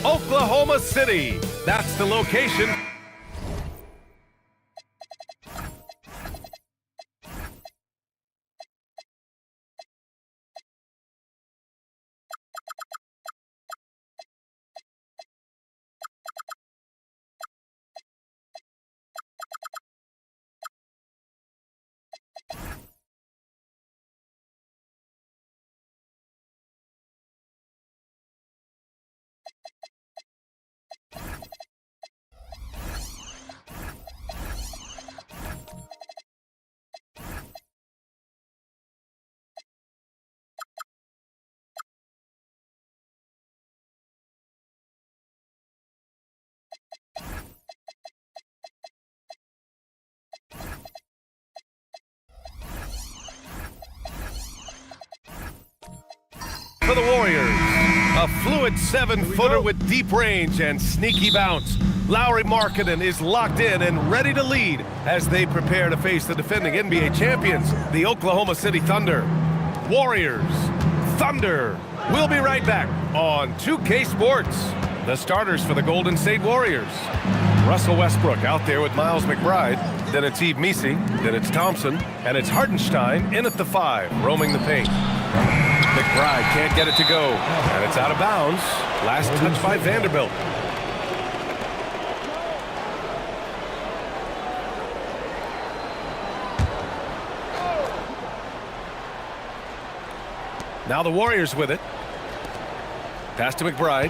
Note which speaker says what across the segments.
Speaker 1: Oklahoma City. That's the location. For the Warriors, a fluid 7-footer with deep range and sneaky bounce. Lauri Markkanen is locked in and ready to lead as they prepare to face the defending NBA champions, the Oklahoma City Thunder. Warriors, Thunder. We'll be right back on 2K Sports. The starters for the Golden State Warriors. Russell Westbrook out there with Miles McBride. Then it's Yves Missi. Then it's Thompson. And it's Hartenstein in at the 5, roaming the paint. McBride can't get it to go. And it's out of bounds. Last touch by Vanderbilt. Now the Warriors with it. Pass to McBride.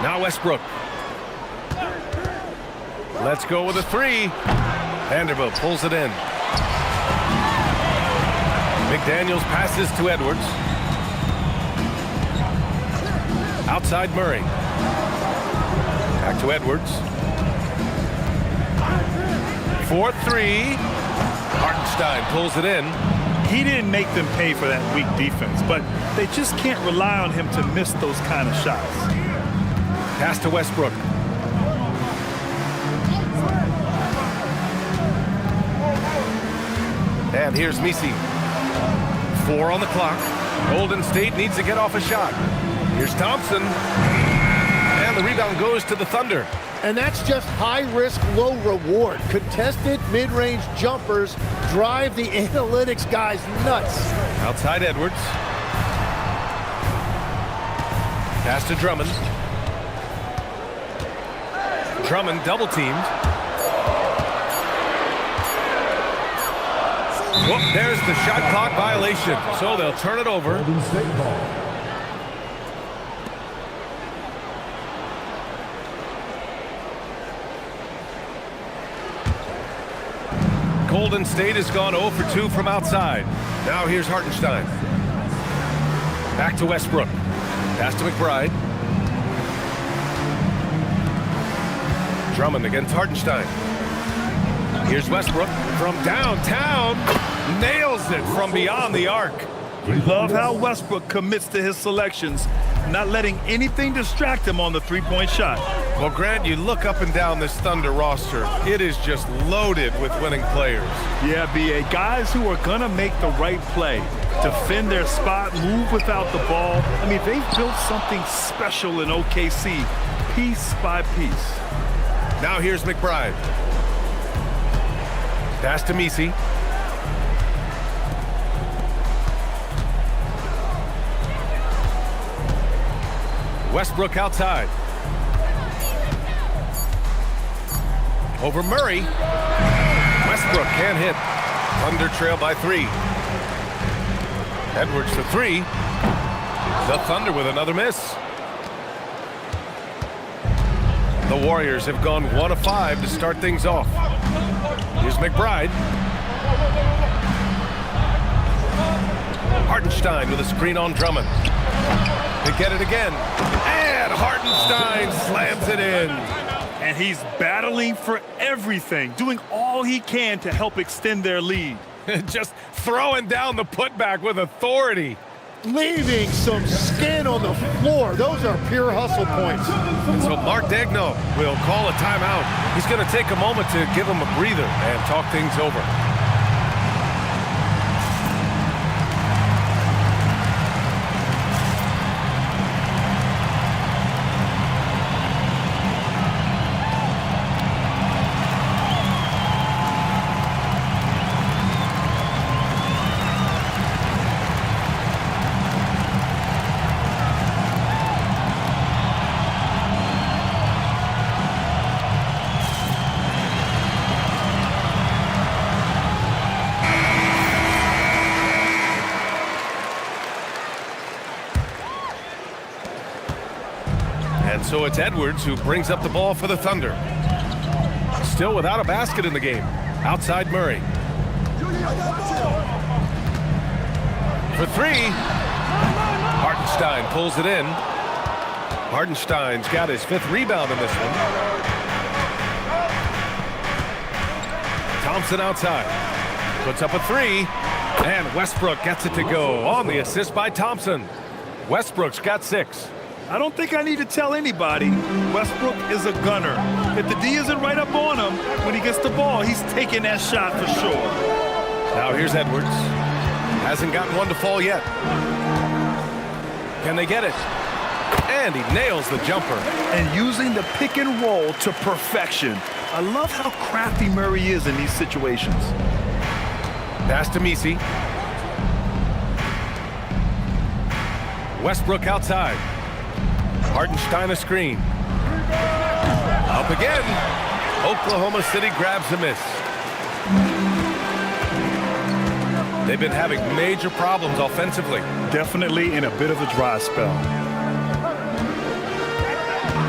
Speaker 1: Now Westbrook. Let's go with a 3. Vanderbilt pulls it in. McDaniels passes to Edwards. Outside Murray. Back to Edwards. 4-3. Hartenstein pulls it in.
Speaker 2: He didn't make them pay for that weak defense, but they just can't rely on him to miss those kind of shots.
Speaker 1: Pass to Westbrook. And here's Missi. 4 on the clock. Golden State needs to get off a shot. Here's Thompson. And the rebound goes to the Thunder.
Speaker 3: And that's just high risk, low reward. Contested mid-range jumpers drive the analytics guys nuts.
Speaker 1: Outside Edwards. Pass to Drummond. Drummond double teamed. Whoop, there's the shot clock violation. So they'll turn it over. Golden State has gone 0 for 2 from outside. Now here's Hartenstein. Back to Westbrook. Pass to McBride. Drummond against Hartenstein. Here's Westbrook from downtown. Nails it from beyond the arc.
Speaker 2: Love how Westbrook commits to his selections, not letting anything distract him on the three-point shot.
Speaker 1: Well, Grant, you look up and down this Thunder roster. It is just loaded with winning players.
Speaker 2: Yeah, B.A. Guys who are going to make the right play, defend their spot, move without the ball. I mean, they've built something special in OKC, piece by piece.
Speaker 1: Now here's McBride. Pass to Messi. Westbrook outside. Over Murray. Westbrook can't hit. Thunder trail by 3. Edwards for 3. The Thunder with another miss. The Warriors have gone 1 of 5 to start things off. Here's McBride. Hartenstein with a screen on Drummond. They get it again. And Hartenstein slams it in.
Speaker 2: And he's battling for everything, doing all he can to help extend their lead.
Speaker 1: Just throwing down the putback with authority.
Speaker 3: Leaving some skin on the floor. Those are pure hustle points.
Speaker 1: And so Mark Daigneault will call a timeout. He's going to take a moment to give him a breather and talk things over. And so it's Edwards who brings up the ball for the Thunder. Still without a basket in the game. Outside Murray. For 3. Hartenstein pulls it in. Hartenstein's got his 5th rebound in this one. Thompson outside. Puts up a 3. And Westbrook gets it to go on the assist by Thompson. Westbrook's got 6.
Speaker 2: I don't think I need to tell anybody, Westbrook is a gunner. If the D isn't right up on him, when he gets the ball, he's taking that shot for sure.
Speaker 1: Now here's Edwards. Hasn't gotten one to fall yet. Can they get it? And he nails the jumper.
Speaker 2: And using the pick and roll to perfection. I love how crafty Murray is in these situations.
Speaker 1: Pass to Messi. Westbrook outside. Hartenstein a screen. Up again. Oklahoma City grabs a miss. They've been having major problems offensively.
Speaker 2: Definitely in a bit of a dry spell.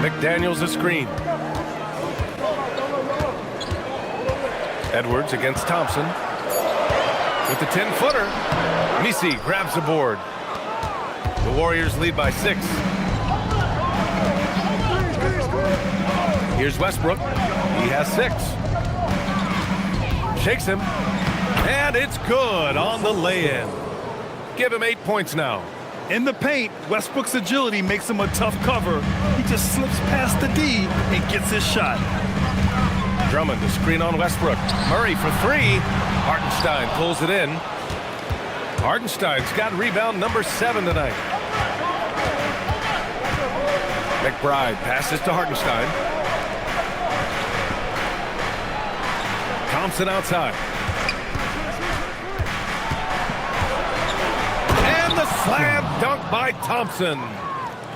Speaker 1: McDaniels a screen. Edwards against Thompson. With the 10-footer. Messi grabs the board. The Warriors lead by 6. Here's Westbrook. He has 6. Shakes him. And it's good on the lay-in. Give him 8 points now.
Speaker 2: In the paint, Westbrook's agility makes him a tough cover. He just slips past the D and gets his shot.
Speaker 1: Drummond to screen on Westbrook. Murray for 3. Hartenstein pulls it in. Hartenstein's got rebound number 7 tonight. McBride passes to Hartenstein. Thompson outside. And the slam dunk by Thompson.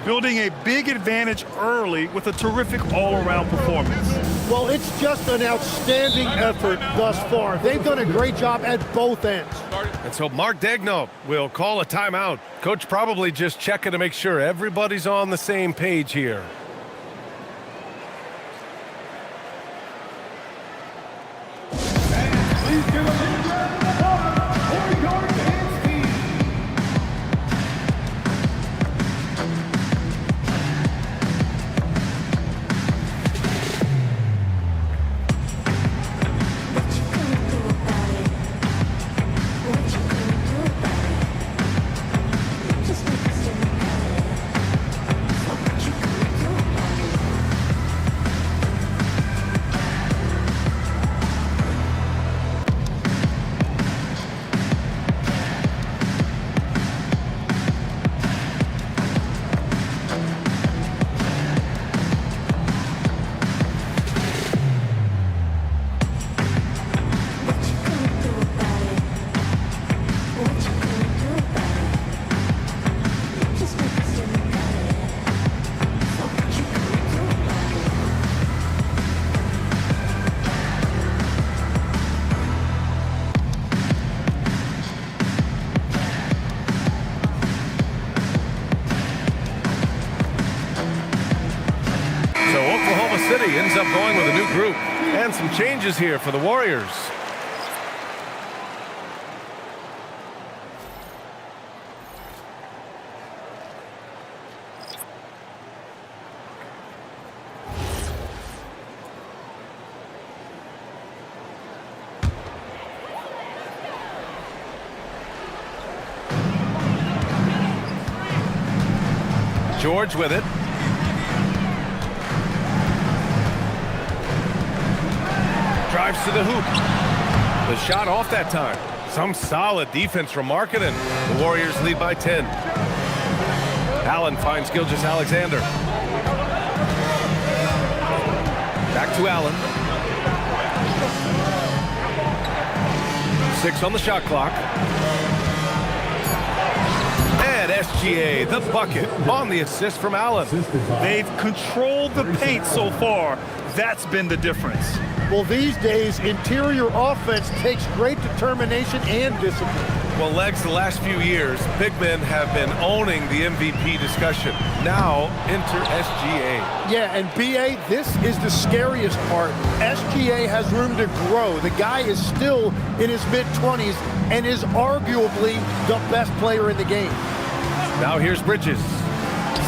Speaker 2: Building a big advantage early with a terrific all-around performance.
Speaker 3: Well, it's just an outstanding effort thus far. They've done a great job at both ends.
Speaker 1: And so Mark Daigneault will call a timeout. Coach probably just checking to make sure everybody's on the same page here. City ends up going with a new group. And some changes here for the Warriors. George with it. Drives to the hoop. The shot off that time. Some solid defense from Markkanen. The Warriors lead by 10. Allen finds Gilgeous-Alexander. Back to Allen. 6 on the shot clock. And SGA, the bucket, on the assist from Allen.
Speaker 2: They've controlled the paint so far. That's been the difference.
Speaker 3: Well, these days, interior offense takes great determination and discipline.
Speaker 1: Well, Legs, the last few years, big men have been owning the MVP discussion. Now, enter SGA.
Speaker 3: Yeah, and BA, this is the scariest part. SGA has room to grow. The guy is still in his mid-20s and is arguably the best player in the game.
Speaker 1: Now here's Bridges.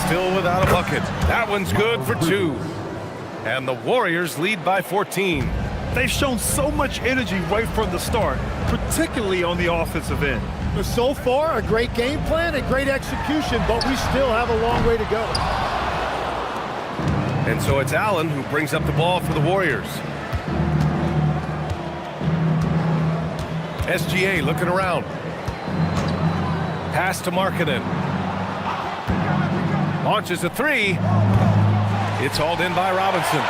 Speaker 1: Still without a bucket. That one's good for 2. And the Warriors lead by 14.
Speaker 2: They've shown so much energy right from the start, particularly on the offensive end.
Speaker 3: So far, a great game plan, a great execution, but we still have a long way to go.
Speaker 1: And so it's Allen who brings up the ball for the Warriors. SGA looking around. Pass to Markkanen. Launches a 3. It's hauled in by Robinson.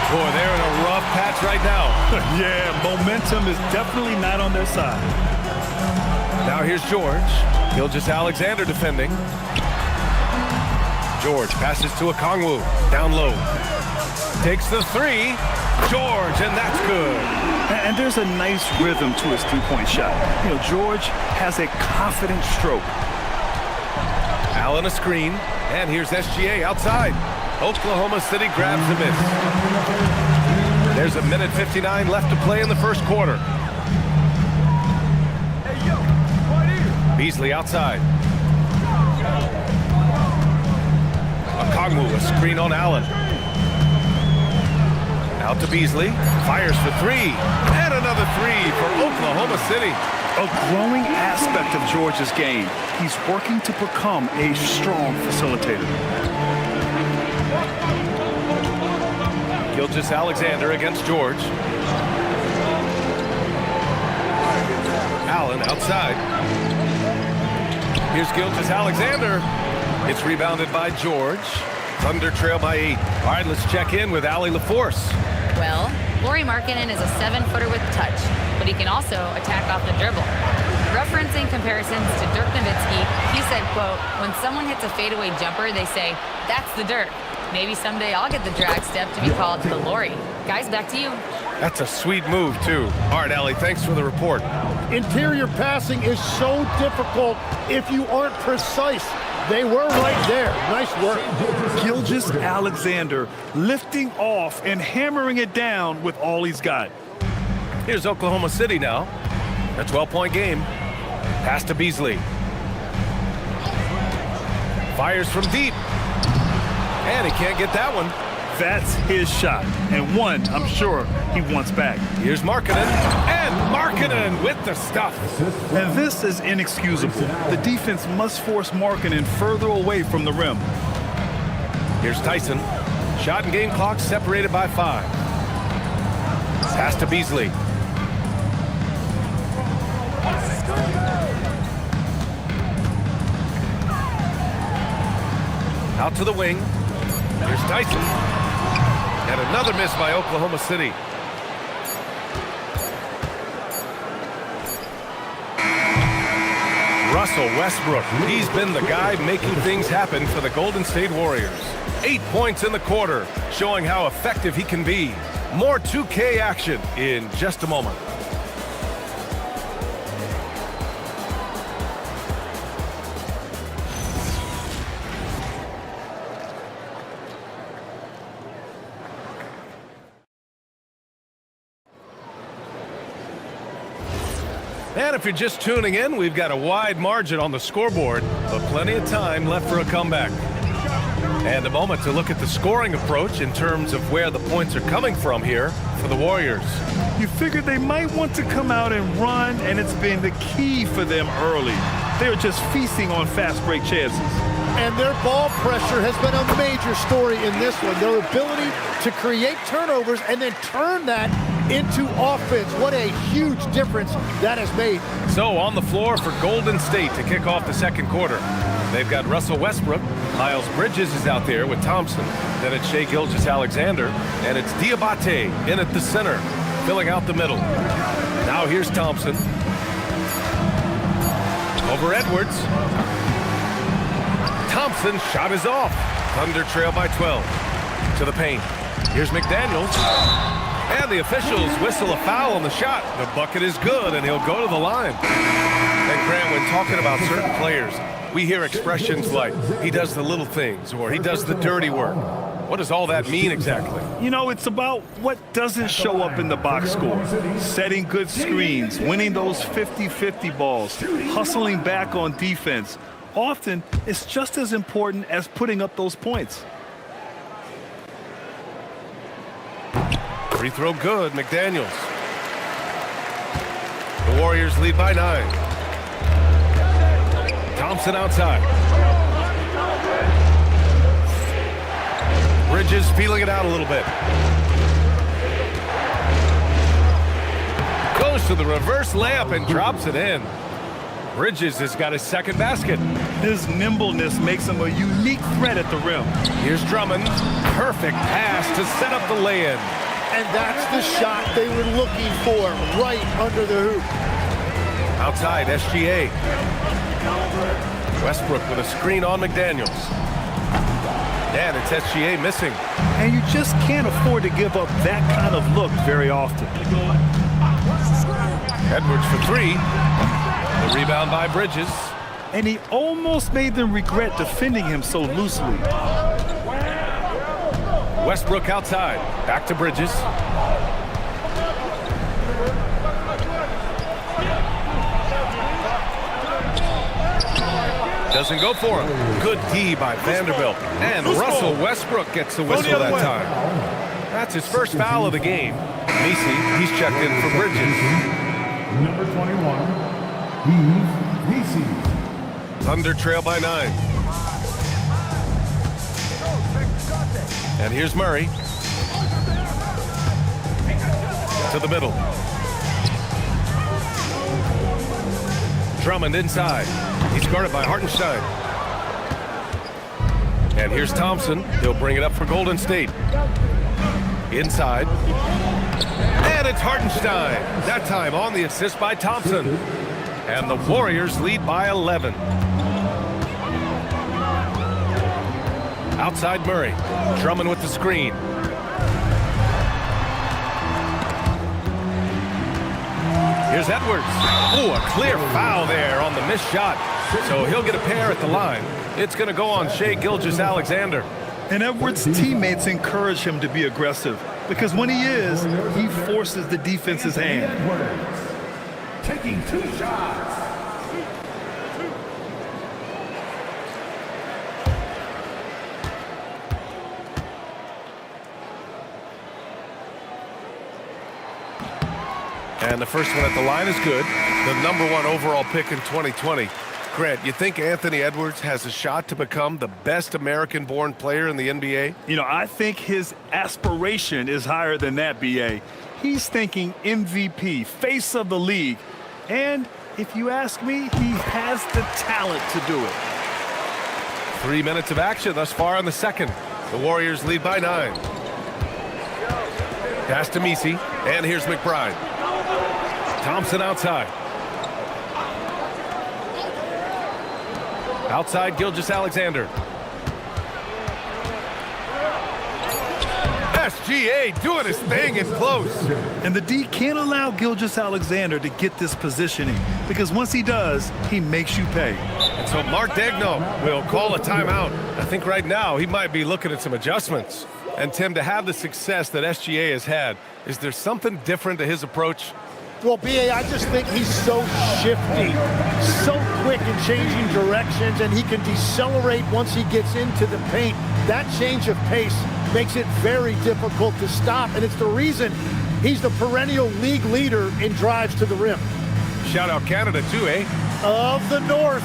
Speaker 1: Boy, they're in a rough patch right now.
Speaker 2: Yeah, momentum is definitely not on their side.
Speaker 1: Now here's George. Gilgeous-Alexander defending. George passes to Okongwu. Down low. Takes the 3. George, and that's good.
Speaker 2: And there's a nice rhythm to his three-point shot. You know, George has a confident stroke.
Speaker 1: Allen a screen. And here's SGA outside. Oklahoma City grabs the miss. There's a minute 59 left to play in the first quarter. Beasley outside. Okongwu, a screen on Allen. Out to Beasley. Fires for 3. And another 3 for Oklahoma City.
Speaker 2: A growing aspect of George's game. He's working to become a strong facilitator.
Speaker 1: Gilgeous-Alexander against George. Allen outside. Here's Gilgeous-Alexander. It's rebounded by George. Thunder trail by 8. All right, let's check in with Allie LaForce.
Speaker 4: Well, Lauri Markkanen is a 7-footer with touch, but he can also attack off the dribble. Referencing comparisons to Dirk Nowitzki, he said, quote, "When someone hits a fadeaway jumper, they say, 'That's the Dirk.' Maybe someday I'll get the drag step to be called the Lauri." Guys, back to you.
Speaker 1: That's a sweet move, too. All right, Allie, thanks for the report.
Speaker 3: Interior passing is so difficult if you aren't precise. They were right there. Nice work.
Speaker 2: Gilgeous-Alexander lifting off and hammering it down with all he's got.
Speaker 1: Here's Oklahoma City now. A 12-point game. Pass to Beasley. Fires from deep. And he can't get that one.
Speaker 2: That's his shot, and one I'm sure he wants back.
Speaker 1: Here's Markkanen, and Markkanen with the stuff.
Speaker 2: And this is inexcusable. The defense must force Markkanen further away from the rim.
Speaker 1: Here's Tyson. Shot and game clock separated by 5. Pass to Beasley. Out to the wing. Here's Tyson. And another miss by Oklahoma City. Russell Westbrook. He's been the guy making things happen for the Golden State Warriors. 8 points in the quarter, showing how effective he can be. More 2K action in just a moment. And if you're just tuning in, we've got a wide margin on the scoreboard, but plenty of time left for a comeback. And a moment to look at the scoring approach in terms of where the points are coming from here for the Warriors.
Speaker 2: You figured they might want to come out and run, and it's been the key for them early. They're just feasting on fast break chances.
Speaker 3: And their ball pressure has been a major story in this one. Their ability to create turnovers and then turn that into offense. What a huge difference that has made.
Speaker 1: So on the floor for Golden State to kick off the second quarter. They've got Russell Westbrook. Miles Bridges is out there with Thompson. Then it's Shai Gilgeous-Alexander. And it's Diabate in at the center, filling out the middle. Now here's Thompson. Over Edwards. Thompson's shot is off. Thunder trail by 12. To the paint. Here's McDaniels. And the officials whistle a foul on the shot. The bucket is good, and he'll go to the line. And Grant, when talking about certain players, we hear expressions like, he does the little things, or he does the dirty work. What does all that mean exactly?
Speaker 2: You know, it's about what doesn't show up in the box score. Setting good screens, winning those 50-50 balls, hustling back on defense. Often, it's just as important as putting up those points.
Speaker 1: Free throw good, McDaniels. The Warriors lead by 9. Thompson outside. Bridges feeling it out a little bit. Goes to the reverse layup and drops it in. Bridges has got his second basket.
Speaker 2: His nimbleness makes him a unique threat at the rim.
Speaker 1: Here's Drummond. Perfect pass to set up the lay-in.
Speaker 3: And that's the shot they were looking for, right under the hoop.
Speaker 1: Outside, SGA. Westbrook with a screen on McDaniels. And it's SGA missing.
Speaker 2: And you just can't afford to give up that kind of look very often.
Speaker 1: Edwards for 3. The rebound by Bridges.
Speaker 2: And he almost made them regret defending him so loosely.
Speaker 1: Westbrook outside. Back to Bridges. Doesn't go for him. Good D by Vanderbilt. And Russell Westbrook gets the whistle that time. That's his first foul of the game. Messi, he's checked in for Bridges.
Speaker 5: Number 21, Messi.
Speaker 1: Thunder trail by 9. And here's Murray. To the middle. Drummond inside. He's guarded by Hartenstein. And here's Thompson. He'll bring it up for Golden State. Inside. And it's Hartenstein. That time on the assist by Thompson. And the Warriors lead by 11. Outside Murray. Drummond with the screen. Here's Edwards. Ooh, a clear foul there on the missed shot. So he'll get a pair at the line. It's going to go on Shai Gilgeous-Alexander.
Speaker 2: And Edwards' teammates encourage him to be aggressive because when he is, he forces the defense's hand.
Speaker 5: Edwards taking 2 shots.
Speaker 1: And the first one at the line is good. The #1 overall pick in 2020. Grant, you think Anthony Edwards has a shot to become the best American-born player in the NBA?
Speaker 2: You know, I think his aspiration is higher than that, B.A. He's thinking MVP, face of the league. And if you ask me, he has the talent to do it.
Speaker 1: 3 minutes of action thus far in the second. The Warriors lead by 9. Pass to Messi, and here's McBride. Thompson outside. Outside, Gilgeous-Alexander. SGA doing his thing in close.
Speaker 2: And the D can't allow Gilgeous-Alexander to get this positioning because once he does, he makes you pay.
Speaker 1: And so Mark Daigneault will call a timeout. I think right now he might be looking at some adjustments. And Tim, to have the success that SGA has had, is there something different to his approach?
Speaker 3: Well, B.A., I just think he's so shifty, so quick in changing directions, and he can decelerate once he gets into the paint. That change of pace makes it very difficult to stop, and it's the reason he's the perennial league leader in drives to the rim.
Speaker 1: Shout out Canada too, eh?
Speaker 3: Of the North.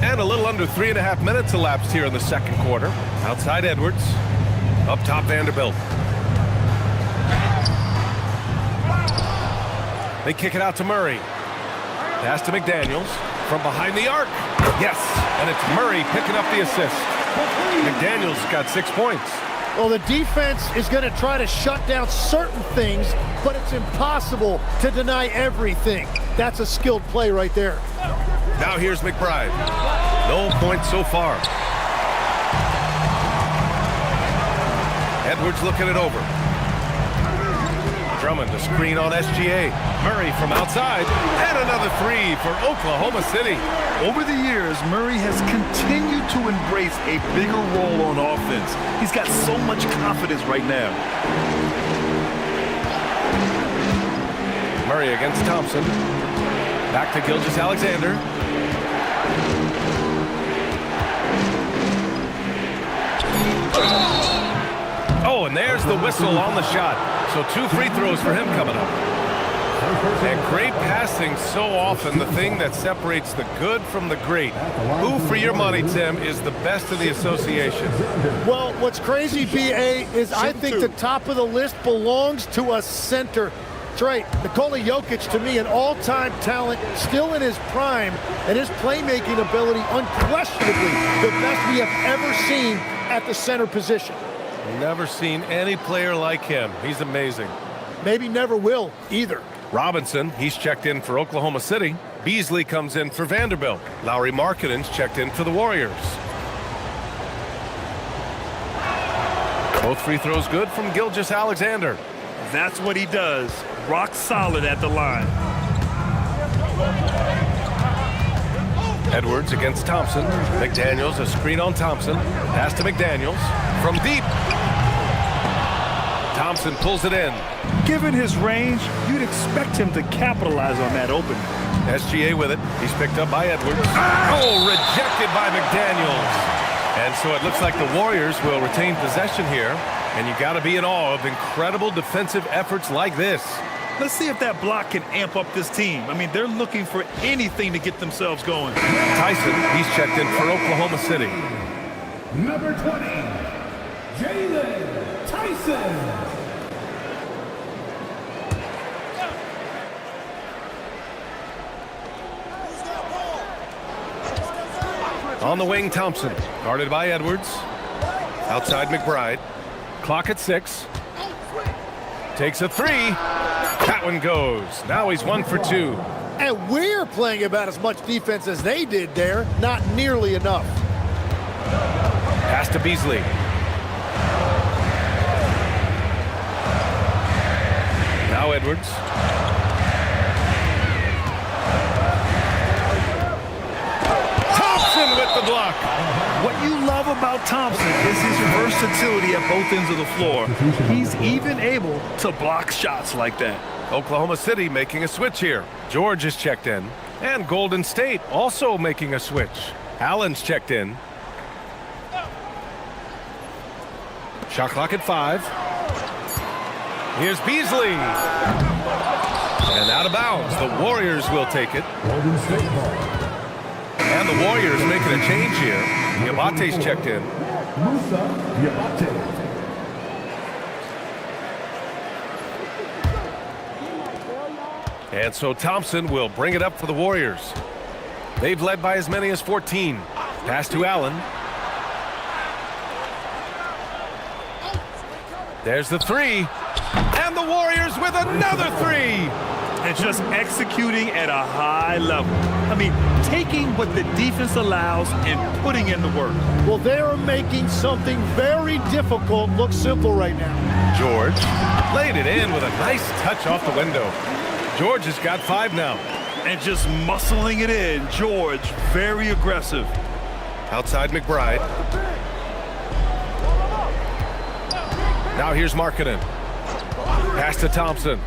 Speaker 1: And a little under 3.5 minutes elapsed here in the second quarter. Outside Edwards. Up top Vanderbilt. They kick it out to Murray. Pass to McDaniels. From behind the arc. Yes. And it's Murray picking up the assist. McDaniels got 6 points.
Speaker 3: Well, the defense is going to try to shut down certain things, but it's impossible to deny everything. That's a skilled play right there.
Speaker 1: Now here's McBride. No points so far. Edwards looking it over. Drummond, a screen on SGA. Murray from outside, and another three for Oklahoma City.
Speaker 2: Over the years, Murray has continued to embrace a bigger role on offense. He's got so much confidence right now.
Speaker 1: Murray against Thompson. Back to Gilgeous-Alexander. Oh, and there's the whistle on the shot. So 2 free throws for him coming up. And great passing, so often the thing that separates the good from the great. Who, for your money, Tim, is the best in the association?
Speaker 3: Well, what's crazy, B.A., is I think the top of the list belongs to a center. That's right. Nikola Jokic, to me, an all-time talent, still in his prime, and his playmaking ability unquestionably the best we have ever seen at the center position.
Speaker 1: Never seen any player like him. He's amazing.
Speaker 3: Maybe never will either.
Speaker 1: Robinson, he's checked in for Oklahoma City. Beasley comes in for Vanderbilt. Lauri Markkanen's checked in for the Warriors. Both free throws good from Gilgeous-Alexander.
Speaker 2: That's what he does. Rock solid at the line.
Speaker 1: Edwards against Thompson. McDaniels, a screen on Thompson. Pass to McDaniels. From deep. Thompson pulls it in.
Speaker 2: Given his range, you'd expect him to capitalize on that opening.
Speaker 1: SGA with it. He's picked up by Edwards. Oh, rejected by McDaniels. And so it looks like the Warriors will retain possession here. And you got to be in awe of incredible defensive efforts like this.
Speaker 2: Let's see if that block can amp up this team. I mean, they're looking for anything to get themselves going.
Speaker 1: Tyson, he's checked in for Oklahoma City.
Speaker 5: Number 20, Jalen Tyson.
Speaker 1: On the wing, Thompson, guarded by Edwards. Outside McBride. Clock at 6. Takes a 3. That one goes. Now he's 1 for 2.
Speaker 3: And we're playing about as much defense as they did there. Not nearly enough.
Speaker 1: Pass to Beasley. Now Edwards. Thompson with the block.
Speaker 2: What you love about Thompson is his versatility at both ends of the floor. He's even able to block shots like that.
Speaker 1: Oklahoma City making a switch here. George is checked in. And Golden State also making a switch. Allen's checked in. Shot clock at 5. Here's Beasley. And out of bounds. The Warriors will take it.
Speaker 5: Golden State ball.
Speaker 1: And the Warriors making a change here. Diabate's checked in.
Speaker 5: Musa Diabate.
Speaker 1: And so Thompson will bring it up for the Warriors. They've led by as many as 14. Pass to Allen. There's the 3. And the Warriors with another 3.
Speaker 2: And just executing at a high level. I mean, taking what the defense allows and putting in the work.
Speaker 3: Well, they are making something very difficult look simple right now.
Speaker 1: George laid it in with a nice touch off the window. George has got 5 now.
Speaker 2: And just muscling it in. George, very aggressive.
Speaker 1: Outside McBride. Now here's Markkanen. Pass to Thompson.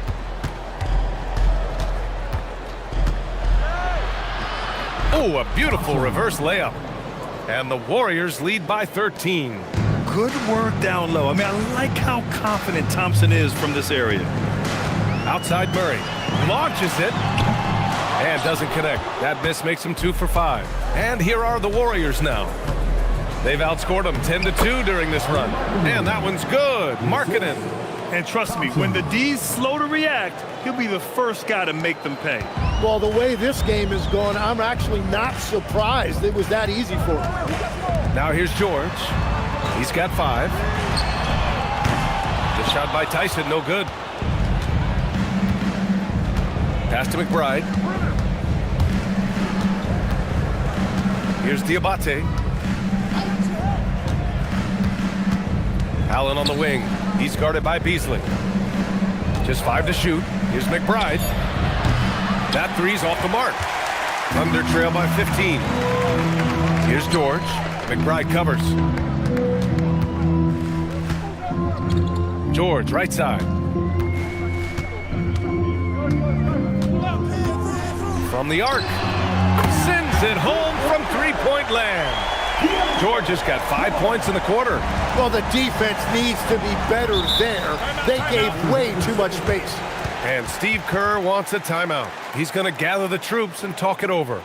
Speaker 1: Oh, a beautiful reverse layup. And the Warriors lead by 13.
Speaker 2: Good work down low. I mean, I like how confident Thompson is from this area.
Speaker 1: Outside Murray. Launches it. And doesn't connect. That miss makes him 2 for 5. And here are the Warriors now. They've outscored them 10-2 during this run. And that one's good. Markkanen.
Speaker 2: And trust me, when the D's slow to react, he'll be the first guy to make them pay.
Speaker 3: Well, the way this game is going, I'm actually not surprised it was that easy for him.
Speaker 1: Now here's George. He's got 5. Good shot by Tyson, no good. Pass to McBride. Here's Diabate. Allen on the wing. He's guarded by Beasley. Just 5 to shoot. Here's McBride. That 3's off the mark. Thunder trail by 15. Here's George. McBride covers. George, right side. From the arc. Sends it home from three-point land. George has got 5 points in the quarter.
Speaker 3: Well, the defense needs to be better there. They gave way too much space.
Speaker 1: And Steve Kerr wants a timeout. He's going to gather the troops and talk it over.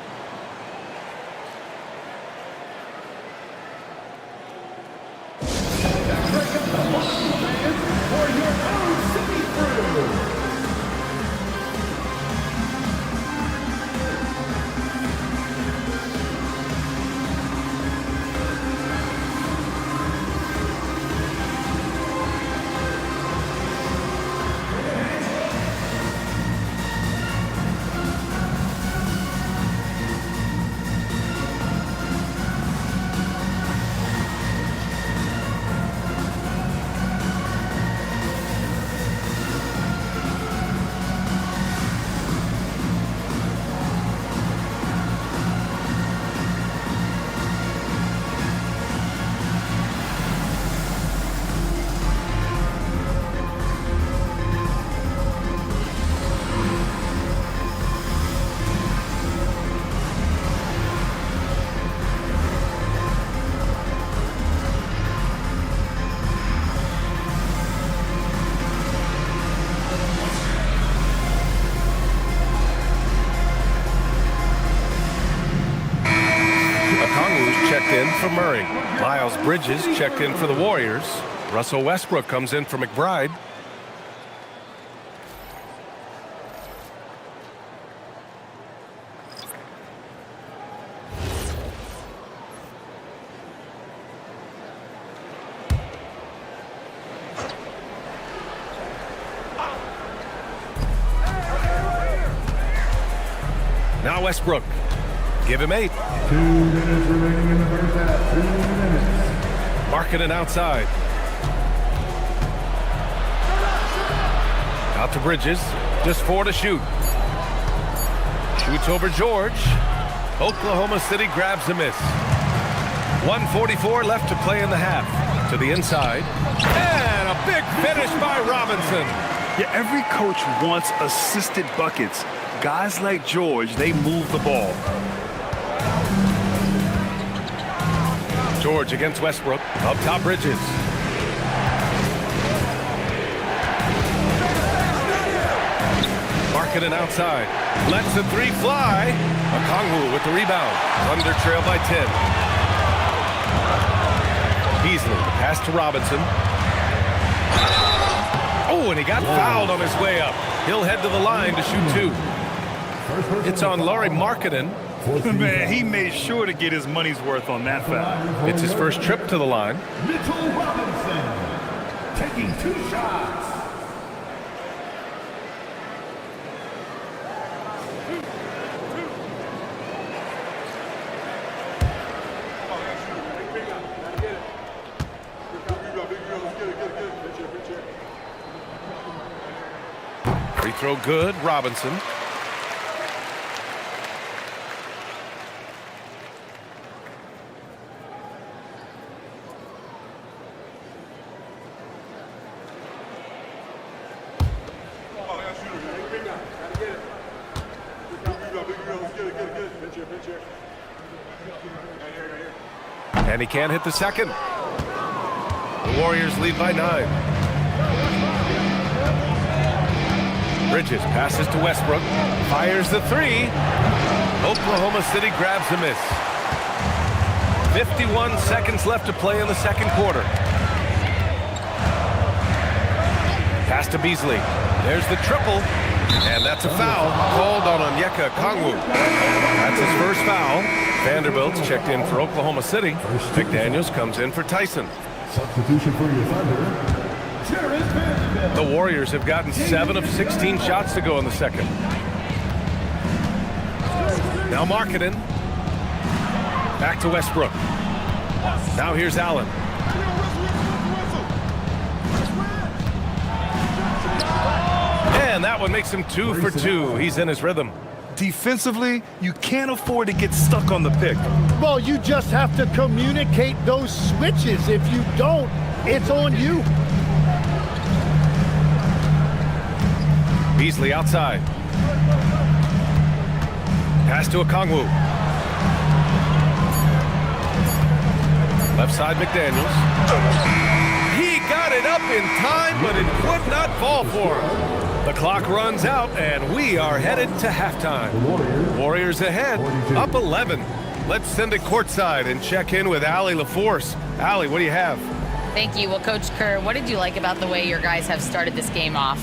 Speaker 1: In for Murray. Miles Bridges checked in for the Warriors. Russell Westbrook comes in for McBride. Now Westbrook. Give him 8.
Speaker 5: 2 minutes remaining in the first half. 2 minutes.
Speaker 1: Markkanen outside. Out to Bridges. Just 4 to shoot. Shoots over George. Oklahoma City grabs a miss. 1:44 left to play in the half. To the inside. And a big finish by Robinson.
Speaker 2: Yeah, every coach wants assisted buckets. Guys like George, they move the ball.
Speaker 1: George against Westbrook. Up top, Bridges. Markkanen outside. Lets the three fly. Okongwu with the rebound. Thunder trail by 10. Beasley, the pass to Robinson. Oh, and he got fouled on his way up. He'll head to the line to shoot 2. It's on Lauri Markkanen.
Speaker 2: Man, he made sure to get his money's worth on that foul.
Speaker 1: It's his first trip to the line.
Speaker 5: Mitchell Robinson taking 2 shots.
Speaker 1: Free throw good, Robinson. And he can't hit the second. The Warriors lead by 9. Bridges passes to Westbrook. Fires the 3. Oklahoma City grabs a miss. 51 seconds left to play in the second quarter. Pass to Beasley. There's the triple. And that's a foul called on Onyeka Okongwu. That's his first foul. Vanderbilt's checked in for Oklahoma City. McDaniels comes in for Tyson.
Speaker 5: Substitution for your Thunder, Jared Vanderbilt.
Speaker 1: The Warriors have gotten 7 of 16 shots to go in the second. Now Markkanen. Back to Westbrook. Now here's Allen. And that one makes him 2 for 2. He's in his rhythm.
Speaker 2: Defensively, you can't afford to get stuck on the pick.
Speaker 3: Well, you just have to communicate those switches. If you don't, it's on you.
Speaker 1: Beasley outside. Pass to Okongwu. Left side, McDaniels. He got it up in time, but it would not fall for him. The clock runs out, and we are headed to halftime. Warriors ahead, up 11. Let's send it courtside and check in with Allie LaForce. Allie, what do you have?
Speaker 4: Thank you. Well, Coach Kerr, what did you like about the way your guys have started this game off?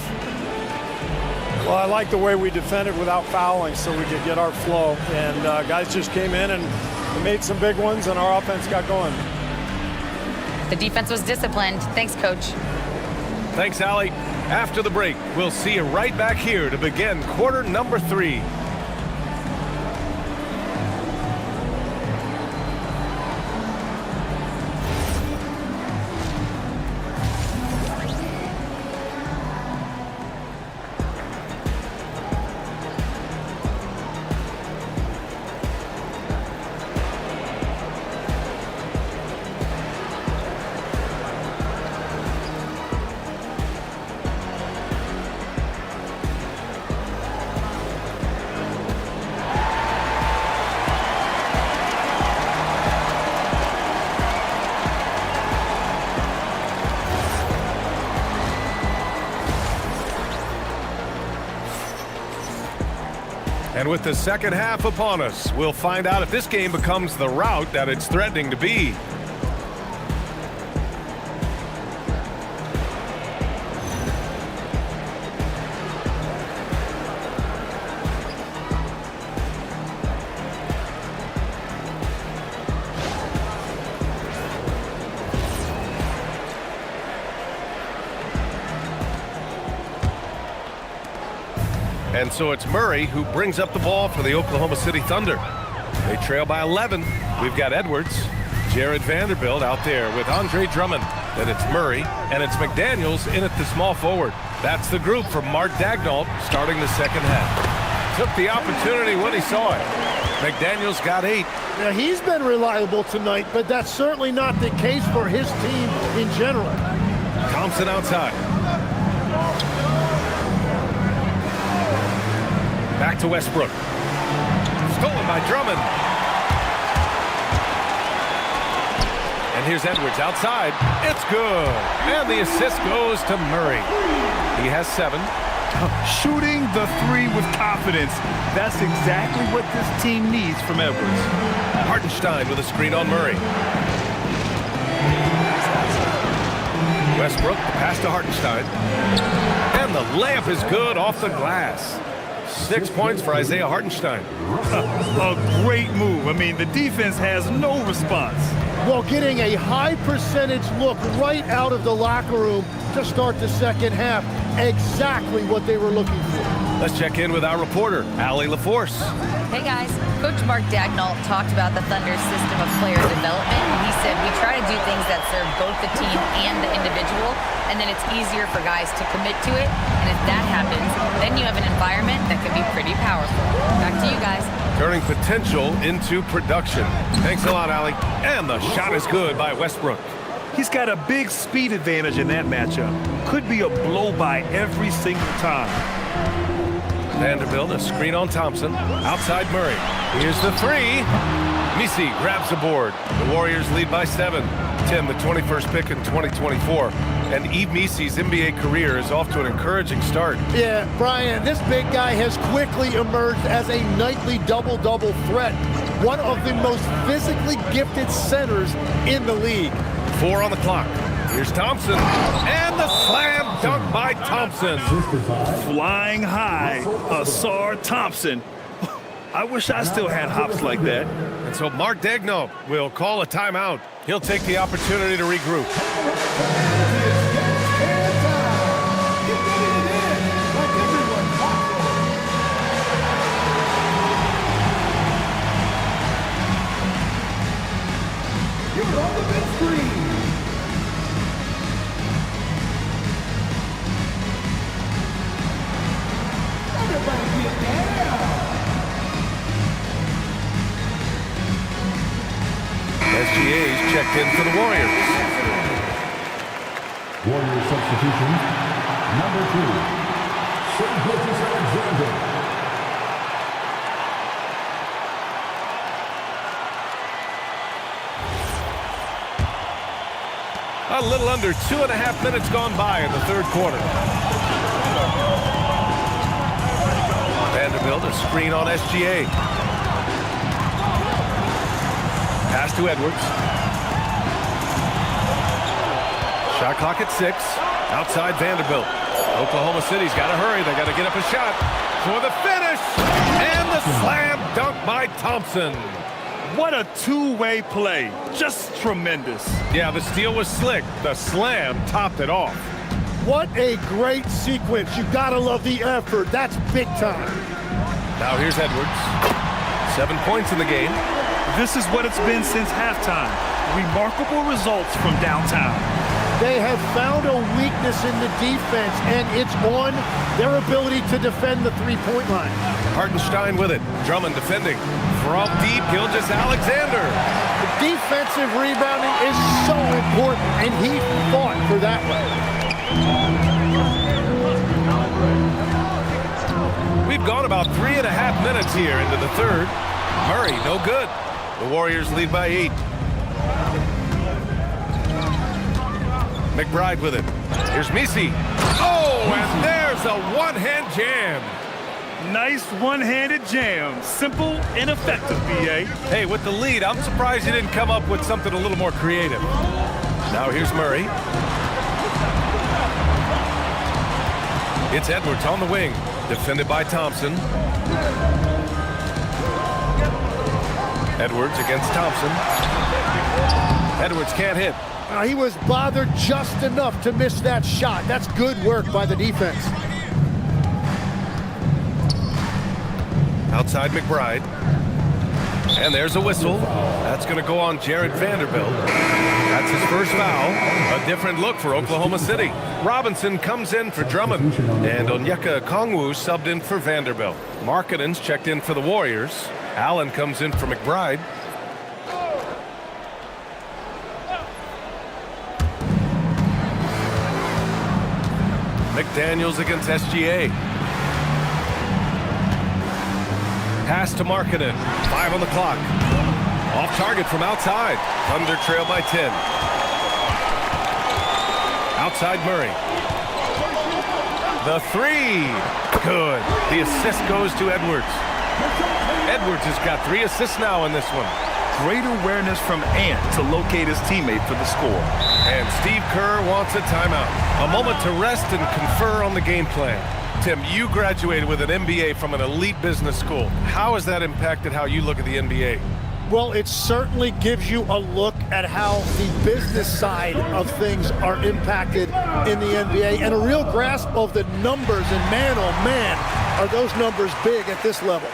Speaker 6: Well, I like the way we defended without fouling so we could get our flow. And guys just came in and made some big ones, and our offense got going.
Speaker 4: The defense was disciplined. Thanks, Coach.
Speaker 1: Thanks, Allie. After the break, we'll see you right back here to begin quarter number 3. And with the second half upon us, we'll find out if this game becomes the rout that it's threatening to be. And so it's Murray who brings up the ball for the Oklahoma City Thunder. They trail by 11. We've got Edwards, Jared Vanderbilt out there with Andre Drummond. Then it's Murray, and it's McDaniels in at the small forward. That's the group for Mark Daigneault starting the second half. Took the opportunity when he saw it. McDaniels got 8.
Speaker 3: Now, he's been reliable tonight, but that's certainly not the case for his team in general.
Speaker 1: Thompson outside. Back to Westbrook. Stolen by Drummond. And here's Edwards outside. It's good. And the assist goes to Murray. He has 7.
Speaker 2: Shooting the 3 with confidence. That's exactly what this team needs from Edwards.
Speaker 1: Hartenstein with a screen on Murray. Westbrook, pass to Hartenstein. And the layup is good off the glass. 6 points for Isaiah Hartenstein.
Speaker 2: A great move. I mean, the defense has no response.
Speaker 3: Well, getting a high percentage look right out of the locker room to start the second half. Exactly what they were looking for.
Speaker 1: Let's check in with our reporter, Allie LaForce.
Speaker 4: Hey guys, Coach Mark Daigneault talked about the Thunder's system of player development, and he said, we try to do things that serve both the team and the individual, and then it's easier for guys to commit to it, and if that happens, then you have an environment that can be pretty powerful. Back to you guys.
Speaker 1: Turning potential into production. Thanks a lot, Allie. And the shot is good by Westbrook.
Speaker 2: He's got a big speed advantage in that matchup. Could be a blow-by every single time.
Speaker 1: Vanderbilt, a screen on Thompson. Outside Murray. Here's the 3. Misi grabs the board. The Warriors lead by 7. Tim, the 21st pick in 2024. And Yves Misi's NBA career is off to an encouraging start.
Speaker 3: Yeah, Brian, this big guy has quickly emerged as a nightly double-double threat. One of the most physically gifted centers in the league.
Speaker 1: 4 on the clock. Here's Thompson. And the slam dunk by Thompson.
Speaker 2: Flying high, Ausar Thompson. I wish I still had hops like that.
Speaker 1: And so Mark Daigneault will call a timeout. He'll take the opportunity to regroup.
Speaker 5: You're on the big screen. Everybody get down.
Speaker 1: SGA's checked in for the Warriors.
Speaker 5: Warrior substitution. Number 2. St. Alexander.
Speaker 1: A little under 2.5 minutes gone by in the third quarter. Vanderbilt, a screen on SGA. Pass to Edwards. Shot clock at 6. Outside Vanderbilt. Oklahoma City's got to hurry. They got to get up a shot for the finish. And the slam dunk by Thompson.
Speaker 2: What a two-way play. Just tremendous.
Speaker 1: Yeah, the steal was slick. The slam topped it off.
Speaker 3: What a great sequence. You gotta love the effort. That's big time.
Speaker 1: Now here's Edwards. 7 points in the game.
Speaker 2: This is what it's been since halftime. Remarkable results from downtown.
Speaker 3: They have found a weakness in the defense, and it's on their ability to defend the three-point line.
Speaker 1: Hartenstein with it. Drummond defending. From deep, Gilgeous-Alexander.
Speaker 3: The defensive rebounding is so important, and he fought for that one.
Speaker 1: We've gone about 3.5 minutes here into the third. Murray, no good. The Warriors lead by 8. McBride with it. Here's Misi. Oh, and there's a one-hand jam.
Speaker 2: Nice one-handed jam. Simple and effective, B.A.
Speaker 1: Hey, with the lead, I'm surprised you didn't come up with something a little more creative. Now here's Murray. It's Edwards on the wing. Defended by Thompson. Edwards against Thompson. Edwards can't hit.
Speaker 3: He was bothered just enough to miss that shot. That's good work by the defense.
Speaker 1: Outside McBride. And there's a whistle. That's going to go on Jared Vanderbilt. That's his first foul. A different look for Oklahoma City. Robinson comes in for Drummond. And Onyeka Okongwu subbed in for Vanderbilt. Markkanen's checked in for the Warriors. Allen comes in for McBride. McDaniels against SGA. Pass to Markkanen. 5 on the clock. Off target from outside. Thunder trail by 10. Outside Murray. The three. Good. The assist goes to Edwards. Edwards has got 3 assists now in this one.
Speaker 2: Great awareness from Ant to locate his teammate for the score.
Speaker 1: And Steve Kerr wants a timeout. A moment to rest and confer on the game plan. Tim, you graduated with an MBA from an elite business school. How has that impacted how you look at the NBA?
Speaker 3: Well, it certainly gives you a look at how the business side of things are impacted in the NBA and a real grasp of the numbers. And man, oh man, are those numbers big at this level.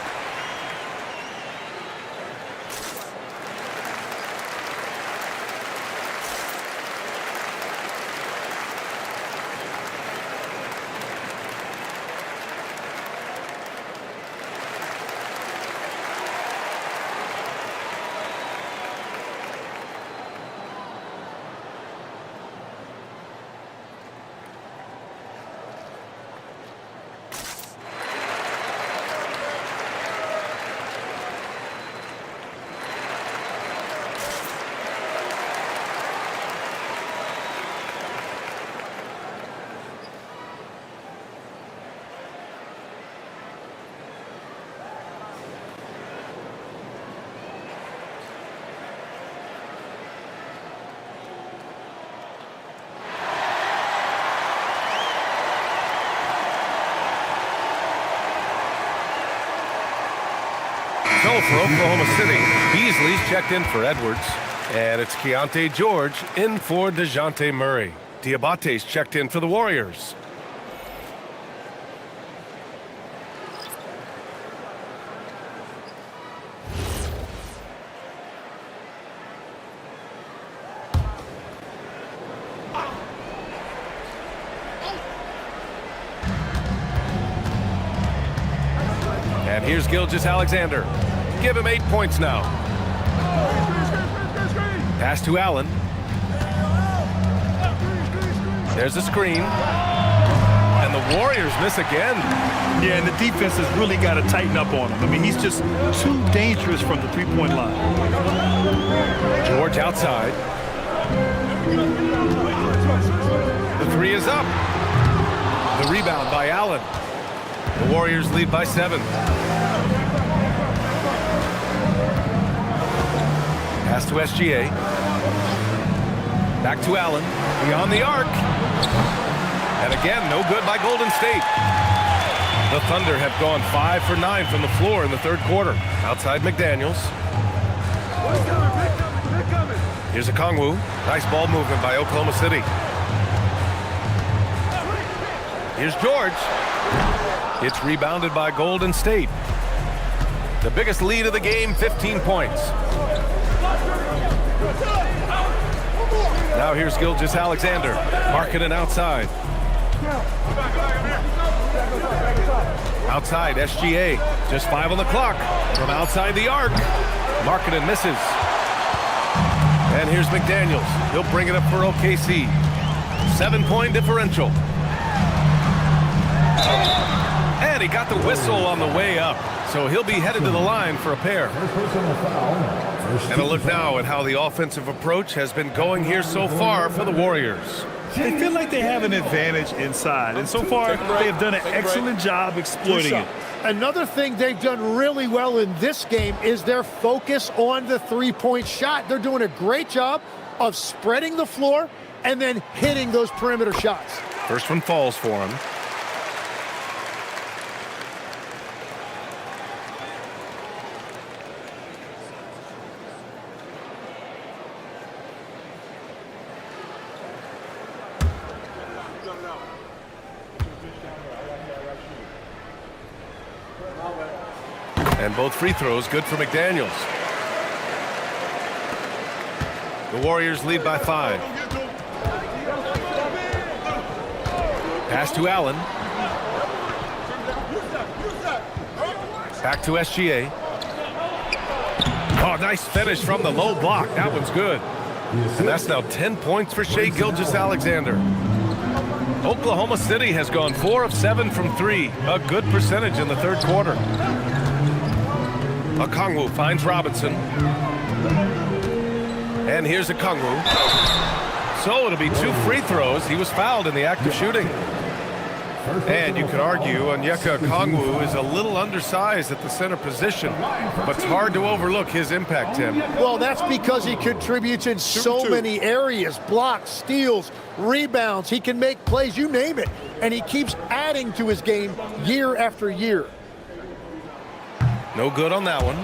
Speaker 1: So for Oklahoma City, Beasley's checked in for Edwards. And it's Keontae George in for DeJounte Murray. Diabate's checked in for the Warriors. And here's Gilgeous-Alexander. Give him 8 points now. Pass to Allen. There's a screen. And the Warriors miss again.
Speaker 2: Yeah, and the defense has really got to tighten up on him. I mean, he's just too dangerous from the three-point line.
Speaker 1: George outside. The three is up. The rebound by Allen. The Warriors lead by 7. Pass to SGA. Back to Allen. Beyond the arc. And again, no good by Golden State. The Thunder have gone 5 for 9 from the floor in the third quarter. Outside McDaniels. Here's a Okongwu. Nice ball movement by Oklahoma City. Here's George. It's rebounded by Golden State. The biggest lead of the game, 15 points. Now here's Gilgeous-Alexander. Markkanen outside. Outside, SGA. Just 5 on the clock. From outside the arc. Markkanen misses. And here's McDaniels. He'll bring it up for OKC. 7-point differential. And he got the whistle on the way up. So he'll be headed to the line for a pair. And a look now at how the offensive approach has been going here so far for the Warriors.
Speaker 2: They feel like they have an advantage inside, and so far they have done an excellent job exploiting it.
Speaker 3: Another thing they've done really well in this game is their focus on the three-point shot. They're doing a great job of spreading the floor and then hitting those perimeter shots.
Speaker 1: First one falls for him. And both free throws good for McDaniels. The Warriors lead by 5. Pass to Allen. Back to SGA. Oh, nice finish from the low block. That one's good. And that's now 10 points for Shai Gilgeous-Alexander. Oklahoma City has gone 4 of 7 from 3. A good percentage in the third quarter. Okongwu finds Robinson. And here's Okongwu. So it'll be 2 free throws. He was fouled in the act of shooting. And you could argue Onyeka Okongwu is a little undersized at the center position, but it's hard to overlook his impact, Tim.
Speaker 3: Well, that's because he contributes in so many areas. Blocks, steals, rebounds. He can make plays, you name it. And he keeps adding to his game year after year.
Speaker 1: No good on that one.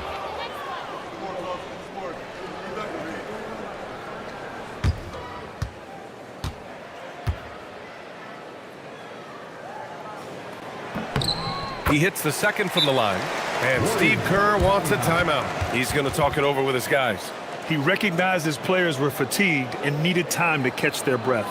Speaker 1: He hits the second from the line, and Steve Kerr wants a timeout. He's going to talk it over with his guys.
Speaker 2: He recognized his players were fatigued and needed time to catch their breath.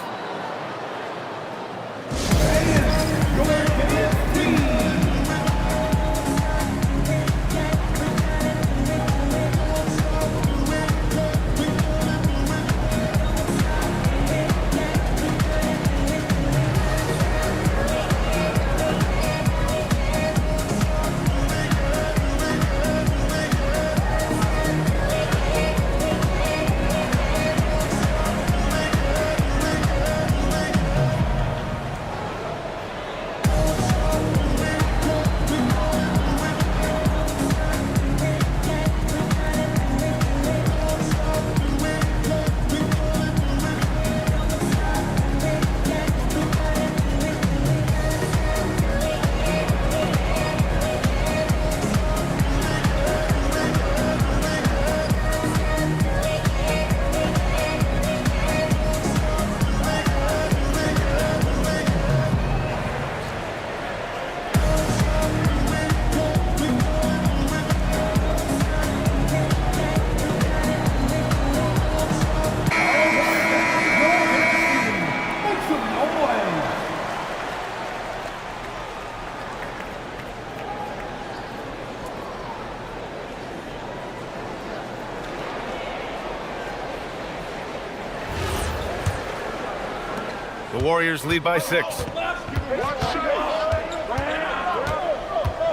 Speaker 1: The Warriors lead by 6.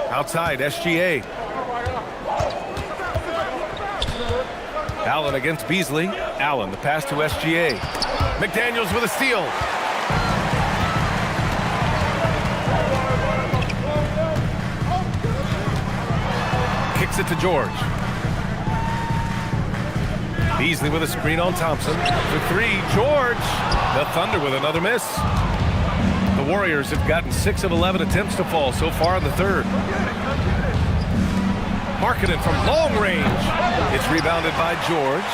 Speaker 1: Outside, SGA. Allen against Beasley. Allen, the pass to SGA. McDaniels with a steal. Kicks it to George. Beasley with a screen on Thompson. For 3, George. The Thunder with another miss. The Warriors have gotten 6 of 11 attempts to fall so far in the third. Markkanen from long range. It's rebounded by George.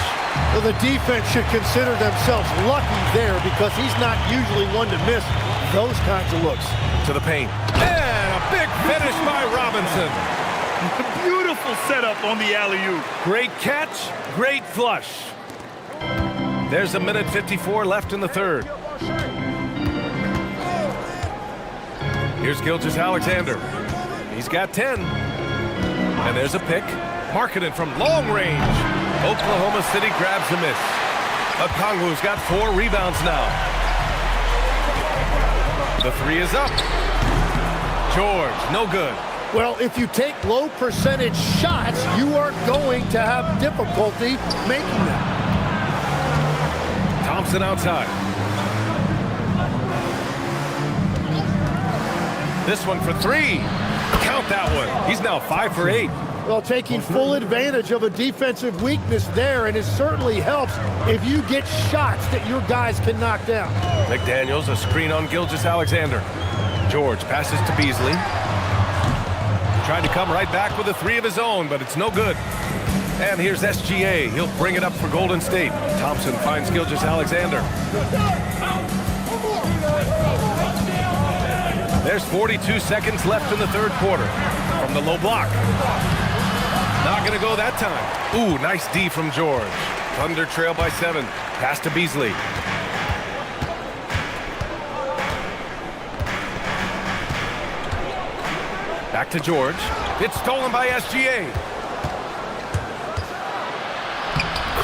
Speaker 3: Well, the defense should consider themselves lucky there because he's not usually one to miss those kinds of looks.
Speaker 1: To the paint. And a big finish by Robinson.
Speaker 2: Beautiful setup on the alley-oop.
Speaker 1: Great catch, great flush. There's 1:54 left in the third. Here's Gilgeous-Alexander. He's got 10. And there's a pick. Markkanen from long range. Oklahoma City grabs the miss. Okongwu's got 4 rebounds now. The 3 is up. George, no good.
Speaker 3: Well, if you take low percentage shots, you are going to have difficulty making them.
Speaker 1: Thompson outside. This one for 3. Count that one. He's now 5 for 8.
Speaker 3: Well, taking full advantage of a defensive weakness there, and it certainly helps if you get shots that your guys can knock down.
Speaker 1: McDaniels, a screen on Gilgeous-Alexander. George passes to Beasley. Tried to come right back with a 3 of his own, but it's no good. And here's SGA. He'll bring it up for Golden State. Thompson finds Gilgeous-Alexander. There's 42 seconds left in the third quarter. From the low block. Not going to go that time. Ooh, nice D from George. Thunder trail by 7. Pass to Beasley. Back to George. It's stolen by SGA.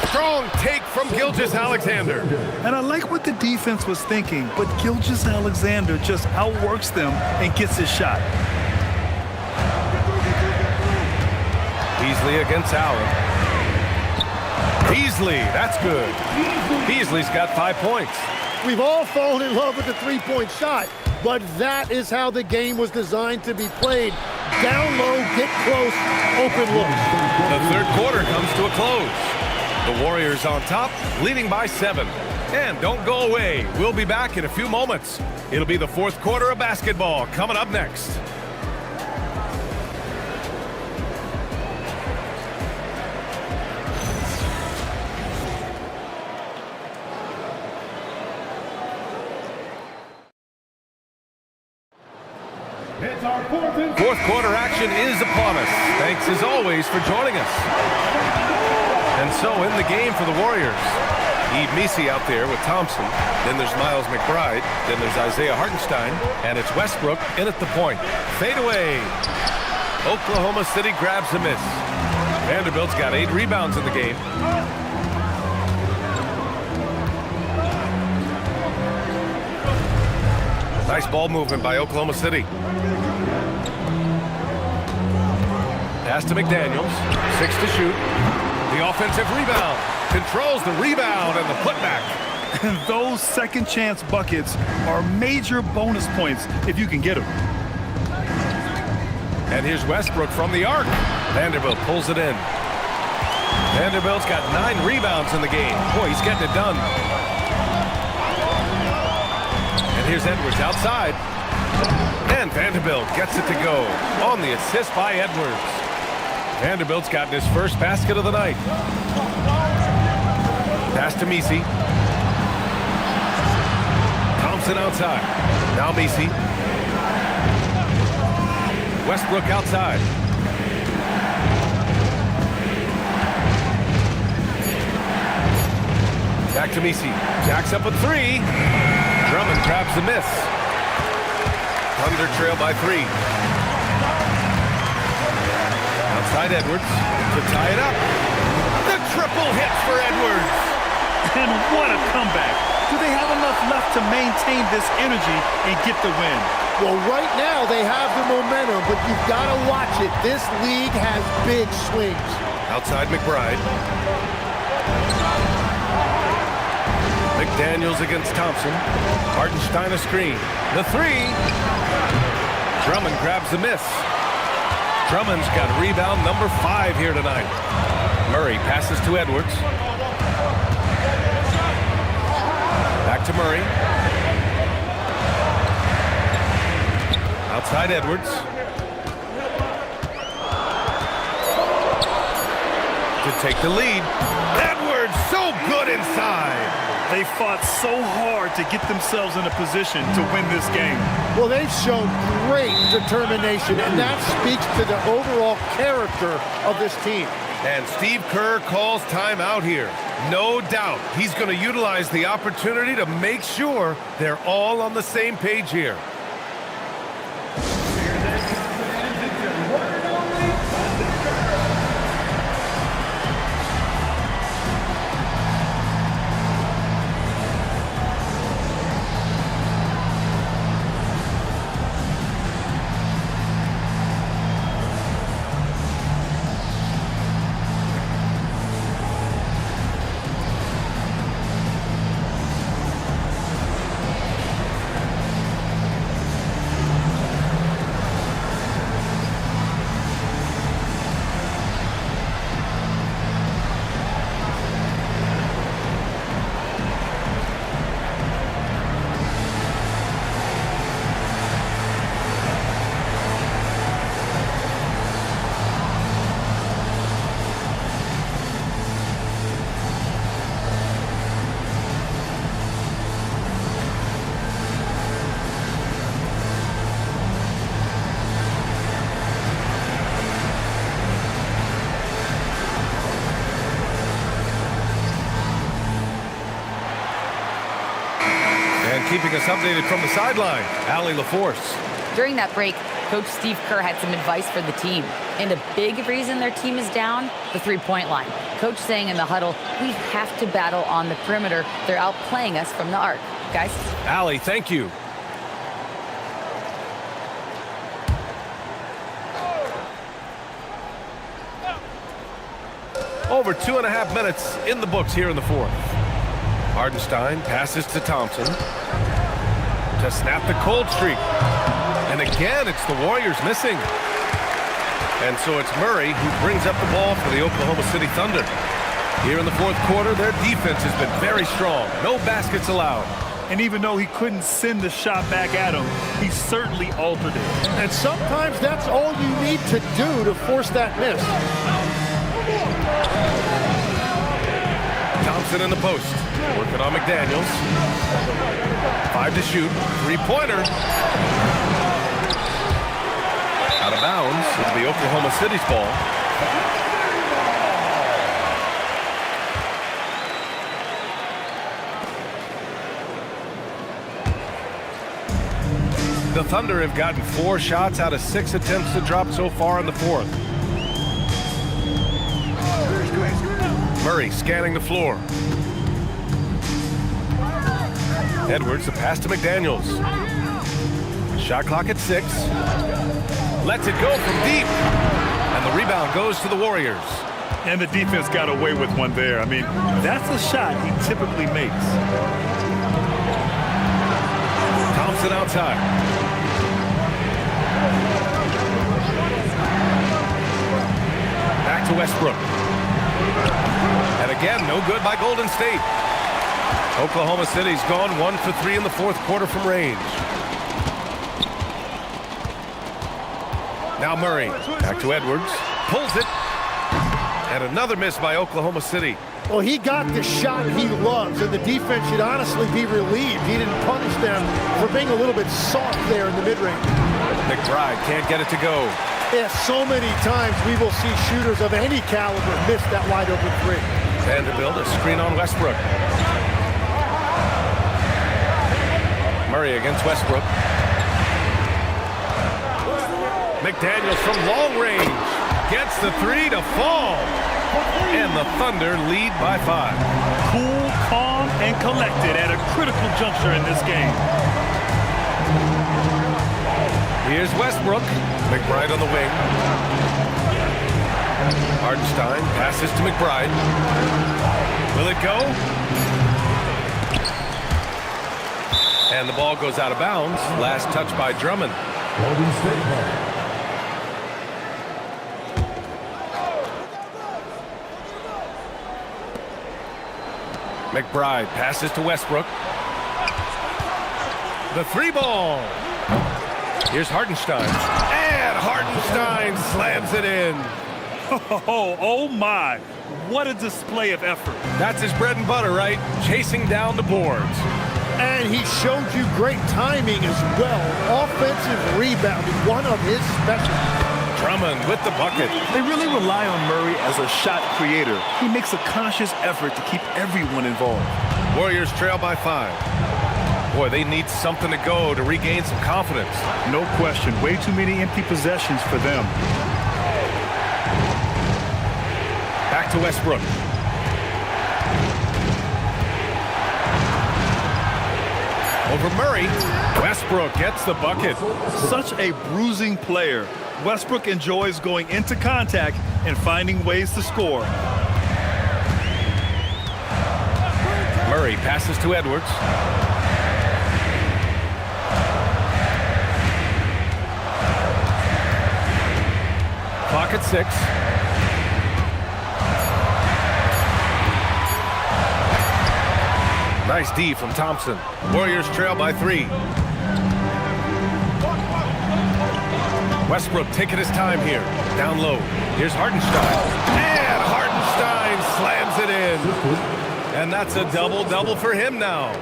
Speaker 1: Strong take from Gilgeous-Alexander.
Speaker 2: And I like what the defense was thinking, but Gilgeous-Alexander just outworks them and gets his shot.
Speaker 1: Beasley against Allen. Beasley, that's good. Beasley's got 5 points.
Speaker 3: We've all fallen in love with the three-point shot, but that is how the game was designed to be played. Down low, get close, open looks.
Speaker 1: The third quarter comes to a close. The Warriors on top, leading by 7. And don't go away. We'll be back in a few moments. It'll be the fourth quarter of basketball coming up next.
Speaker 5: It's our fourth
Speaker 1: Fourth quarter action is upon us. Thanks as always for joining us. And so in the game for the Warriors, Yves Missi out there with Thompson. Then there's Miles McBride. Then there's Isaiah Hartenstein. And it's Westbrook in at the point. Fade away. Oklahoma City grabs a miss. Vanderbilt's got 8 rebounds in the game. Nice ball movement by Oklahoma City. Pass to McDaniels. 6 to shoot. The offensive rebound. Controls the rebound and the putback.
Speaker 2: And those second chance buckets are major bonus points if you can get them.
Speaker 1: And here's Westbrook from the arc. Vanderbilt pulls it in. Vanderbilt's got 9 rebounds in the game. Boy, he's getting it done. And here's Edwards outside. And Vanderbilt gets it to go on the assist by Edwards. Vanderbilt's gotten his first basket of the night. Pass to Missi. Thompson outside. Now Missi. Westbrook outside. Back to Missi. Jacks up a 3. Drummond grabs the miss. Thunder trail by 3. Outside Edwards to tie it up. The triple hit for Edwards.
Speaker 2: And what a comeback. Do they have enough left to maintain this energy and get the win?
Speaker 3: Well, right now they have the momentum, but you've got to watch it. This league has big swings.
Speaker 1: Outside McBride. McDaniels against Thompson. Hartenstein a screen. The 3. Drummond grabs the miss. Drummond's got rebound number 5 here tonight. Murray passes to Edwards. Back to Murray. Outside Edwards. To take the lead. Edwards so good inside.
Speaker 2: They fought so hard to get themselves in a position to win this game.
Speaker 3: Well, they've shown great determination, and that speaks to the overall character of this team.
Speaker 1: And Steve Kerr calls timeout here. No doubt he's going to utilize the opportunity to make sure they're all on the same page here. Keeping us updated from the sideline, Allie LaForce.
Speaker 4: During that break, Coach Steve Kerr had some advice for the team. And a big reason their team is down, the three-point line. Coach saying in the huddle, we have to battle on the perimeter. They're outplaying us from the arc. Guys?
Speaker 1: Allie, thank you. Over 2.5 minutes in the books here in the fourth. Hardenstein passes to Thompson to snap the cold streak. And again, it's the Warriors missing. And so it's Murray who brings up the ball for the Oklahoma City Thunder. Here in the fourth quarter, their defense has been very strong. No baskets allowed.
Speaker 2: And even though he couldn't send the shot back at him, he certainly altered it.
Speaker 3: And sometimes that's all you need to do to force that miss.
Speaker 1: Thompson in the post, working on McDaniels. 5 to shoot, three-pointer. Out of bounds, it'll be Oklahoma City's ball. The Thunder have gotten 4 shots out of 6 attempts to drop so far in the fourth. Murray scanning the floor. Edwards, the pass to McDaniels. Shot clock at 6. Lets it go from deep. And the rebound goes to the Warriors.
Speaker 2: And the defense got away with one there. I mean, that's a shot he typically makes.
Speaker 1: Thompson outside. Back to Westbrook. And again, no good by Golden State. Oklahoma City's gone 1 for 3 in the fourth quarter from range. Now Murray, back to Edwards, pulls it. And another miss by Oklahoma City.
Speaker 3: Well, he got the shot he loves, and the defense should honestly be relieved. He didn't punish them for being a little bit soft there in the mid-range.
Speaker 1: McBride can't get it to go.
Speaker 3: Yeah, so many times we will see shooters of any caliber miss that wide-open three.
Speaker 1: Vanderbilt, a screen on Westbrook. Murray against Westbrook. McDaniels from long range gets the 3 to fall. And the Thunder lead by 5.
Speaker 2: Cool, calm, and collected at a critical juncture in this game.
Speaker 1: Here's Westbrook. McBride on the wing. Hardenstein passes to McBride. Will it go? And the ball goes out of bounds. Last touch by Drummond.
Speaker 5: Golden State ball.
Speaker 1: McBride passes to Westbrook. The 3-ball. Here's Hardenstein. And Hardenstein slams it in.
Speaker 2: Oh my. What a display of effort.
Speaker 1: That's his bread and butter, right? Chasing down the boards.
Speaker 3: And he showed you great timing as well. Offensive rebounding, one of his specialties.
Speaker 1: Drummond with the bucket.
Speaker 2: They really rely on Murray as a shot creator. He makes a conscious effort to keep everyone involved.
Speaker 1: Warriors trail by 5. Boy, they need something to go to regain some confidence.
Speaker 2: No question. Way too many empty possessions for them.
Speaker 1: Back to Westbrook. Over Murray. Westbrook gets the bucket.
Speaker 2: Such a bruising player. Westbrook enjoys going into contact and finding ways to score.
Speaker 1: Murray passes to Edwards. Clock at 6. Nice D from Thompson. Warriors trail by 3. Westbrook taking his time here. Down low. Here's Hardenstein. And Hardenstein slams it in. And that's a double-double for him now.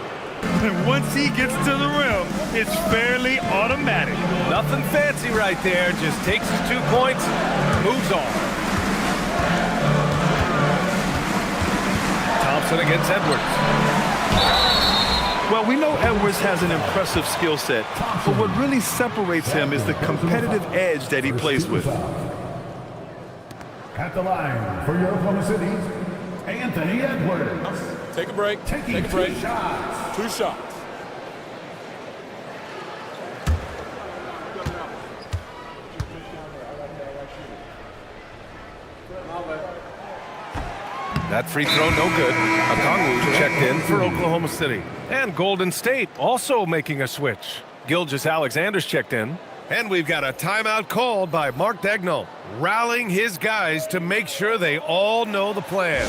Speaker 2: Once he gets to the rim, it's fairly automatic.
Speaker 1: Nothing fancy right there. Just takes his 2 points, moves on. Thompson against Edwards.
Speaker 2: Well, we know Edwards has an impressive skill set, but what really separates him is the competitive edge that he plays with.
Speaker 5: At the line for your Oklahoma City, Anthony Edwards.
Speaker 7: Take a break.
Speaker 5: Taking
Speaker 7: Take a break.
Speaker 5: 2 shots.
Speaker 7: 2 shots.
Speaker 1: That free throw no good. Okongwu checked in for Oklahoma City. And Golden State also making a switch. Gilgeous-Alexander's checked in. And we've got a timeout called by Mark Daigneault, rallying his guys to make sure they all know the plan.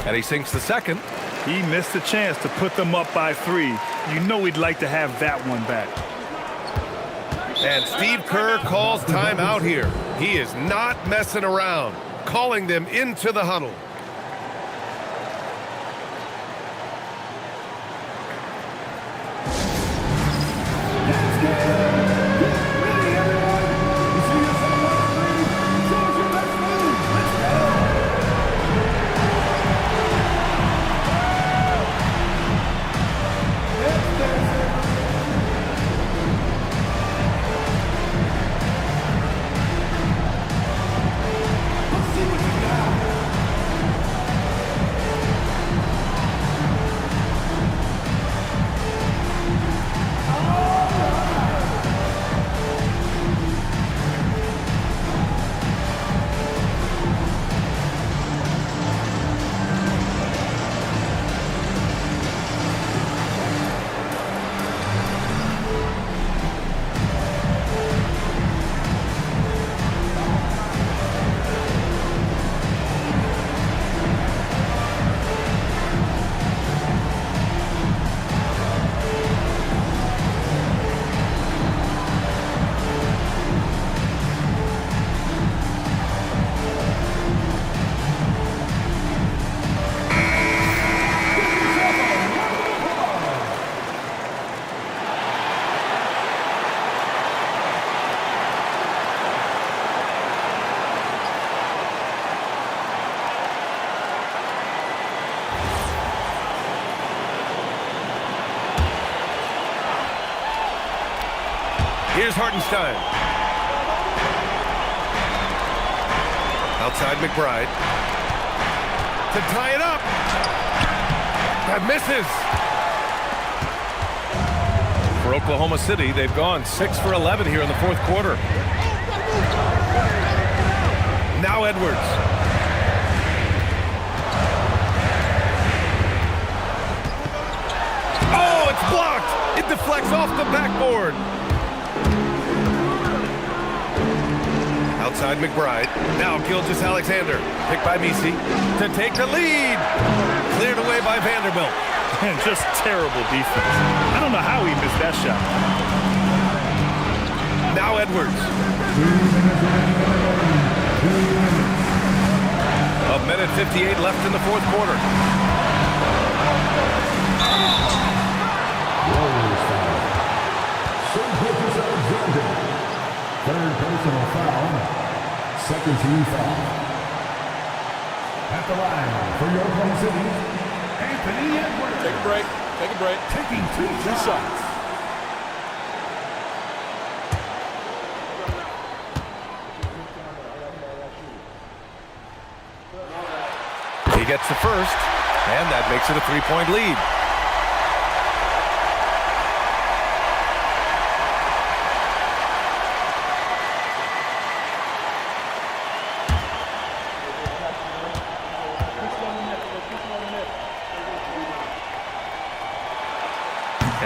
Speaker 1: And he sinks the second.
Speaker 2: He missed a chance to put them up by 3. You know he'd like to have that one back.
Speaker 1: And Steve Kerr calls timeout here. He is not messing around, calling them into the huddle. Here's Hartenstein. Outside McBride. To tie it up. That misses. For Oklahoma City, they've gone 6 for 11 here in the fourth quarter. Now Edwards. Oh, it's blocked. It deflects off the backboard. Outside McBride. Now Gilgeous-Alexander. Picked by Messi to take the lead. Cleared away by Vanderbilt.
Speaker 2: And just terrible defense. I don't know how he missed that shot.
Speaker 1: Now Edwards. A minute 58 left in the fourth quarter.
Speaker 5: Third personal foul. Second team foul. At the line for your Oklahoma City, Anthony Edwards.
Speaker 7: Take a break. Take a break.
Speaker 5: Taking two shots.
Speaker 1: gets the first, and that makes it a 3-point lead.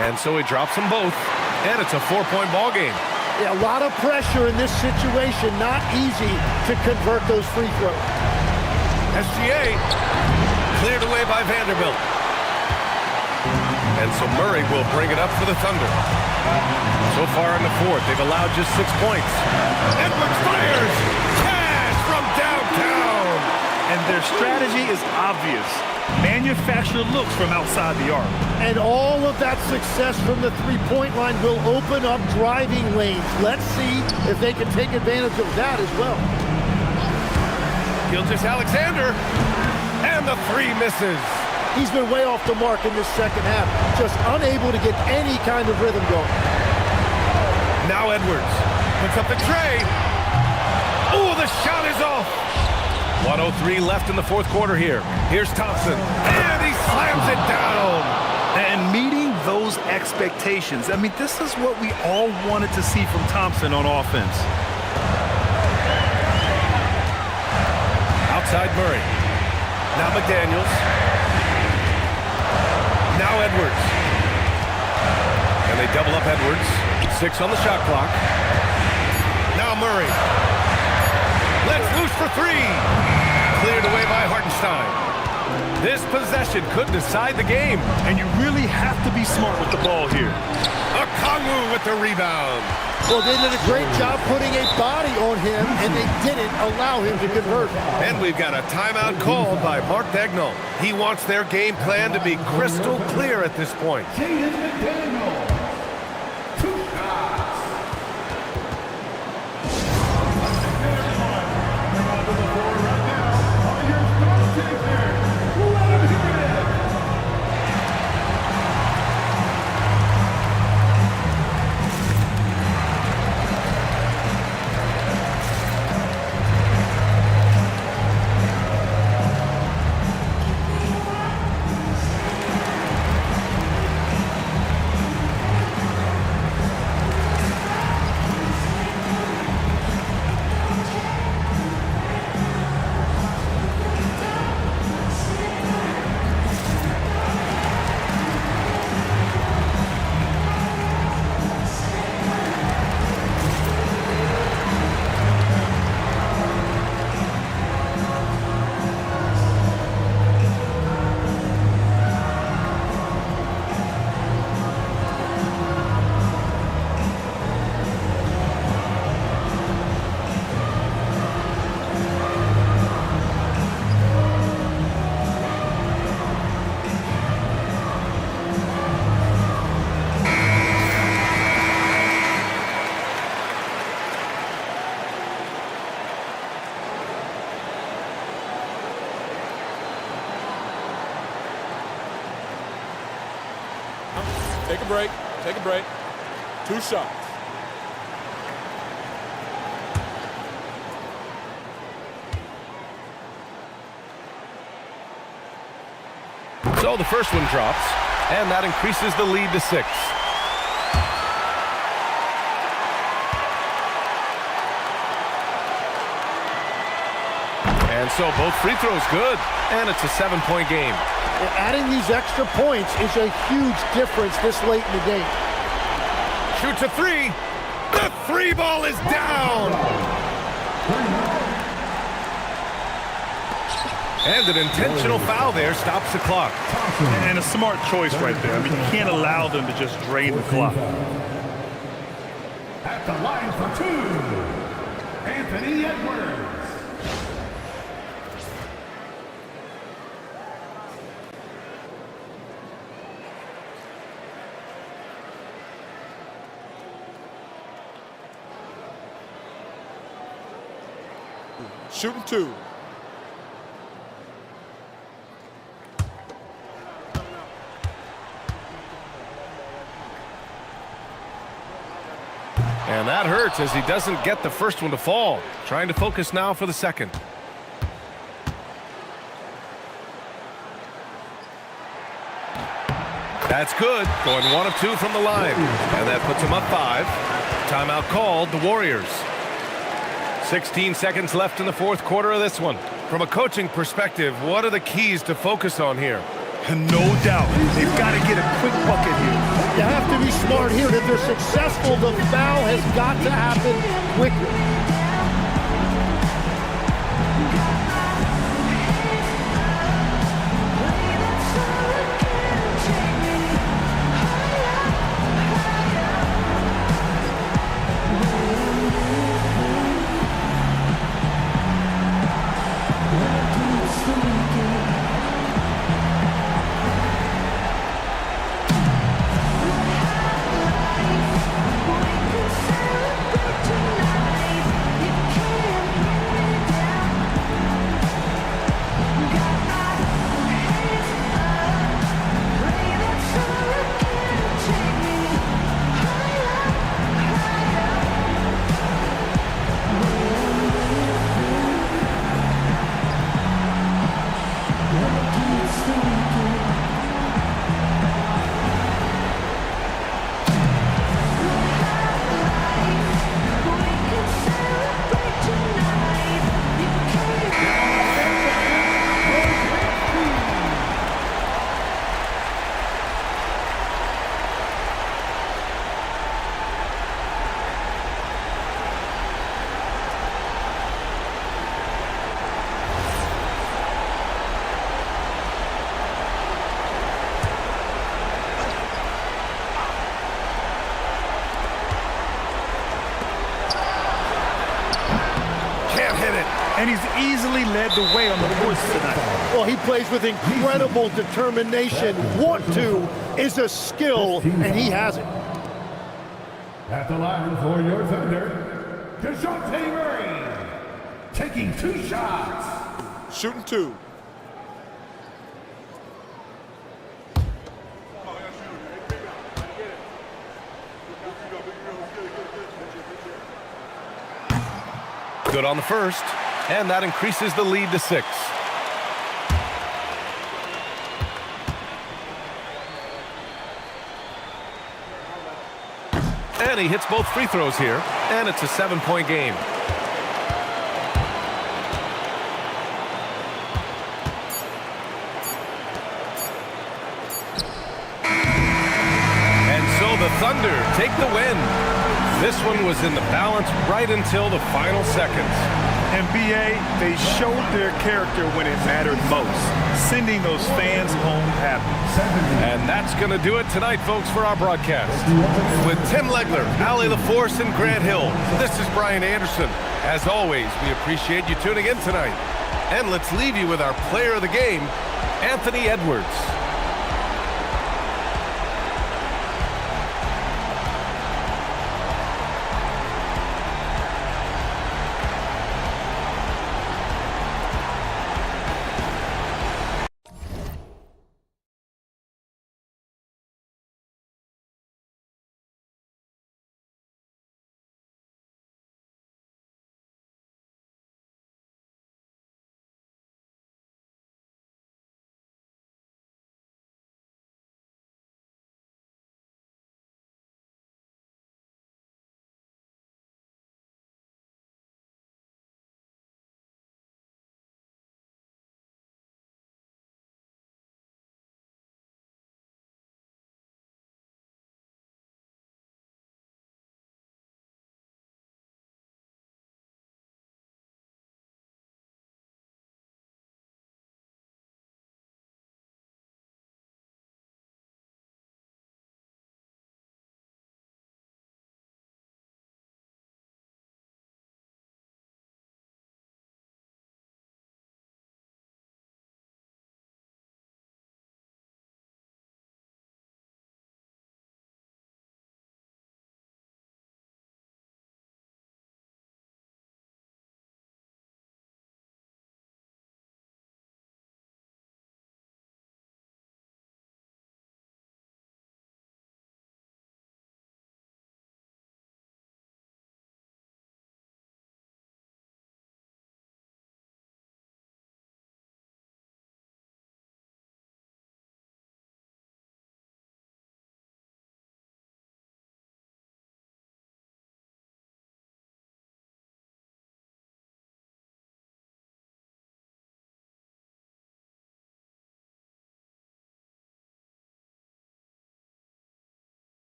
Speaker 1: And so he drops them both, and it's a 4-point ball game.
Speaker 3: Yeah, a lot of pressure in this situation. Not easy to convert those free throws.
Speaker 1: SGA cleared away by Vanderbilt. And so Murray will bring it up for the Thunder. So far in the fourth, they've allowed just 6 points. Edwards fires! Cash from downtown!
Speaker 2: And their strategy is obvious. Manufacture looks from outside the arc.
Speaker 3: And all of that success from the three-point line will open up driving lanes. Let's see if they can take advantage of that as well.
Speaker 1: Gilgeous-Alexander, and the three misses.
Speaker 3: He's been way off the mark in this second half, just unable to get any kind of rhythm going.
Speaker 1: Now Edwards puts up the tray. Oh, the shot is off. 1:03 left in the fourth quarter here. Here's Thompson, and he slams it down.
Speaker 2: And meeting those expectations. I mean, this is what we all wanted to see from Thompson on offense.
Speaker 1: Outside Murray. Now McDaniels. Now Edwards. And they double up Edwards. 6 on the shot clock. Now Murray. Let's loose for 3. Cleared away by Hartenstein. This possession could decide the game.
Speaker 2: And you really have to be smart with the ball here.
Speaker 1: Okongwu with the rebound.
Speaker 3: Well, they did a great job putting a body on him, and they didn't allow him to convert.
Speaker 1: And we've got a timeout called by Mark Daigneault. He wants their game plan to be crystal clear at this point.
Speaker 5: Jaden McDaniel. 2 shots. To the floor right now are your starting takers. Let him hear it.
Speaker 7: Take a break. Take a break. 2 shots.
Speaker 1: So the first one drops, and that increases the lead to 6. And so both free throws good, and it's a 7-point game.
Speaker 3: Adding these extra points is a huge difference this late in the game.
Speaker 1: Shoots a 3. The 3 ball is down. And an intentional foul there stops the clock.
Speaker 2: And a smart choice right there. I mean, you can't allow them to just drain the clock.
Speaker 5: At the line for 2, Anthony Edwards.
Speaker 7: Shooting 2.
Speaker 1: And that hurts as he doesn't get the first one to fall. Trying to focus now for the second. That's good. Going 1 of 2 from the line. And that puts them up 5. Timeout called, the Warriors. 16 seconds left in the fourth quarter of this one. From a coaching perspective, what are the keys to focus on here?
Speaker 2: No doubt. They've got to get a quick bucket here.
Speaker 3: You have to be smart here. If they're successful, the foul has got to happen quickly.
Speaker 2: And he's easily led the way on the boards tonight.
Speaker 3: Well, he plays with incredible determination. Want to is a skill, and he has it.
Speaker 5: At the line for your Thunder, DeJounte Murray, taking 2 shots.
Speaker 7: Shooting 2.
Speaker 1: Good on the first, and that increases the lead to 6. And he hits both free throws here, and it's a 7-point game. And so the Thunder take the win. This one was in the balance right until the final seconds.
Speaker 2: And B.A., they showed their character when it mattered most, sending those fans home happy.
Speaker 1: And that's going to do it tonight, folks, for our broadcast. With Tim Legler, Allie LaForce, and Grant Hill, this is Brian Anderson. As always, we appreciate you tuning in tonight. And let's leave you with our player of the game, Anthony Edwards.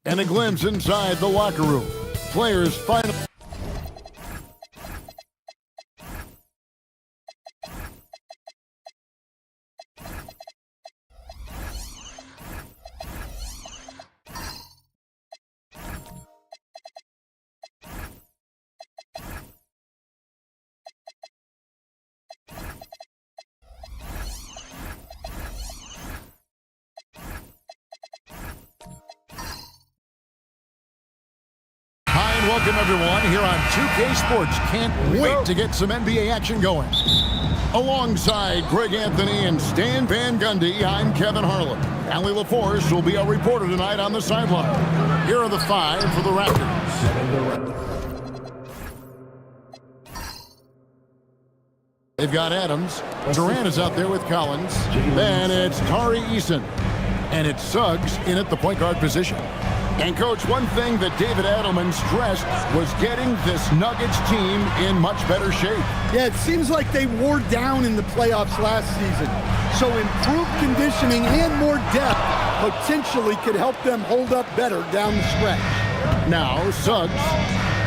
Speaker 8: And a glimpse inside the locker room. Players final. Welcome everyone here on 2K Sports. Can't wait to get some NBA action going. Alongside Greg Anthony and Stan Van Gundy, I'm Kevin Harlan. Allie LaForce will be our reporter tonight on the sideline. Here are the five for the Raptors. They've got Adams. Durant is out there with Collins. Then it's Tari Eason. And it's Suggs in at the point guard position. And, Coach, one thing that David Adelman stressed was getting this Nuggets team in much better shape.
Speaker 9: Yeah, it seems like they wore down in the playoffs last season. So improved conditioning and more depth potentially could help them hold up better down the stretch.
Speaker 8: Now, Suggs,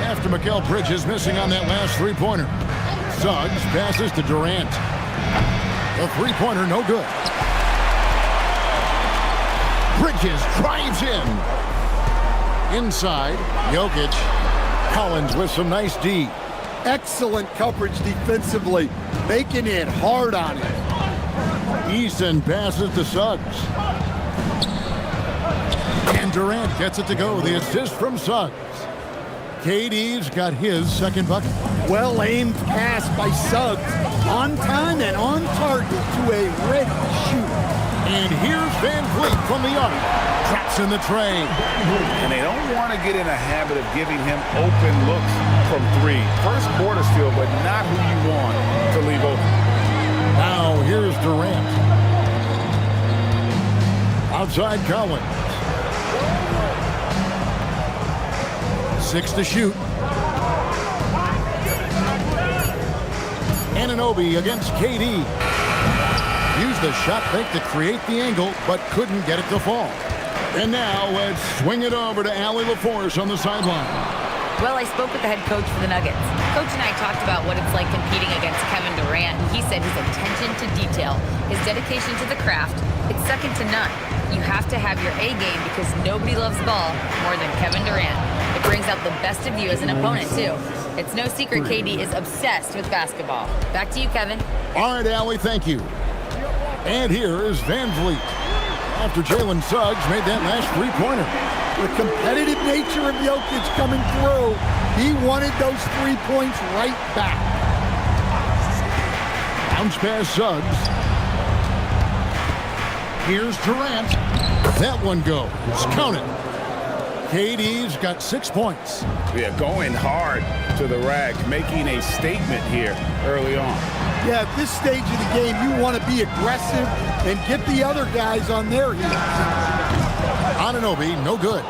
Speaker 8: after Mikal Bridges missing on that last three-pointer. Suggs passes to Durant. The three-pointer, no good. Bridges drives in. Inside, Jokic Collins with some nice D.
Speaker 9: Excellent coverage defensively, making it hard on him.
Speaker 8: Easton passes to Suggs. And Durant gets it to go. The assist from Suggs. KD's got his second bucket.
Speaker 9: Well-aimed pass by Suggs. On time and on target to a ready shooter.
Speaker 8: And here's Van Vliet from the arc. Traps in the tray.
Speaker 10: And they don't want to get in a habit of giving him open looks from three. First quarter steal, but not who you want to leave open.
Speaker 8: Now here's Durant. Outside Collins. 6 to shoot. Anunoby against KD. Used the shot fake to create the angle, but couldn't get it to fall. And now let's swing it over to Allie LaForce on the sideline.
Speaker 4: Well, I spoke with the head coach for the Nuggets. Coach and I talked about what it's like competing against Kevin Durant, and he said his attention to detail, his dedication to the craft, it's second to none. You have to have your A game because nobody loves ball more than Kevin Durant. It brings out the best of you as an opponent, too. It's no secret KD is obsessed with basketball. Back to you, Kevin.
Speaker 8: All right, Allie, thank you. And here is Van Vliet. After Jalen Suggs made that last three-pointer.
Speaker 9: The competitive nature of Jokic coming through, he wanted those 3 points right back.
Speaker 8: Bounce pass Suggs. Here's Durant. That one goes. Count it. KD's got 6 points.
Speaker 10: Yeah, going hard to the rack, making a statement here early on.
Speaker 9: Yeah, at this stage of the game, you want to be aggressive and get the other guys on their heels.
Speaker 8: Anunoby, no good.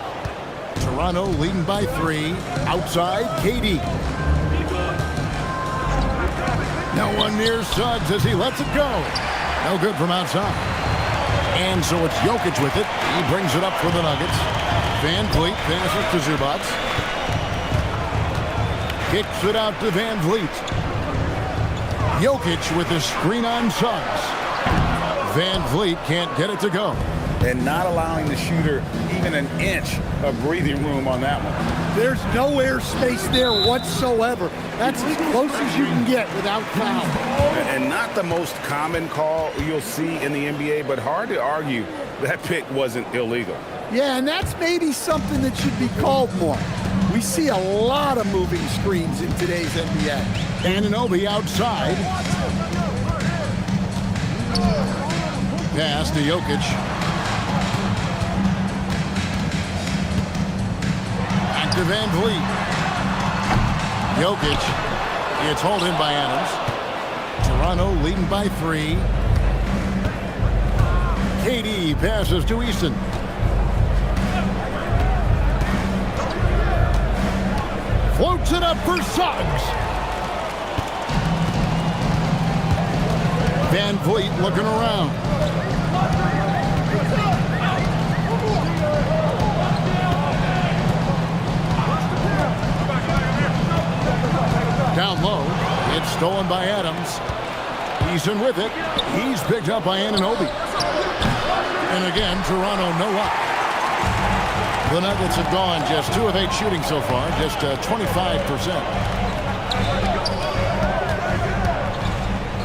Speaker 8: Toronto leading by 3. Outside, KD. No one near Suggs as he lets it go. No good from outside. And so it's Jokic with it. He brings it up for the Nuggets. Van Vliet passes to Zubac. Kicks it out to Van Vliet. Jokic with the screen on Suggs. Van Vliet can't get it to go.
Speaker 10: And not allowing the shooter even an inch of breathing room on that one.
Speaker 9: There's no airspace there whatsoever. That's as close as you can get without foul.
Speaker 10: And not the most common call you'll see in the NBA, but hard to argue that pick wasn't illegal.
Speaker 9: Yeah, and that's maybe something that should be called more. We see a lot of moving screens in today's NBA.
Speaker 8: Anunoby outside. Pass to Jokic. Back to Van Vliet. Jokic. It's hauled in by Adams. Toronto leading by 3. KD passes to Easton. Floats it up for Suggs. Van Vliet looking around. Down low. It's stolen by Adams. Easton with it. He's picked up by Anunoby. And again, Toronto no up. The Nuggets have gone just 2 of 8 shooting so far, just 25%.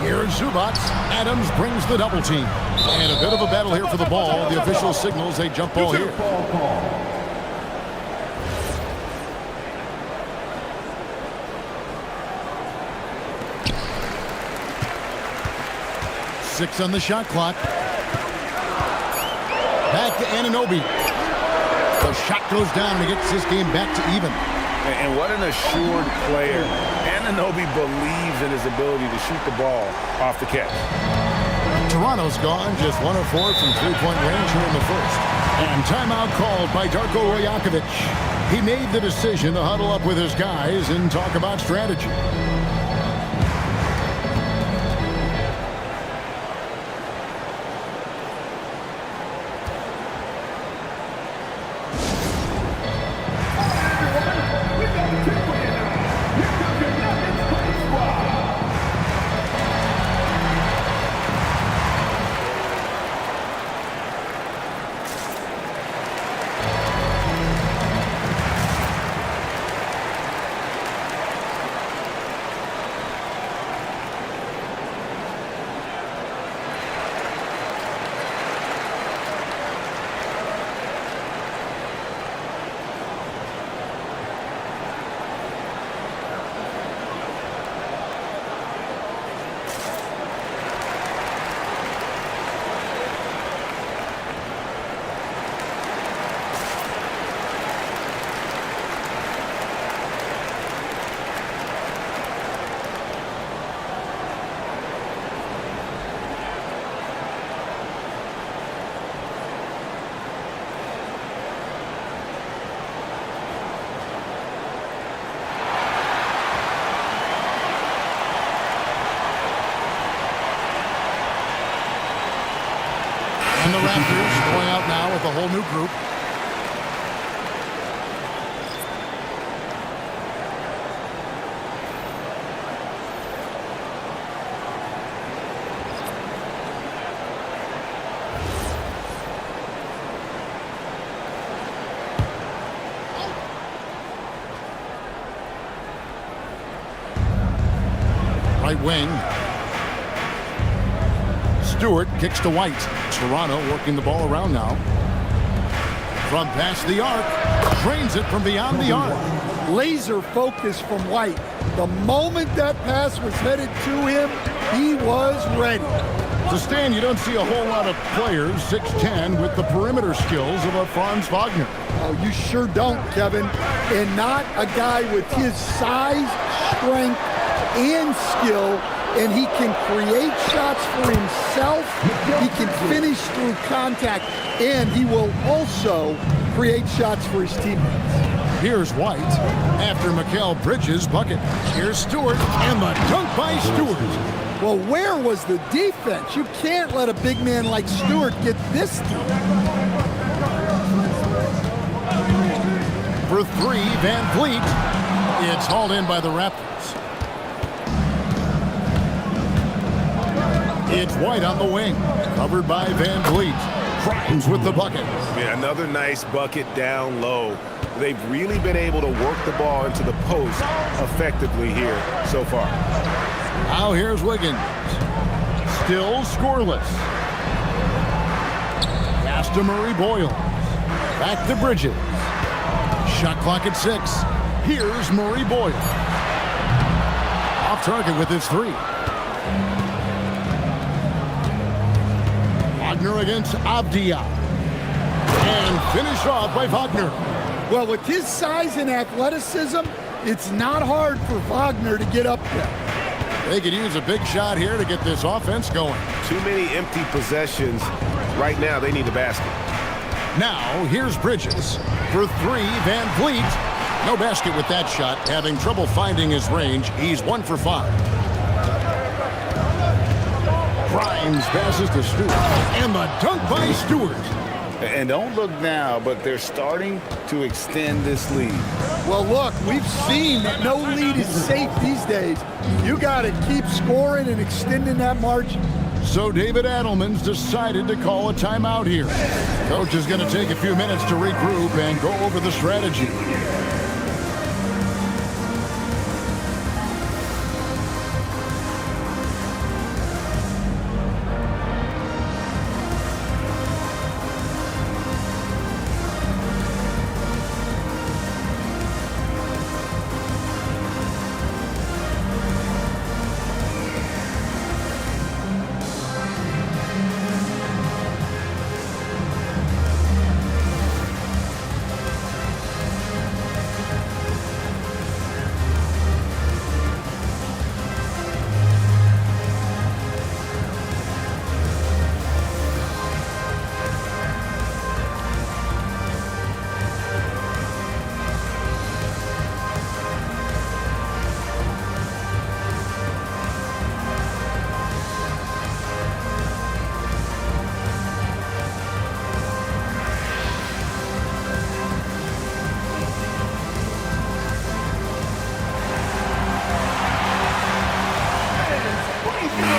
Speaker 8: Here's Zubac. Adams brings the double team. And a bit of a battle here for the ball. The official signals a jump ball here. 6 on the shot clock. Back to Anunoby. The shot goes down and gets this game back to even.
Speaker 10: And what an assured player. Anunoby believes in his ability to shoot the ball off the catch.
Speaker 8: Toronto's gone just 1 of 4 from three-point range here in the first. And timeout called by Darko Rajakovic. He made the decision to huddle up with his guys and talk about strategy. the Raptors going out now with a whole new group. Right wing. Stewart kicks to White. Toronto working the ball around now. From past the arc. Drains it from beyond the arc.
Speaker 9: Laser focus from White. The moment that pass was headed to him, he was ready.
Speaker 8: To stand, you don't see a whole lot of players 6'10" with the perimeter skills of a Franz Wagner.
Speaker 9: Oh, you sure don't, Kevin. And not a guy with his size, strength, and skill, and he can create shots for himself, he can finish through contact, and he will also create shots for his teammates.
Speaker 8: Here's White after Mikal Bridges' bucket. Here's Stewart, and the dunk by Stewart.
Speaker 9: Well, where was the defense? You can't let a big man like Stewart get this through.
Speaker 8: For three, Van Vliet. It's hauled in by the Raptors. It's White on the wing, covered by Van Vliet. Grimes with the bucket.
Speaker 11: Yeah, another nice bucket down low. They've really been able to work the ball into the post effectively here so far.
Speaker 8: Now here's Wiggins. Still scoreless. Pass to Murray Boyle. Back to Bridges. Shot clock at 6. Here's Murray Boyle. Off target with his 3. Wagner against Avdia. And finished off by Wagner.
Speaker 9: Well, with his size and athleticism, it's not hard for Wagner to get up there.
Speaker 8: They could use a big shot here to get this offense going.
Speaker 11: Too many empty possessions. Right now, they need the basket.
Speaker 8: Now, here's Bridges. For 3, Van Vliet. No basket with that shot. Having trouble finding his range. He's 1 for 5. Grimes passes to Stewart. And the dunk by Stewart.
Speaker 10: And don't look now, but they're starting to extend this lead.
Speaker 9: Well, look, we've seen that no lead is safe these days. You got to keep scoring and extending that margin.
Speaker 8: So David Adelman's decided to call a timeout here. Coach is going to take a few minutes to regroup and go over the strategy.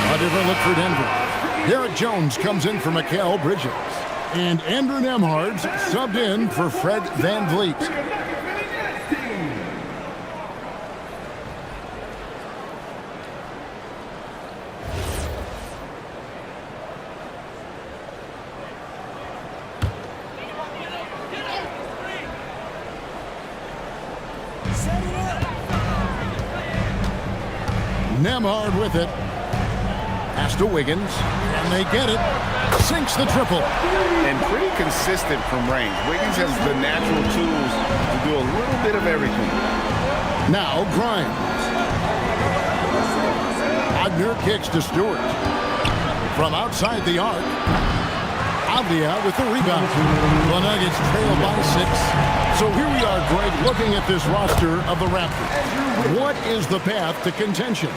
Speaker 8: A different look for Denver. Garrett Jones comes in for Mikal Bridges. And Andrew Nembhard's subbed in for Fred Van Vliet. Nembhard with it. Pass to Wiggins, and they get it. Sinks the triple.
Speaker 10: And pretty consistent from range. Wiggins has the natural tools to do a little bit of everything.
Speaker 8: Now Grimes. Wagner kicks to Stewart. From outside the arc. Avdia with the rebound. The Nuggets trail by 6. So here we are, Greg, looking at this roster of the Raptors. What is the path to contention?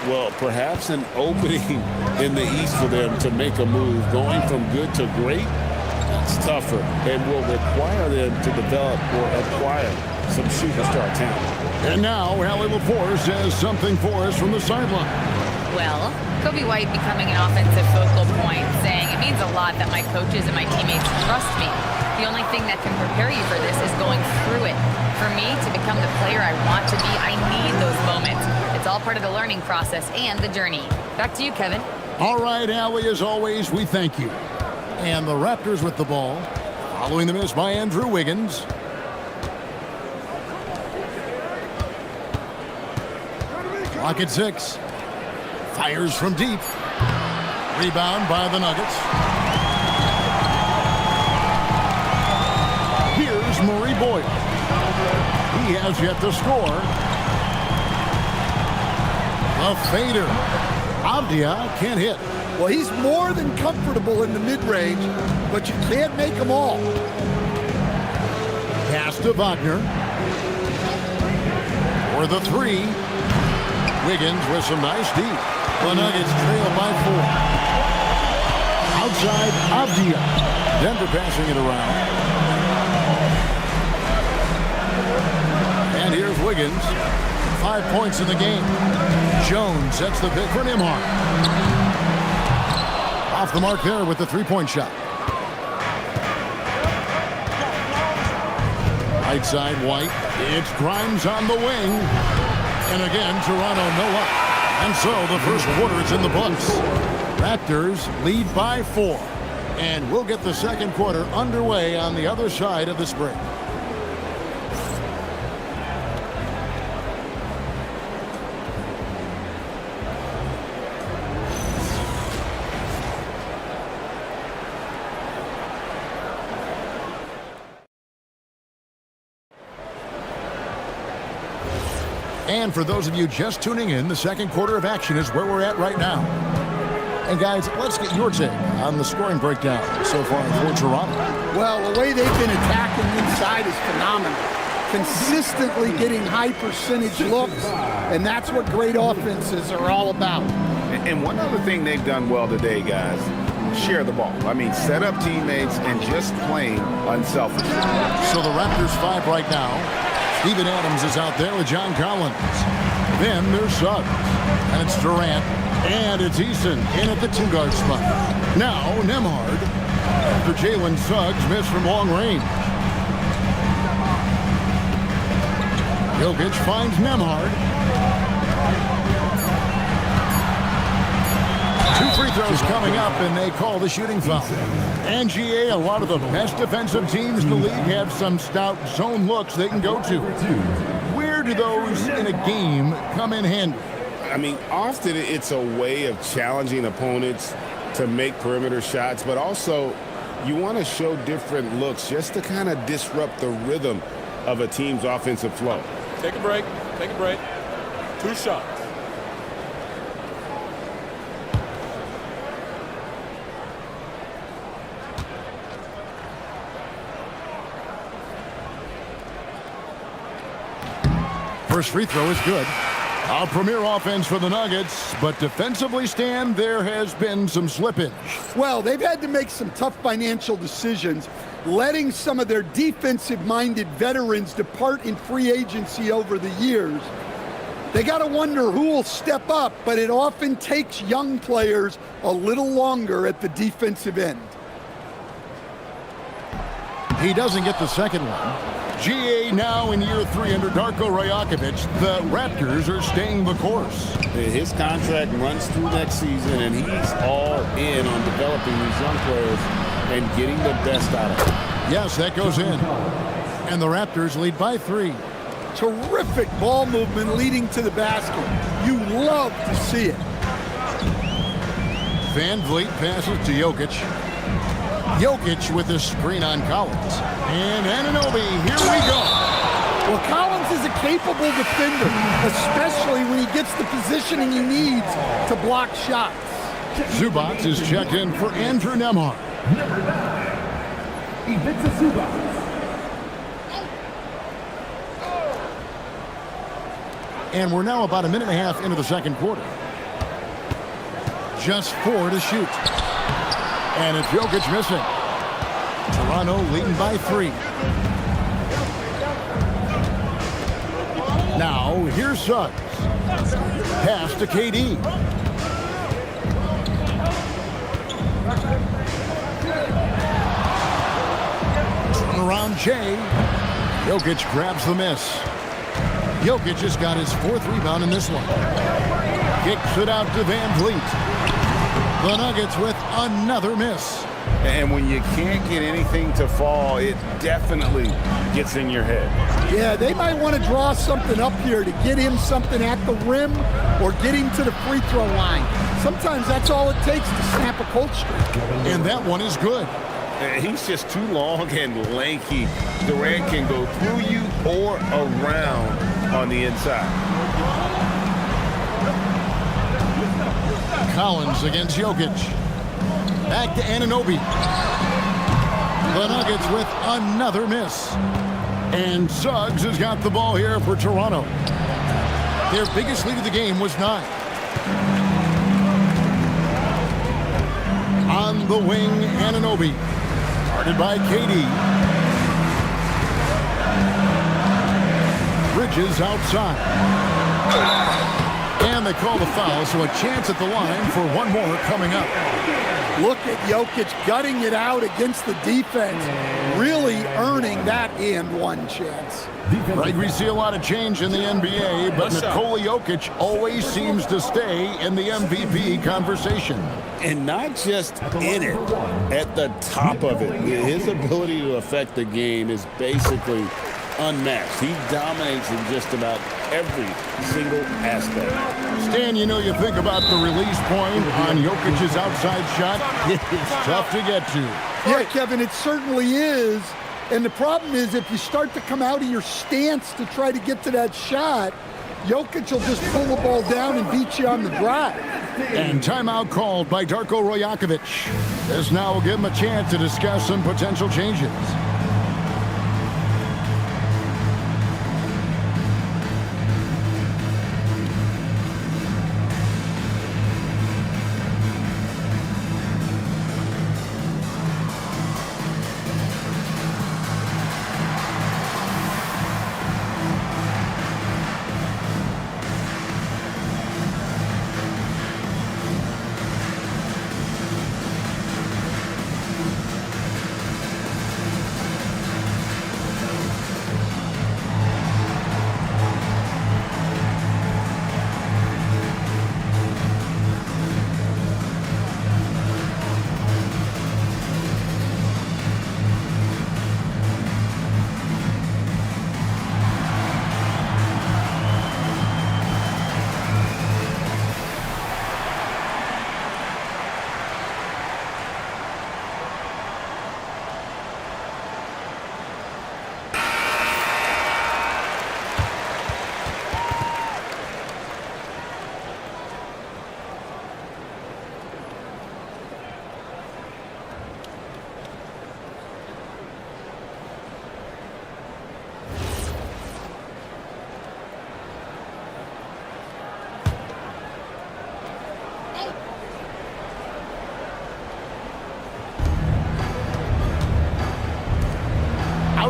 Speaker 10: Well, perhaps an opening in the East for them to make a move. Going from good to great, that's tougher and will require them to develop or acquire some superstar talent.
Speaker 8: And now, Allie LaForce has something for us from the sideline.
Speaker 4: Well, Kobe White becoming an offensive focal point, saying it means a lot that my coaches and my teammates trust me. The only thing that can prepare you for this is going through it. For me to become the player I want to be, I need those moments. It's all part of the learning process and the journey. Back to you, Kevin.
Speaker 8: All right, Allie, as always, we thank you. And the Raptors with the ball, following the miss by Andrew Wiggins. Clock at 6. Fires from deep. Rebound by the Nuggets. Here's Murray Boyd. He has yet to score. A fader. Avdia can't hit.
Speaker 9: Well, he's more than comfortable in the mid-range, but you can't make them all.
Speaker 8: Pass to Wagner. For the 3. Wiggins with some nice deep. The Nuggets trail by 4. Outside, Avdia. Denver passing it around. And here's Wiggins. 5 points in the game. Jones sets the pick for Nembhard. Off the mark there with the three-point shot. Right side, White. It's Grimes on the wing. And again, Toronto no up. And so the first quarter is in the books. Raptors lead by 4. And we'll get the second quarter underway on the other side of this break. And for those of you just tuning in, the second quarter of action is where we're at right now. And guys, let's get your take on the scoring breakdown so far for Toronto.
Speaker 9: Well, the way they've been attacking inside is phenomenal. Consistently getting high percentage looks, and that's what great offenses are all about.
Speaker 10: And one other thing they've done well today, guys, share the ball. I mean, set up teammates and just playing unselfishly.
Speaker 8: So the Raptors 5 right now. Steven Adams is out there with John Collins. Then there's Suggs. And it's Durant. And it's Eason in at the 2-guard spot. Now Nembhard. After Jalen Suggs missed from long range. Jokic finds Nembhard. 2 free throws coming up, and they call the shooting foul. And GA, a lot of the best defensive teams in the league have some stout zone looks they can go to. Where do those in a game come in handy?
Speaker 11: I mean, often it's a way of challenging opponents to make perimeter shots, but also you want to show different looks just to kind of disrupt the rhythm of a team's offensive flow.
Speaker 7: Take a break. Take a break. 2 shots.
Speaker 8: First free throw is good. A premier offense for the Nuggets, but defensively, Stan, there has been some slippage.
Speaker 9: Well, they've had to make some tough financial decisions, letting some of their defensive-minded veterans depart in free agency over the years. They got to wonder who will step up, but it often takes young players a little longer at the defensive end.
Speaker 8: He doesn't get the second one. GA now in year 3 under Darko Rajakovic. The Raptors are staying the course.
Speaker 11: His contract runs through next season, and he's all in on developing these young players and getting the best out of them.
Speaker 8: Yes, that goes in. And the Raptors lead by 3.
Speaker 9: Terrific ball movement leading to the basket. You love to see it.
Speaker 8: Van Vliet passes to Jokic. Jokic with the screen on Collins. And Anunoby, here we go.
Speaker 9: Well, Collins is a capable defender, especially when he gets the positioning he needs to block shots.
Speaker 8: Zubac is checked in for Andrew Nembhard.
Speaker 5: Number 9, Ivica Zubac.
Speaker 8: And we're now about a minute and a half into the second quarter. just 4 to shoot. And it's Jokic missing. Toronto leading by 3. Now, here's Suggs. Pass to KD. Turn around Jay. Jokic grabs the miss. Jokic has got his 4th rebound in this one. Kicks it out to Van Vliet. The Nuggets with another miss.
Speaker 11: And when you can't get anything to fall, it definitely gets in your head.
Speaker 9: Yeah, they might want to draw something up here to get him something at the rim or get him to the free throw line. Sometimes that's all it takes to snap a cold streak.
Speaker 8: And that one is good.
Speaker 11: He's just too long and lanky. Durant can go through you or around on the inside.
Speaker 8: Collins against Jokic. Back to Anunoby. The Nuggets with another miss. And Suggs has got the ball here for Toronto. Their biggest lead of the game was 9. On the wing, Anunoby. Guarded by KD. Bridges outside. And they call the foul, so a chance at the line for one more coming up.
Speaker 9: Look at Jokic gutting it out against the defense, really earning that and one chance.
Speaker 8: Right, we see a lot of change in the NBA, but Nikola Jokic always seems to stay in the MVP conversation.
Speaker 11: And not just in it, at the top of it. His ability to affect the game is basically unmatched. He dominates in just about every single aspect.
Speaker 8: Stan, you know, you think about the release point on Jokic's outside shot. It's tough to get to.
Speaker 9: Yeah, Kevin, it certainly is. And the problem is if you start to come out of your stance to try to get to that shot, Jokic will just pull the ball down and beat you on the drive.
Speaker 8: And timeout called by Darko Rajakovic. This now will give him a chance to discuss some potential changes.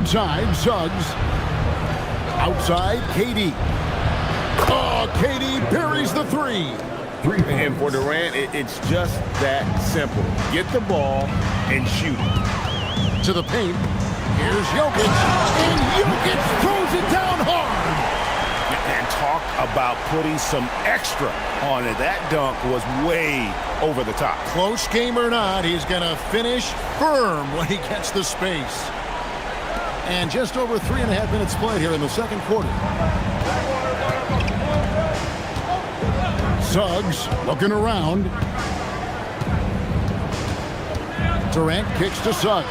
Speaker 8: Outside, Suggs. Outside, KD. Oh, KD buries the 3.
Speaker 11: And for Durant, it's just that simple. Get the ball and shoot.
Speaker 8: To the paint. Here's Jokic. And Jokic throws it down hard.
Speaker 11: And talk about putting some extra on it. That dunk was way over the top.
Speaker 8: Close game or not, he's going to finish firm when he gets the space. And just over 3.5 minutes played here in the second quarter. Suggs looking around. Durant kicks to Suggs.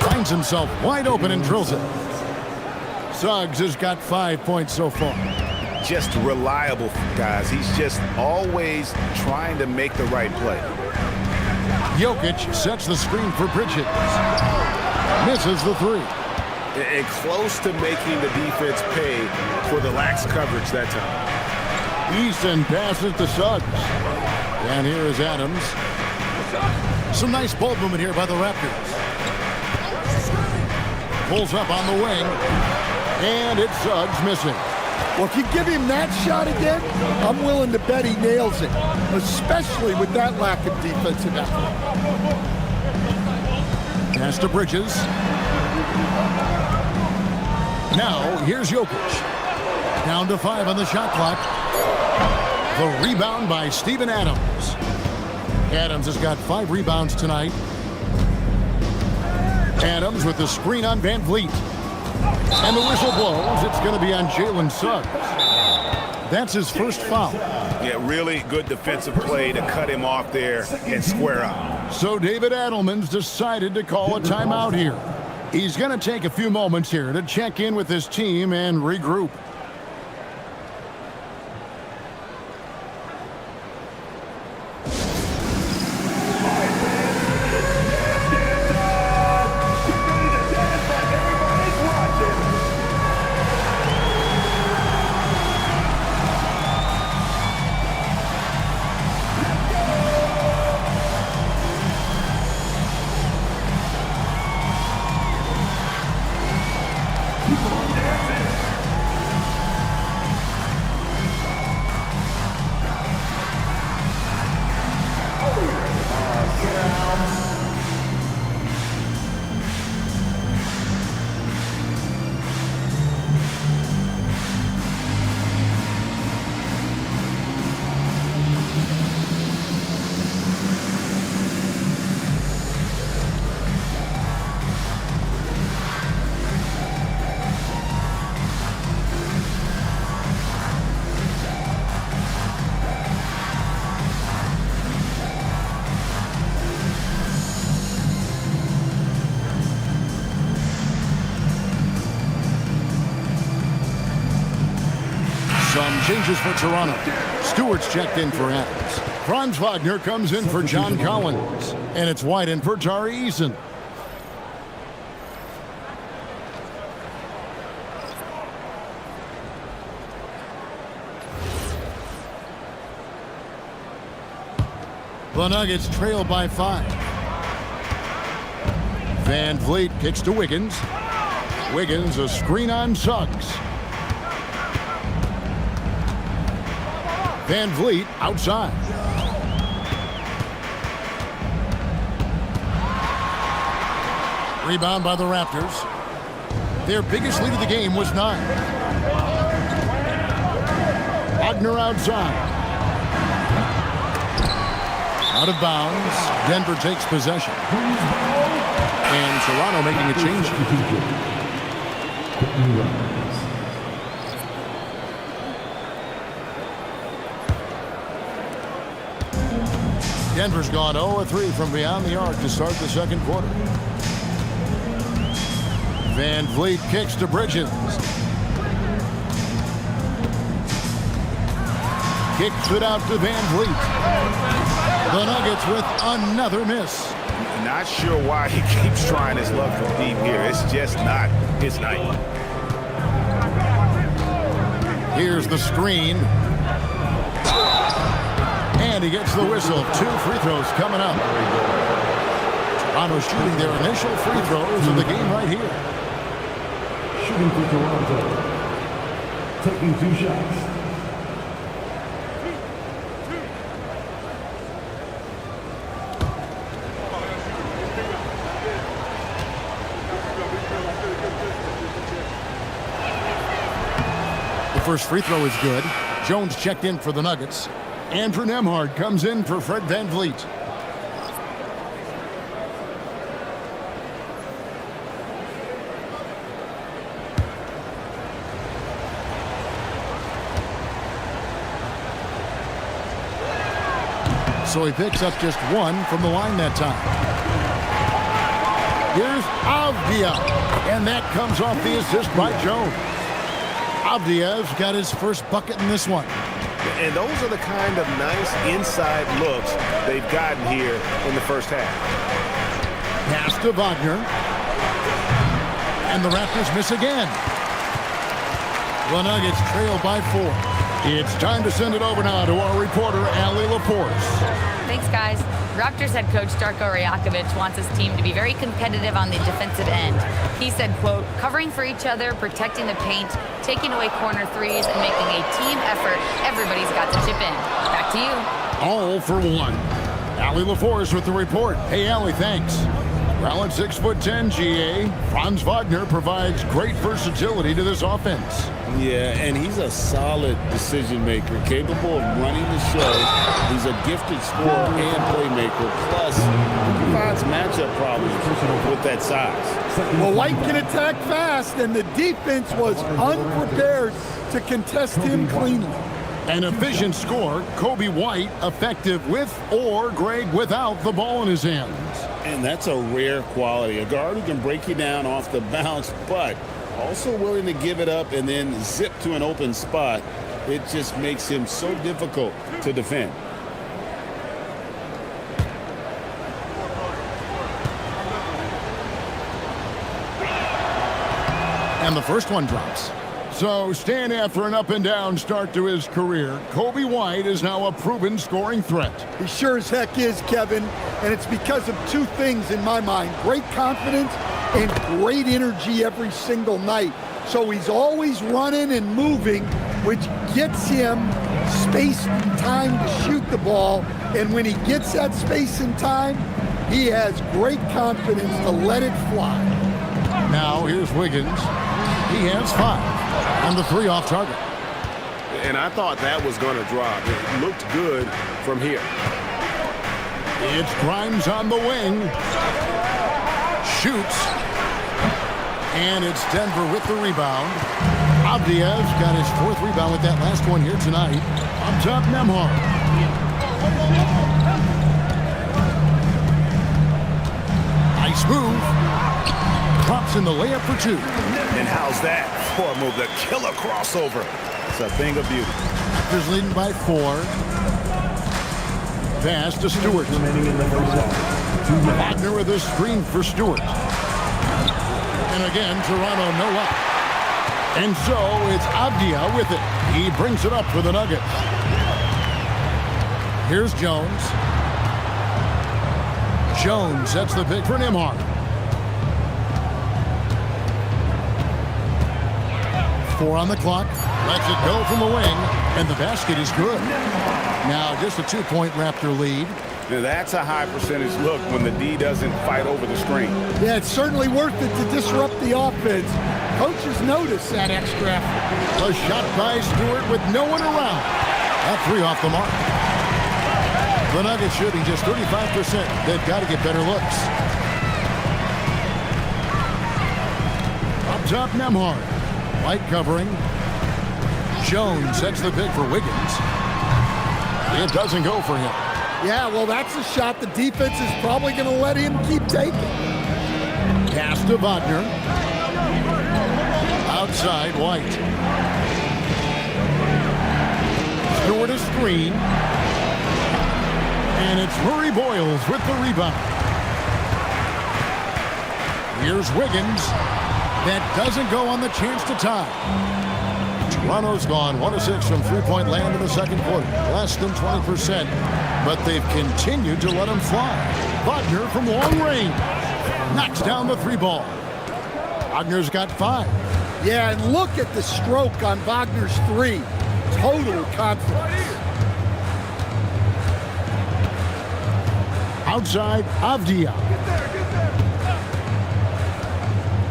Speaker 8: Finds himself wide open and drills it. Suggs has got 5 points so far.
Speaker 11: Just reliable, guys. He's just always trying to make the right play.
Speaker 8: Jokic sets the screen for Bridges. Misses the 3.
Speaker 11: and close to making the defense pay for the lax coverage that time.
Speaker 8: Easton passes to Suggs. And here is Adams. Some nice ball movement here by the Raptors. Pulls up on the wing. And it's Suggs missing.
Speaker 9: Well, if you give him that shot again, I'm willing to bet he nails it, especially with that lack of defensive effort.
Speaker 8: Pass to Bridges. Now, here's Jokic. Down to 5 on the shot clock. The rebound by Steven Adams. Adams has got 5 rebounds tonight. Adams with the screen on Van Vliet. And the whistle blows. It's going to be on Jalen Suggs. That's his first foul.
Speaker 11: Yeah, really good defensive play to cut him off there and square up.
Speaker 8: So David Adelman's decided to call a timeout here. He's going to take a few moments here to check in with his team and regroup. Some changes for Toronto. Stewart's checked in for Adams. Franz Wagner comes in for John Collins. And it's White in for Tari Eason. The Nuggets trail by 5. Van Vliet kicks to Wiggins. Wiggins a screen on Suggs. Van Vliet outside. Rebound by the Raptors. Their biggest lead of the game was 9. Wagner outside. Out of bounds. Denver takes possession. And Toronto making a change. Denver's gone 0-3 from beyond the arc to start the second quarter. Van Vliet kicks to Bridges. Kicks it out to Van Vliet. The Nuggets with another miss.
Speaker 11: Not sure why he keeps trying his luck from deep here. It's just not his night.
Speaker 8: Here's the screen. And he gets the whistle. 2 free throws coming up. Toronto shooting their initial free throws of the game right here.
Speaker 5: Shooting for Toronto. Taking 2 shots.
Speaker 8: The first free throw is good. Jones checked in for the Nuggets. Andrew Nembhard comes in for Fred Van Vliet. So he picks up just 1 from the line that time. Here's Avdia. And that comes off the assist by Jones. Avdia's got his first bucket in this one.
Speaker 11: And those are the kind of nice inside looks they've gotten here in the first half.
Speaker 8: Pass to Wagner. And the Raptors miss again. The Nuggets trail by 4. It's time to send it over now to our reporter, Allie LaForce.
Speaker 4: Thanks, guys. Raptors head coach Darko Rajakovic wants his team to be very competitive on the defensive end. He said, quote, covering for each other, protecting the paint, taking away corner threes, and making a team effort. Everybody's got to chip in. Back to you.
Speaker 8: All for one. Allie LaForce with the report. Hey, Allie, thanks. Well, at 6'10", GA, Franz Wagner provides great versatility to this offense.
Speaker 10: Yeah, and he's a solid decision maker, capable of running the show. He's a gifted scorer and playmaker. Plus, he provides matchup problems with that size.
Speaker 9: Well, White can attack fast, and the defense was unprepared to contest him cleanly.
Speaker 8: An efficient scorer, Kobe White, effective with or Greg without the ball in his hands.
Speaker 10: And that's a rare quality. A guard who can break you down off the bounce, but also willing to give it up and then zip to an open spot. It just makes him so difficult to defend.
Speaker 8: And the first one drops. So, staying after an up-and-down start to his career, Kobe White is now a proven scoring threat.
Speaker 9: He sure as heck is, Kevin, and it's because of two things in my mind. Great confidence and great energy every single night. So he's always running and moving, which gets him space and time to shoot the ball. And when he gets that space and time, he has great confidence to let it fly.
Speaker 8: Now, here's Wiggins. He has 5. And the 3 off target.
Speaker 11: And I thought that was going to drop. It looked good from here.
Speaker 8: It's Grimes on the wing. Shoots. And it's Denver with the rebound. Avdiev's got his 4th rebound with that last one here tonight. On top, Nembhard. Nice move. Drops in the layup for 2.
Speaker 2: And how's that for a move? The killer crossover. It's a thing of beauty.
Speaker 8: Raptors leading by 4. Pass to Stewart. Wagner with a screen for Stewart. And again, Toronto no up. And so it's Avdia with it. He brings it up for the Nuggets. Here's Jones. Jones sets the pick for Nembhard. 4 on the clock. Lets it go from the wing. And the basket is good. Now just a 2-point Raptor lead.
Speaker 11: Now that's a high percentage look when the D doesn't fight over the screen.
Speaker 9: Yeah, it's certainly worth it to disrupt the offense. Coaches notice that extra effort.
Speaker 8: A shot by Stewart with no one around. That 3 off the mark. The Nuggets shooting just 35%. They've got to get better looks. Up top, Nembhard. White covering. Jones sets the pick for Wiggins. It doesn't go for him.
Speaker 9: Yeah, well, that's a shot the defense is probably going to let him keep taking.
Speaker 8: Pass to Wagner. Outside, White. Stewart a screen. And it's Murray Boyles with the rebound. Here's Wiggins. That doesn't go on the chance to tie. Toronto's gone 1 of 6 from three-point land in the second quarter. Less than 20%. But they've continued to let him fly. Wagner from long range. Knocks down the 3 ball. Wagner's got 5.
Speaker 9: Yeah, and look at the stroke on Wagner's 3. Total confidence.
Speaker 8: Outside, Avdia.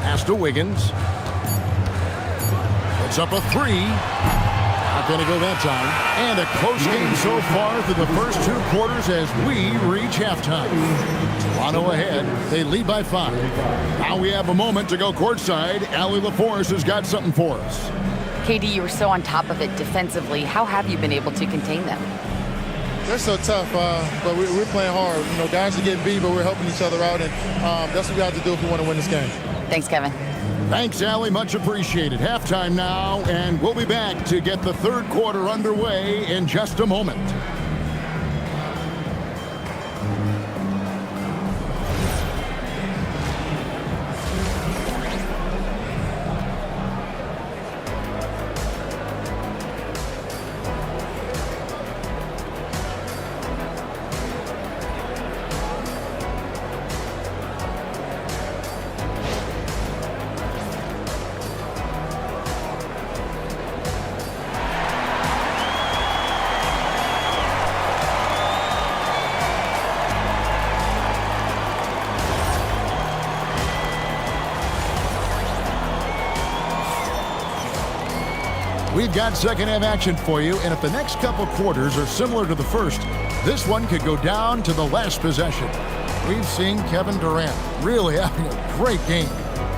Speaker 8: Pass to Wiggins. Puts up a 3. Not going to go that time. And a close game so far through the first 2 quarters as we reach halftime. Toronto ahead. They lead by 5. Now we have a moment to go courtside. Allie LaForce has got something for us.
Speaker 4: KD, you were so on top of it defensively. How have you been able to contain them?
Speaker 12: They're so tough, but we're playing hard. You know, guys are getting beat, but we're helping each other out, and that's what we have to do if we want to win this game.
Speaker 4: Thanks, Kevin.
Speaker 8: Thanks, Allie. Much appreciated. Halftime now, and we'll be back to get the third quarter underway in just a moment. We've got second half action for you, and if the next couple quarters are similar to the first, this one could go down to the last possession. We've seen Kevin Durant really having a great game.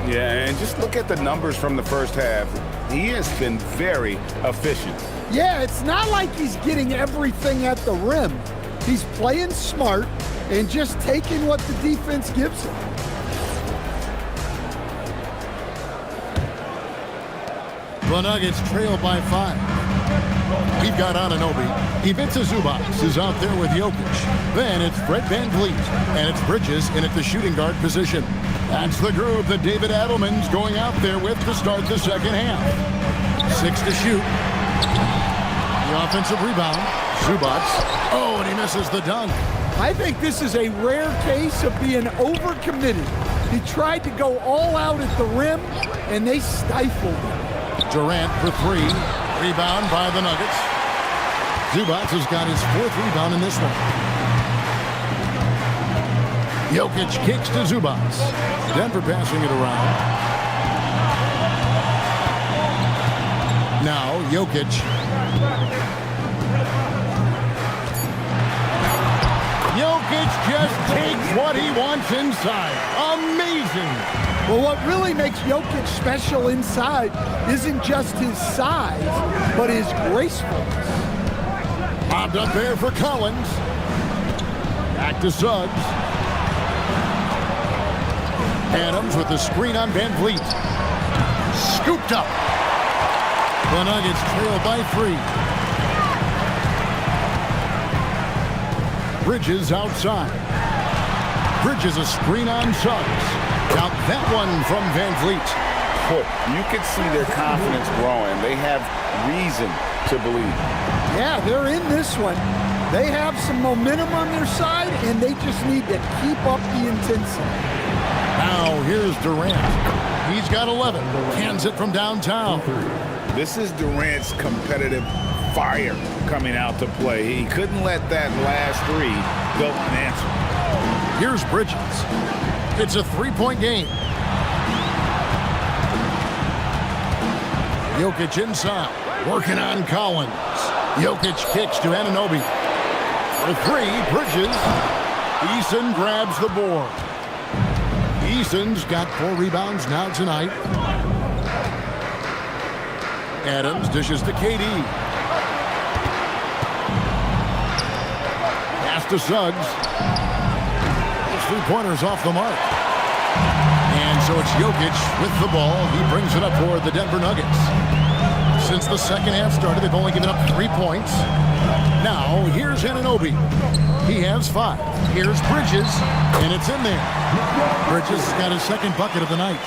Speaker 11: Yeah, and just look at the numbers from the first half. He has been very efficient.
Speaker 9: Yeah, it's not like he's getting everything at the rim. He's playing smart and just taking what the defense gives him.
Speaker 8: The Nuggets trail by 5. We've got Anunoby. Ivica Zubac is out there with Jokic. Then it's Fred VanVleet, and it's Bridges in at the shooting guard position. That's the group that David Adelman's going out there with to start the second half. 6 to shoot. The offensive rebound. Zubac. Oh, and he misses the dunk.
Speaker 9: I think this is a rare case of being overcommitted. He tried to go all out at the rim, and they stifled him.
Speaker 8: Durant for 3. Rebound by the Nuggets. Zubac has got his 4th rebound in this one. Jokic kicks to Zubac. Denver passing it around. Now Jokic. Jokic just takes what he wants inside. Amazing.
Speaker 9: Well, what really makes Jokic special inside isn't just his size, but his gracefulness.
Speaker 8: Bobbed up there for Collins. Back to Suggs. Adams with the screen on VanVleet. Scooped up. The Nuggets trail by 3. Bridges outside. Bridges a screen on Suggs. Out that one from VanVleet.
Speaker 11: Boy, you can see their confidence growing. They have reason to believe.
Speaker 9: Yeah, they're in this one. They have some momentum on their side, and they just need to keep up the intensity.
Speaker 8: Now here's Durant. He's got 11. Cans it from downtown.
Speaker 11: This is Durant's competitive fire coming out to play. He couldn't let that last 3 go unanswered.
Speaker 8: Here's Bridges. It's a 3-point game. Jokic inside, working on Collins. Jokic kicks to Anunoby. For 3, Bridges. Eason grabs the board. Eason's got 4 rebounds now tonight. Adams dishes to KD. Pass to Suggs. 3-pointers off the mark. And so it's Jokic with the ball. He brings it up for the Denver Nuggets. Since the second half started, they've only given up 3 points. Now, here's Anunoby. He has 5. Here's Bridges, and it's in there. Bridges has got his second bucket of the night.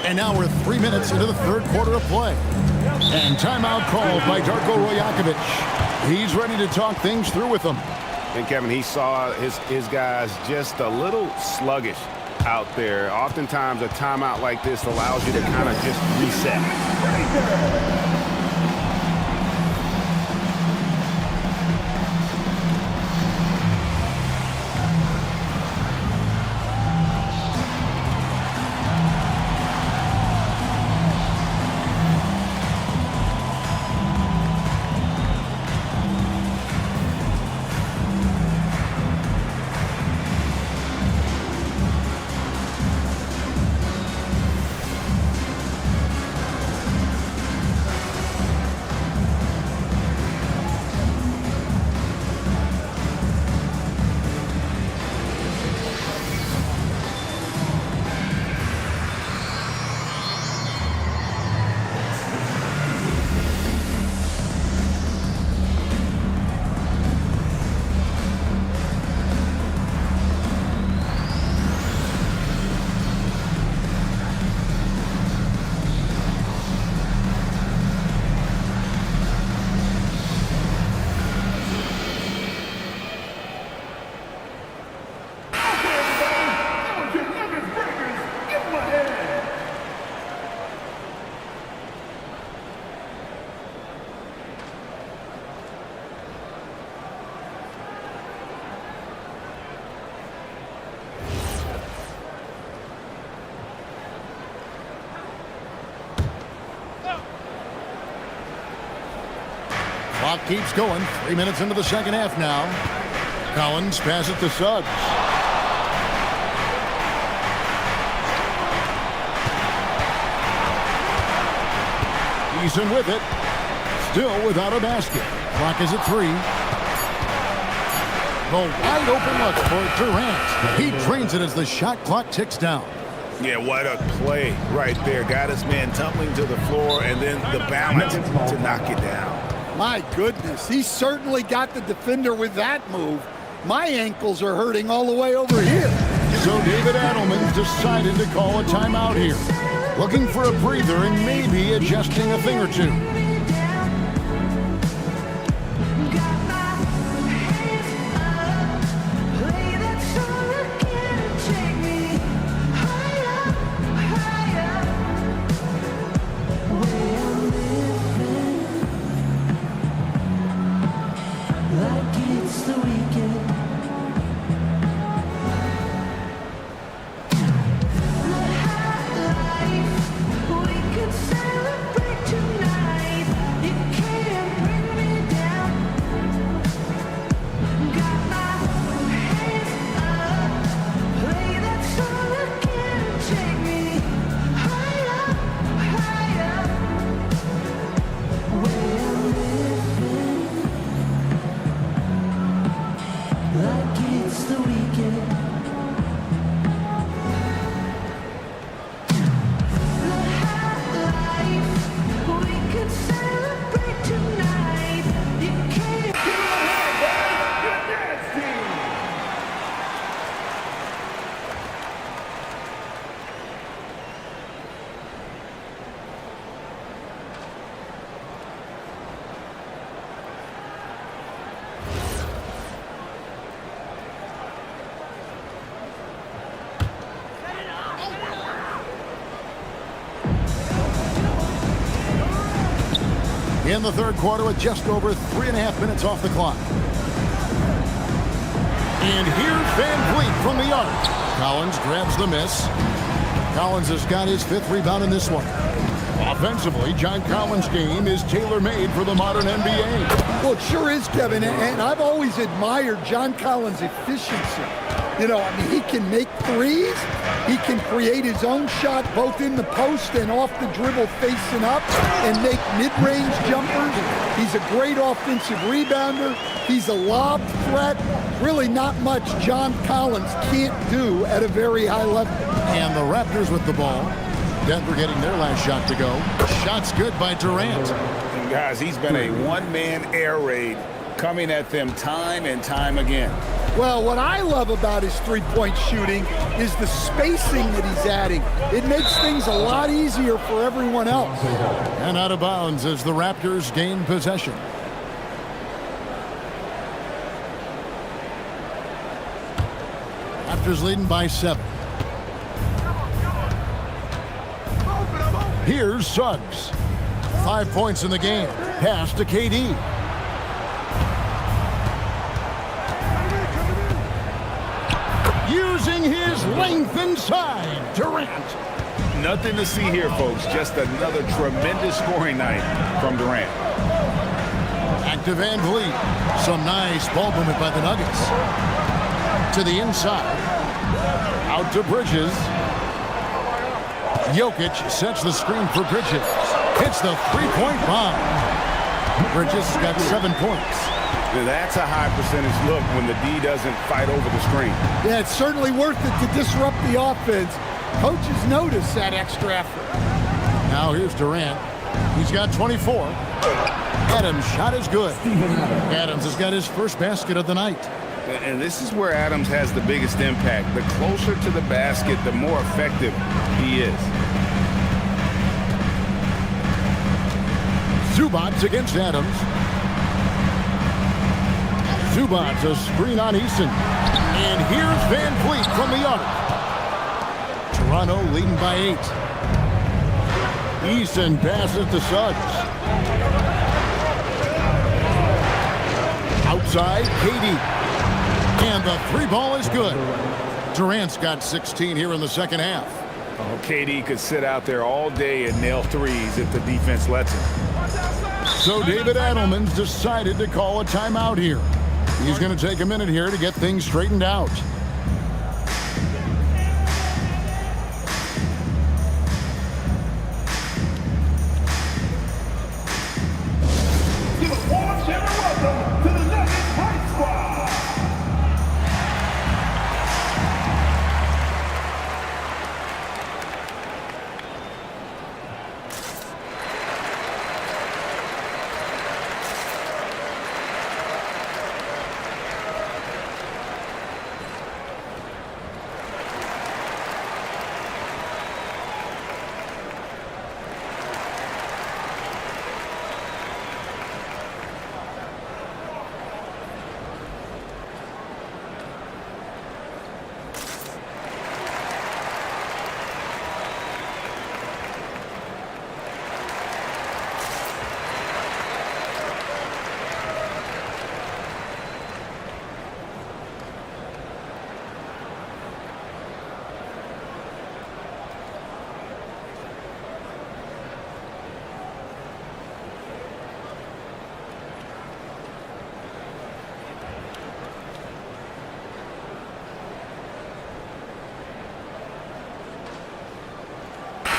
Speaker 8: And now we're 3 minutes into the third quarter of play. And timeout called by Darko Rajakovic. He's ready to talk things through with them.
Speaker 11: And Kevin, he saw his guys just a little sluggish out there. Oftentimes a timeout like this allows you to kind of just reset.
Speaker 8: Clock keeps going. 3 minutes into the second half now. Collins passes it to Suggs. Eason with it. Still without a basket. Clock is at 3. The wide open look for Durant. He drains it as the shot clock ticks down.
Speaker 11: Yeah, what a play right there. Got his man tumbling to the floor and then the balance to knock it down.
Speaker 9: My goodness, he certainly got the defender with that move. My ankles are hurting all the way over here.
Speaker 8: So David Adelman decided to call a timeout here. Looking for a breather and maybe adjusting a thing or two. In the third quarter with just over 3.5 minutes off the clock. And here's Van Vliet from the arc. Collins grabs the miss. Collins has got his 5th rebound in this one. Offensively, John Collins' game is tailor-made for the modern NBA.
Speaker 9: Well, it sure is, Kevin, and I've always admired John Collins' efficiency. You know, I mean, he can make threes. He can create his own shot both in the post and off the dribble facing up and make mid-range jumpers. He's a great offensive rebounder. He's a lob threat. Really not much John Collins can't do at a very high level.
Speaker 8: And the Raptors with the ball. Denver getting their last shot to go. Shot's good by Durant.
Speaker 11: And guys, he's been a one-man air raid coming at them time and time again.
Speaker 9: Well, what I love about his three-point shooting is the spacing that he's adding. It makes things a lot easier for everyone else.
Speaker 8: And out of bounds as the Raptors gain possession. Raptors leading by 7. Here's Suggs. 5 points in the game. Pass to KD. Using his length inside. Durant.
Speaker 11: Nothing to see here, folks. Just another tremendous scoring night from Durant.
Speaker 8: Back to Van Vliet. Some nice ball movement by the Nuggets. To the inside. Out to Bridges. Jokic sets the screen for Bridges. Hits the three-point bomb. Bridges got 7 points.
Speaker 11: Now that's a high percentage look when the D doesn't fight over the screen.
Speaker 9: Yeah, it's certainly worth it to disrupt the offense. Coaches notice that extra effort.
Speaker 8: Now here's Durant. He's got 24. Adams' shot is good. Adams has got his first basket of the night.
Speaker 11: And this is where Adams has the biggest impact. The closer to the basket, the more effective he is.
Speaker 8: Zubac against Adams. Zubac a screen on Eason. And here's Van Vliet from the arc. Toronto leading by 8. Eason passes to Suggs. Outside, KD. And the 3 ball is good. Durant's got 16 here in the second half.
Speaker 2: Oh, KD could sit out there all day and nail threes if the defense lets him.
Speaker 8: So David Adelman's decided to call a timeout here. He's going to take a minute here to get things straightened out.
Speaker 5: Give a warm shout of welcome to the Nuggets Hype Squad.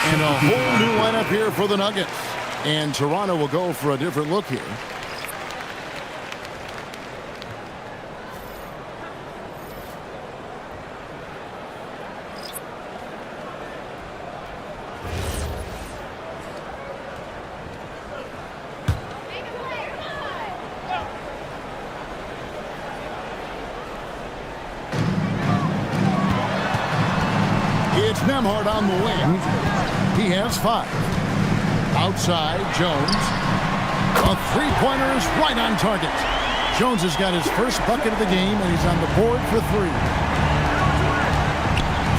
Speaker 8: And a whole new lineup here for the Nuggets. And Toronto will go for a different look here. It's Nembhard on the wing. He has 5. Outside, Jones. A three-pointer is right on target. Jones has got his first bucket of the game, and he's on the board for 3.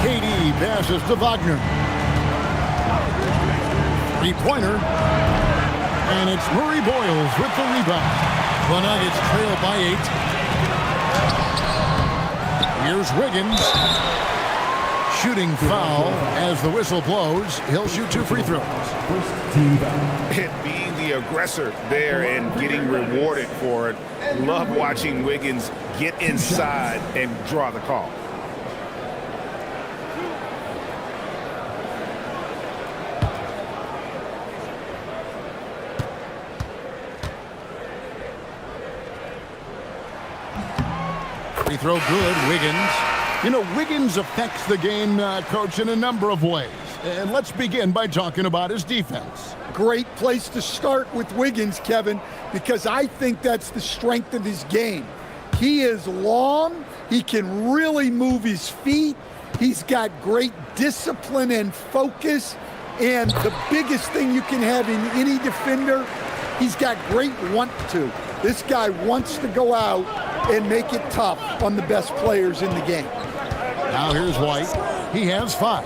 Speaker 8: KD passes to Wagner. Three-pointer. And it's Murray Boyles with the rebound. The Nuggets trail by 8. Here's Wiggins. Shooting foul as the whistle blows. He'll shoot 2 free throws.
Speaker 11: Being the aggressor there and getting rewarded for it. Love watching Wiggins get inside and draw the call.
Speaker 8: Free throw good, Wiggins. You know, Wiggins affects the game, Coach, in a number of ways. And let's begin by talking about his defense.
Speaker 9: Great place to start with Wiggins, Kevin, because I think that's the strength of his game. He is long. He can really move his feet. He's got great discipline and focus. And the biggest thing you can have in any defender, he's got great want to. This guy wants to go out and make it tough on the best players in the game.
Speaker 8: Now here's White. He has 5.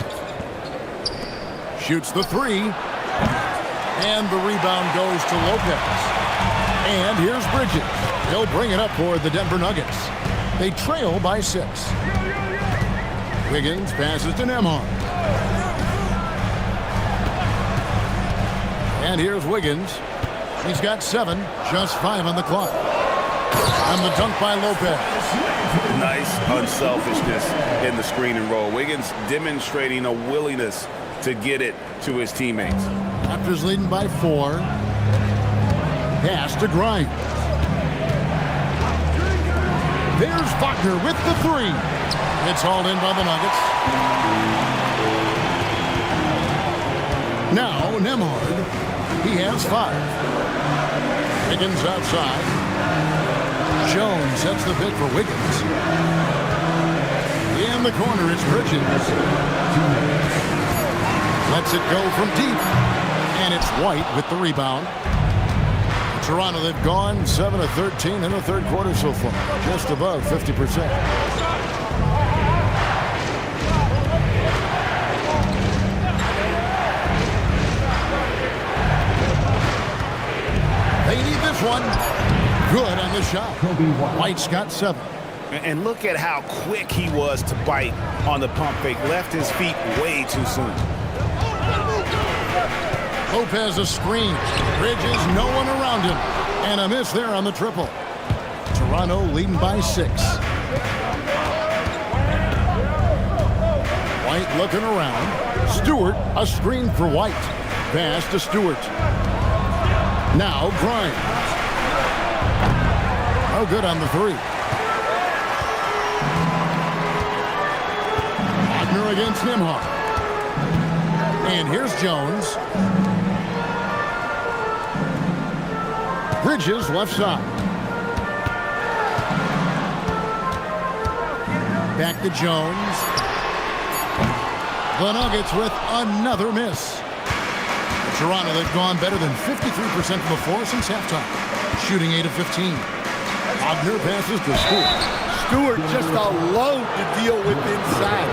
Speaker 8: Shoots the 3. And the rebound goes to Lopez. And here's Bridges. He'll bring it up for the Denver Nuggets. They trail by 6. Wiggins passes to Nembhard. And here's Wiggins. He's got 7, just 5 on the clock. And the dunk by Lopez.
Speaker 11: Nice unselfishness in the screen and roll. Wiggins demonstrating a willingness to get it to his teammates.
Speaker 8: Raptors leading by 4. Pass to Grimes. There's Wagner with the 3. It's hauled in by the Nuggets. Now Nembhard. He has 5. Wiggins outside. Jones sets the pick for Wiggins. In the corner, it's Bridges. Lets it go from deep. And it's White with the rebound. Toronto, they've gone 7 of 13 in the third quarter so far. Just above 50%. They need this one. Good on the shot. White's got 7.
Speaker 11: And look at how quick he was to bite on the pump fake. Left his feet way too soon.
Speaker 8: Lopez a screen. Bridges, no one around him. And a miss there on the triple. Toronto leading by 6. White looking around. Stewart, a screen for White. Pass to Stewart. Now Grimes. Oh, good on the 3. Wagner against Nembhard. And here's Jones. Bridges left side. Back to Jones. The Nuggets with another miss. Toronto, they've gone better than 53% from the floor since halftime, shooting 8 of 15. Wagner passes to Stewart.
Speaker 9: Stewart just a load to deal with inside,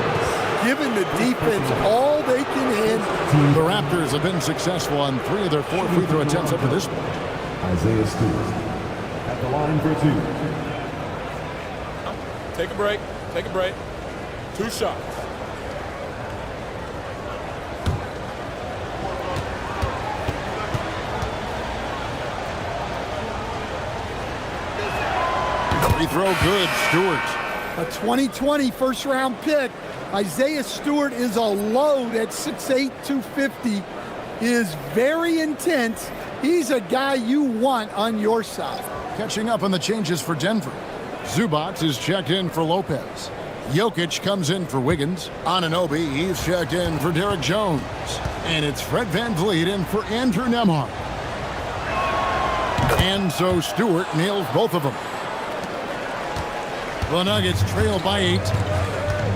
Speaker 9: giving the defense all they can handle.
Speaker 8: The Raptors have been successful on 3 of their 4 free throw attempts up to this point.
Speaker 5: Isaiah Stewart at the line for 2.
Speaker 7: Take a break. Take a break. 2 shots.
Speaker 8: Free throw good, Stewart.
Speaker 9: A 2020 first-round pick. Isaiah Stewart is a load at 6'8", 250. Is very intense. He's a guy you want on your side.
Speaker 8: Catching up on the changes for Denver. Zubac is checked in for Lopez. Jokic comes in for Wiggins. Anunoby, he's checked in for Derek Jones. And it's Fred VanVleet in for Andrew Nembhard. And so Stewart nails both of them. The Nuggets trail by 8.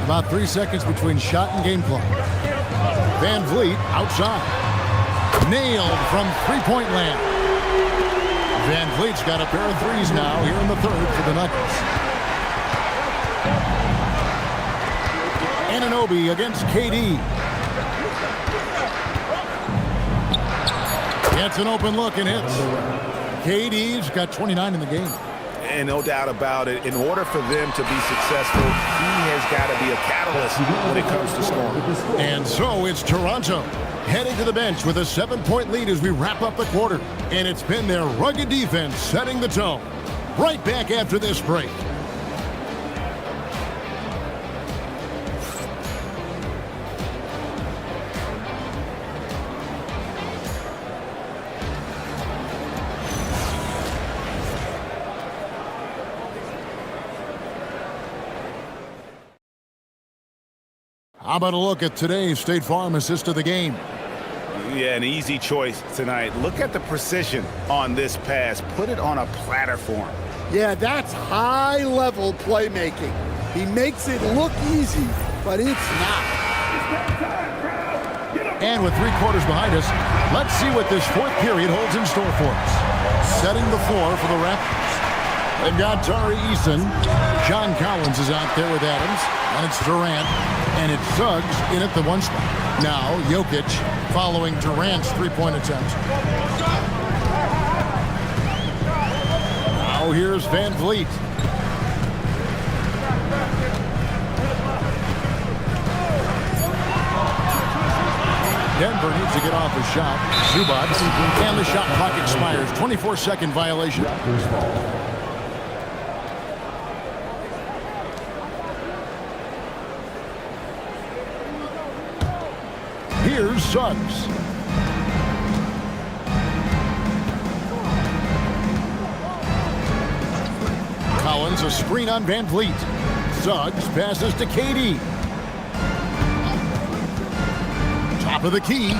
Speaker 8: About 3 seconds between shot and game clock. VanVleet outside. Nailed from three-point land. VanVleet's got a pair of threes now here in the 3rd for the Nuggets. Anunoby against KD. Gets an open look and hits. KD's got 29 in the game.
Speaker 11: And no doubt about it, in order for them to be successful, he has got to be a catalyst when it comes to scoring.
Speaker 8: And so it's Toronto heading to the bench with a 7-point lead as we wrap up the quarter. And it's been their rugged defense setting the tone. Right back after this break. How about a look at today's State Farm assist of the game?
Speaker 11: Yeah, an easy choice tonight. Look at the precision on this pass. Put it on a platter form.
Speaker 9: Yeah, that's high-level playmaking. He makes it look easy, but it's not.
Speaker 8: And with 3 quarters behind us, let's see what this 4th period holds in store for us. Setting the floor for the Raptors. They've got Tari Eason. John Collins is out there with Adams. And it's Durant. And it's Suggs in at the 1 spot. Now Jokic following Durant's 3-point attempt. Now here's VanVleet. Denver needs to get off a shot. Zubac. And the shot clock expires. 24-second violation. Here's Suggs. Collins a screen on VanVleet. Suggs passes to KD. Top of the key.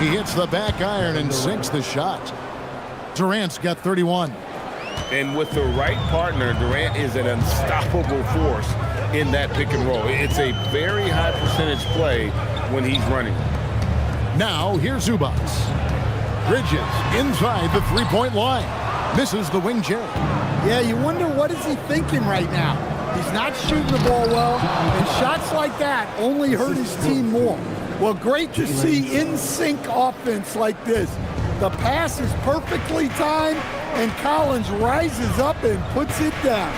Speaker 8: He hits the back iron and sinks the shot. Durant's got 31.
Speaker 11: And with the right partner, Durant is an unstoppable force in that pick and roll. It's a very high percentage play when he's running.
Speaker 8: Now here's Zubac. Bridges inside the 3-point line. Misses the wing Jerry.
Speaker 9: Yeah, you wonder what is he thinking right now. He's not shooting the ball well, and shots like that only hurt his team more. Well, great to see in-sync offense like this. The pass is perfectly timed, and Collins rises up and puts it down.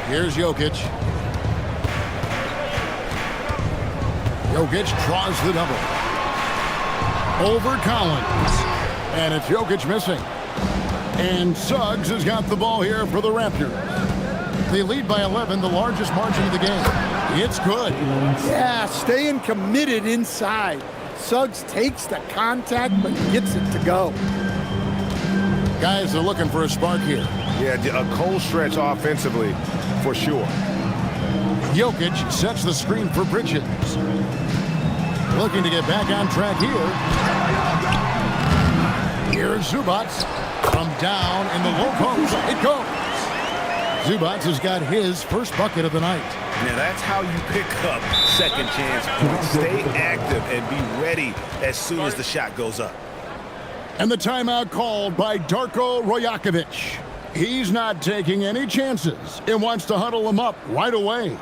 Speaker 8: Here's Jokic. Jokic draws the double. Over Collins. And it's Jokic missing. And Suggs has got the ball here for the Raptors. They lead by 11, the largest margin of the game. It's good.
Speaker 9: Yeah, staying committed inside. Suggs takes the contact, but gets it to go.
Speaker 8: Guys are looking for a spark here.
Speaker 11: Yeah, a cold stretch offensively, for sure.
Speaker 8: Jokic sets the screen for Bridges. Looking to get back on track here. Here's Zubac. From down in the low post. It goes. Zubac has got his first bucket of the night.
Speaker 13: Now that's how you pick up second chance points. Stay active and be ready as soon as the shot goes up.
Speaker 8: And the timeout called by Darko Rajakovic. He's not taking any chances and wants to huddle him up right away.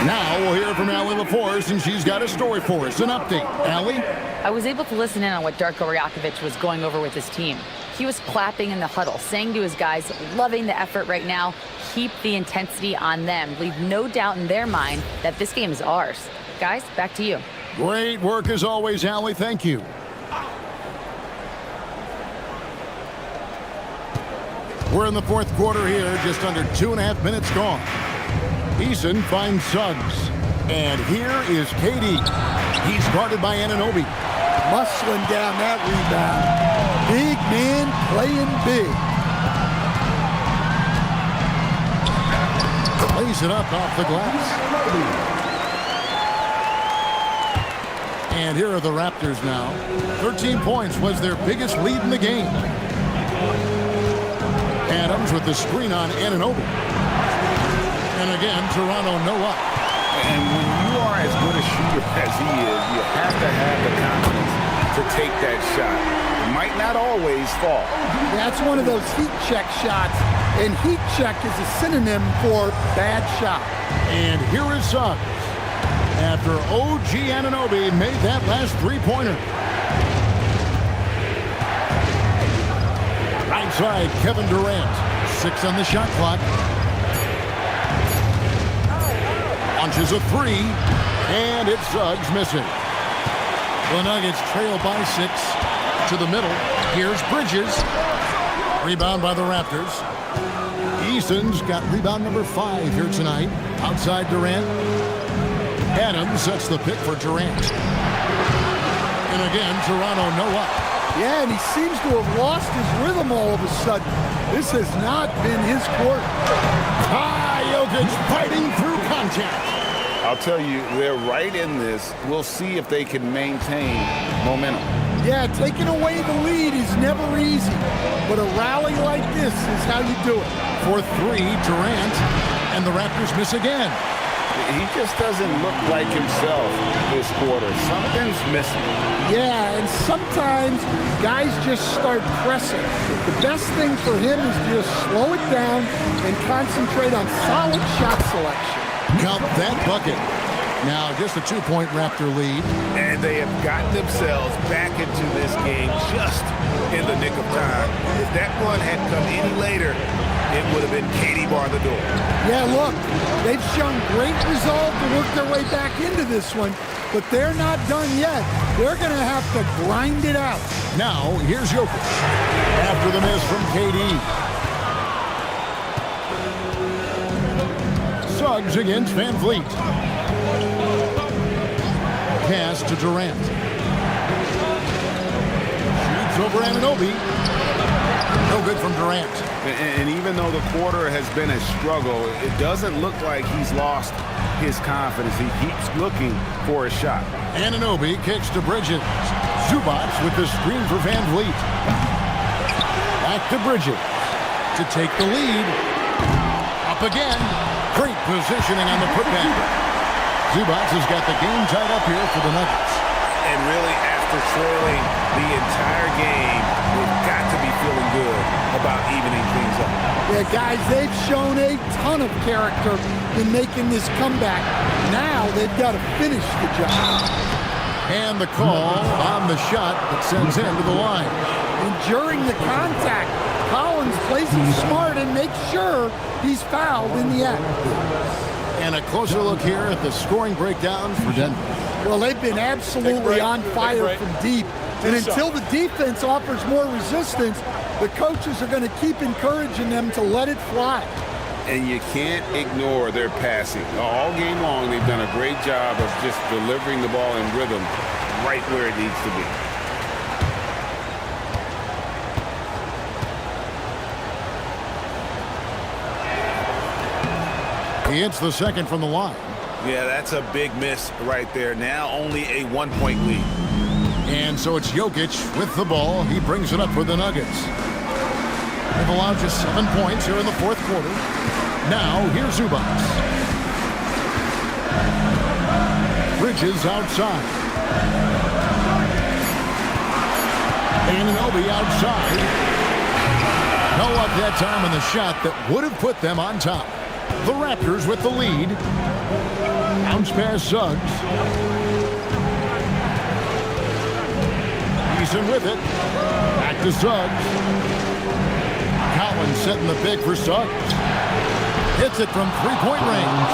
Speaker 8: Now we'll hear from Allie LaForce, and she's got a story for us. An update. Allie?
Speaker 4: I was able to listen in on what Darko Rajakovic was going over with his team. He was clapping in the huddle, saying to his guys, loving the effort right now, keep the intensity on them. Leave no doubt in their mind that this game is ours. Guys, back to you.
Speaker 8: Great work as always, Allie. Thank you. We're in the fourth quarter here, just under 2.5 minutes gone. Eason finds Suggs. And here is KD. He's guarded by Anunoby.
Speaker 9: Muscling down that rebound. Big man playing big.
Speaker 8: Lays it up off the glass. And here are the Raptors now. 13 points was their biggest lead in the game. Adams with the screen on Anunoby. And again, Toronto no up.
Speaker 11: And when you are as good a shooter as he is, you have to have the confidence to take that shot. It might not always fall.
Speaker 9: That's one of those heat check shots, and heat check is a synonym for bad shot.
Speaker 8: And here is Suggs after OG Anunoby made that last three-pointer. Right side, Kevin Durant. 6 on the shot clock. Launches a three, and it's Suggs missing. The Nuggets trail by 6 to the middle. Here's Bridges. Rebound by the Raptors. Eason's got rebound number 5 here tonight. Outside Durant. Adams sets the pick for Durant. And again, Toronto no up.
Speaker 9: Yeah, and he seems to have lost his rhythm all of a sudden. This has not been his court.
Speaker 8: Jokic fighting through contact.
Speaker 11: I'll tell you, they're right in this. We'll see if they can maintain momentum.
Speaker 9: Yeah, taking away the lead is never easy, but a rally like this is how you do it.
Speaker 8: For 3, Durant, and the Raptors miss again.
Speaker 11: He just doesn't look like himself this quarter. Something's missing.
Speaker 9: Yeah, and sometimes guys just start pressing. The best thing for him is just slow it down and concentrate on solid shot selection.
Speaker 8: Count that bucket. Now just a 2-point Raptor lead.
Speaker 13: And they have gotten themselves back into this game just in the nick of time. If that one had come any later, it would have been Katie bar the door.
Speaker 9: Yeah, look, they've shown great resolve to work their way back into this one, but they're not done yet. They're going to have to grind it out.
Speaker 8: Now, here's Jokic. After the miss from KD. Suggs against Van Vliet. Pass to Durant. Shoots over Anunoby. No good from Durant.
Speaker 11: And even though the quarter has been a struggle, it doesn't look like he's lost his confidence. He keeps looking for a shot.
Speaker 8: Anunoby kicks to Bridges. Zubac with the screen for Van Vliet. Back to Bridges to take the lead. Up again. Great positioning on the putback. Zubac has got the game tied up here for the Nuggets.
Speaker 13: And really, after trailing the entire game, they've got to be feeling good about evening things up.
Speaker 9: Yeah, guys, they've shown a ton of character in making this comeback. Now they've got to finish the job.
Speaker 8: And the call on the shot that sends him to the line.
Speaker 9: And during the contact, Collins plays it smart and makes sure he's fouled in the act.
Speaker 8: And a closer look here at the scoring breakdown for Denver.
Speaker 9: Well, they've been absolutely on fire from deep. And until the defense offers more resistance, the coaches are going to keep encouraging them to let it fly.
Speaker 11: And you can't ignore their passing. All game long, they've done a great job of just delivering the ball in rhythm right where it needs to be.
Speaker 8: He hits the second from the line.
Speaker 13: Yeah, that's a big miss right there. Now only a 1-point lead.
Speaker 8: And so it's Jokic with the ball. He brings it up for the Nuggets. They've allowed just 7 points here in the fourth quarter. Now, here's Zubac. Bridges outside. Anunoby outside. No luck that time on the shot that would have put them on top. The Raptors with the lead. Bounce pass Suggs. Eason with it. Back to Suggs. Collins setting the pick for Suggs. Hits it from three-point range.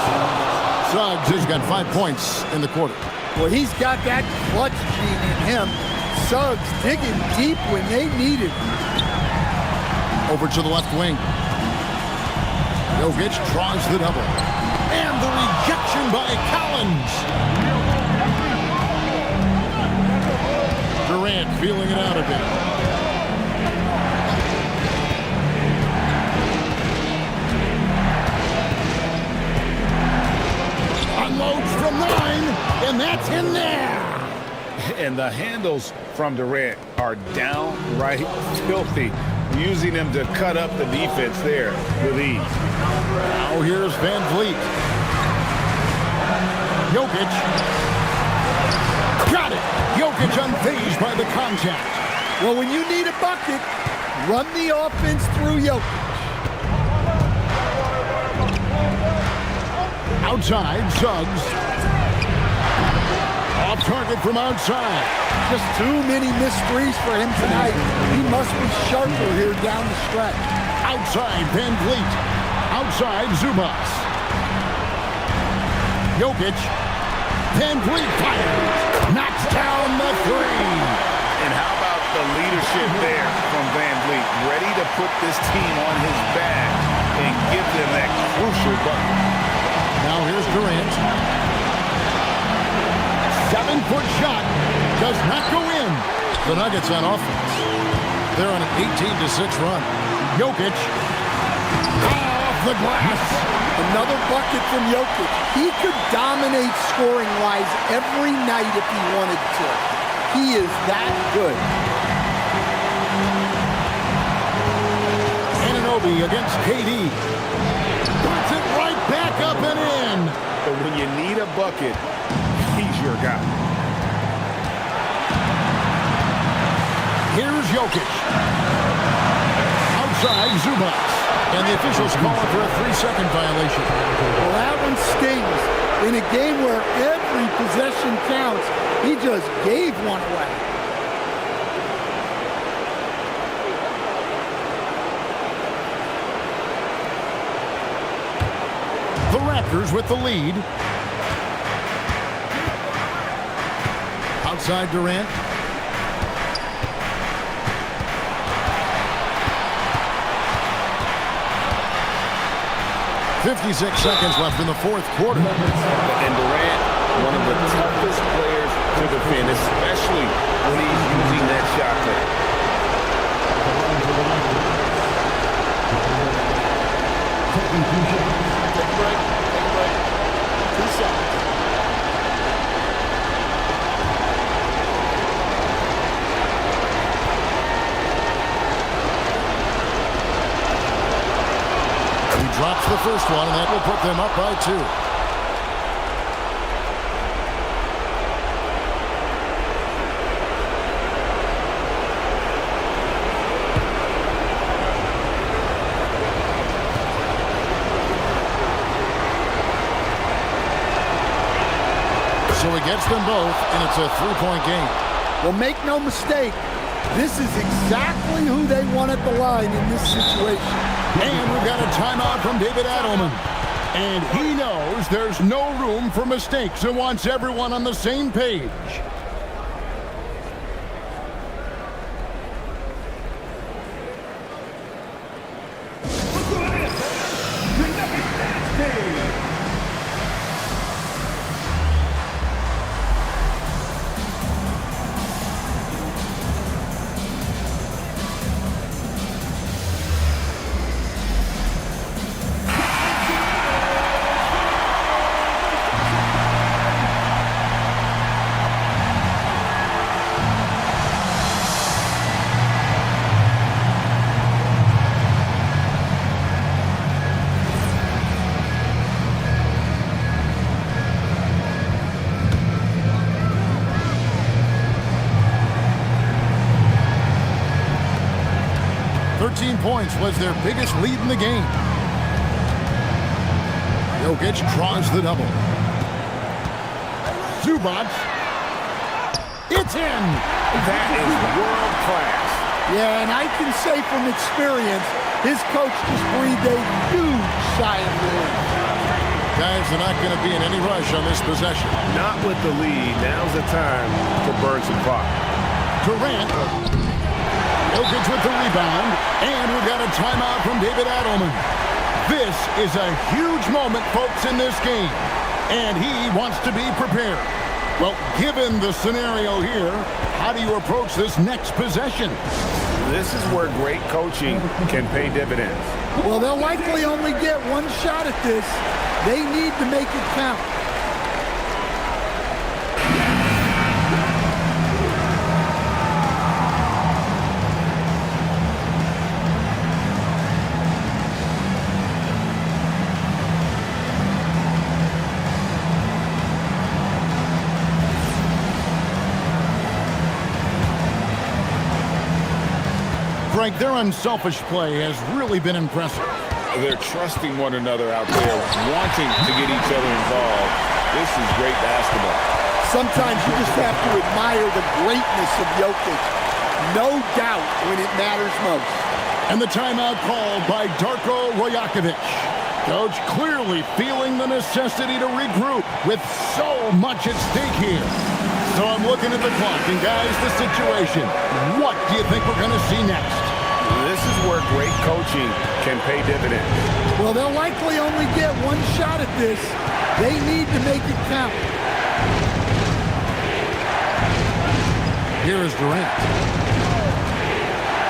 Speaker 8: Suggs has got 5 points in the quarter.
Speaker 9: Well, he's got that clutch gene in him. Suggs digging deep when they need it.
Speaker 8: Over to the left wing. Jokic draws the double. And the rejection by Collins. Durant feeling it out a bit. Unloads from 9, and that's in there.
Speaker 13: And the handles from Durant are downright filthy, using them to cut up the defense there with ease.
Speaker 8: Now here's Van Vliet. Jokic. Got it. Jokic unfazed by the contact.
Speaker 9: Well, when you need a bucket, run the offense through Jokic.
Speaker 8: Outside, Suggs. Off target from outside.
Speaker 9: Just too many missed threes for him tonight. He must be sharper here down the stretch.
Speaker 8: Outside, Van Vliet. Outside, Zubac. Jokic. Van Vliet fires. Knocks down the three.
Speaker 13: And how about the leadership there from Van Vliet? Ready to put this team on his back and give them that crucial bucket.
Speaker 8: Now here's Durant. 7-foot shot does not go in. The Nuggets on offense. They're on an 18-6 run. Jokic off the glass.
Speaker 9: Another bucket from Jokic. He could dominate scoring-wise every night if he wanted to. He is that good.
Speaker 8: Anunoby against KD. Puts it right back up and in.
Speaker 13: But when you need a bucket, he's your guy.
Speaker 8: Here's Jokic. Outside, Zubac. And the officials calling for a 3-second violation.
Speaker 9: Well, that one stings. In a game where every possession counts, he just gave one away.
Speaker 8: The Raptors with the lead. Outside Durant. .56 seconds left in the fourth quarter.
Speaker 11: And Durant, one of the toughest players to defend, especially when he's using that shot clock.
Speaker 7: Take a break. 2 shots.
Speaker 8: Drops the first one, and that will put them up by 2. So gets them both, and it's a 3-point game.
Speaker 9: Well, make no mistake, this is exactly who they want at the line in this situation.
Speaker 8: And we've got a timeout from David Adelman. And he knows there's no room for mistakes and wants everyone on the same page. Points was their biggest lead in the game. Jokic draws the double. Zubac. It's in.
Speaker 13: That is world class.
Speaker 9: Yeah, and I can say from experience, his coach just breathed a huge sigh of relief.
Speaker 8: Guys, they're not going to be in any rush on this possession.
Speaker 13: Not with the lead. Now's the time to burn some clock.
Speaker 8: Durant. Jokic with the rebound, and we've got a timeout from David Adelman. This is a huge moment, folks, in this game, and he wants to be prepared. Well, given the scenario here, how do you approach this next possession?
Speaker 13: This is where great coaching can pay dividends.
Speaker 9: Well, they'll likely only get one shot at this. They need to make it count.
Speaker 8: Frank, their unselfish play has really been impressive.
Speaker 10: They're trusting one another out there, wanting to get each other involved. This is great basketball.
Speaker 9: Sometimes you just have to admire the greatness of Jokic. No doubt when it matters most.
Speaker 8: And the timeout called by Darko Rajakovic. Coach clearly feeling the necessity to regroup with so much at stake here. So I'm looking at the clock, and guys, the situation. What do you think we're going to see next?
Speaker 13: This is where great coaching can pay dividends.
Speaker 9: Well, they'll likely only get one shot at this. They need to make it count.
Speaker 8: Here's Durant.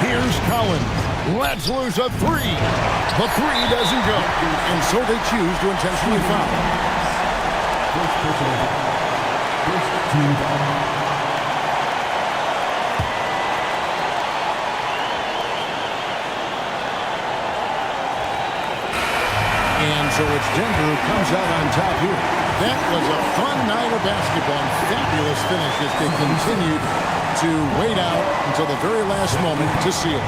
Speaker 8: Here's Collins. Let's lose a three. The three doesn't go. And so they choose to intentionally foul. And so it's Denver who comes out on top here. That was a fun night of basketball and fabulous finish as they continued to wait out until the very last moment to seal.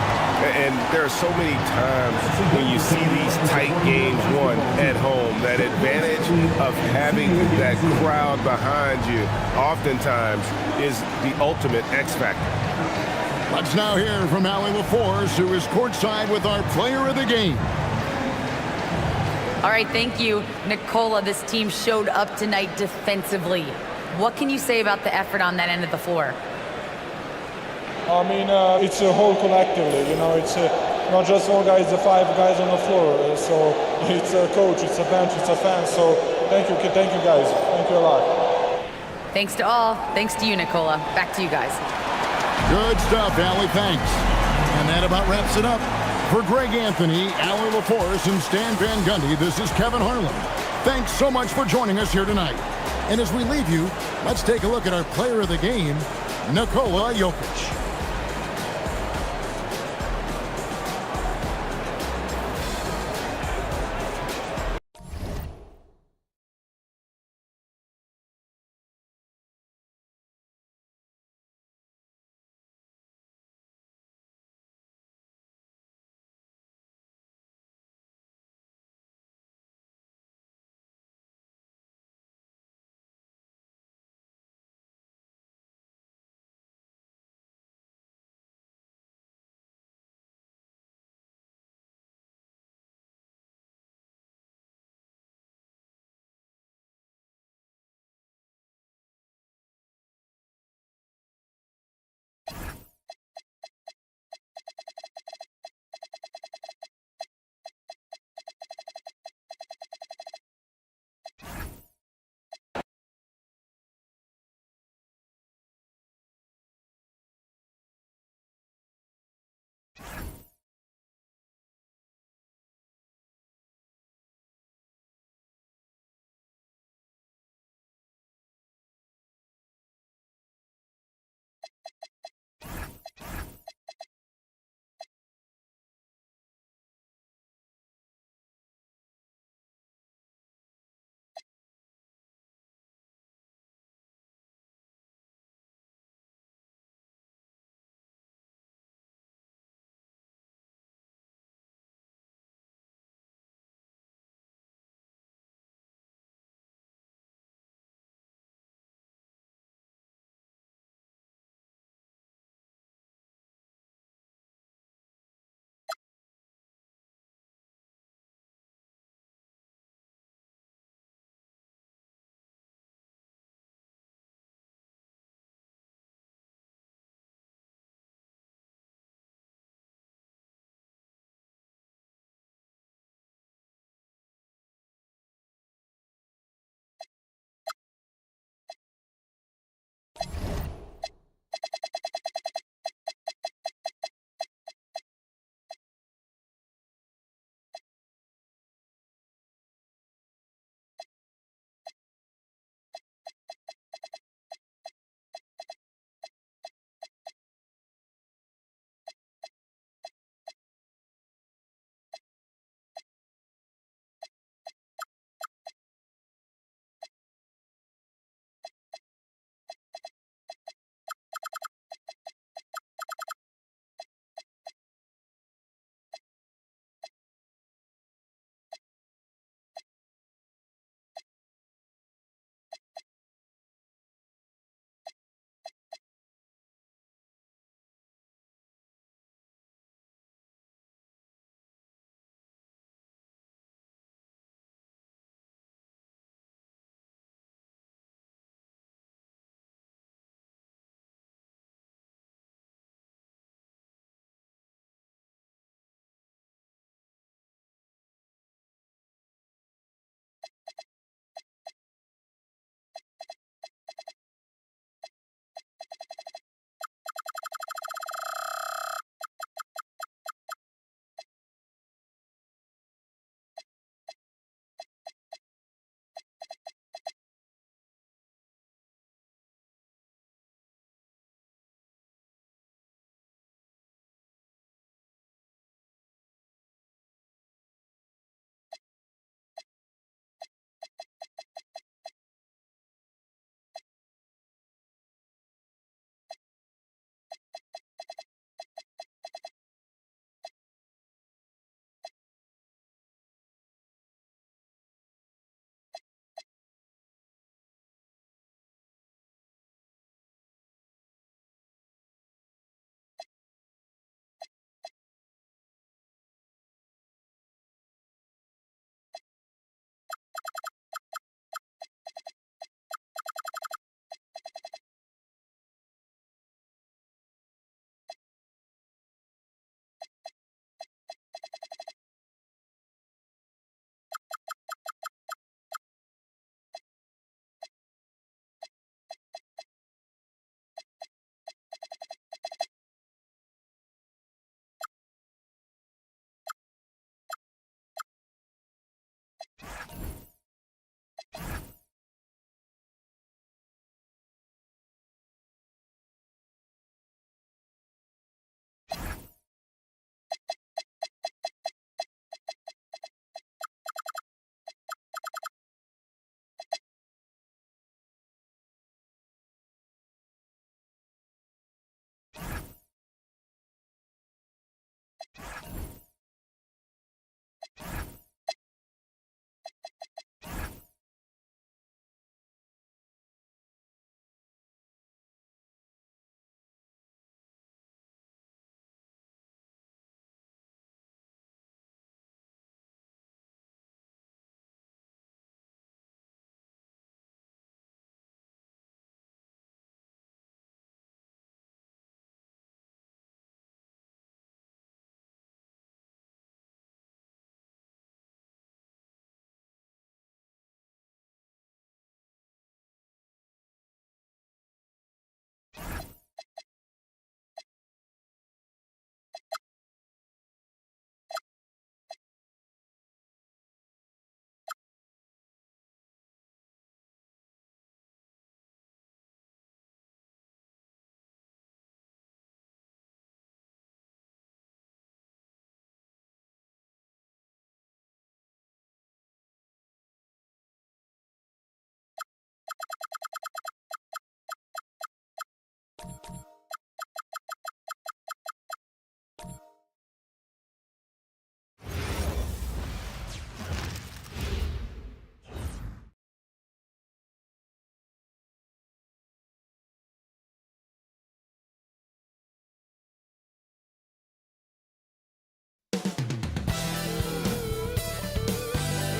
Speaker 13: And there are so many times when you see these tight games won at home, that advantage of having that crowd behind you oftentimes is the ultimate X factor.
Speaker 8: Let's now hear from Allie LaForce, who is courtside with our player of the game.
Speaker 4: All right, thank you, Nikola. This team showed up tonight defensively. What can you say about the effort on that end of the floor?
Speaker 6: I mean, it's a whole collectively, you know, it's not just one guy, it's the 5 guys on the floor. So it's a coach, it's a bench, it's a fan. So thank you guys. Thank you a lot.
Speaker 4: Thanks to all. Thanks to you, Nikola. Back to you guys.
Speaker 8: Good stuff, Allie. Thanks. And that about wraps it up. For Greg Anthony, Allie LaForce, and Stan Van Gundy, this is Kevin Harlan. Thanks so much for joining us here tonight. And as we leave you, let's take a look at our player of the game, Nikola Jokic.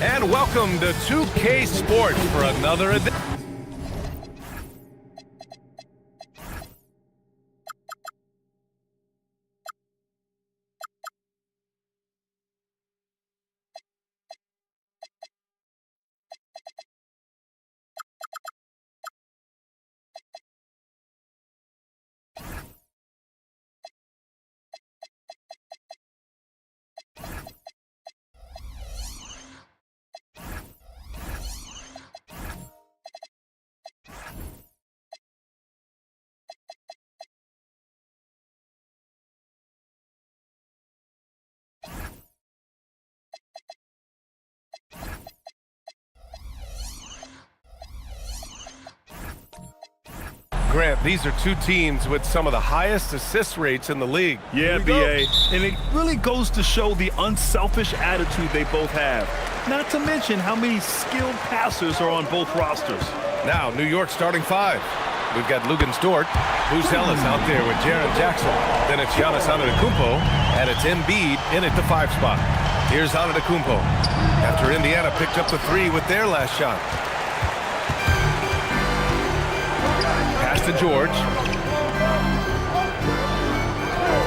Speaker 1: And welcome to 2K Sports for another edition. Grant, these are two teams with some of the highest assist rates in the league.
Speaker 2: Yeah, B.A., and it really goes to show the unselfish attitude they both have. Not to mention how many skilled passers are on both rosters.
Speaker 1: Now, New York starting five. We've got Luguentz Dort, Buzelis out there with Jaren Jackson. Then it's Giannis Antetokounmpo, and it's Embiid in at the 5 spot. Here's Antetokounmpo after Indiana picked up the 3 with their last shot. Pass to George.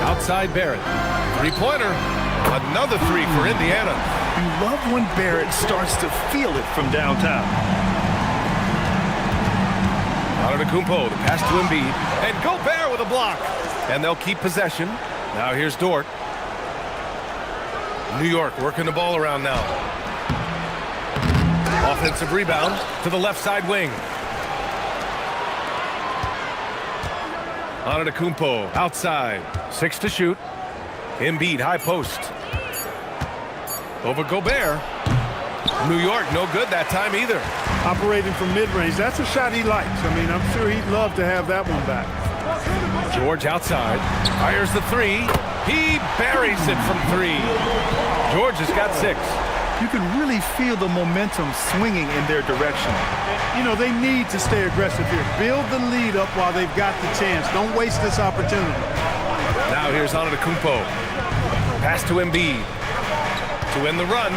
Speaker 1: Outside Barrett. Three-pointer. Another 3 for Indiana.
Speaker 2: You love when Barrett starts to feel it from downtown.
Speaker 1: Antetokounmpo, the pass to Embiid. And Gobert with a block. And they'll keep possession. Now here's Dort. New York working the ball around now. Offensive rebound to the left side wing. Antetokounmpo outside. 6 to shoot. Embiid high post. Over Gobert. New York no good that time either.
Speaker 3: Operating from mid-range. That's a shot he likes. I mean, I'm sure he'd love to have that one back.
Speaker 1: George outside. Fires the 3. He buries it from 3. George has got 6.
Speaker 2: You can really feel the momentum swinging in their direction.
Speaker 3: You know, they need to stay aggressive here. Build the lead up while they've got the chance. Don't waste this opportunity.
Speaker 1: Now here's Antetokounmpo. Pass to Embiid. To win the run.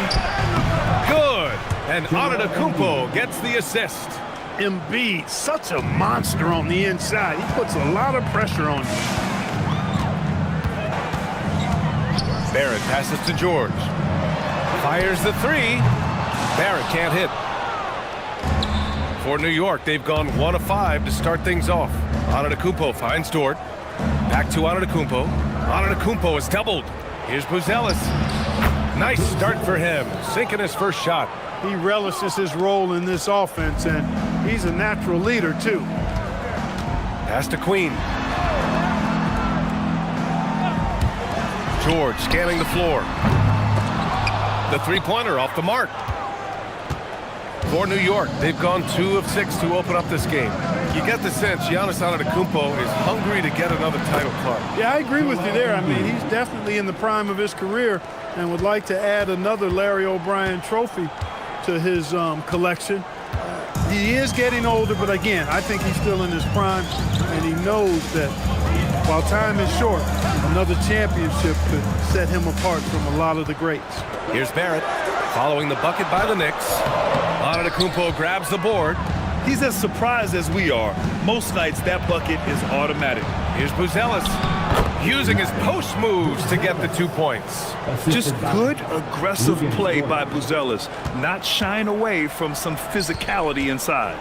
Speaker 1: Good. And Antetokounmpo gets the assist.
Speaker 3: Embiid, such a monster on the inside. He puts a lot of pressure on him.
Speaker 1: Barrett passes to George. Fires the 3. Barrett can't hit. For New York, they've gone 1 of 5 to start things off. Antetokounmpo finds Dort. Back to Antetokounmpo. Antetokounmpo is doubled. Here's Buzelis. Nice start for him, sinking his first shot.
Speaker 3: He relishes his role in this offense, and he's a natural leader, too.
Speaker 1: Pass to Queen. George scanning the floor. The three-pointer off the mark. For New York, they've gone 2 of 6 to open up this game. You get the sense Giannis Antetokounmpo is hungry to get another title, Clark.
Speaker 6: Yeah, I agree with you there. I mean, he's definitely in the prime of his career and would like to add another Larry O'Brien trophy to his collection. He is getting older, but again, I think he's still in his prime, and he knows that while time is short, another championship could set him apart from a lot of the greats.
Speaker 1: Here's Barrett following the bucket by the Knicks. Antetokounmpo grabs the board.
Speaker 2: He's as surprised as we are. Most nights, that bucket is automatic.
Speaker 1: Here's Buzelis using his post moves to get the 2 points.
Speaker 2: Just good, aggressive play by Buzelis, not shying away from some physicality inside.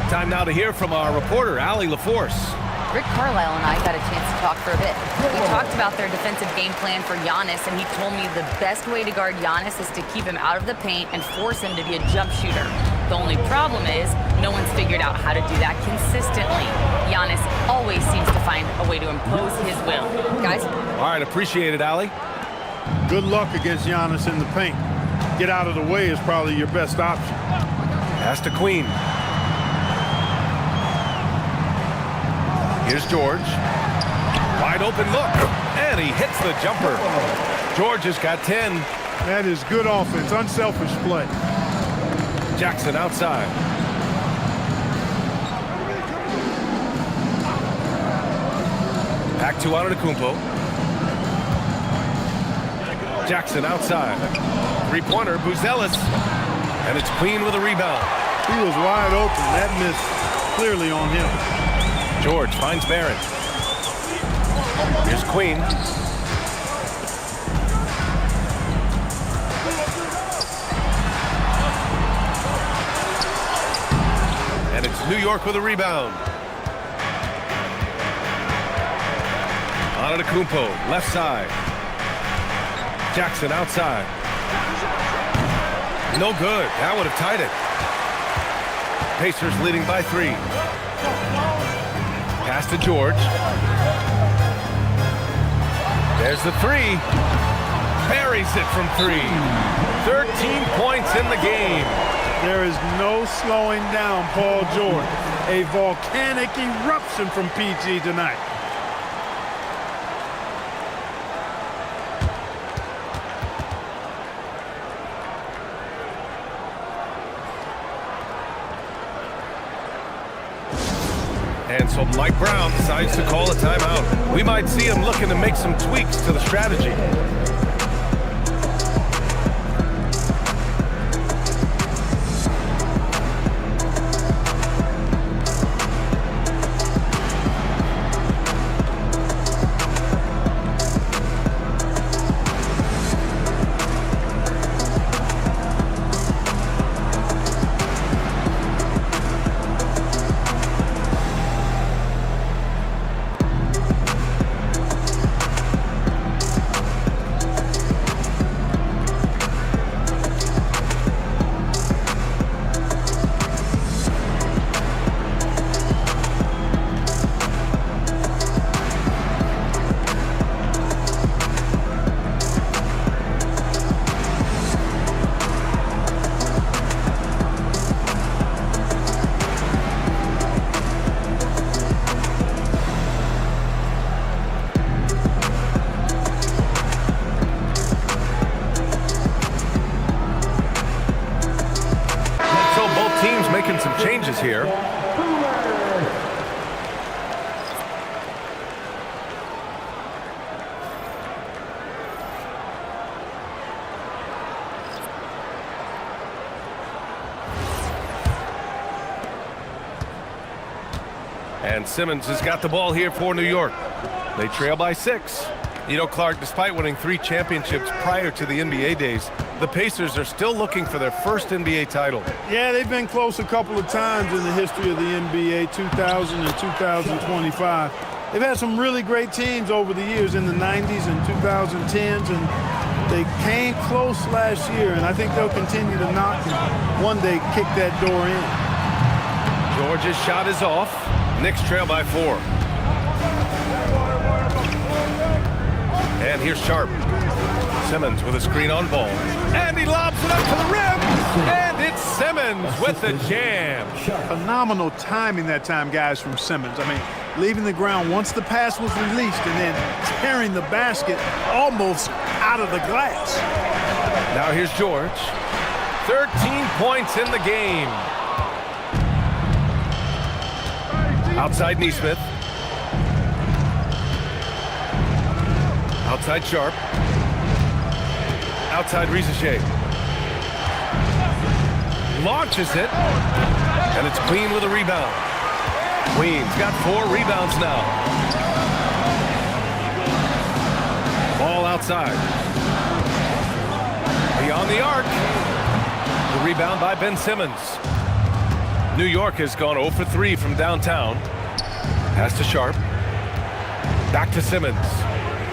Speaker 1: Time now to hear from our reporter, Allie LaForce.
Speaker 4: Rick Carlisle and I got a chance to talk for a bit. We talked about their defensive game plan for Giannis, and he told me the best way to guard Giannis is to keep him out of the paint and force him to be a jump shooter. The only problem is no one's figured out how to do that consistently. Giannis always seems to find a way to impose his will. Guys?
Speaker 1: All right, appreciate it, Allie.
Speaker 6: Good luck against Giannis in the paint. Get out of the way is probably your best option.
Speaker 1: Pass to Queen. Here's George. Wide open look. And he hits the jumper. George has got 10.
Speaker 6: That is good offense, unselfish play.
Speaker 1: Jackson outside. Back to Antetokounmpo. Jackson outside. Three-pointer, Buzelis. And it's Queen with a rebound.
Speaker 6: He was wide open. That miss clearly on him.
Speaker 1: George finds Barrett. Here's Queen. And it's New York with a rebound. Antetokounmpo, left side. Jackson outside. No good. That would have tied it. Pacers leading by 3. Pass to George. There's the 3. Buries it from 3. 13 points in the game.
Speaker 6: There is no slowing down Paul George. A volcanic eruption from PG tonight.
Speaker 1: And so Mike Brown decides to call a timeout. We might see him looking to make some tweaks to the strategy. Making some changes here. And Simmons has got the ball here for New York. They trail by 6. You know, Clark, despite winning 3 championships prior to the NBA days, the Pacers are still looking for their first NBA title.
Speaker 6: Yeah, they've been close a couple of times in the history of the NBA, 2000 and 2025. They've had some really great teams over the years in the 90s and 2010s, and they came close last year, and I think they'll continue to knock and one day kick that door in.
Speaker 1: George's shot is off. Knicks trail by 4. And here's Sharp. Simmons with a screen on ball. And he lobs it up to the rim. And it's Simmons with the jam.
Speaker 14: Phenomenal timing that time, guys, from Simmons. I mean, leaving the ground once the pass was released and then tearing the basket almost out of the glass.
Speaker 1: Now here's George. 13 points in the game. Outside Nesmith. Outside Sharp. Outside Risacher. Launches it. And it's Queen with a rebound. Queen's got 4 rebounds now. Ball outside. Beyond the arc. The rebound by Ben Simmons. New York has gone 0 for 3 from downtown. Pass to Sharp. Back to Simmons.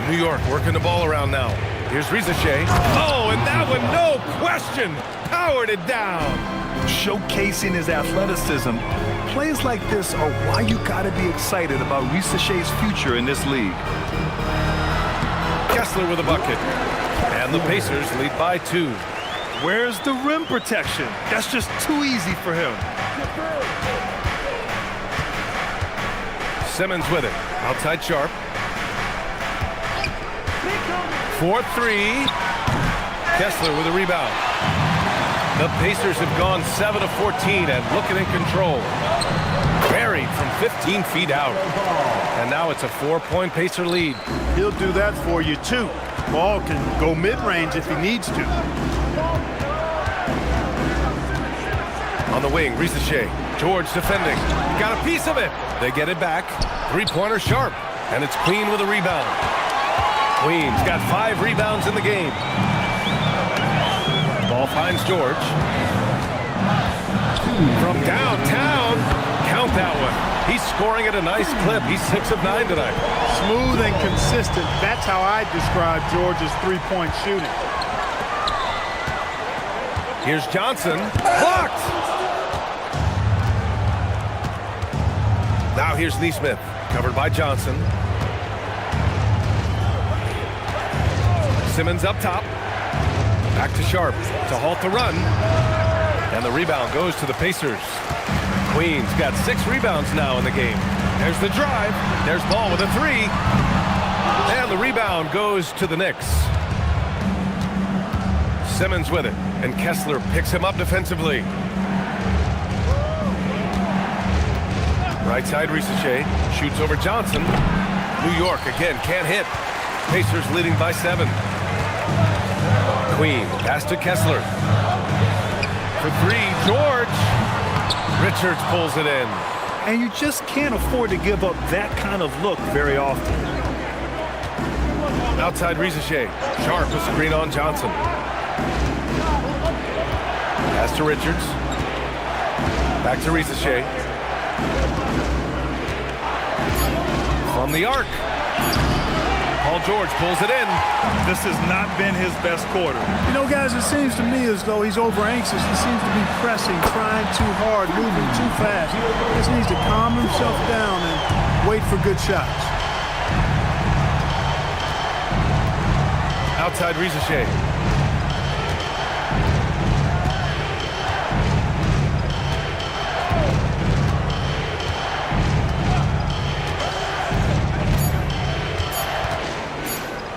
Speaker 1: New York working the ball around now. Here's Risacher. Oh, and that one, no question, powered it down.
Speaker 2: Showcasing his athleticism. Plays like this are why you gotta be excited about Risacher's future in this league.
Speaker 1: Kessler with a bucket. And the Pacers lead by 2.
Speaker 2: Where's the rim protection? That's just too easy for him.
Speaker 1: Simmons with it. Outside Sharp. 4-3. Kessler with a rebound. The Pacers have gone 7 of 14 and looking in control. Buried from 15 feet out. And now it's a 4-point Pacer lead.
Speaker 14: He'll do that for you, too. Ball can go mid-range if he needs to.
Speaker 1: On the wing, Risacher. George defending. Got a piece of it. They get it back. 3-pointer Sharp. And it's Queen with a rebound. Queen's got 5 rebounds in the game. Ball finds George. From downtown. Count that one. He's scoring at a nice clip. He's 6 of 9 tonight.
Speaker 14: Smooth and consistent. That's how I describe George's three-point shooting.
Speaker 1: Here's Johnson. Blocked! Now here's Nesmith. Covered by Johnson. Simmons up top. Back to Sharp to halt the run. And the rebound goes to the Pacers. Queen's got 6 rebounds now in the game. There's the drive. There's Ball with a 3. And the rebound goes to the Knicks. Simmons with it. And Kessler picks him up defensively. Right side Risacher. Shoots over Johnson. New York again can't hit. Pacers leading by 7. Queen, pass to Kessler. For 3, George. Richards pulls it in.
Speaker 2: And you just can't afford to give up that kind of look very often.
Speaker 1: Outside Risacher. Sharp with screen on Johnson. Pass to Richards. Back to Risacher. From the arc. Paul George pulls it in.
Speaker 2: This has not been his best quarter.
Speaker 14: You know, guys, it seems to me as though he's over-anxious. He seems to be pressing, trying too hard, moving too fast. He just needs to calm himself down and wait for good shots.
Speaker 1: Outside Risacher.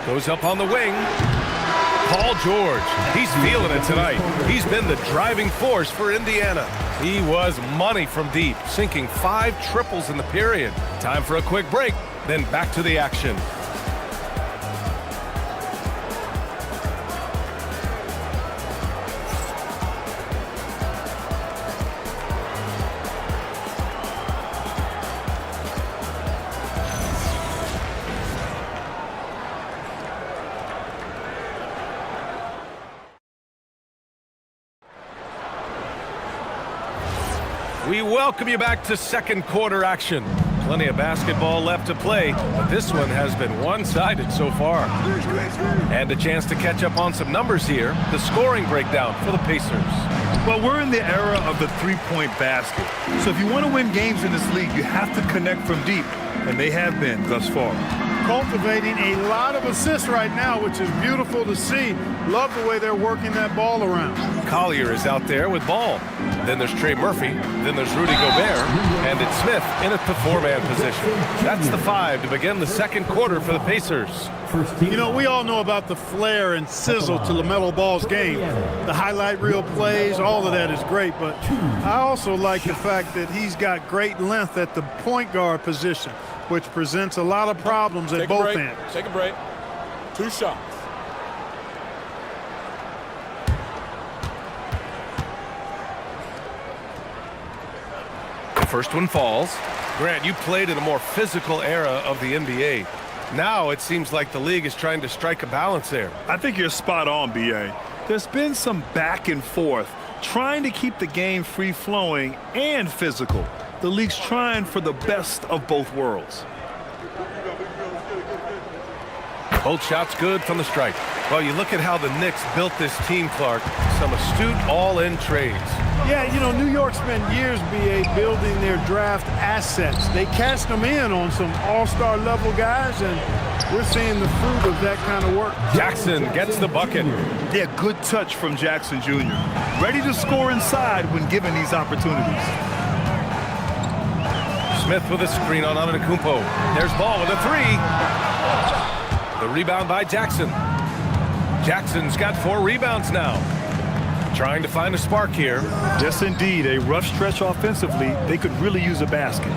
Speaker 1: Goes up on the wing. Paul George. He's feeling it tonight. He's been the driving force for Indiana. He was money from deep, sinking 5 triples in the period. Time for a quick break, then back to the action. We welcome you back to second quarter action. Plenty of basketball left to play, but this one has been one-sided so far. And a chance to catch up on some numbers here. The scoring breakdown for the Pacers.
Speaker 2: Well, we're in the era of the three-point basket. So if you want to win games in this league, you have to connect from deep, and they have been thus far.
Speaker 14: cultivating a lot of assists right now, which is beautiful to see. Love the way they're working that ball around.
Speaker 1: Collier is out there with ball. Then there's Trey Murphy. Then there's Rudy Gobert. And it's Smith in at the four-man position. That's the 5 to begin the second quarter for the Pacers.
Speaker 14: You know, we all know about the flair and sizzle to LaMelo Ball's game. The highlight reel plays, all of that is great. But I also like the fact that he's got great length at the point guard position, which presents a lot of problems at both ends.
Speaker 7: Take a break. 2 shots.
Speaker 1: The first one falls. Grant, you played in a more physical era of the NBA. Now it seems like the league is trying to strike a balance there.
Speaker 2: I think you're spot on, B.A. There's been some back and forth, trying to keep the game free-flowing and physical. The league's trying for the best of both worlds.
Speaker 1: Both shots good from the strike. Well, you look at how the Knicks built this team, Clark. Some astute all-in trades.
Speaker 14: Yeah, you know, New York spent years, B.A., building their draft assets. They cashed them in on some all-star level guys, and we're seeing the fruit of that kind of work.
Speaker 1: Jackson gets the bucket.
Speaker 2: Yeah, good touch from Jackson Jr. Ready to score inside when given these opportunities.
Speaker 1: Smith with a screen on Antetokounmpo. There's Ball with a 3. The rebound by Jackson. Jackson's got 4 rebounds now. Trying to find a spark here.
Speaker 2: Yes, indeed. A rough stretch offensively. They could really use a basket.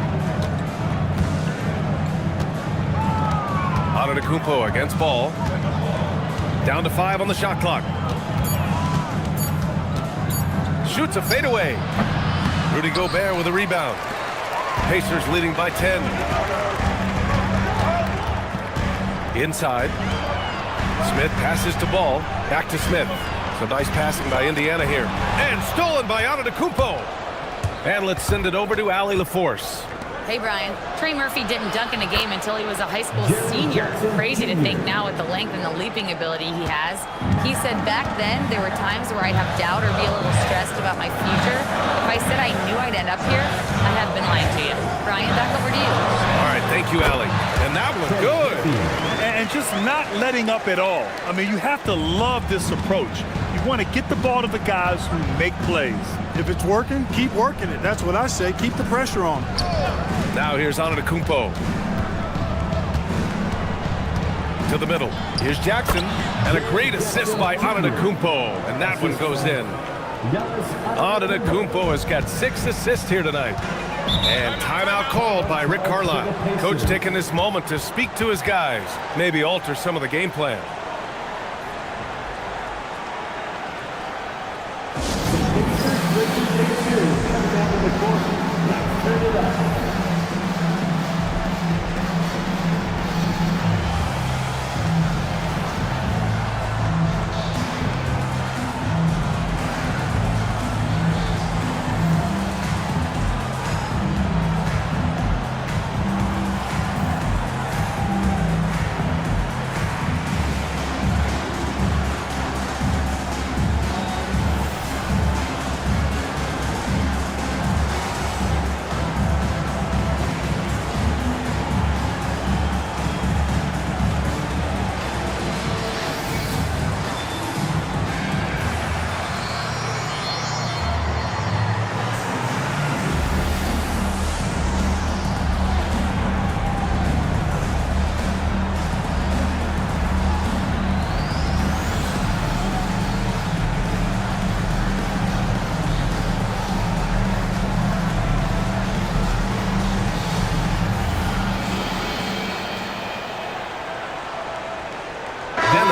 Speaker 1: Antetokounmpo against Ball. Down to 5 on the shot clock. Shoots a fadeaway. Rudy Gobert with a rebound. Pacers leading by 10. Inside. Smith passes to Ball. Back to Smith. So nice passing by Indiana here. And stolen by Antetokounmpo. And let's send it over to Allie LaForce.
Speaker 4: Hey, Brian. Trey Murphy didn't dunk in a game until he was a high school senior. Crazy to think now with the length and the leaping ability he has. He said back then there were times where I'd have doubt or be a little stressed about my future. If I said I knew I'd end up here, I have been lying to you. Brian, back over to you.
Speaker 1: All right, thank you, Allie. And that was good.
Speaker 2: And just not letting up at all. I mean, you have to love this approach. You want to get the ball to the guys who make plays.
Speaker 14: If it's working, keep working it. That's what I say. Keep the pressure on.
Speaker 1: Now here's Antetokounmpo. To the middle. Here's Jackson. And a great assist by Antetokounmpo. And that one goes in. Antetokounmpo has got 6 assists here tonight. And timeout called by Rick Carlisle. Coach taking this moment to speak to his guys. Maybe alter some of the game plan.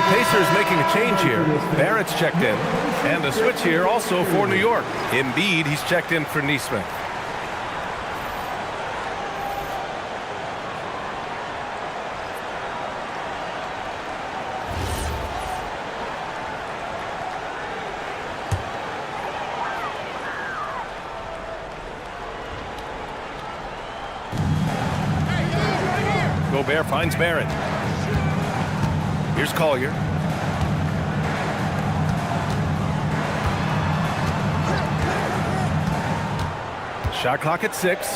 Speaker 1: Pacers making a change here. Barrett's checked in. And a switch here also for New York. Embiid, he's checked in for Nesmith. Gobert finds Barrett. Here's Collier. Shot clock at 6.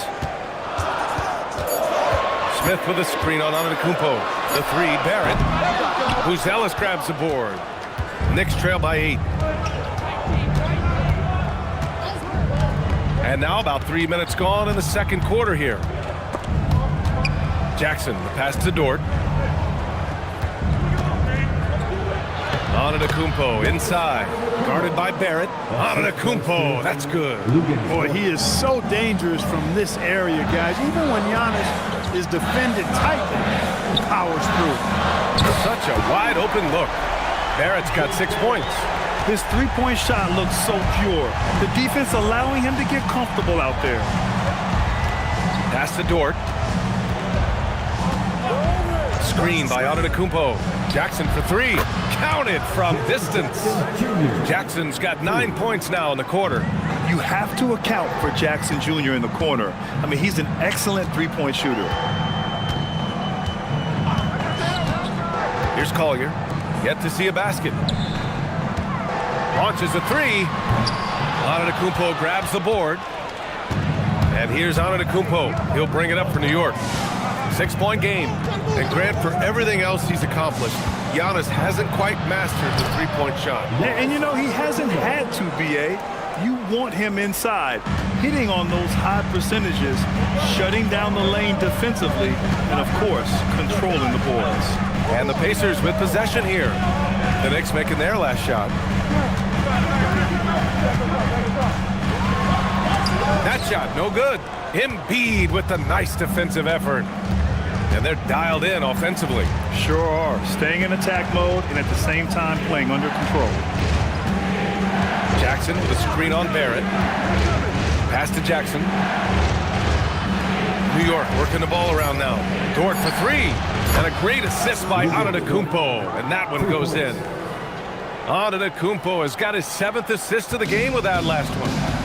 Speaker 1: Smith with a screen on Antetokounmpo. The three, Barrett. Buzelis grabs the board. Knicks trail by 8. And now about 3 minutes gone in the second quarter here. Jackson, the pass to Dort. Antetokounmpo inside, guarded by Barrett. Antetokounmpo, that's good.
Speaker 14: Boy, he is so dangerous from this area, guys. Even when Giannis is defended tightly, he powers through.
Speaker 1: Such a wide open look. Barrett's got 6 points.
Speaker 2: His three-point shot looks so pure. The defense allowing him to get comfortable out there.
Speaker 1: Pass to Dort. Screen by Antetokounmpo. Jackson for 3. Counted from distance. Jackson's got 9 points now in the quarter.
Speaker 2: You have to account for Jackson Jr. in the corner. I mean, he's an excellent three-point shooter.
Speaker 1: Here's Collier. Yet to see a basket. Launches a 3. Antetokounmpo grabs the board. And here's Antetokounmpo. He'll bring it up for New York. 6-point game. And Grant, for everything else he's accomplished, Giannis hasn't quite mastered the three-point shot.
Speaker 2: And you know, he hasn't had to, B.A. You want him inside, hitting on those high percentages, shutting down the lane defensively, and of course, controlling the boards.
Speaker 1: And the Pacers with possession here. The Knicks making their last shot. That shot, no good. Embiid with the nice defensive effort. And they're dialed in offensively.
Speaker 2: Sure are. Staying in attack mode and at the same time playing under control.
Speaker 1: Jackson with a screen on Barrett. Pass to Jackson. New York working the ball around now. Dort for 3. And a great assist by Antetokounmpo. And that one goes in. Antetokounmpo has got his 7th assist of the game with that last one.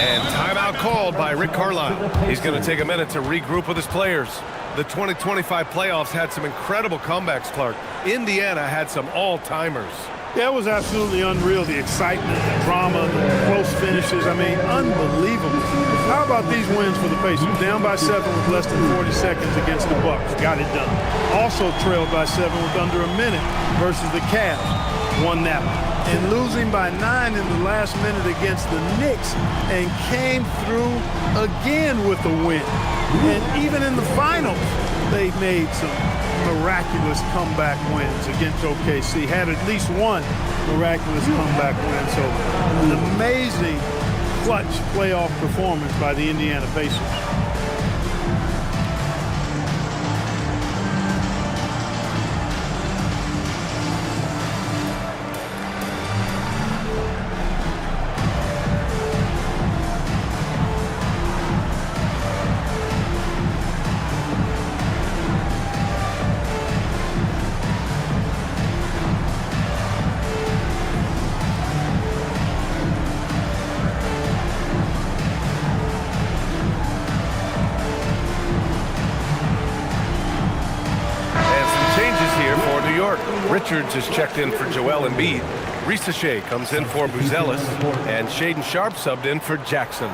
Speaker 1: And timeout called by Rick Carlisle. He's going to take a minute to regroup with his players. The 2025 playoffs had some incredible comebacks, Clark. Indiana had some all-timers.
Speaker 14: Yeah, it was absolutely unreal. The excitement, the drama, the close finishes. I mean, unbelievable. How about these wins for the Pacers? Down by 7 with less than 40 seconds against the Bucks. Got it done. Also trailed by 7 with under a minute versus the Cavs. Won that one. And losing by 9 in the last minute against the Knicks and came through again with a win. And even in the finals, they made some miraculous comeback wins against OKC. Had at least one miraculous comeback win. So an amazing clutch playoff performance by the Indiana Pacers.
Speaker 1: Richards is checked in for Joel Embiid. Risa Shea comes in for Buzelis. And Shaden Sharp subbed in for Jackson.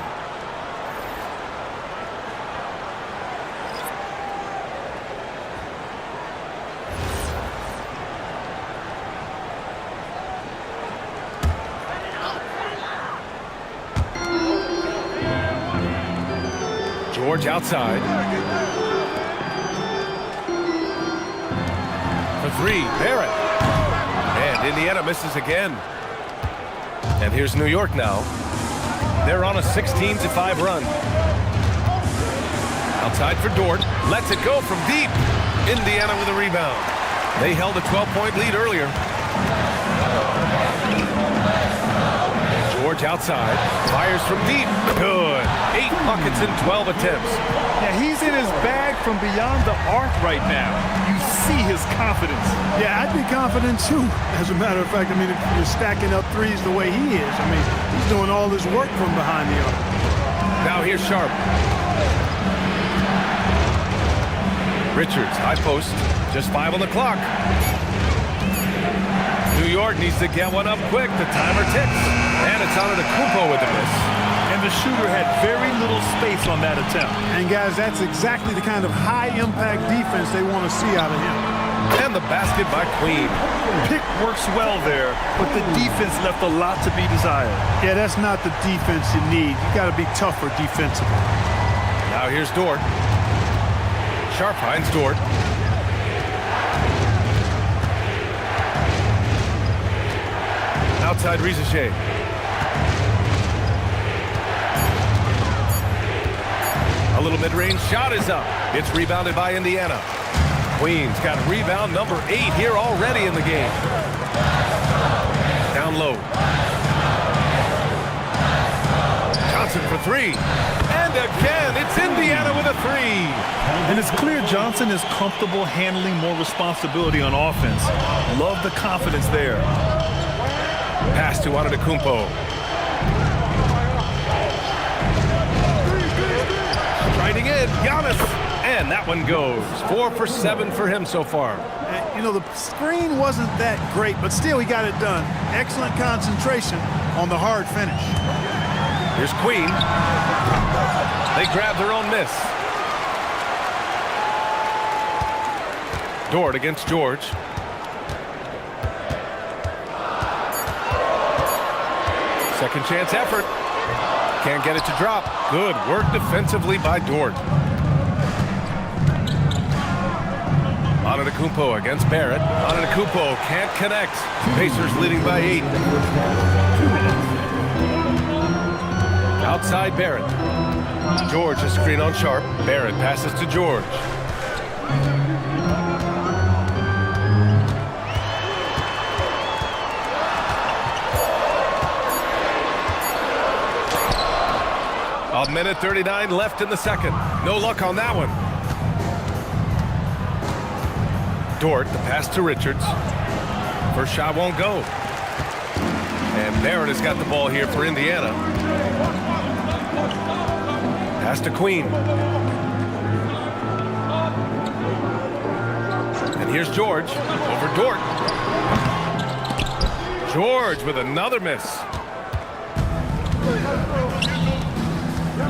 Speaker 1: George outside. For 3, Barrett. And Indiana misses again. And here's New York now. They're on a 16-5 run. Outside for Dort. Lets it go from deep. Indiana with a rebound. They held a 12-point lead earlier. George outside. Fires from deep. Good. 8 buckets in 12 attempts.
Speaker 2: Yeah, he's in his bag from beyond the arc right now. You see his confidence.
Speaker 14: Yeah, I'd be confident too. As a matter of fact, I mean, if you're stacking up threes the way he is, I mean, he's doing all this work from behind the arc.
Speaker 1: Now here's Sharp. Richards, high post. Just 5 on the clock. New York needs to get one up quick. The timer ticks. And it's Antetokounmpo with the miss.
Speaker 2: And the shooter had very little space on that attempt.
Speaker 14: And guys, that's exactly the kind of high-impact defense they want to see out of him.
Speaker 1: And the basket by Queen.
Speaker 2: Pick works well there, but the defense left a lot to be desired.
Speaker 14: Yeah, that's not the defense you need. You got to be tougher defensively.
Speaker 1: Now here's Dort. Sharp finds Dort. Outside Risacher. A little mid-range shot is up. It's rebounded by Indiana. Queen's got rebound number 8 here already in the game. Down low. Johnson for 3. And again, it's Indiana with a 3.
Speaker 2: And it's clear Johnson is comfortable handling more responsibility on offense. Love the confidence there.
Speaker 1: Pass to Antetokounmpo. Striding in, Giannis. And that one goes. 4 for 7 for him so far.
Speaker 14: And, you know, the screen wasn't that great, but still he got it done. Excellent concentration on the hard finish.
Speaker 1: Here's Queen. They grab their own miss. Dort against George. Second chance effort. Can't get it to drop. Good work defensively by Dort. Antetokounmpo against Barrett. Antetokounmpo can't connect. Pacers leading by 8. Outside Barrett. George a screen on Sharp. Barrett passes to George. A minute 39 left in the second. No luck on that one. Dort, the pass to Richards. First shot won't go. And Barrett has got the ball here for Indiana. Pass to Queen. And here's George over Dort. George with another miss.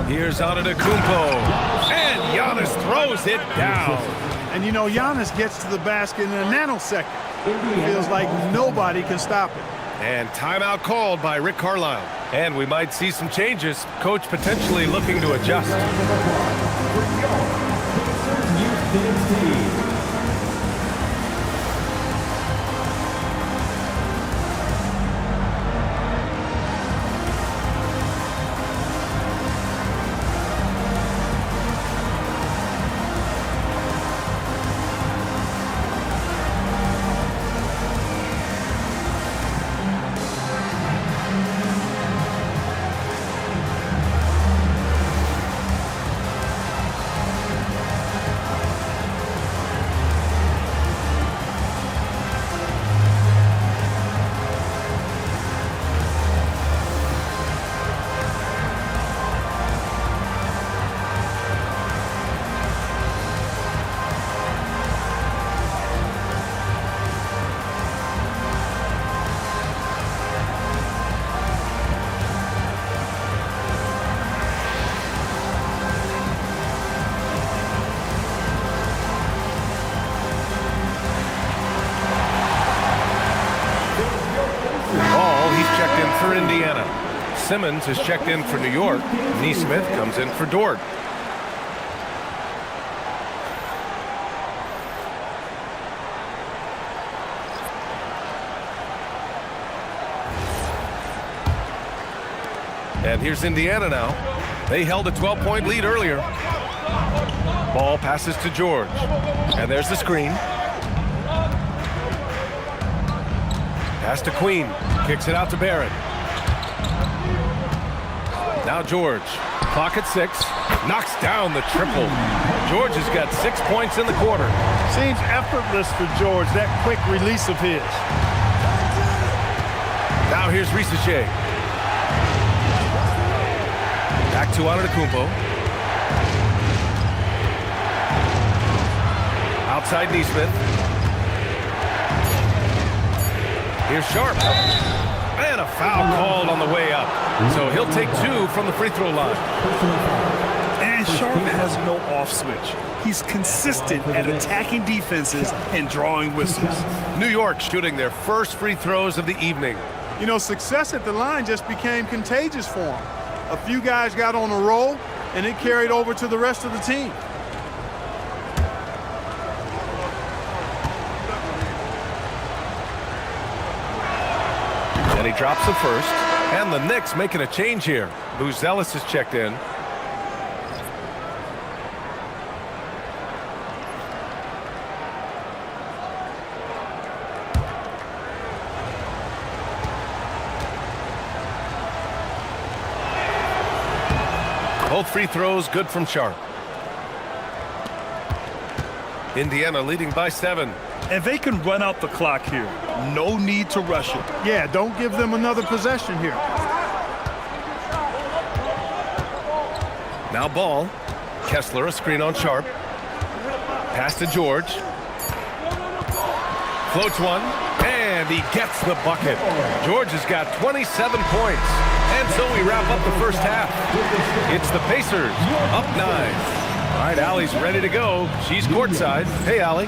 Speaker 1: Here's Antetokounmpo. And Giannis throws it down.
Speaker 14: And you know, Giannis gets to the basket in a nanosecond. It feels like nobody can stop it.
Speaker 1: And timeout called by Rick Carlisle. And we might see some changes. Coach potentially looking to adjust. For Indiana. Simmons is checked in for New York. Neesmith comes in for Dort. And here's Indiana now. They held a 12-point lead earlier. Ball passes to George. And there's the screen. Pass to Queen. Kicks it out to Barrett. Now George. Clock at 6. Knocks down the triple. George has got 6 points in the quarter.
Speaker 14: Seems effortless for George, that quick release of his.
Speaker 1: Now here's Risacher. Back to Antetokounmpo. Outside Neesmith. Here's Sharp. And a foul called on the way up. So he'll take 2 from the free throw line.
Speaker 2: And Sharp has no off switch. He's consistent at attacking defenses and drawing whistles.
Speaker 1: New York shooting their first free throws of the evening.
Speaker 14: You know, success at the line just became contagious for him. A few guys got on a roll, and it carried over to the rest of the team.
Speaker 1: And he drops the first. And the Knicks making a change here. Buzelis has checked in. Both free throws good from Sharp. Indiana leading by 7.
Speaker 2: And they can run out the clock here. No need to rush it.
Speaker 14: Yeah, don't give them another possession here.
Speaker 1: Now ball. Kessler a screen on Sharp. Pass to George. Floats one. And he gets the bucket. George has got 27 points. And so we wrap up the first half. It's the Pacers up 9. All right, Allie's ready to go. She's courtside. Hey, Allie.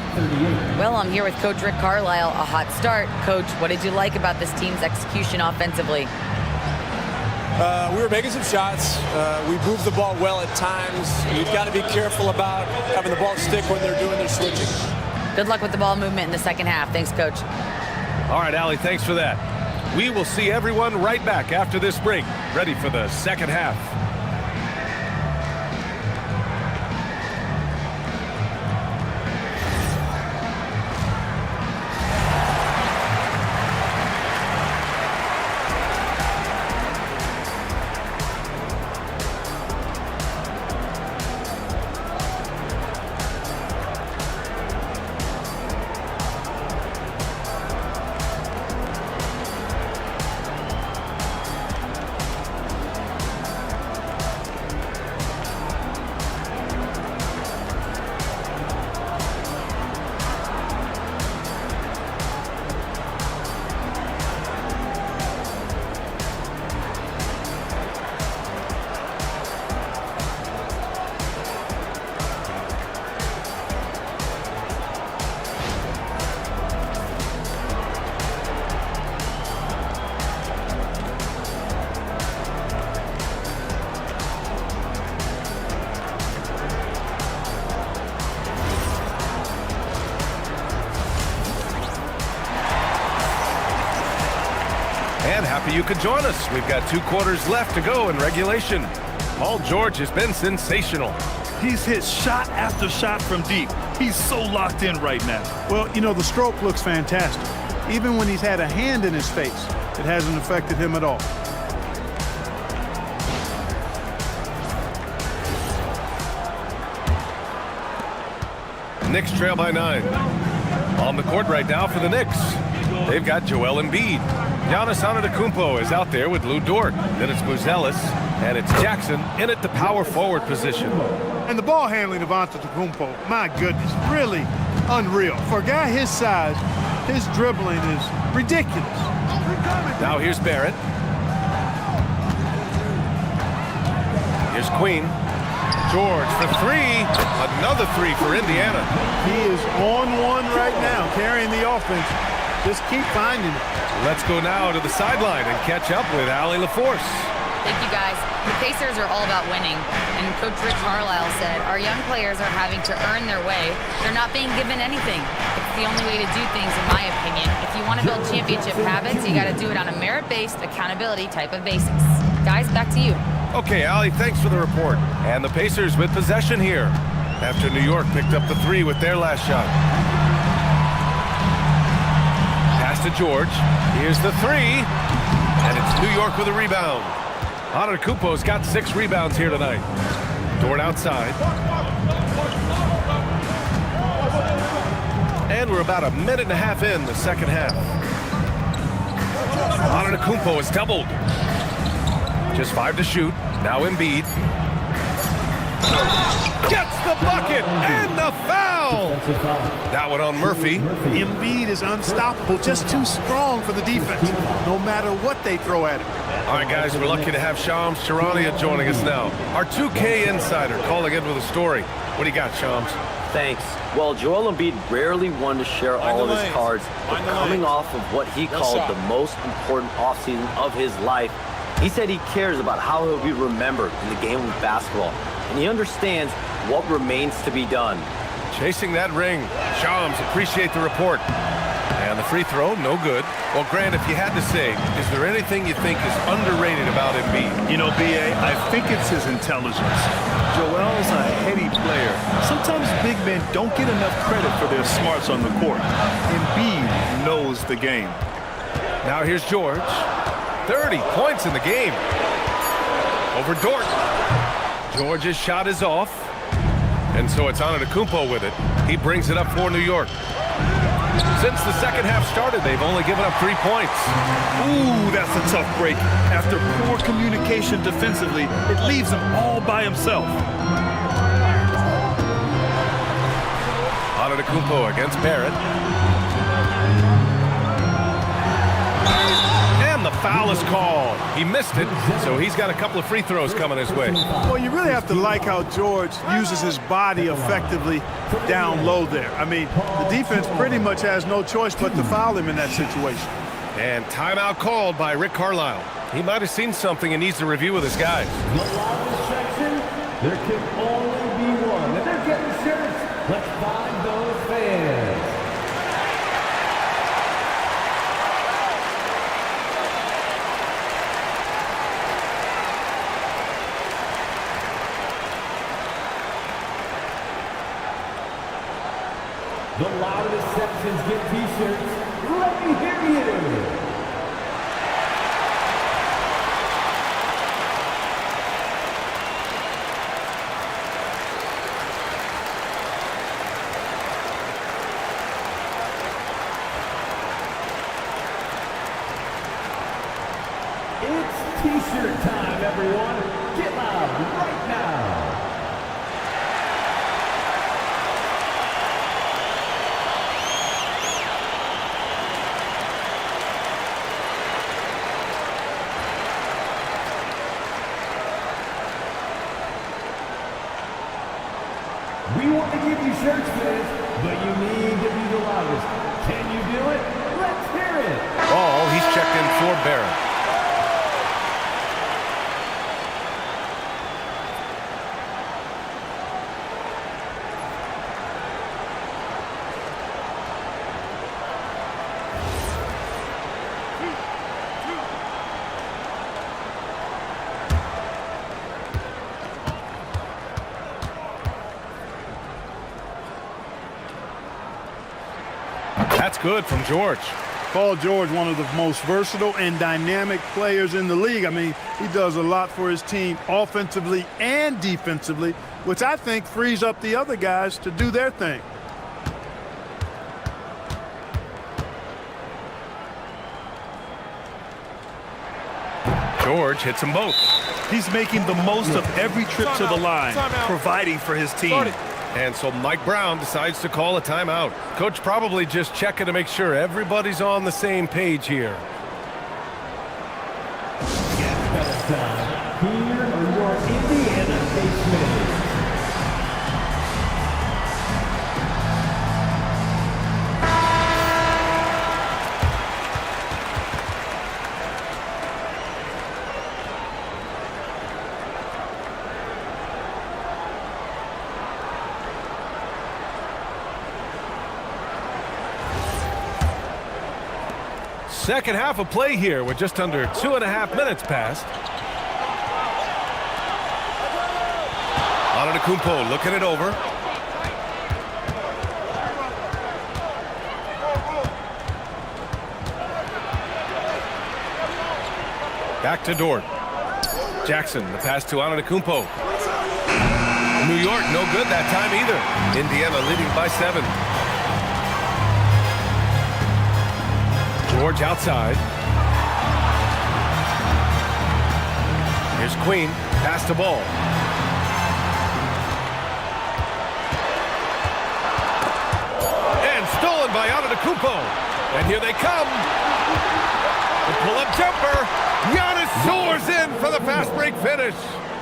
Speaker 4: Well, I'm here with Coach Rick Carlisle. A hot start. Coach, what did you like about this team's execution offensively?
Speaker 15: We were making some shots. We moved the ball well at times. You've got to be careful about having the ball stick when they're doing their switching.
Speaker 4: Good luck with the ball movement in the second half. Thanks, Coach.
Speaker 1: All right, Allie, thanks for that. We will see everyone right back after this break, ready for the second half. And happy you could join us. We've got 2 quarters left to go in regulation. Paul George has been sensational.
Speaker 2: He's hit shot after shot from deep. He's so locked in right now.
Speaker 14: Well, you know, the stroke looks fantastic. Even when he's had a hand in his face, it hasn't affected him at all.
Speaker 1: Knicks trail by 9. On the court right now for the Knicks. They've got Joel Embiid. Giannis Antetokounmpo is out there with Lou Dort. Then it's Buzelis, and it's Jackson in at the power forward position.
Speaker 14: And the ball handling of Antetokounmpo, my goodness, really unreal. For a guy his size, his dribbling is ridiculous.
Speaker 1: Now here's Barrett. Here's Queen. George for 3. Another 3 for Indiana.
Speaker 14: He is on one right now, carrying the offense. Just keep finding it.
Speaker 1: Let's go now to the sideline and catch up with Allie LaForce.
Speaker 4: Thank you, guys. The Pacers are all about winning. And Coach Rick Carlisle said, our young players are having to earn their way. They're not being given anything. It's the only way to do things, in my opinion. If you want to build championship habits, you got to do it on a merit-based, accountability type of basis. Guys, back to you.
Speaker 1: Okay, Allie, thanks for the report. And the Pacers with possession here after New York picked up the 3 with their last shot. Pass to George. Here's the 3. And it's New York with a rebound. Antetokounmpo's got 6 rebounds here tonight. Dort outside. And we're about a minute and a half in the second half. Antetokounmpo is doubled. Just 5 to shoot. Now Embiid. Gets the bucket and the foul. That one on Murphy.
Speaker 14: Embiid is unstoppable, just too strong for the defense, no matter what they throw at him.
Speaker 1: All right, guys, we're lucky to have Shams Charania joining us now. Our 2K insider calling in with a story. What do you got, Shams?
Speaker 16: Thanks. Well, Joel Embiid rarely wanted to share all of his cards, but coming off of what he called the most important offseason of his life, he said he cares about how he'll be remembered in the game of basketball, and he understands what remains to be done.
Speaker 1: Chasing that ring. Shams, appreciate the report. And the free throw, no good. Well, Grant, if you had to say, is there anything you think is underrated about Embiid?
Speaker 2: You know, B.A., I think it's his intelligence. Joel's a heady player. Sometimes big men don't get enough credit for their smarts on the court. Embiid knows the game.
Speaker 1: Now here's George. 30 points in the game. Over Dort. George's shot is off. And so it's Antetokounmpo with it. He brings it up for New York. Since the second half started, they've only given up 3 points.
Speaker 2: Ooh, that's a tough break. After poor communication defensively, it leaves him all by himself.
Speaker 1: Antetokounmpo against Barrett. And the foul is called. He missed it, so he's got a couple of free throws coming his way.
Speaker 14: Well, you really have to like how George uses his body effectively down low there. I mean, the defense pretty much has no choice but to foul him in that situation.
Speaker 1: And timeout called by Rick Carlisle. He might have seen something and needs to review with his guys.
Speaker 5: There can only be one, and they're getting shirts. Let's find those fans. The loudest sections get t-shirts. Let me hear you. It's t-shirt time, everyone. Get loud right now. We want to give you shirts, fans, but you need to be the loudest. Can you do it? Let's hear it.
Speaker 1: Oh, he's checked in for Barrett. That's good from George.
Speaker 14: Paul George, one of the most versatile and dynamic players in the league. I mean, he does a lot for his team offensively and defensively, which I think frees up the other guys to do their thing.
Speaker 1: George hits them both.
Speaker 2: He's making the most of every trip to the line, providing for his team.
Speaker 1: And so Mike Brown decides to call a timeout. Coach probably just checking to make sure everybody's on the same page here.
Speaker 5: Here are your Indiana basemen.
Speaker 1: Second half of play here with just under 2.5 minutes passed. Antetokounmpo looking it over. Back to Dort. Jackson, the pass to Antetokounmpo. New York, no good that time either. Indiana leading by 7. George outside. Here's Queen. Pass the ball. Antetokounmpo. And here they come. The pull-up jumper. Giannis soars in for the fast break finish.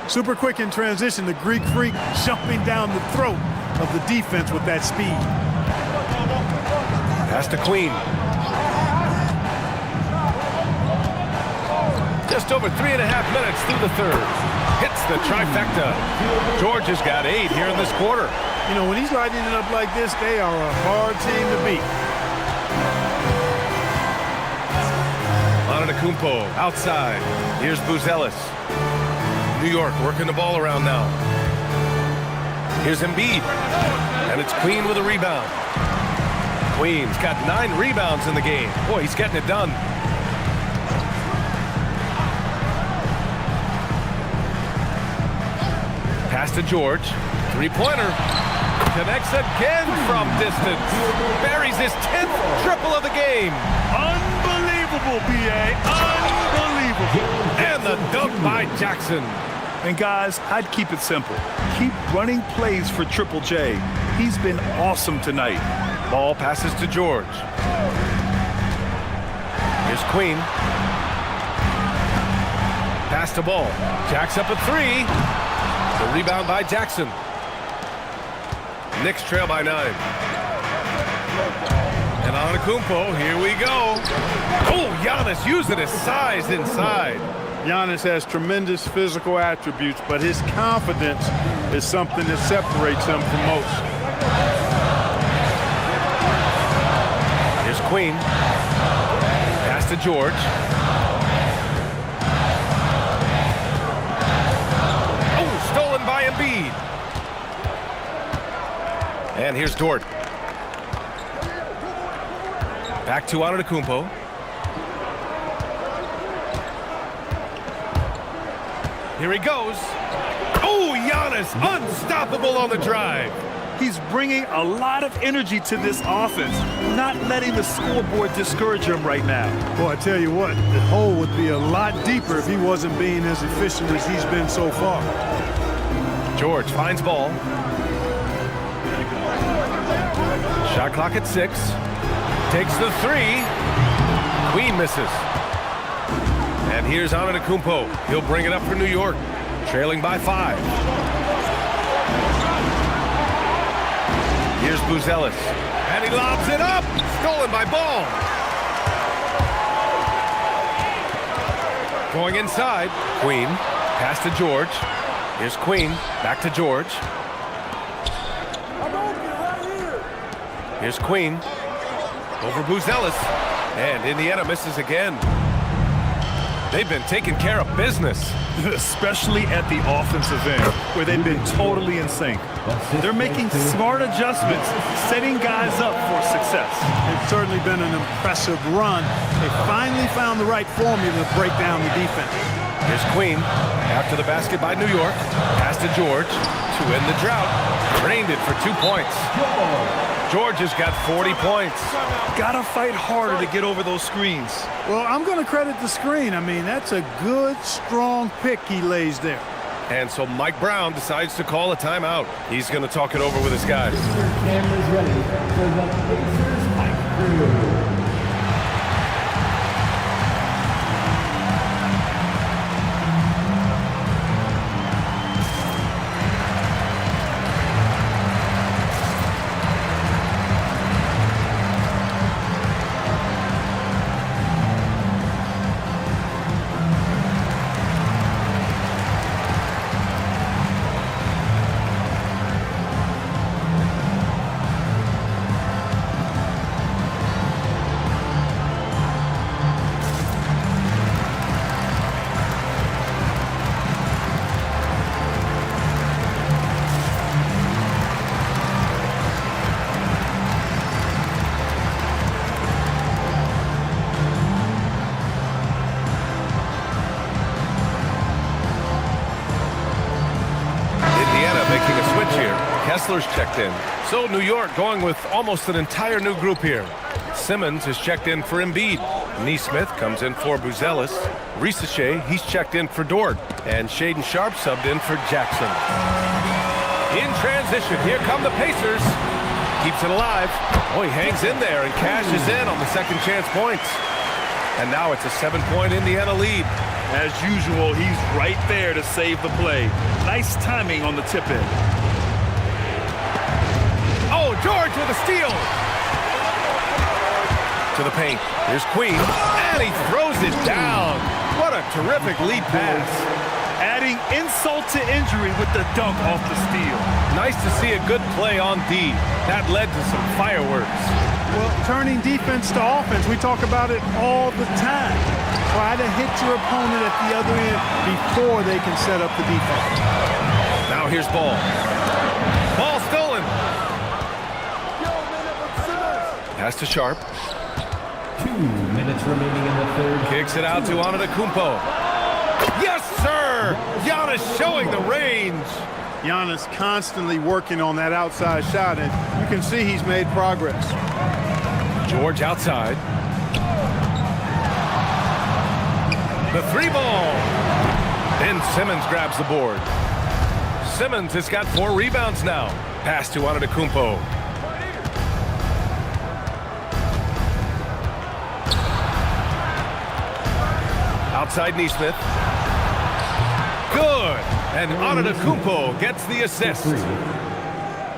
Speaker 14: Super quick in transition. The Greek Freak jumping down the throat of the defense with that speed.
Speaker 1: Pass to Queen. Just over 3.5 minutes through the third. Hits the trifecta. George has got 8 here in this quarter.
Speaker 14: You know, when he's lighting it up like this, they are a hard team to beat.
Speaker 1: Antetokounmpo outside. Here's Buzelis. New York working the ball around now. Here's Embiid. And it's Queen with a rebound. Queen's got 9 rebounds in the game. Boy, he's getting it done. Pass to George. Three-pointer. Connects again from distance. Buries his 10th triple of the game.
Speaker 2: Unbelievable, B.A. Unbelievable.
Speaker 1: And the dunk by Jackson.
Speaker 2: And guys, I'd keep it simple. Keep running plays for Triple J. He's been awesome tonight.
Speaker 1: Ball passes to George. Here's Queen. Pass to Ball. Jacks up a 3. The rebound by Jackson. Knicks trail by 9. And Antetokounmpo, here we go. Oh, Giannis using his size inside.
Speaker 14: Giannis has tremendous physical attributes, but his confidence is something that separates him from most.
Speaker 1: Here's Queen. Pass to George. Oh, stolen by Embiid. And here's Dort. Back to Antetokounmpo. Here he goes. Oh, Giannis, unstoppable on the drive.
Speaker 2: He's bringing a lot of energy to this offense, not letting the scoreboard discourage him right now.
Speaker 14: Boy, I tell you what, the hole would be a lot deeper if he wasn't being as efficient as he's been so far.
Speaker 1: George finds Ball. Shot clock at 6. Takes the 3. Queen misses. And here's Antetokounmpo. He'll bring it up for New York, trailing by 5. Here's Buzelis. And he lobs it up. Stolen by Ball. Going inside. Queen. Pass to George. Here's Queen. Back to George. Here's Queen. Over Buzelis. And Indiana misses again. They've been taking care of business.
Speaker 2: Especially at the offensive end, where they've been totally in sync. They're making smart adjustments, setting guys up for success.
Speaker 14: It's certainly been an impressive run. They finally found the right formula to break down the defense.
Speaker 1: Here's Queen. After the basket by New York. Pass to George to end the drought. Drained it for 2 points. George has got 40 points.
Speaker 2: Gotta fight harder to get over those screens.
Speaker 14: Well, I'm going to credit the screen. I mean, that's a good, strong pick he lays there.
Speaker 1: And so Mike Brown decides to call a timeout. He's going to talk it over with his guys.
Speaker 5: Cameras ready for the Pacers Mike Crew.
Speaker 1: Kessler's checked in. So New York going with almost an entire new group here. Simmons is checked in for Embiid. Nesmith comes in for Buzelis. Risache, he's checked in for Dort. And Shaden Sharp subbed in for Jackson. In transition, here come the Pacers. Keeps it alive. Oh, he hangs in there and cashes in on the second chance points. And now it's a 7-point Indiana lead.
Speaker 2: As usual, he's right there to save the play. Nice timing on the tip in.
Speaker 1: Oh, George with a steal. To the paint. Here's Queen. And he throws it down. What a terrific lead pass.
Speaker 2: Adding insult to injury with the dunk off the steal.
Speaker 1: Nice to see a good play on D. That led to some fireworks.
Speaker 14: Well, turning defense to offense, we talk about it all the time. Try to hit your opponent at the other end before they can set up the defense.
Speaker 1: Now here's Ball. Ball stolen. Pass to Sharp.
Speaker 5: 2 minutes remaining in the third.
Speaker 1: Kicks it out to Antetokounmpo. Yes, sir! Giannis showing the range.
Speaker 14: Giannis constantly working on that outside shot, and you can see he's made progress.
Speaker 1: George outside. The 3-ball. Ben Simmons grabs the board. Simmons has got 4 rebounds now. Pass to Antetokounmpo. Outside Nesmith. Good. And Antetokounmpo gets the assist.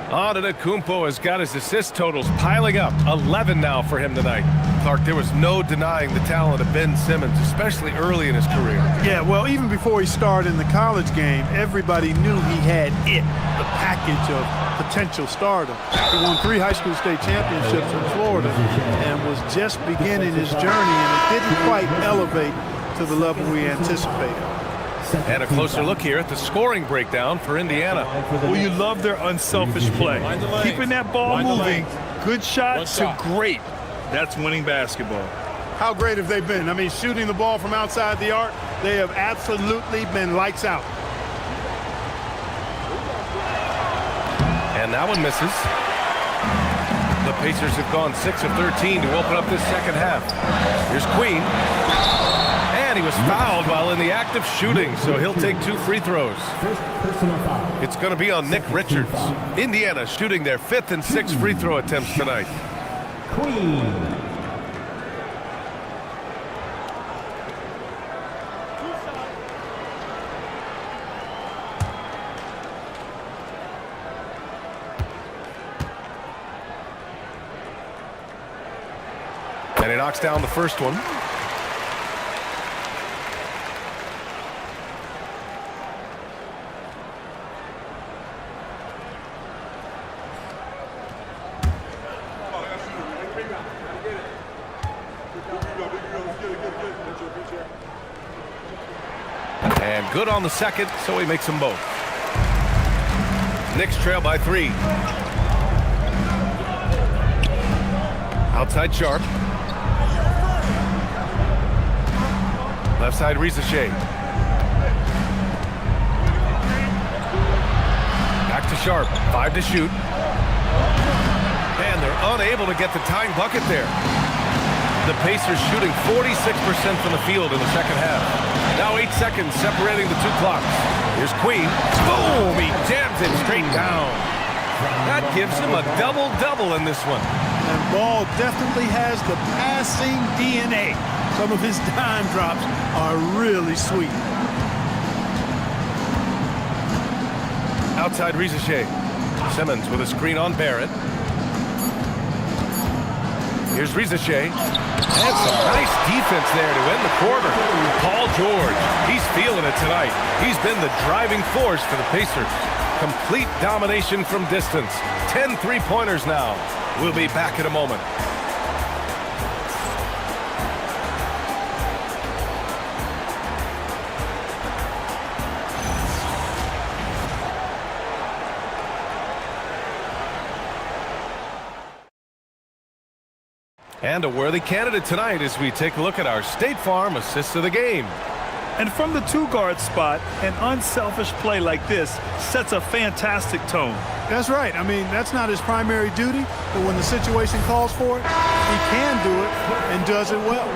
Speaker 1: Antetokounmpo has got his assist totals piling up. 11 now for him tonight. Clark, there was no denying the talent of Ben Simmons, especially early in his career.
Speaker 14: Yeah, well, even before he started in the college game, everybody knew he had it, the package of potential stardom. He won 3 high school state championships in Florida and was just beginning his journey, and it didn't quite elevate to the level we anticipated.
Speaker 1: And a closer look here at the scoring breakdown for Indiana.
Speaker 2: Well, you love their unselfish play. Keeping that ball moving, good shot to great. That's winning basketball.
Speaker 14: How great have they been? I mean, shooting the ball from outside the arc, they have absolutely been lights out.
Speaker 1: And that one misses. The Pacers have gone 6 of 13 to open up this second half. Here's Queen. And he was fouled while in the act of shooting, so he'll take 2 free throws. It's going to be on Nick Richards. Indiana shooting their 5th and 6th free throw attempts tonight.
Speaker 5: Queen.
Speaker 1: And he knocks down the first one. And good on the second, so he makes them both. Knicks trail by 3. Outside Sharp. Left side Rizachet. Back to Sharp. 5 to shoot. And they're unable to get the tying bucket there. The Pacers shooting 46% from the field in the second half. Now 8 seconds separating the 2 clocks. Here's Queen. Boom! He jams it straight down. That gives him a double-double in this one.
Speaker 14: And Ball definitely has the passing DNA. Some of his dime drops are really sweet.
Speaker 1: Outside Rizachet. Simmons with a screen on Barrett. Here's Rizachet. And some nice defense there to end the quarter. Paul George, he's feeling it tonight. He's been the driving force for the Pacers. Complete domination from distance. 10 3-pointers now. We'll be back in a moment. And a worthy candidate tonight as we take a look at our State Farm assist of the game.
Speaker 2: And from the 2-guard spot, an unselfish play like this sets a fantastic tone.
Speaker 14: That's right. I mean, that's not his primary duty, but when the situation calls for it, he can do it and does it well.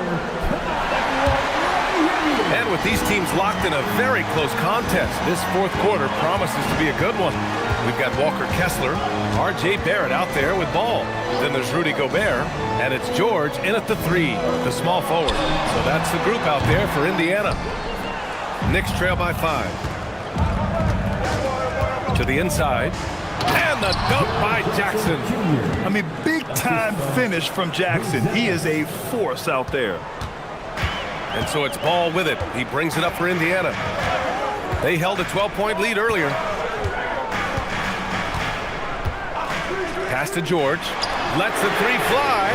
Speaker 1: And with these teams locked in a very close contest, this fourth quarter promises to be a good one. We've got Walker Kessler, R.J. Barrett out there with ball. Then there's Rudy Gobert, and it's George in at the 3, the small forward. So that's the group out there for Indiana. Knicks trail by 5. To the inside. And the dunk by Jackson.
Speaker 2: I mean, big-time finish from Jackson. He is a force out there.
Speaker 1: And so it's Ball with it. He brings it up for Indiana. They held a 12-point lead earlier. Pass to George. Lets the 3 fly.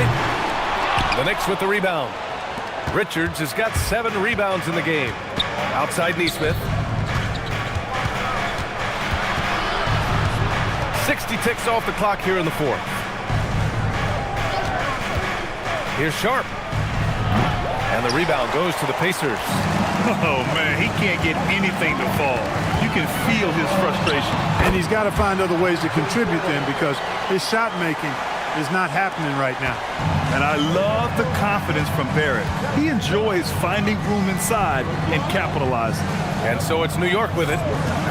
Speaker 1: The Knicks with the rebound. Richards has got 7 rebounds in the game. Outside Nesmith. 60 ticks off the clock here in the fourth. Here's Sharp. And the rebound goes to the Pacers.
Speaker 2: Oh, man, he can't get anything to fall. You can feel his frustration.
Speaker 14: And he's got to find other ways to contribute then, because his shot making is not happening right now.
Speaker 2: And I love the confidence from Barrett. He enjoys finding room inside and capitalizing.
Speaker 1: And so it's New York with it.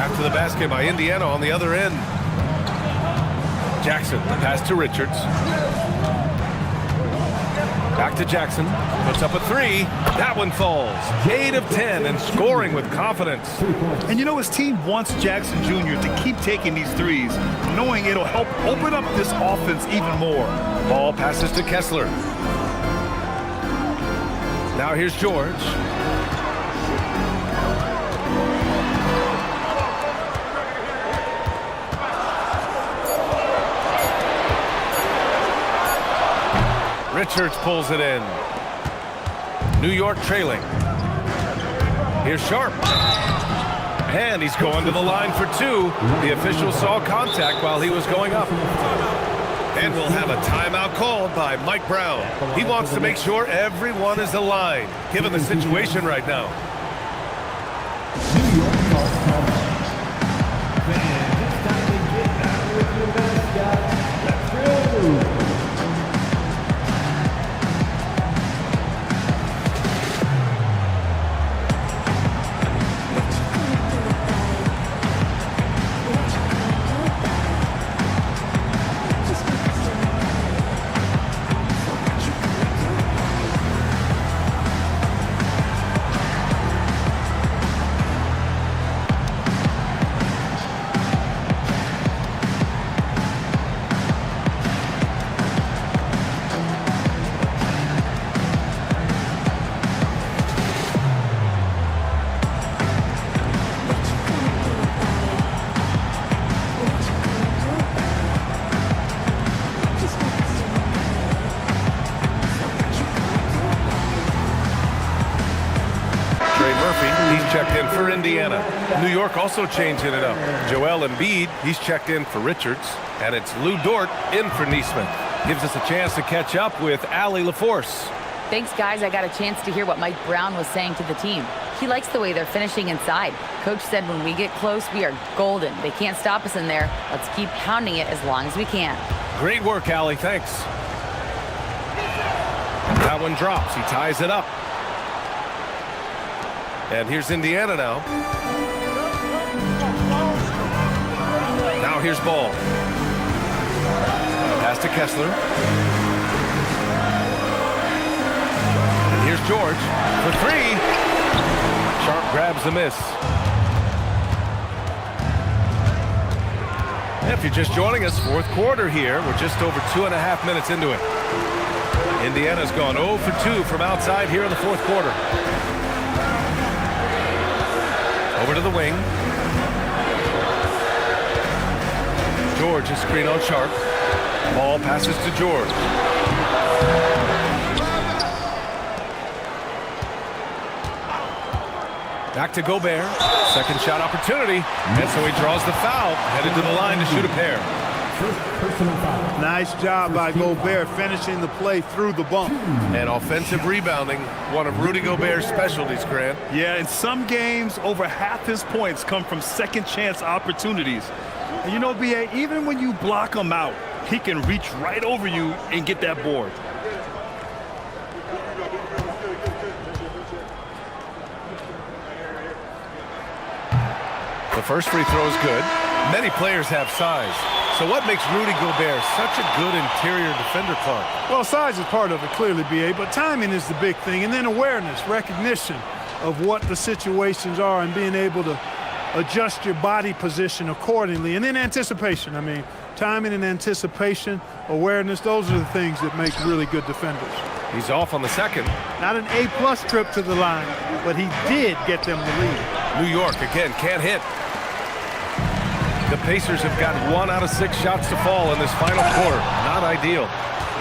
Speaker 1: After the basket by Indiana on the other end. Jackson, pass to Richards. Back to Jackson. Puts up a 3. That one falls. 8 of 10 and scoring with confidence.
Speaker 2: And you know, his team wants Jackson Jr. to keep taking these threes, knowing it'll help open up this offense even more.
Speaker 1: Ball passes to Kessler. Now here's George. Richards pulls it in. New York trailing. Here's Sharp. And he's going to the line for 2. The official saw contact while he was going up. And we'll have a timeout called by Mike Brown. He wants to make sure everyone is aligned, given the situation right now.
Speaker 5: New York calls timeout. Fans, it's time to get out with your mascot. Let's go.
Speaker 1: Checked in for Indiana. New York also changing it up. Joel Embiid, he's checked in for Richards. And it's Lou Dort in for Nesmith. Gives us a chance to catch up with Allie LaForce.
Speaker 4: Thanks, guys. I got a chance to hear what Mike Brown was saying to the team. He likes the way they're finishing inside. Coach said when we get close, we are golden. They can't stop us in there. Let's keep pounding it as long as we can.
Speaker 1: Great work, Allie. Thanks. That one drops. He ties it up. And here's Indiana now. Now here's Ball. Pass to Kessler. And here's George for 3. Sharp grabs the miss. And if you're just joining us, fourth quarter here. We're just over 2.5 minutes into it. Indiana's gone 0 for 2 from outside here in the fourth quarter. Over to the wing. George is screen on Sharp. Ball passes to George. Back to Gobert. Second shot opportunity. And so he draws the foul. Headed to the line to shoot a pair.
Speaker 14: Nice job by Gobert finishing the play through the bump.
Speaker 1: And offensive rebounding, one of Rudy Gobert's specialties, Grant.
Speaker 2: Yeah, in some games, over half his points come from second chance opportunities. And you know, B.A., even when you block him out, he can reach right over you and get that board.
Speaker 1: first free throw is good. Many players have size. So what makes Rudy Gobert such a good interior defender, Clark?
Speaker 14: Well, size is part of it, clearly, B.A., but timing is the big thing. And then awareness, recognition of what the situations are and being able to adjust your body position accordingly. And then anticipation. I mean, timing and anticipation, awareness, those are the things that make really good defenders.
Speaker 1: He's off on the second.
Speaker 14: Not an A-plus trip to the line, but he did get them the lead.
Speaker 1: New York, again, can't hit. The Pacers have got 1 out of 6 shots to fall in this final quarter. Not ideal.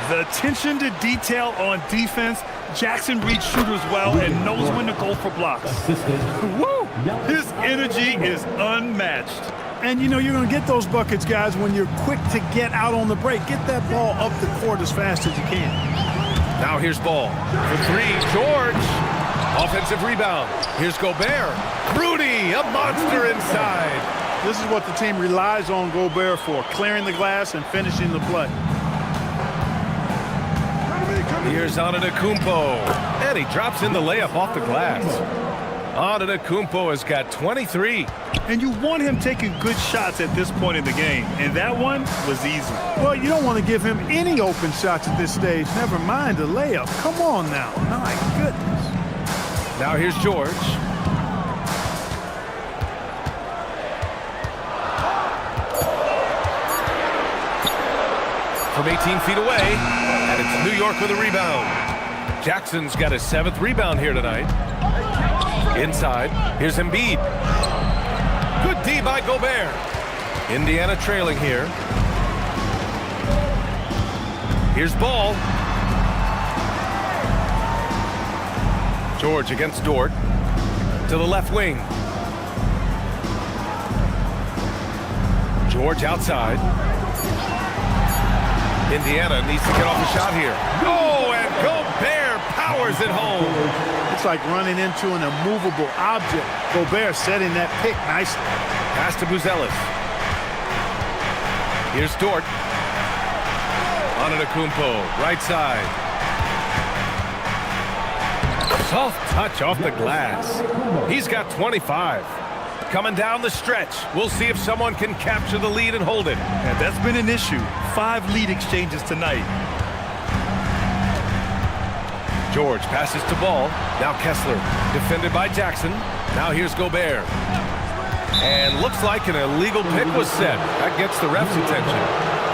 Speaker 2: The attention to detail on defense. Jackson reads shooters well and knows when to go for blocks. Woo! His energy is unmatched.
Speaker 14: And, you know, you're going to get those buckets, guys, when you're quick to get out on the break. Get that ball up the court as fast as you can.
Speaker 1: Now here's Ball for 3. George. Offensive rebound. Here's Gobert. Rudy, a monster inside.
Speaker 14: This is what the team relies on Gobert for, clearing the glass and finishing the play.
Speaker 1: Here's Antetokounmpo, and he drops in the layup off the glass. Antetokounmpo has got 23.
Speaker 2: And you want him taking good shots at this point in the game, and that one was easy.
Speaker 14: Well, you don't want to give him any open shots at this stage, never mind a layup. Come on now, my goodness.
Speaker 1: Now here's George. From 18 feet away, and it's New York with a rebound. Jackson's got his 7th rebound here tonight. Inside, here's Embiid. Good D by Gobert. Indiana trailing here. Here's Ball. George against Dort. To the left wing. George outside. Indiana needs to get off a shot here. Oh, and Gobert powers it home.
Speaker 14: It's like running into an immovable object. Gobert setting that pick nicely.
Speaker 1: Pass to Buzelis. Here's Dort. Antetokounmpo, right side. Soft touch off the glass. He's got 25. Coming down the stretch. We'll see if someone can capture the lead and hold it.
Speaker 2: And that's been an issue. 5 lead exchanges tonight.
Speaker 1: George passes to Ball. Now Kessler, defended by Jackson. Now here's Gobert. And looks like an illegal pick was set. That gets the ref's attention.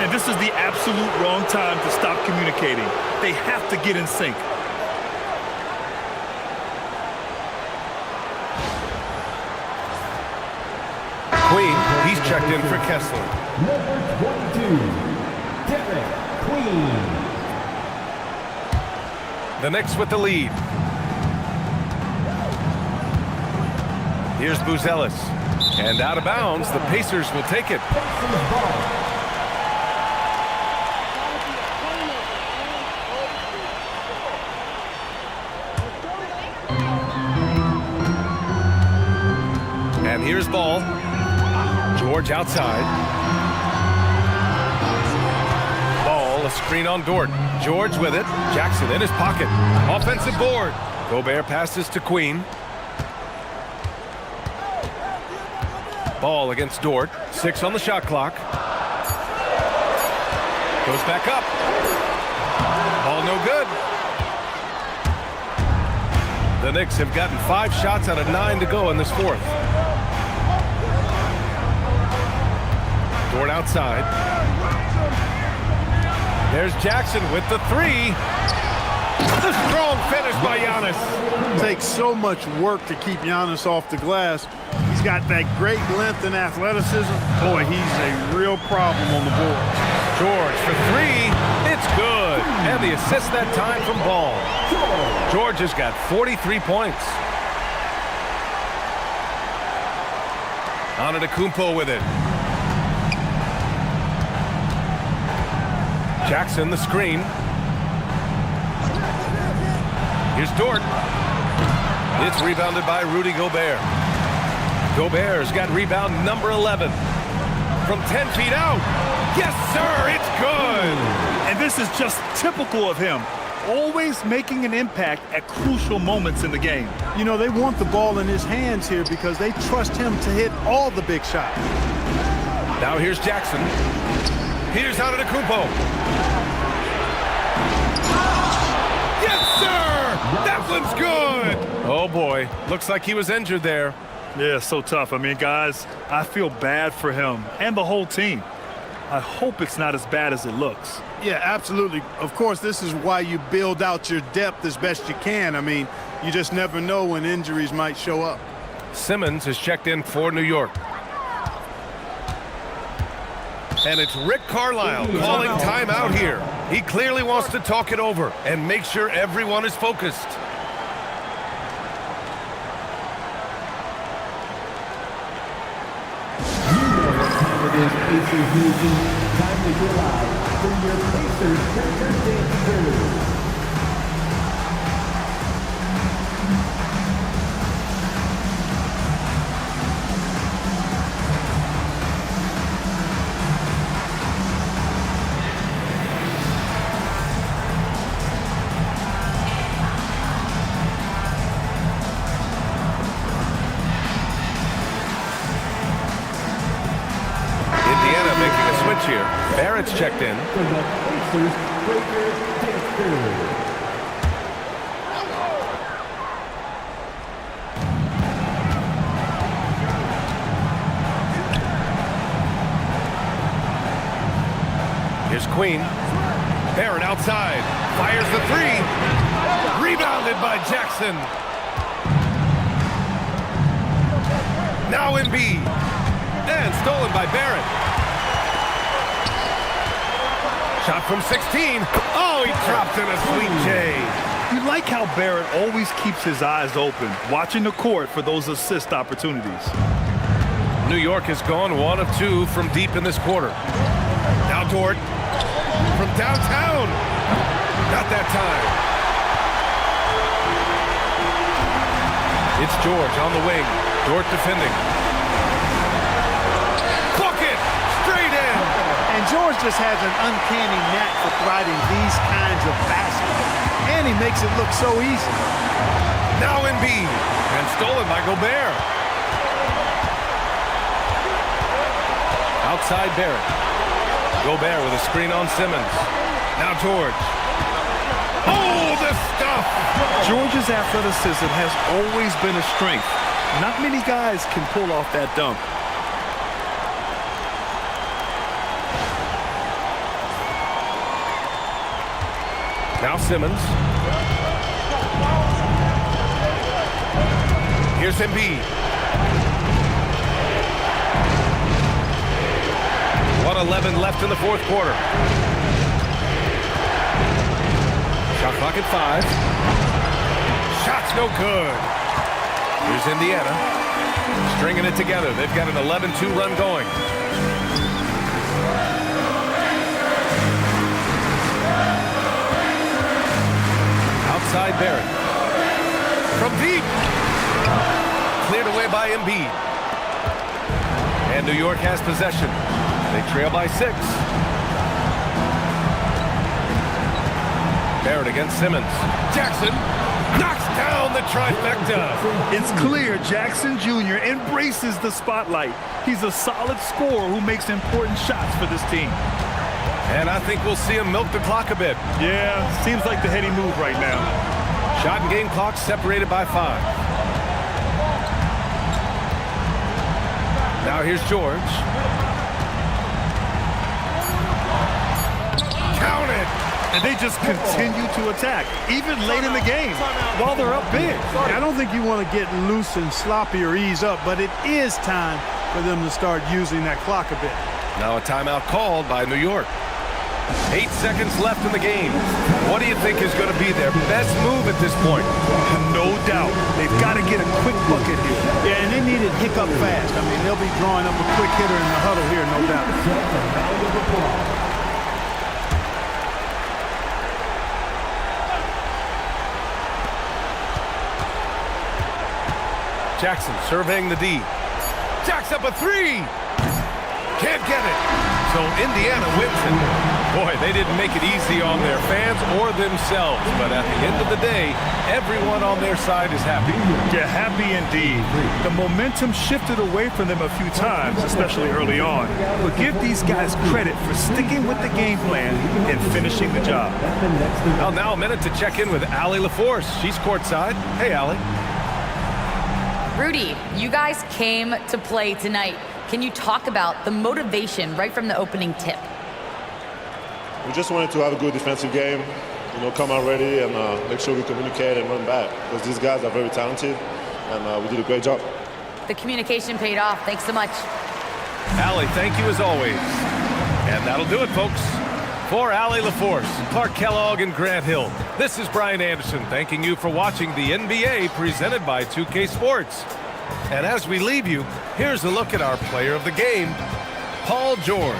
Speaker 2: And this is the absolute wrong time to stop communicating. They have to get in sync.
Speaker 1: Queen, he's checked in for Kessler.
Speaker 5: Number 22, Derek Queen.
Speaker 1: The Knicks with the lead. Here's Buzelis. And out of bounds, the Pacers will take it. And here's Ball. George outside. Ball, a screen on Dort. George with it. Jackson in his pocket. Offensive board. Gobert passes to Queen. Ball against Dort. 6 on the shot clock. Goes back up. Ball no good. The Knicks have gotten 5 shots out of 9 to go in this fourth. Dort outside. There's Jackson with the 3. The strong finish by Giannis.
Speaker 14: It takes so much work to keep Giannis off the glass. He's got that great length and athleticism. Boy, he's a real problem on the board.
Speaker 1: George for 3. It's good. And the assist that time from Ball. George has got 43 points. Antetokounmpo with it. Jackson the screen. Here's Dort. It's rebounded by Rudy Gobert. Gobert's got rebound number 11. From 10 feet out. Yes, sir, it's good.
Speaker 2: And this is just typical of him. always making an impact at crucial moments in the game.
Speaker 14: You know, they want the ball in his hands here because they trust him to hit all the big shots.
Speaker 1: Now here's Jackson. Here's Antetokounmpo. Yes, sir! That one's good! Oh, boy. Looks like he was injured there.
Speaker 2: Yeah, so tough. I mean, guys, I feel bad for him and the whole team. I hope it's not as bad as it looks.
Speaker 14: Yeah, absolutely. Of course, this is why you build out your depth as best you can. I mean, you just never know when injuries might show up.
Speaker 1: Simmons is checked in for New York. And it's Rick Carlisle calling timeout here. He clearly wants to talk it over and make sure everyone is focused.
Speaker 5: It is Pacers Newton. Time to go live from your Pacers Center Dance Crew.
Speaker 1: Here. Barrett's checked in.
Speaker 5: For the Pacers Breakers Dance Crew.
Speaker 1: Here's Queen. Barrett outside. Fires the three. Rebounded by Jackson. Now Embiid. And stolen by Barrett. Shot from 16. Oh, he dropped in a sweet J.
Speaker 2: You like how Barrett always keeps his eyes open, watching the court for those assist opportunities.
Speaker 1: New York has gone 1 of 2 from deep in this quarter. Now Dort from downtown. Not that time. It's George on the wing. Dort defending. Bucket! Straight in!
Speaker 14: And George just has an uncanny knack for providing these kinds of baskets. And he makes it look so easy.
Speaker 1: Now Embiid. And stolen by Gobert. Outside Barrett. Gobert with a screen on Simmons. Now George. Oh, the stuff!
Speaker 2: George's athleticism has always been a strength. Not many guys can pull off that dunk.
Speaker 1: Now Simmons. Here's Embiid. 1:11 left in the fourth quarter. Shot clock at 5. Shot's no good. Here's Indiana. Stringing it together. They've got an 11-2 run going. Outside Barrett. From deep. Cleared away by Embiid. And New York has possession. They trail by 6. Barrett against Simmons. Jackson knocks down the trifecta.
Speaker 2: It's clear Jackson Jr. embraces the spotlight. He's a solid scorer who makes important shots for this team.
Speaker 1: And I think we'll see him milk the clock a bit.
Speaker 2: Yeah, seems like the heady move right now.
Speaker 1: Shot and game clock separated by 5. Now here's George. Count it!
Speaker 2: And they just continue to attack, even late in the game, while they're up big.
Speaker 14: I don't think you want to get loose and sloppy or ease up, but it is time for them to start using that clock a bit.
Speaker 1: Now a timeout called by New York. 8 seconds left in the game. What do you think is going to be their best move at this point?
Speaker 2: No doubt. They've got to get a quick bucket here.
Speaker 14: Yeah, and they need it hiccup fast. I mean, they'll be drawing up a quick hitter in the huddle here, no doubt.
Speaker 1: Jackson surveying the D. Jacks up a 3. Can't get it. So Indiana wins it. Boy, They didn't make it easy on their fans or themselves, but at the end of the day, everyone on their side is happy.
Speaker 2: Yeah, happy indeed. The momentum shifted away from them a few times, especially early on. But give these guys credit for sticking with the game plan and finishing the job.
Speaker 1: Well, now a minute to check in with Allie LaForce. She's courtside. Hey, Allie.
Speaker 4: Rudy, you guys came to play tonight. Can you talk about the motivation right from the opening tip?
Speaker 6: We just wanted to have a good defensive game, come out ready and make sure we communicate and run back, because these guys are very talented, and we did a great job.
Speaker 4: The communication paid off. Thanks so much.
Speaker 1: Allie, thank you as always. And that'll do it, folks. For Allie LaForce, Clark Kellogg, and Grant Hill, this is Brian Anderson thanking you for watching the NBA presented by 2K Sports. And as we leave you, here's a look at our player of the game, Paul George.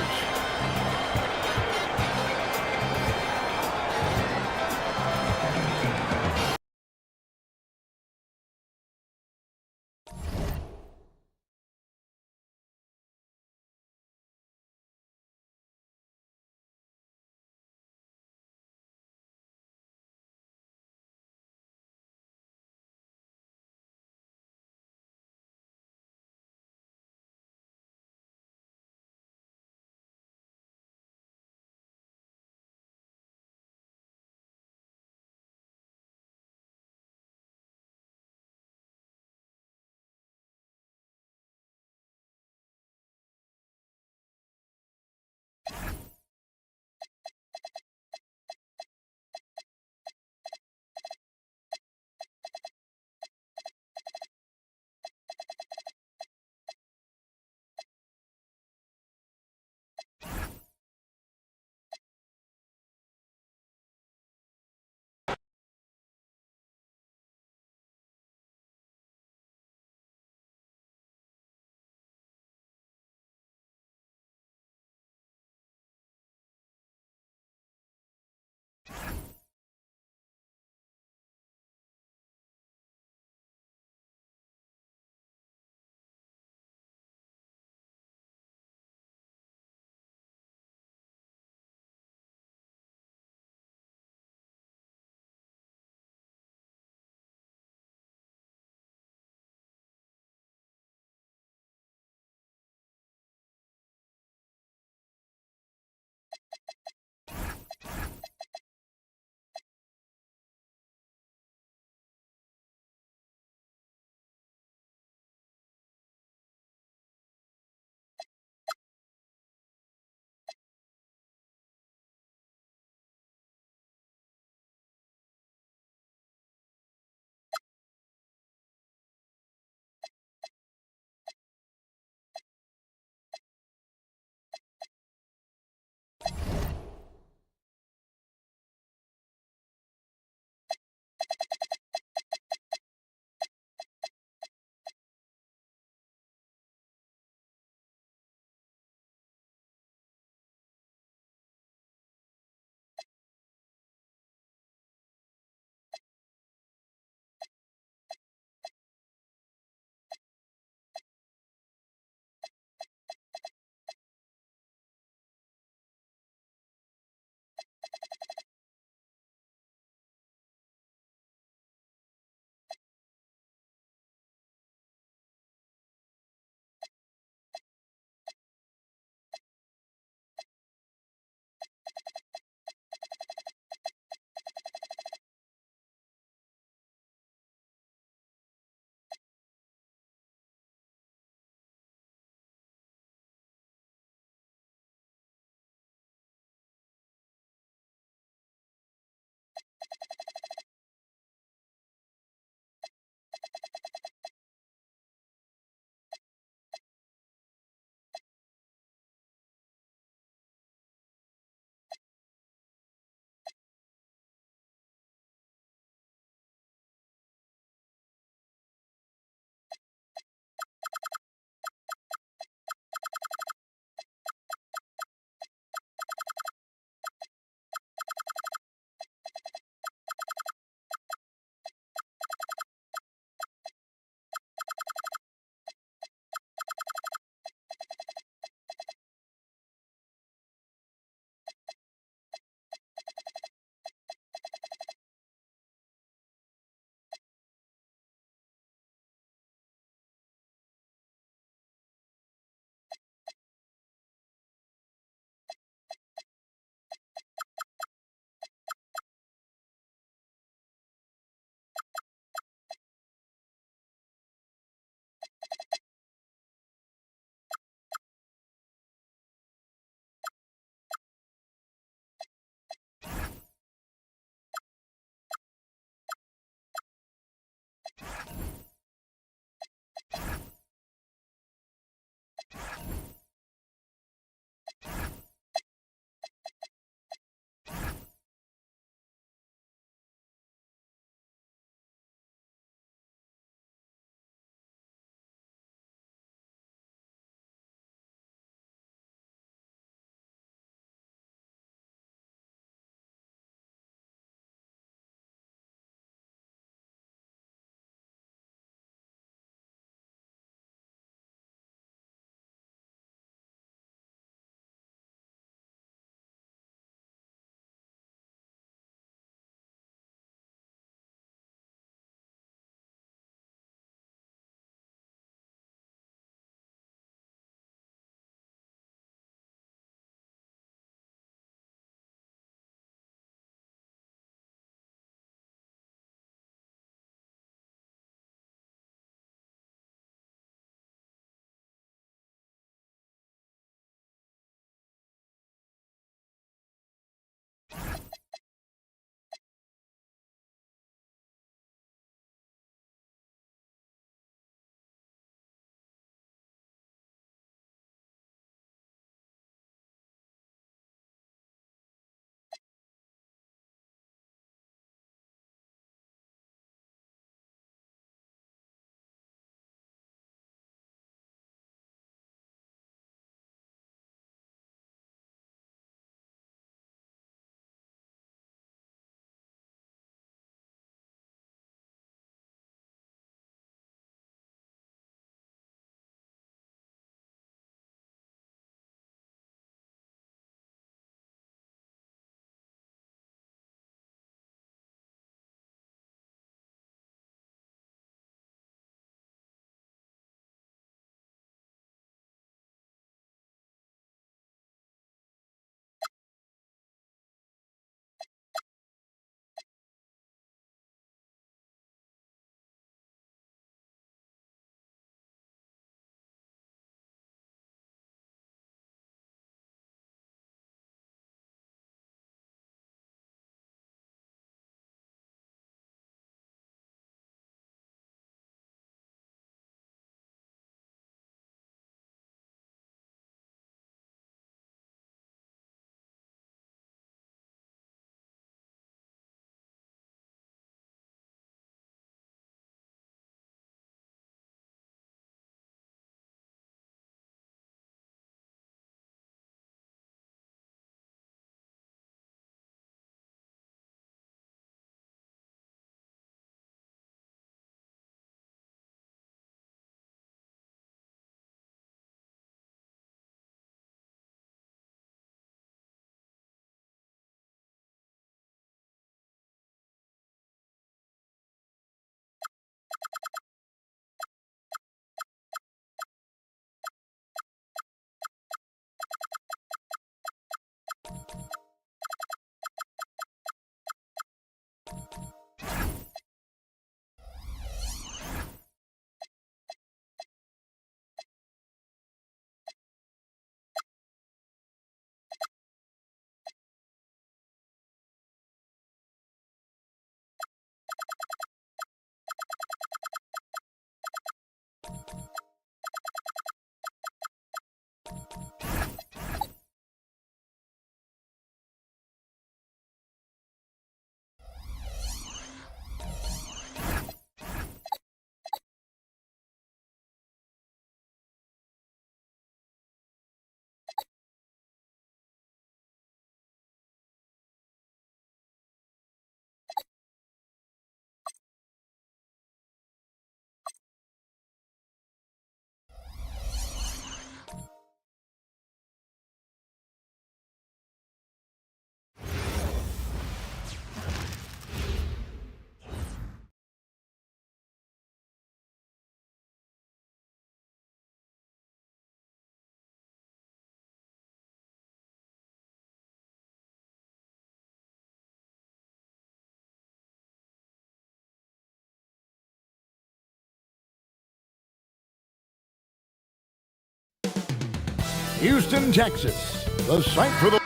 Speaker 8: Houston, Texas, the site for the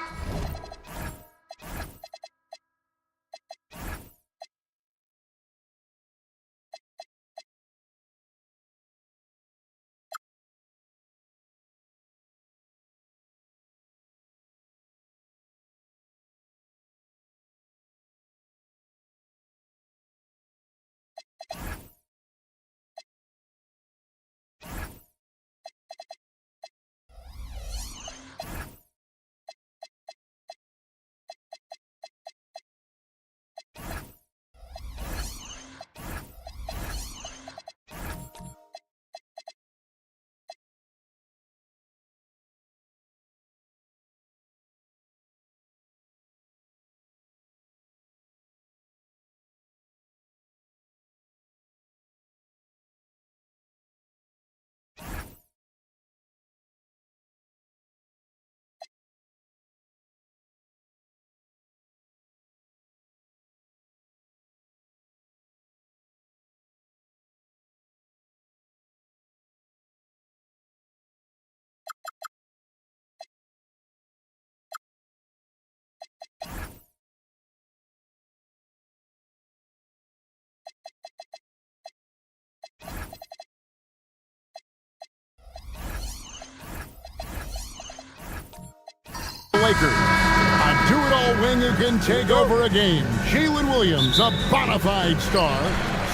Speaker 8: Lakers. A do-it-all wing who can take over a game. Jalen Williams, a bona fide star,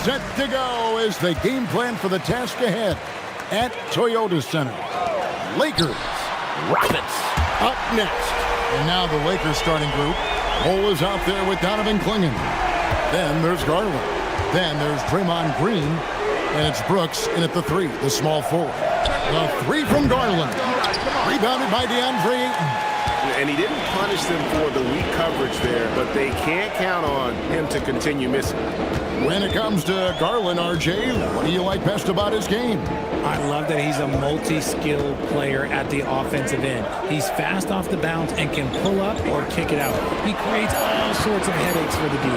Speaker 8: set to go as the game plan for the task ahead at Toyota Center. Lakers, Rockets up next. And now the Lakers starting group. Cole is out there with Donovan Clingan. Then there's Garland. Then there's Draymond Green. And it's Brooks in at the 3, the small forward. The 3 from Garland. Rebounded by DeAndre Ayton.
Speaker 13: And he didn't punish them for the weak coverage there, but they can't count on him to continue missing.
Speaker 8: When it comes to Garland, RJ, what do you like best about his game?
Speaker 17: I love that he's a multi-skilled player at the offensive end. He's fast off the bounce and can pull up or kick it out. He creates all sorts of headaches for the D.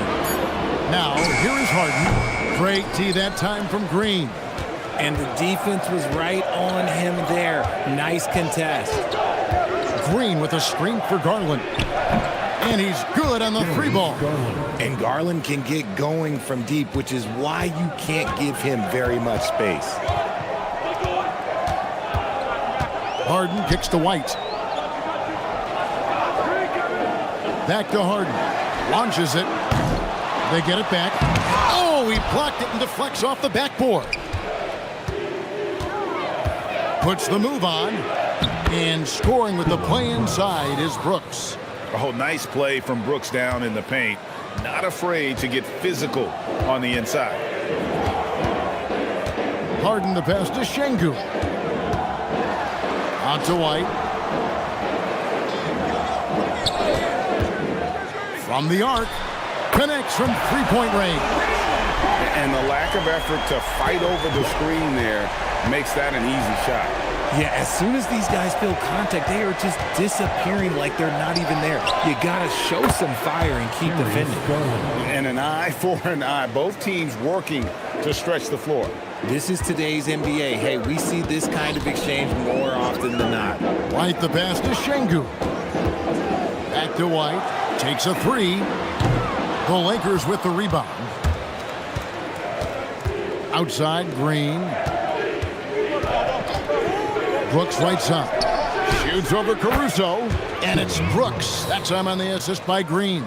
Speaker 8: Now, here is Harden. Great D that time from Green.
Speaker 17: And the defense was right on him there. Nice contest.
Speaker 8: Green with a screen for Garland. And he's good on the 3 ball.
Speaker 18: And Garland can get going from deep, which is why you can't give him very much space.
Speaker 8: Harden kicks to White. Back to Harden. Launches it. They get it back. Oh, he blocked it and deflects off the backboard. Puts the move on. And scoring with the play inside is Brooks.
Speaker 2: Oh, nice play from Brooks down in the paint. Not afraid to get physical on the inside.
Speaker 8: Harden the pass to Şengün. Out to White. From the arc. Connects from 3-point range.
Speaker 13: And the lack of effort to fight over the screen there makes that an easy shot.
Speaker 17: Yeah, as soon as these guys feel contact, they are just disappearing like they're not even there. You got to show some fire and keep defending.
Speaker 2: And an eye for an eye. Both teams working to stretch the floor.
Speaker 18: This is today's NBA. Hey, we see this kind of exchange more often than not.
Speaker 8: White the pass to Şengün. Back to White. Takes a 3. The Lakers with the rebound. Outside, Green. Brooks right side. Shoots over Caruso. And it's Brooks. That time on the assist by Green.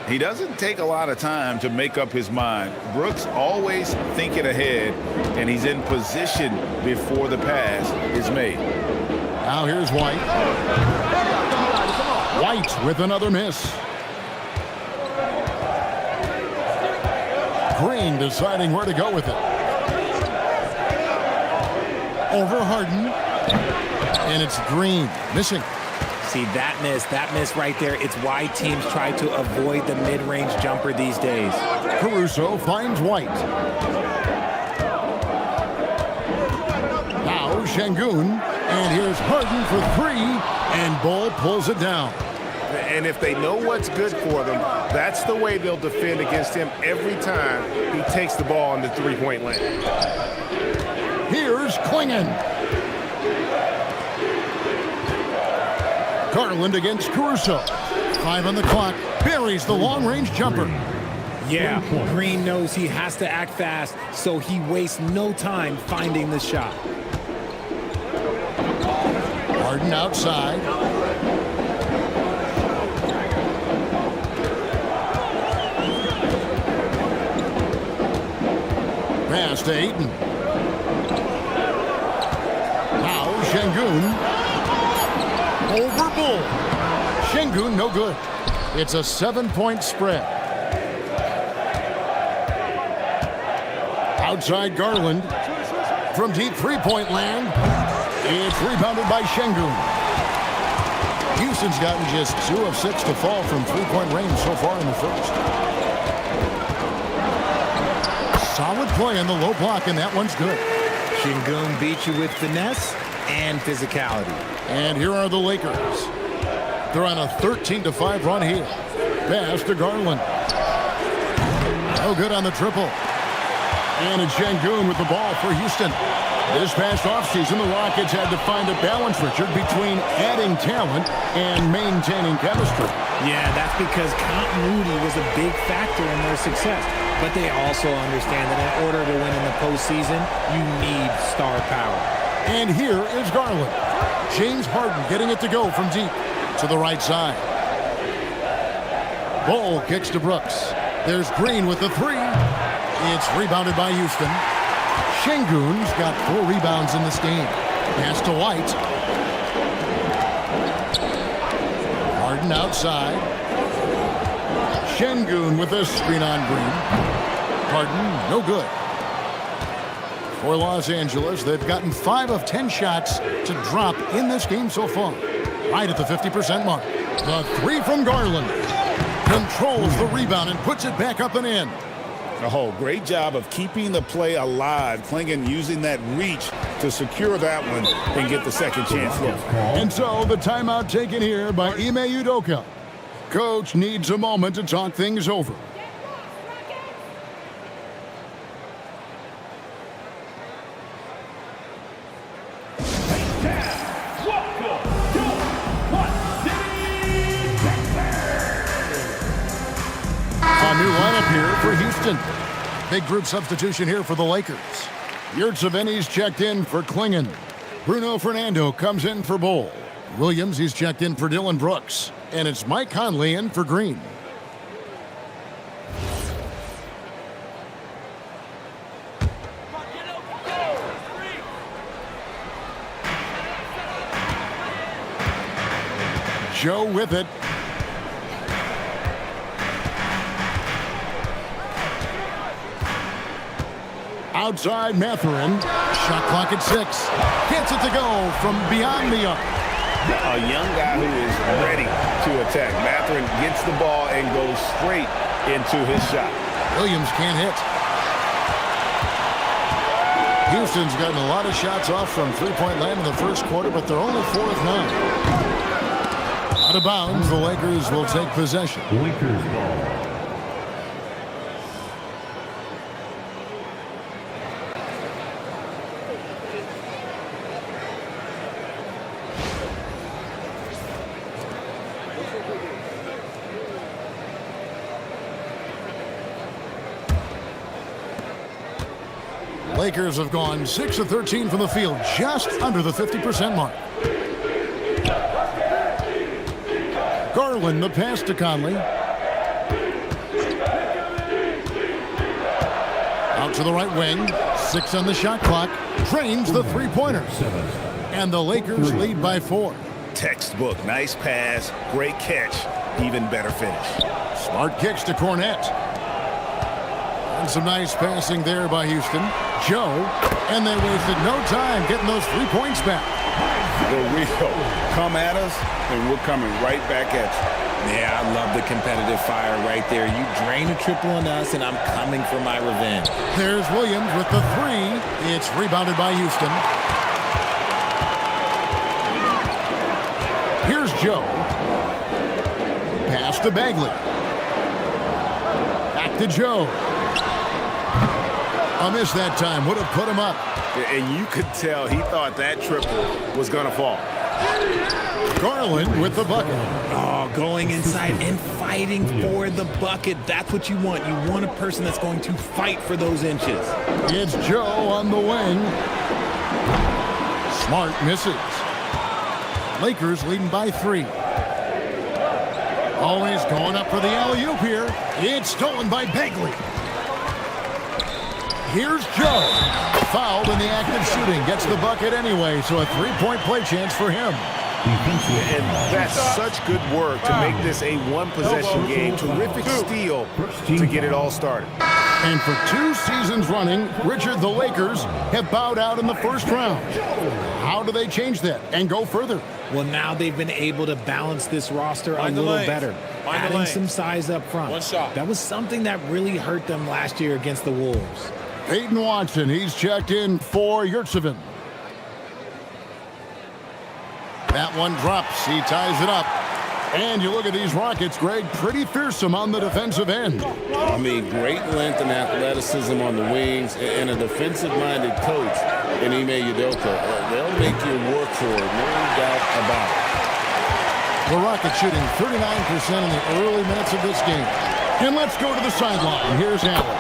Speaker 2: He doesn't take a lot of time to make up his mind. Brooks always thinking ahead, and he's in position before the pass is made.
Speaker 8: Now here's White. White with another miss. Green deciding where to go with it. Over Harden. And it's Green missing.
Speaker 17: See, that miss right there, it's why teams try to avoid the mid-range jumper these days.
Speaker 8: Caruso finds White. Now Şengün. And here's Harden for 3. And Ball pulls it down.
Speaker 13: And if they know what's good for them, that's the way they'll defend against him every time he takes the ball in the 3-point lane.
Speaker 8: Here's Clingan. Garland against Caruso. 5 on the clock. Buries the long-range jumper.
Speaker 17: Yeah, Green knows he has to act fast, so he wastes no time finding the shot.
Speaker 8: Harden outside. Pass to Ayton. Now Şengün. Over Bull. Şengün no good. It's a 7-point spread. Outside Garland. From deep 3-point land. It's rebounded by Şengün. Houston's gotten just 2 of 6 to fall from 3-point range so far in the first. Solid play on the low block, and that one's good.
Speaker 18: Şengün beat you with finesse and physicality.
Speaker 8: And here are the Lakers. They're on a 13-5 run here. Pass to Garland. No good on the triple. And it's Şengün with the ball for Houston. This past offseason, the Rockets had to find a balance, Richard, between adding talent and maintaining chemistry.
Speaker 17: Yeah, that's because continuity was a big factor in their success. But they also understand that in order to win in the postseason, you need star power.
Speaker 8: And here is Garland. James Harden getting it to go from deep. to the right side. Ball kicks to Brooks. There's Green with the three. It's rebounded by Houston. Şengün's got 4 rebounds in this game. Pass to White. Harden outside. Şengün with a screen on Green. Harden, no good. For Los Angeles, they've gotten 5 of 10 shots to drop in this game so far. Right at the 50% mark. The three from Garland. Controls the rebound and puts it back up and in.
Speaker 11: Oh, great job of keeping the play alive. Clingan using that reach to secure that one and get the second chance look.
Speaker 8: And so the timeout taken here by Ime Udoka. Coach needs a moment to talk things over. A new lineup here for Houston. Big group substitution here for the Lakers. Yurtseven's checked in for Clingan. Bruno Fernando comes in for Bol. Williams, he's checked in for Dillon Brooks. And it's Mike Conley in for Green. Joe with it. Outside Mathurin. Shot clock at 6. Gets it to go from beyond the arc.
Speaker 13: A young guy who is ready to attack. Mathurin gets the ball and goes straight into his shot.
Speaker 8: Williams can't hit. Houston's gotten a lot of shots off from three-point land in the first quarter, but they're only 4 of 9. Out of bounds, the Lakers will take possession.
Speaker 5: Lakers ball.
Speaker 8: Lakers have gone 6 of 13 from the field, just under the 50% mark. Garland, the pass to Conley. Out to the right wing. 6 on the shot clock. Drains the three-pointers. And the Lakers lead by 4.
Speaker 11: Textbook. Nice pass. Great catch. Even better finish.
Speaker 8: Smart kicks to Cornette. And some nice passing there by Houston. Joe. And they wasted no time getting those 3 points back.
Speaker 11: For real. Come at us, and we're coming right back at you.
Speaker 18: Yeah, I love the competitive fire right there. You drain a triple on us, and I'm coming for my revenge.
Speaker 8: There's Williams with the 3. It's rebounded by Houston. Here's Joe. Pass to Bagley. Back to Joe. A miss that time. Would have put him up.
Speaker 11: And you could tell he thought that triple was going to fall.
Speaker 8: Garland with the bucket.
Speaker 18: Oh, going inside and fighting for the bucket. That's what you want. You want a person that's going to fight for those inches.
Speaker 8: It's Joe on the wing. Smart misses. Lakers leading by 3. Always going up for the alley-oop here. It's stolen by Bagley. Here's Joe. Fouled in the act of shooting. Gets the bucket anyway, so a 3-point play chance for him.
Speaker 13: And that's such good work to make this a one-possession game. Terrific steal to get it all started.
Speaker 8: And for 2 seasons running, Richard, the Lakers have bowed out in the first round. How do they change that and go further?
Speaker 17: Well, now they've been able to balance this roster a little better, adding some size up front.
Speaker 15: One shot.
Speaker 17: That was something that really hurt them last year against the Wolves.
Speaker 8: Peyton Watson, he's checked in for Yurtseven. That one drops. He ties it up. And you look at these Rockets, Greg, pretty fearsome on the defensive end.
Speaker 10: I mean, great length and athleticism on the wings, and a defensive-minded coach in Ime Udoka. They'll make you work for it, no doubt about it.
Speaker 8: The Rockets shooting 39% in the early minutes of this game. And let's go to the sideline. Here's Allen.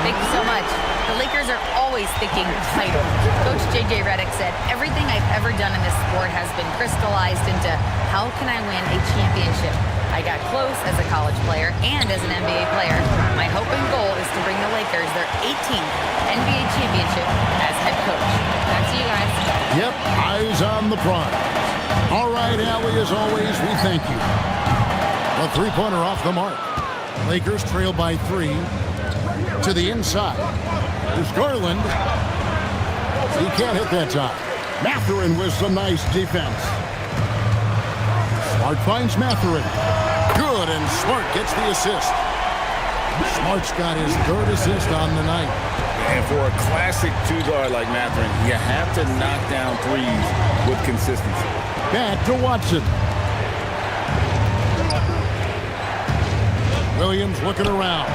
Speaker 4: Thank you so much. The Lakers are always thinking title. Coach J.J. Redick said, everything I've ever done in this sport has been crystallized into how can I win a championship? I got close as a college player and as an NBA player. My hope and goal is to bring the Lakers their 18th NBA championship as head coach. Back to you guys.
Speaker 8: Yep, eyes on the prize. All right, Allie, as always, we thank you. A three-pointer off the mark. Lakers trail by 3 to the inside. There's Garland. He can't hit that time. Mathurin with some nice defense. Smart finds Mathurin. Good, and Smart gets the assist. Smart's got his 3rd assist on the night.
Speaker 10: And for a classic two-guard like Mathurin, you have to knock down threes with consistency.
Speaker 8: Back to Watson. Williams looking around.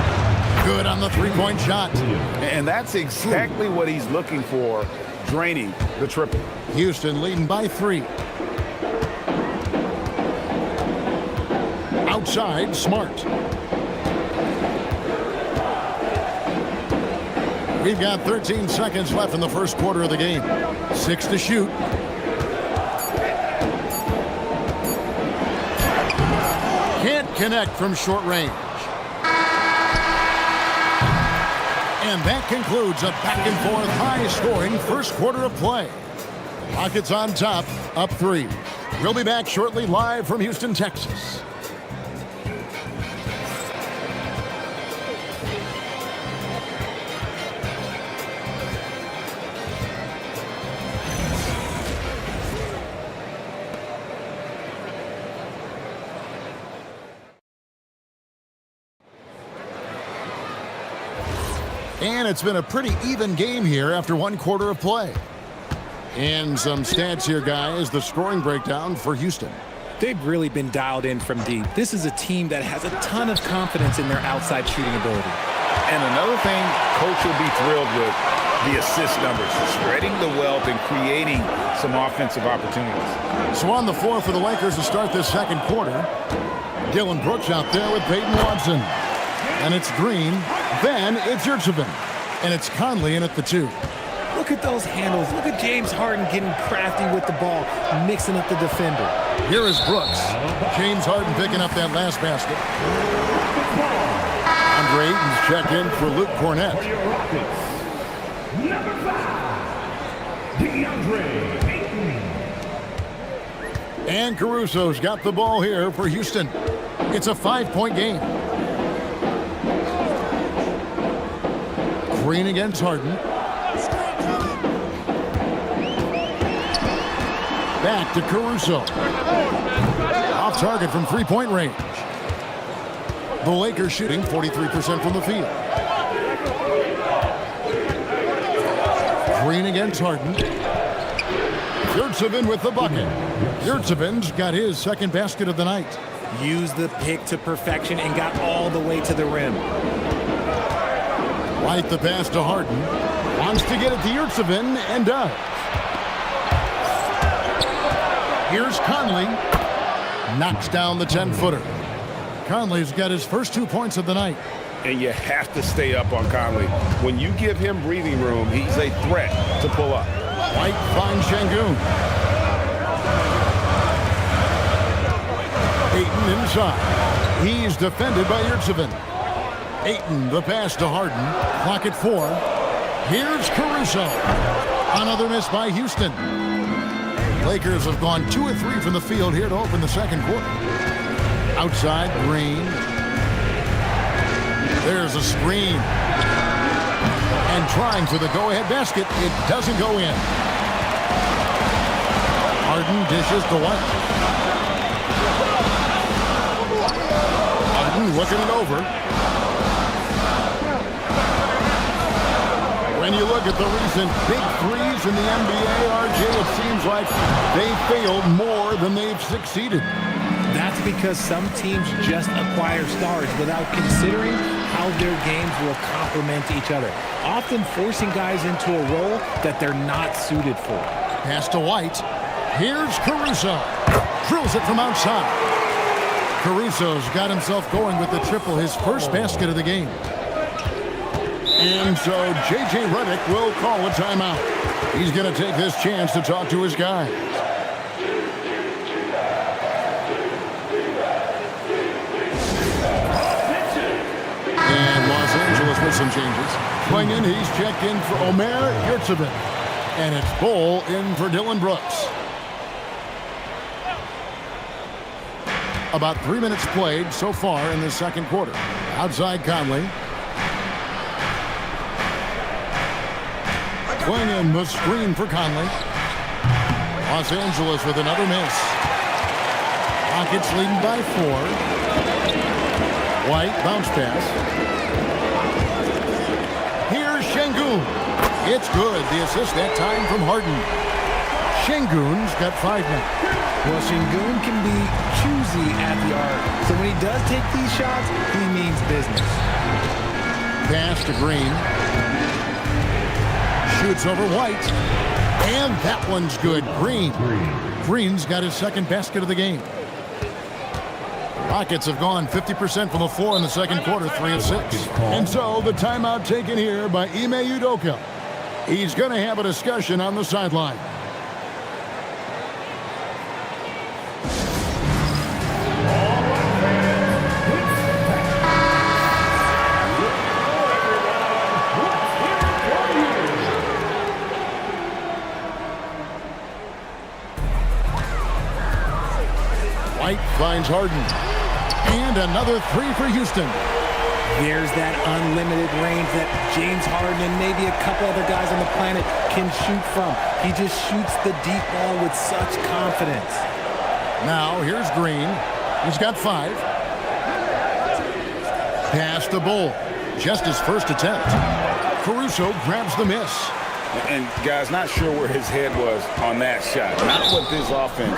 Speaker 8: Good on the three-point shot.
Speaker 10: And that's exactly what he's looking for, draining the triple.
Speaker 8: Houston leading by 3. Outside, Smart. We've got 13 seconds left in the first quarter of the game. 6 to shoot. Can't connect from short range. And that concludes a back-and-forth, high-scoring first quarter of play. Rockets on top, up 3. We'll be back shortly, live from Houston, Texas. And it's been a pretty even game here after 1 quarter of play. And some stats here, guys. The scoring breakdown for Houston.
Speaker 17: They've really been dialed in from deep. This is a team that has a ton of confidence in their outside shooting ability.
Speaker 10: And another thing, Coach will be thrilled with the assist numbers, spreading the wealth and creating some offensive opportunities.
Speaker 8: So on the floor for the Lakers to start this second quarter, Dylan Brooks out there with Peyton Watson. And it's Green. Then it's Yurtseven. And it's Conley in at the 2.
Speaker 17: Look at those handles. Look at James Harden getting crafty with the ball, mixing up the defender.
Speaker 8: Here is Brooks. James Harden picking up that last basket. Andre Ayton's check in for Luke Cornett.
Speaker 5: Number 5, DeAndre Ayton.
Speaker 8: And Caruso's got the ball here for Houston. It's a 5-point game. Green against Harden. Back to Caruso. Off target from 3-point range. The Lakers shooting 43% from the field. Green against Harden. Yurtseven with the bucket. Yurtseven's got his 2nd basket of the night.
Speaker 17: Used the pick to perfection and got all the way to the rim.
Speaker 8: White the pass to Harden. Wants to get it to Yurtseven and does. Here's Conley. Knocks down the 10-footer. Conley's got his first 2 points of the night.
Speaker 10: And you have to stay up on Conley. When you give him breathing room, he's a threat to pull up.
Speaker 8: White finds Şengün. Ayton inside. He's defended by Yurtseven. Ayton, the pass to Harden. Clock at 4. Here's Caruso. Another miss by Houston. Lakers have gone 2 of 3 from the field here to open the second quarter. Outside, Green. There's a screen. And trying for the go-ahead basket. It doesn't go in. Harden dishes to White. Harden looking it over. When you look at the recent big threes in the NBA, RJ, it seems like they failed more than they've succeeded.
Speaker 17: That's because some teams just acquire stars without considering how their games will complement each other, often forcing guys into a role that they're not suited for.
Speaker 8: Pass to White. Here's Caruso. Drills it from outside. Caruso's got himself going with the triple, his first basket of the game. And so J.J. Redick will call a timeout. He's going to take this chance to talk to his guys. And Los Angeles with some changes. Playing in, he's checked in for Omer Yurtseven. And it's Bull in for Dylan Brooks. About 3 minutes played so far in the second quarter. Outside Conley. Going in the screen for Conley. Los Angeles with another miss. Rockets leading by 4. White bounce pass. Here's Şengün. It's good. The assist that time from Harden. Şengün's got 5 now.
Speaker 17: Well, Şengün can be choosy at the arc. So when he does take these shots, he means business.
Speaker 8: Pass to Green. Shoots over White. And that one's good. Green's got his second basket of the game. Rockets have gone 50% from the floor in the second quarter, 3 of 6. And so the timeout taken here by Ime Udoka. He's going to have a discussion on the sideline. White finds Harden. And another 3 for Houston.
Speaker 17: There's that unlimited range that James Harden and maybe a couple other guys on the planet can shoot from. He just shoots the deep ball with such confidence.
Speaker 8: Now here's Green. He's got 5. Pass to Bull. Just his first attempt. Caruso grabs the miss.
Speaker 10: And guys, not sure where his head was on that shot. Not what this offense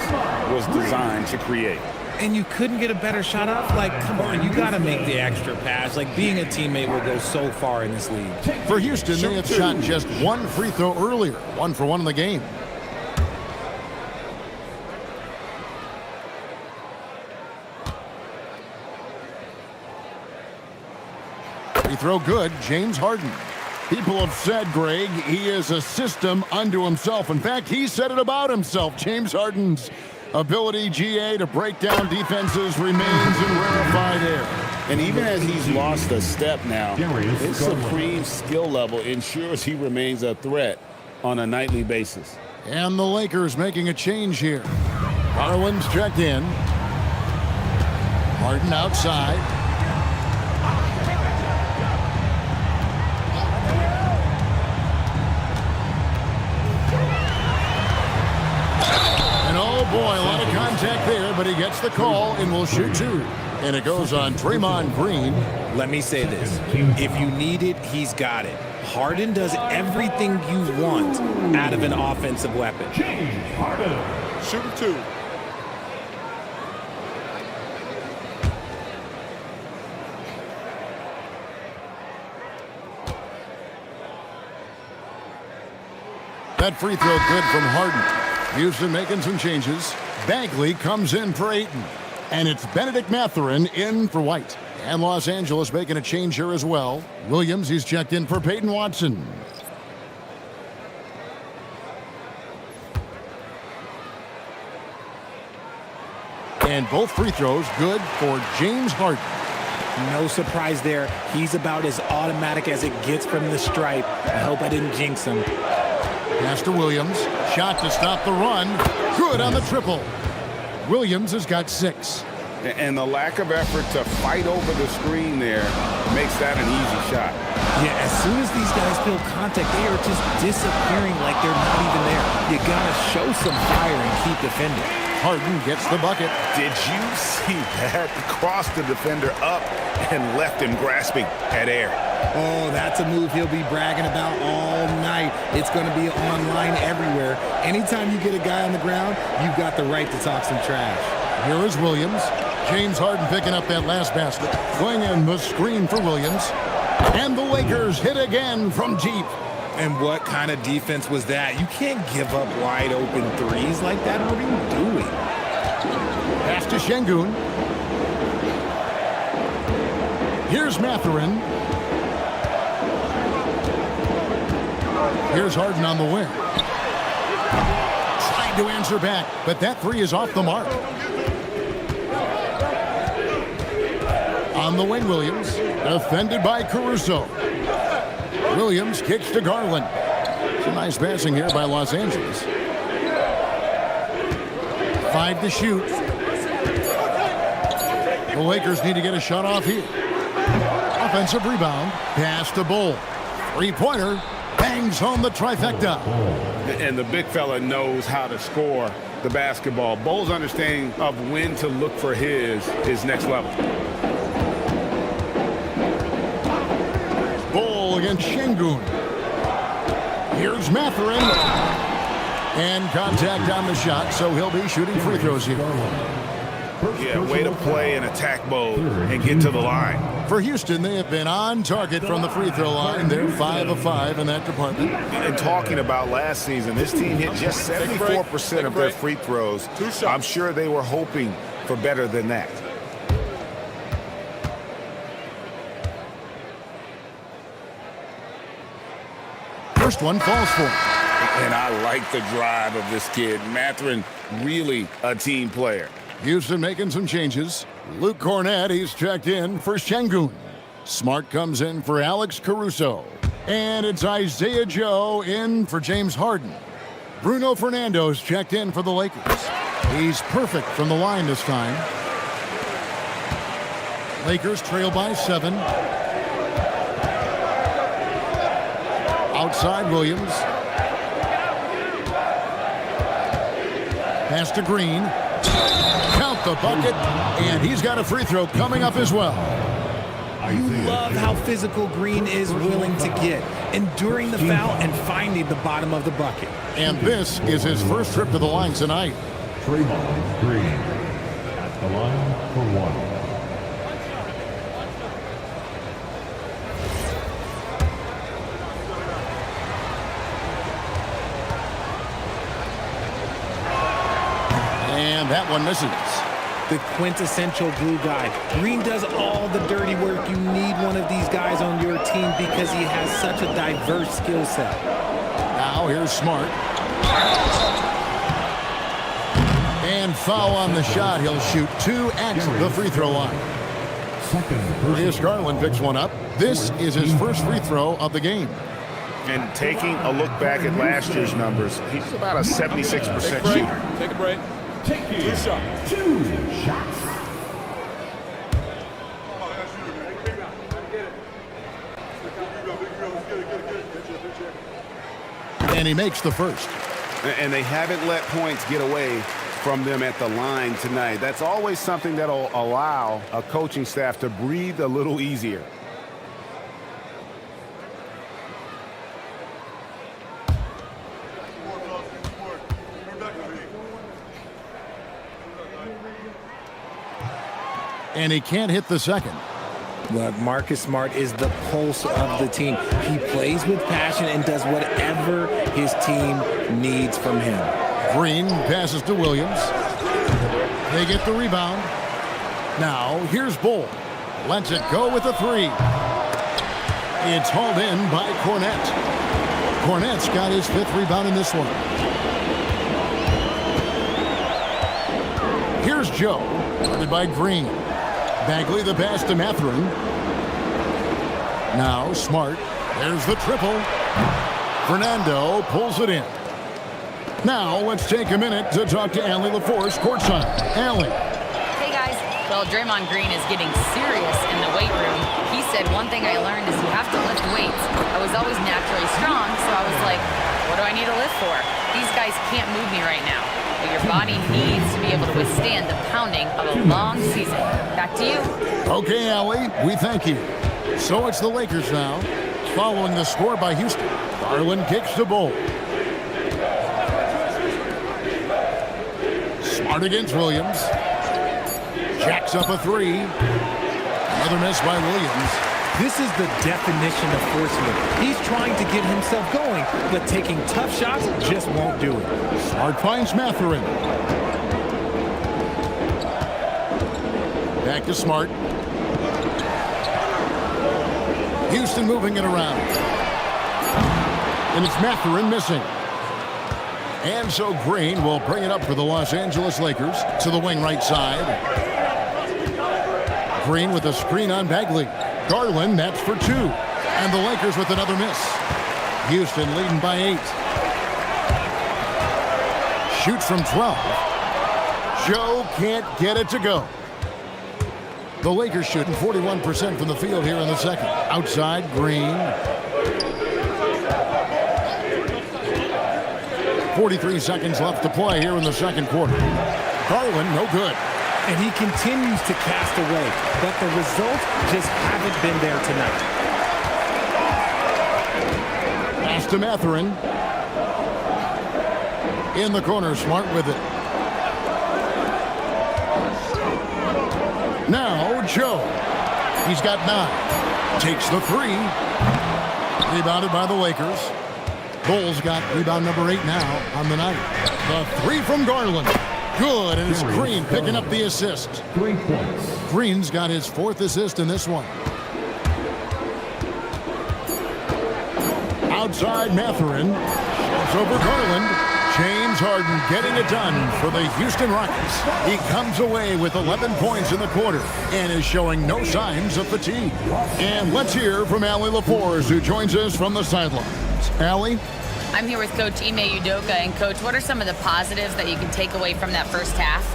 Speaker 10: was designed to create.
Speaker 17: And you couldn't get a better shot off? Like, come on, you got to make the extra pass. Like, being a teammate will go so far in this league.
Speaker 8: For Houston, they have shot just 1 free throw earlier. 1 for 1 in the game. Free throw good, James Harden. People have said, Greg, he is a system unto himself. In fact, he said it about himself. James Harden's ability, GA, to break down defenses remains in rarefied air.
Speaker 10: And even as he's lost a step now, his supreme skill level ensures he remains a threat on a nightly basis.
Speaker 8: And the Lakers making a change here. Garland's checked in. Harden outside. Boy, a lot of contact there, but he gets the call and will shoot 2. And it goes on Draymond Green.
Speaker 17: Let me say this. If you need it, he's got it. Harden does everything you want out of an offensive weapon.
Speaker 6: Harden. Shooting 2.
Speaker 8: That free throw good from Harden. Houston making some changes. Bagley comes in for Ayton. And it's Benedict Mathurin in for White. And Los Angeles making a change here as well. Williams, he's checked in for Peyton Watson. And both free throws good for James Harden.
Speaker 17: No surprise there. He's about as automatic as it gets from the stripe. I hope I didn't jinx him.
Speaker 8: Pass to Williams. Shot to stop the run. Good on the triple. Williams has got 6.
Speaker 13: And the lack of effort to fight over the screen there makes that an easy shot.
Speaker 17: Yeah, as soon as these guys feel contact, they are just disappearing like they're not even there. You gotta show some fire and keep defending.
Speaker 8: Harden gets the bucket.
Speaker 13: Did you see that? Crossed the defender up and left him grasping at air.
Speaker 17: Oh, that's a move he'll be bragging about all night. It's going to be online everywhere. Anytime you get a guy on the ground, you've got the right to talk some trash.
Speaker 8: Here is Williams. James Harden picking up that last basket. Going in the screen for Williams. And the Lakers hit again from deep.
Speaker 17: And what kind of defense was that? You can't give up wide open threes like that. What are you doing?
Speaker 8: Pass to Şengün. Here's Mathurin. Here's Harden on the wing. Trying to answer back, but that three is off the mark. On the wing, Williams, defended by Caruso. Williams kicks to Garland. Some nice passing here by Los Angeles. 5 to shoot. The Lakers need to get a shot off here. Offensive rebound. Pass to Bull. Three-pointer. Bangs home the trifecta.
Speaker 11: And the big fella knows how to score the basketball. Bull's understanding of when to look for his is next level.
Speaker 8: Bull against Şengün. Here's Mathurin. And contact on the shot, so he'll be shooting free throws here.
Speaker 11: Yeah, way to play in attack mode and get to the line.
Speaker 8: For Houston, they have been on target from the free throw line. They're 5 of 5 in that department.
Speaker 11: And talking about last season, this team hit just 74% of their free throws. I'm sure they were hoping for better than that.
Speaker 8: First one falls for him.
Speaker 11: And I like the drive of this kid. Mathurin, really a team player.
Speaker 8: Houston making some changes. Luke Cornett, he's checked in for Şengün. Smart comes in for Alex Caruso. And it's Isaiah Joe in for James Harden. Bruno Fernando's checked in for the Lakers. He's perfect from the line this time. Lakers trail by 7. Outside Williams. Pass to Green. Count the bucket, and he's got a free throw coming up as well.
Speaker 17: You love how physical Green is willing to get, enduring the foul and finding the bottom of the bucket.
Speaker 8: And this is his first trip to the line tonight.
Speaker 5: Draymond Green at the line for one.
Speaker 8: And that one misses.
Speaker 17: The quintessential glue guy. Green does all the dirty work. You need one of these guys on your team because he has such a diverse skill set.
Speaker 8: Now here's Smart. And foul on the shot. He'll shoot 2 at the free throw line. Here's Garland picks one up. This is his first free throw of the game.
Speaker 11: And taking a look back at last year's numbers, he's about a 76% shooter.
Speaker 15: Take a break. Two shots.
Speaker 8: And he makes the first.
Speaker 11: And they haven't let points get away from them at the line tonight. That's always something that'll allow a coaching staff to breathe a little easier.
Speaker 8: And he can't hit the second.
Speaker 17: Look, Marcus Smart is the pulse of the team. He plays with passion and does whatever his team needs from him.
Speaker 8: Green passes to Williams. They get the rebound. Now, here's Bull. Lets it go with a 3. It's hauled in by Cornett. Cornett's got his 5th rebound in this one. Here's Joe, guarded by Green. Bagley the pass to Mathurin. Now Smart. There's the triple. Fernando pulls it in. Now let's take a minute to talk to Allie LaForce courtside. Allie.
Speaker 4: Hey guys. Well, Draymond Green is getting serious in the weight room. He said one thing I learned is you have to lift weights. I was always naturally strong, so I was like, what do I need to lift for? These guys can't move me right now. But your body needs to be able to withstand the pounding of a long season. Back to you.
Speaker 8: Okay, Allie, we thank you. So it's the Lakers now, following the score by Houston. Garland kicks to Bull. Smart against Williams. Jacks up a 3. Another miss by Williams.
Speaker 17: This is the definition of forcing. He's trying to get himself going, but taking tough shots just won't do it.
Speaker 8: Smart finds Mathurin. Back to Smart. Houston moving it around. And it's Mathurin missing. And so Green will bring it up for the Los Angeles Lakers to the wing right side. Green with a screen on Bagley. Garland, that's for 2. And the Lakers with another miss. Houston leading by 8. Shoots from 12. Joe can't get it to go. The Lakers shooting 41% from the field here in the second. Outside, Green. 43 seconds left to play here in the second quarter. Garland, no good.
Speaker 17: And he continues to cast away, but the results just haven't been there tonight.
Speaker 8: Pass to Mathurin. In the corner, Smart with it. Now, Joe. He's got 9. Takes the 3. Rebounded by the Lakers. Bulls got rebound number 8 now on the night. The 3 from Garland. Good, and it's Green picking up the assist.
Speaker 5: 3 points.
Speaker 8: Green's got his 4th assist in this one. Outside Mathurin. Shots over Garland. James Harden getting it done for the Houston Rockets. He comes away with 11 points in the quarter and is showing no signs of fatigue. And let's hear from Allie LaForce, who joins us from the sidelines. Allie?
Speaker 4: I'm here with Coach Ime Udoka. And, Coach, what are some of the positives that you can take away from that first half?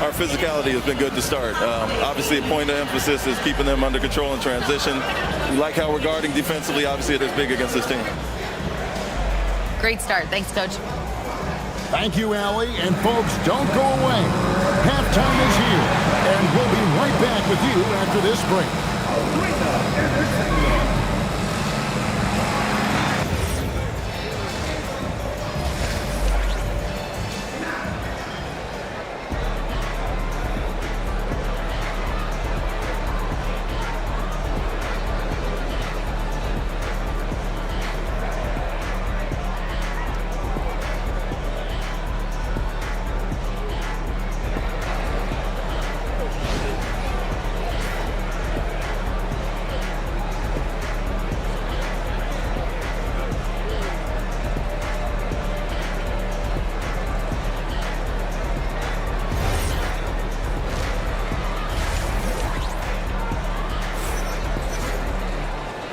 Speaker 19: Our physicality has been good to start. Obviously, a point of emphasis is keeping them under control in transition. We like how we're guarding defensively. Obviously, it is big against this team.
Speaker 4: Great start. Thanks, Coach.
Speaker 8: Thank you, Allie. And, folks, don't go away. Halftime is here, and we'll be right back with you after this break.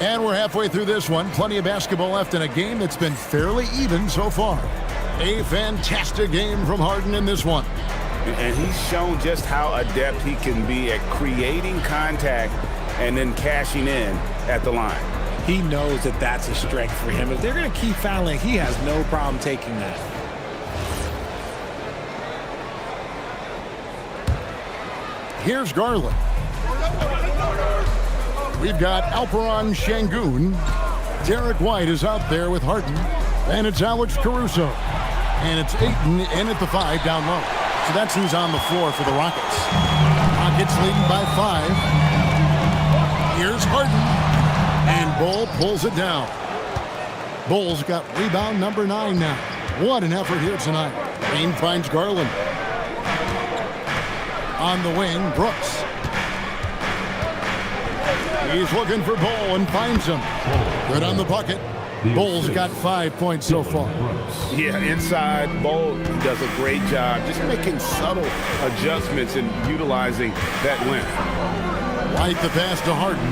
Speaker 8: And we're halfway through this one. Plenty of basketball left in a game that's been fairly even so far. A fantastic game from Harden in this one.
Speaker 11: And he's shown just how adept he can be at creating contact and then cashing in at the line.
Speaker 17: He knows that that's a strength for him. If they're going to keep fouling, he has no problem taking that.
Speaker 8: Here's Garland. We've got Alperen Şengün. Derek White is out there with Harden. And it's Alex Caruso. And it's Ayton in at the 5 down low. So that's who's on the floor for the Rockets. Rockets leading by 5. Here's Harden. And Bull pulls it down. Bull's got rebound number 9 now. What an effort here tonight. Green finds Garland. On the wing, Brooks. He's looking for Bull and finds him. Good on the bucket. Bull's got 5 points so far.
Speaker 11: Yeah, inside, Bull does a great job just making subtle adjustments and utilizing that length.
Speaker 8: White the pass to Harden.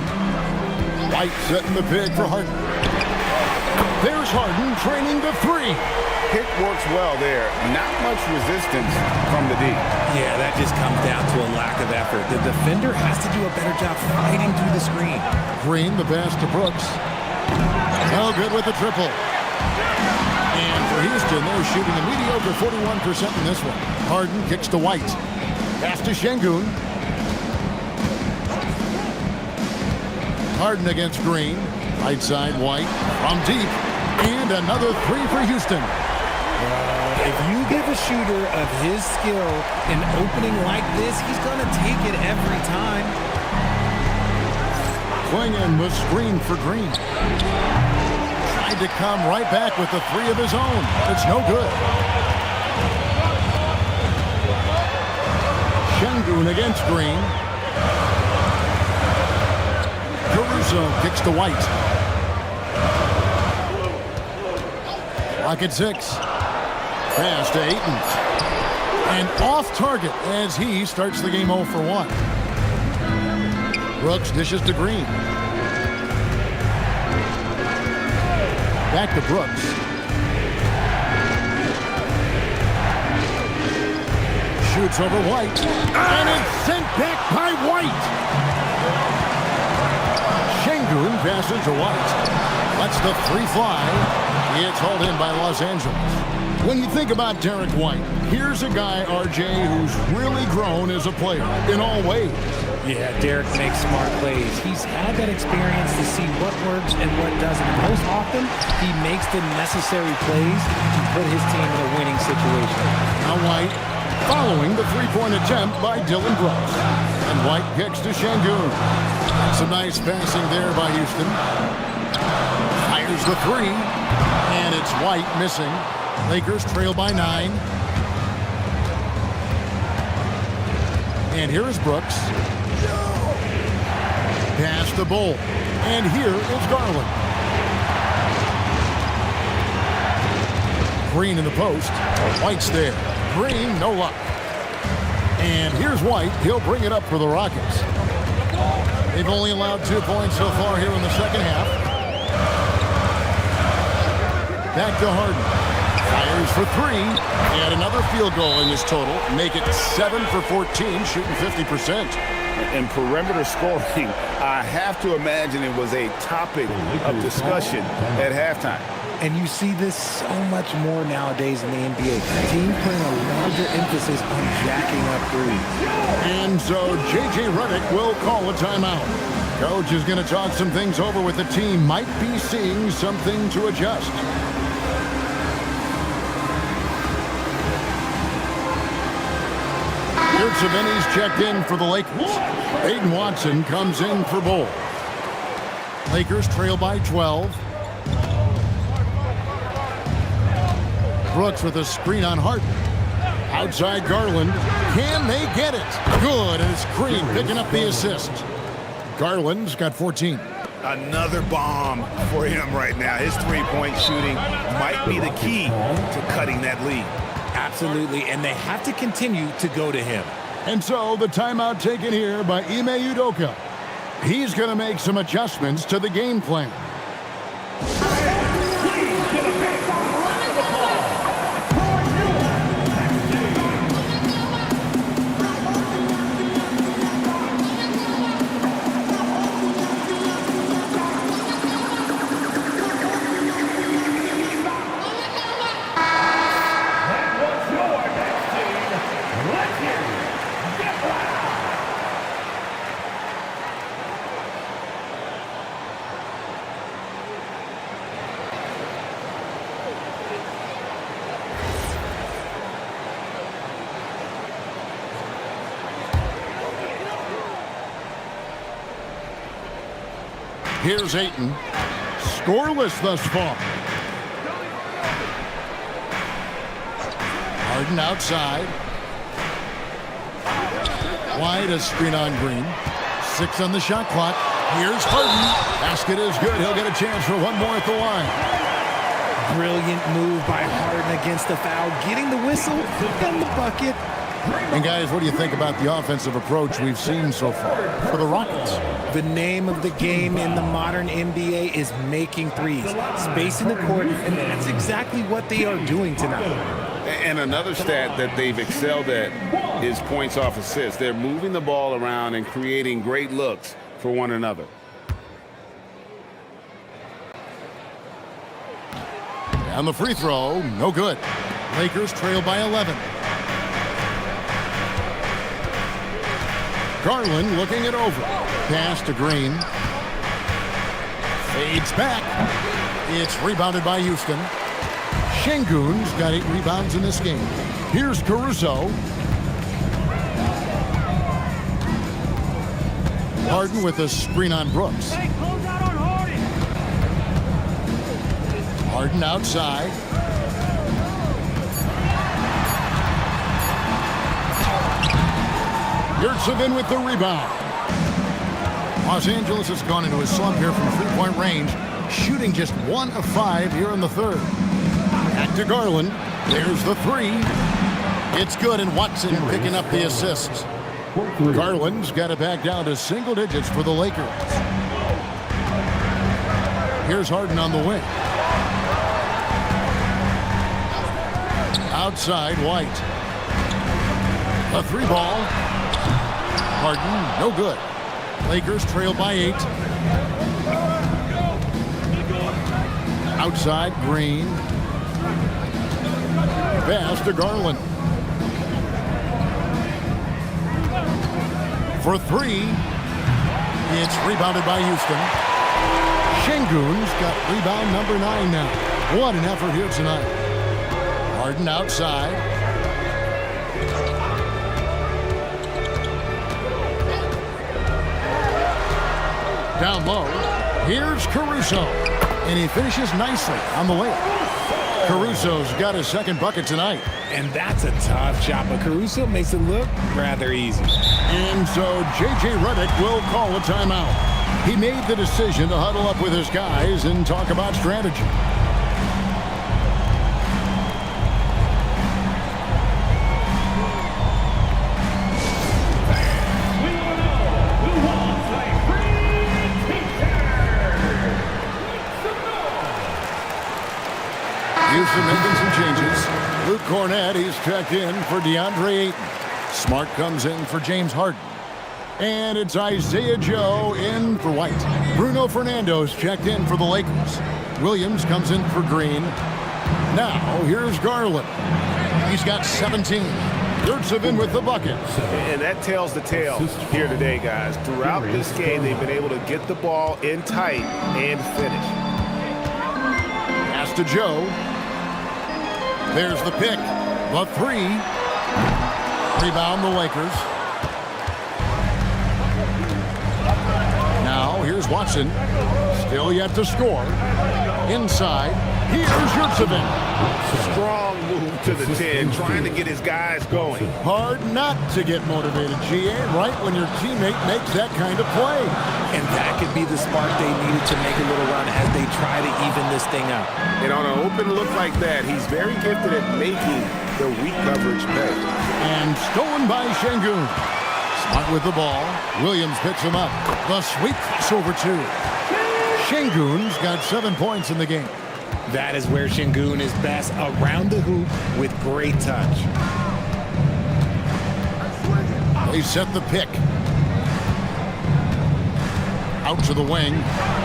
Speaker 8: White setting the pick for Harden. There's Harden training the 3.
Speaker 11: Pick works well there. Not much resistance from the D.
Speaker 17: Yeah, that just comes down to a lack of effort. The defender has to do a better job fighting through the screen.
Speaker 8: Green, the pass to Brooks. No good with the triple. And for Houston, they're shooting a mediocre 41% in this one. Harden kicks to White. Pass to Şengün. Harden against Green. Right side, White from deep. And another 3 for Houston.
Speaker 17: If you give a shooter of his skill an opening like this, he's going to take it every time.
Speaker 8: Swinging was screened for Green. Tried to come right back with the 3 of his own. It's no good. Şengün against Green. Caruso kicks to White. Clock at 6. Pass to Ayton. And off target as he starts the game 0 for 1. Brooks dishes to Green. Back to Brooks. Shoots over White. And it's sent back by White. Şengün passes to White. Lets the 3 fly. It's hauled in by Los Angeles. When you think about Derek White, here's a guy, RJ, who's really grown as a player in all ways.
Speaker 17: Yeah, Derek makes smart plays. He's had that experience to see what works and what doesn't. And most often, he makes the necessary plays to put his team in a winning situation.
Speaker 8: Now White following the 3-point attempt by Dylan Brooks. And White kicks to Şengün. Some nice passing there by Houston. Fires the 3. And it's White missing. Lakers trail by 9. And here is Brooks. Pass the Bull. And here is Garland. Green in the post. White's there. Green, no luck. And here's White. He'll bring it up for the Rockets. They've only allowed 2 points so far here in the second half. Back to Harden. Fires for 3. And another field goal in this total. Make it 7 for 14, shooting 50%.
Speaker 11: And perimeter scoring, I have to imagine it was a topic of discussion at halftime.
Speaker 17: And you see this so much more nowadays in the NBA. Teams putting a larger emphasis on jacking up threes.
Speaker 8: And so J.J. Redick will call a timeout. Coach is going to talk some things over with the team. Might be seeing something to adjust. Savini's checked in for the Lakers. Aiden Watson comes in for Bull. Lakers trail by 12. Brooks with a screen on Harden. Outside Garland. Can they get it? Good, and it's Green picking up the assist. Garland's got 14.
Speaker 13: Another bomb for him right now. His three-point shooting might be the key to cutting that lead.
Speaker 17: Absolutely, and they have to continue to go to him.
Speaker 8: And so the timeout taken here by Ime Udoka. He's going to make some adjustments to the game plan. Here's Ayton. Scoreless thus far. Harden outside. Wide, a screen on Green. 6 on the shot clock. Here's Harden. Basket is good. He'll get a chance for one more at the line.
Speaker 17: Brilliant move by Harden against the foul. Getting the whistle and the bucket.
Speaker 8: And guys, what do you think about the offensive approach we've seen so far for the Rockets?
Speaker 17: The name of the game in the modern NBA is making threes, spacing the court, and that's exactly what they are doing tonight.
Speaker 11: And another stat that they've excelled at is points off assists. They're moving the ball around and creating great looks for one another.
Speaker 8: And the free throw, no good. Lakers trail by 11. Garland looking it over. Pass to Green. Fades back. It's rebounded by Houston. Şengün's got 8 rebounds in this game. Here's Caruso. Harden with a screen on Brooks. Harden outside. Yurtseven with the rebound. Los Angeles has gone into a slump here from 3-point range, shooting just 1 of 5 here in the third. Back to Garland. There's the three. It's good, and Watson picking up the assist. Garland's got it back down to single digits for the Lakers. Here's Harden on the wing. Outside, White. A three ball. Harden, no good. Lakers trail by 8. Outside, Green. Pass to Garland. For 3. It's rebounded by Houston. Şengün's got rebound number 9 now. What an effort here tonight. Harden outside. Down low. Here's Caruso. And he finishes nicely on the layup. Caruso's got his second bucket tonight.
Speaker 17: And that's a tough shot, but Caruso makes it look rather easy.
Speaker 8: And so J.J. Redick will call a timeout. He made the decision to huddle up with his guys and talk about strategy. Houston making some changes. Luke Cornett, he's checked in for DeAndre Ayton. Smart comes in for James Harden. And it's Isaiah Joe in for White. Bruno Fernando's checked in for the Lakers. Williams comes in for Green. Now, here's Garland. He's got 17. Yurtseven with the bucket.
Speaker 13: And that tells the tale here today, guys. Throughout this game, they've been able to get the ball in tight and finish.
Speaker 8: Pass to Joe. There's the pick. The 3. Rebound the Lakers. Now here's Watson. Still yet to score. Inside. Here's Yurtseven.
Speaker 13: Strong move to the 10, trying to get his guys going.
Speaker 8: Hard not to get motivated, GA, right when your teammate makes that kind of play.
Speaker 17: And that could be the spark they needed to make a little run as they try to even this thing out.
Speaker 13: And on an open look like that, he's very gifted at making the weak coverage pay.
Speaker 8: And stolen by Şengün. Smart with the ball. Williams picks him up. The sweep crossover 2. Şengün's got 7 points in the game.
Speaker 17: That is where Şengün is best, around the hoop with great touch.
Speaker 8: They set the pick. Out to the wing.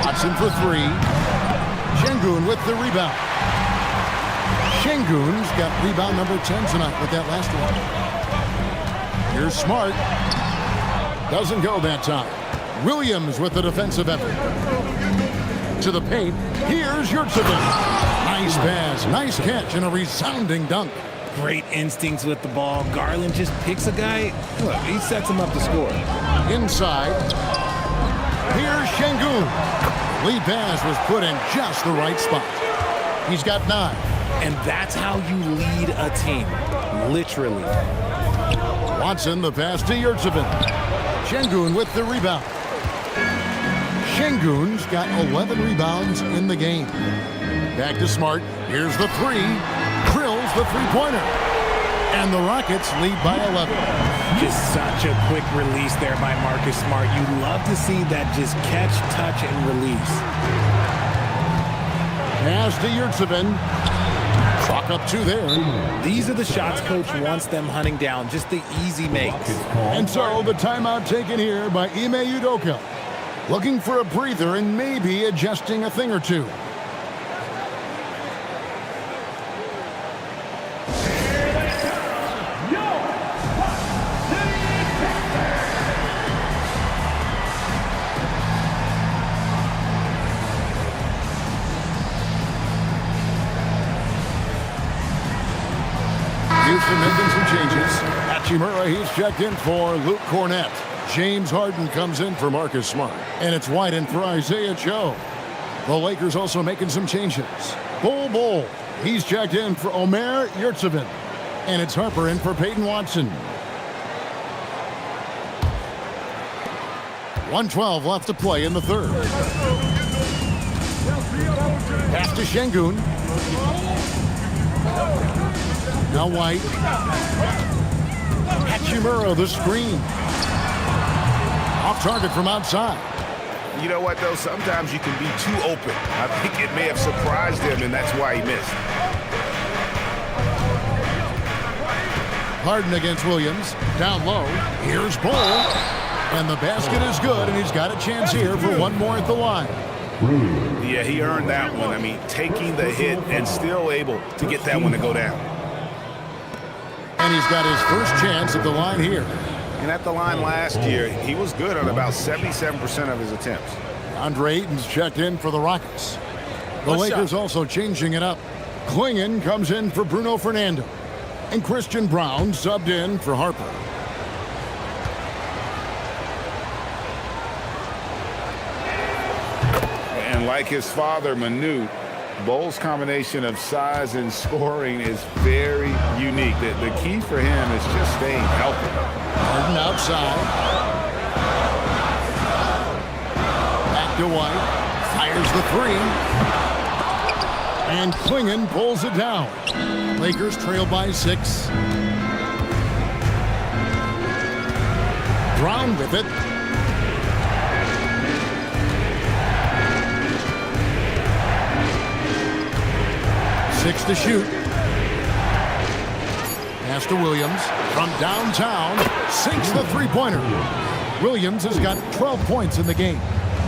Speaker 8: Watson for 3. Şengün with the rebound. Şengün's got rebound number 10 tonight with that last one. Here's Smart. Doesn't go that time. Williams with the defensive effort. To the paint. Here's Yurtseven. Nice pass, nice catch, and a resounding dunk.
Speaker 17: Great instincts with the ball. Garland just picks a guy. Look, he sets him up to score.
Speaker 8: Inside. Here's Şengün. Lead pass was put in just the right spot. He's got 9.
Speaker 17: And that's how you lead a team. Literally.
Speaker 8: Watson, the pass to Yurtseven. Şengün with the rebound. Şengün's got 11 rebounds in the game. Back to Smart. Here's the 3. Drills the three-pointer. And the Rockets lead by 11.
Speaker 17: Just such a quick release there by Marcus Smart. You love to see that just catch, touch, and release.
Speaker 8: Pass to Yurtseven. Chalk up 2 there.
Speaker 17: These are the shots coach wants them hunting down. Just the easy makes.
Speaker 8: And so the timeout taken here by Ime Udoka. Looking for a breather and maybe adjusting a thing or two. Houston making some changes. Hachimura, he's checked in for Luke Cornett. James Harden comes in for Marcus Smart. And it's White in for Isaiah Joe. The Lakers also making some changes. Bol, he's checked in for Omer Yurtseven. And it's Harper in for Peyton Watson. 1:12 left to play in the third. Pass to Şengün. Now White. Hachimura, the screen. Off target from outside.
Speaker 13: You know what, though? Sometimes you can be too open. I think it may have surprised him, and that's why he missed.
Speaker 8: Harden against Williams. Down low. Here's Bull. And the basket is good, and he's got a chance here for one more at the line.
Speaker 13: Yeah, he earned that one. I mean, taking the hit and still able to get that one to go down.
Speaker 8: And he's got his first chance at the line here.
Speaker 13: And at the line last year, he was good on about 77% of his attempts.
Speaker 8: Andre Ayton's checked in for the Rockets. The Lakers also changing it up. Klingon comes in for Bruno Fernando. And Christian Brown subbed in for Harper.
Speaker 11: And like his father, Manu, Bull's combination of size and scoring is very unique. The key for him is just staying healthy.
Speaker 8: Harden outside. Back to White. Fires the three. And Klingon pulls it down. Lakers trail by 6. Brown with it. Six to shoot. Pass to Williams from downtown. Sinks the three-pointer. Williams has got 12 points in the game.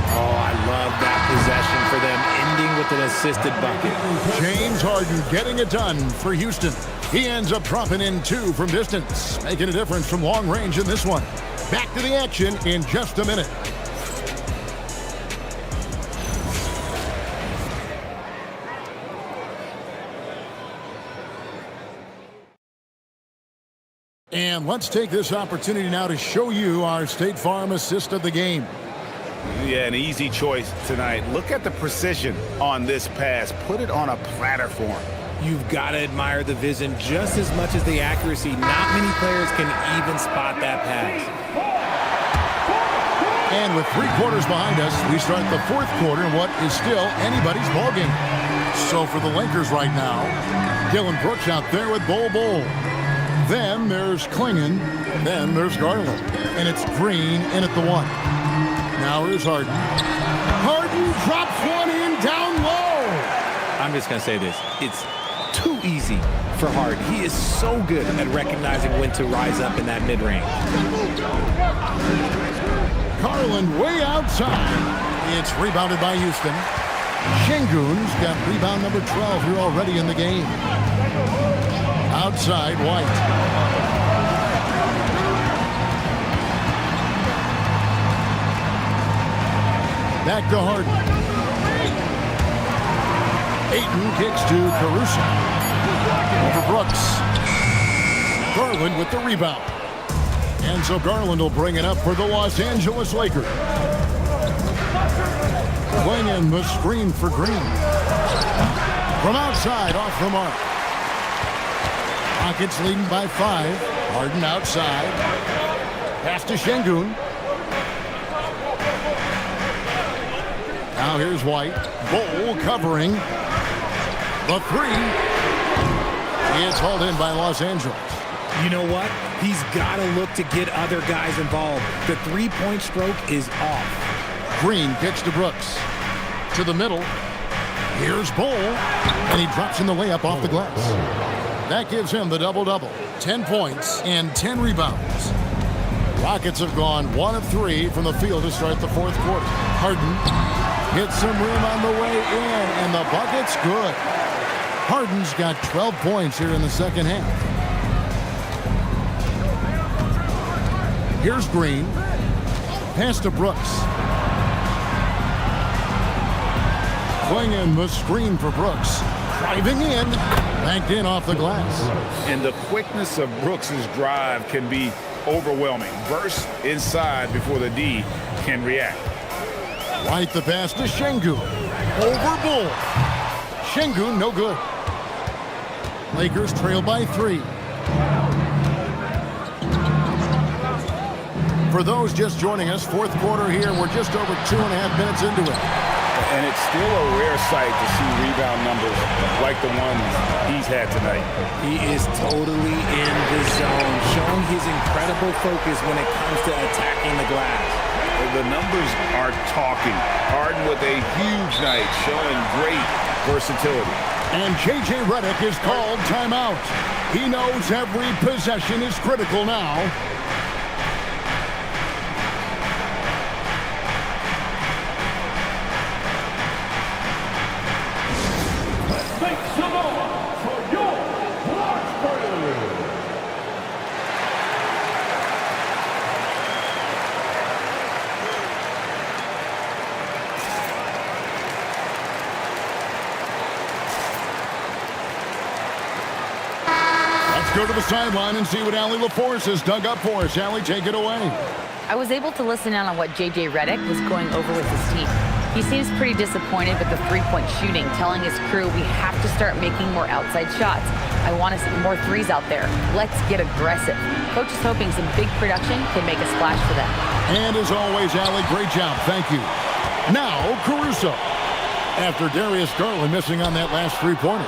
Speaker 17: Oh, I love that possession for them, ending with an assisted bucket.
Speaker 8: James Harden getting it done for Houston. He ends up dropping in 2 from distance, making a difference from long range in this one. Back to the action in just a minute. And let's take this opportunity now to show you our State Farm assist of the game.
Speaker 13: Yeah, an easy choice tonight. Look at the precision on this pass. Put it on a platter for him.
Speaker 17: You've got to admire the vision just as much as the accuracy. Not many players can even spot that pass.
Speaker 8: And with 3 quarters behind us, we start the 4th quarter in what is still anybody's ballgame. So for the Lakers right now, Dylan Brooks out there with Bol. Then there's Klingon. Then there's Garland. And it's Green in at the 1. Now here's Harden. Harden drops one in down low.
Speaker 17: I'm just going to say this. It's too easy for Harden. He is so good at recognizing when to rise up in that mid-range.
Speaker 8: Garland way outside. It's rebounded by Houston. Şengün's got rebound number 12 here already in the game. Outside, White. Back to Harden. Ayton kicks to Caruso. Over Brooks. Garland with the rebound. And so Garland will bring it up for the Los Angeles Lakers. Playing in the screen for Green. From outside, off the mark. Rockets leading by 5. Harden outside. Pass to Şengün. Now here's White. Bol covering. The 3. It's hauled in by Los Angeles.
Speaker 17: You know what? He's got to look to get other guys involved. The three-point stroke is off.
Speaker 8: Green kicks to Brooks. To the middle. Here's Bol. And he drops in the layup off the glass. That gives him the double-double. 10 points and 10 rebounds. Rockets have gone 1 of 3 from the field to start the 4th quarter. Harden hits some room on the way in, and the bucket's good. Harden's got 12 points here in the second half. Here's Green. Pass to Brooks. Klingon the screen for Brooks. Driving in. Banked in off the glass.
Speaker 11: And the quickness of Brooks's drive can be overwhelming. Burst inside before the D can react.
Speaker 8: White the pass to Şengün. Over Bol. Şengün no good. Lakers trail by 3. For those just joining us, 4th quarter here. We're just over 2.5 minutes into it.
Speaker 11: And it's still a rare sight to see rebound numbers like the ones he's had tonight.
Speaker 18: He is totally in the zone, showing his incredible focus when it comes to attacking the glass.
Speaker 11: The numbers are talking. Harden with a huge night, showing great versatility.
Speaker 8: And J.J. Redick is called timeout. He knows every possession is critical now. Go to the sideline and see what Allie LaForce has dug up for us. Allie, take it away.
Speaker 4: I was able to listen in on what J.J. Redick was going over with his team. He seems pretty disappointed with the three-point shooting, telling his crew we have to start making more outside shots. I want to see more threes out there. Let's get aggressive. Coach is hoping some big production can make a splash for them.
Speaker 8: And as always, Allie, great job. Thank you. Now, Caruso. After Darius Garland missing on that last three-pointer.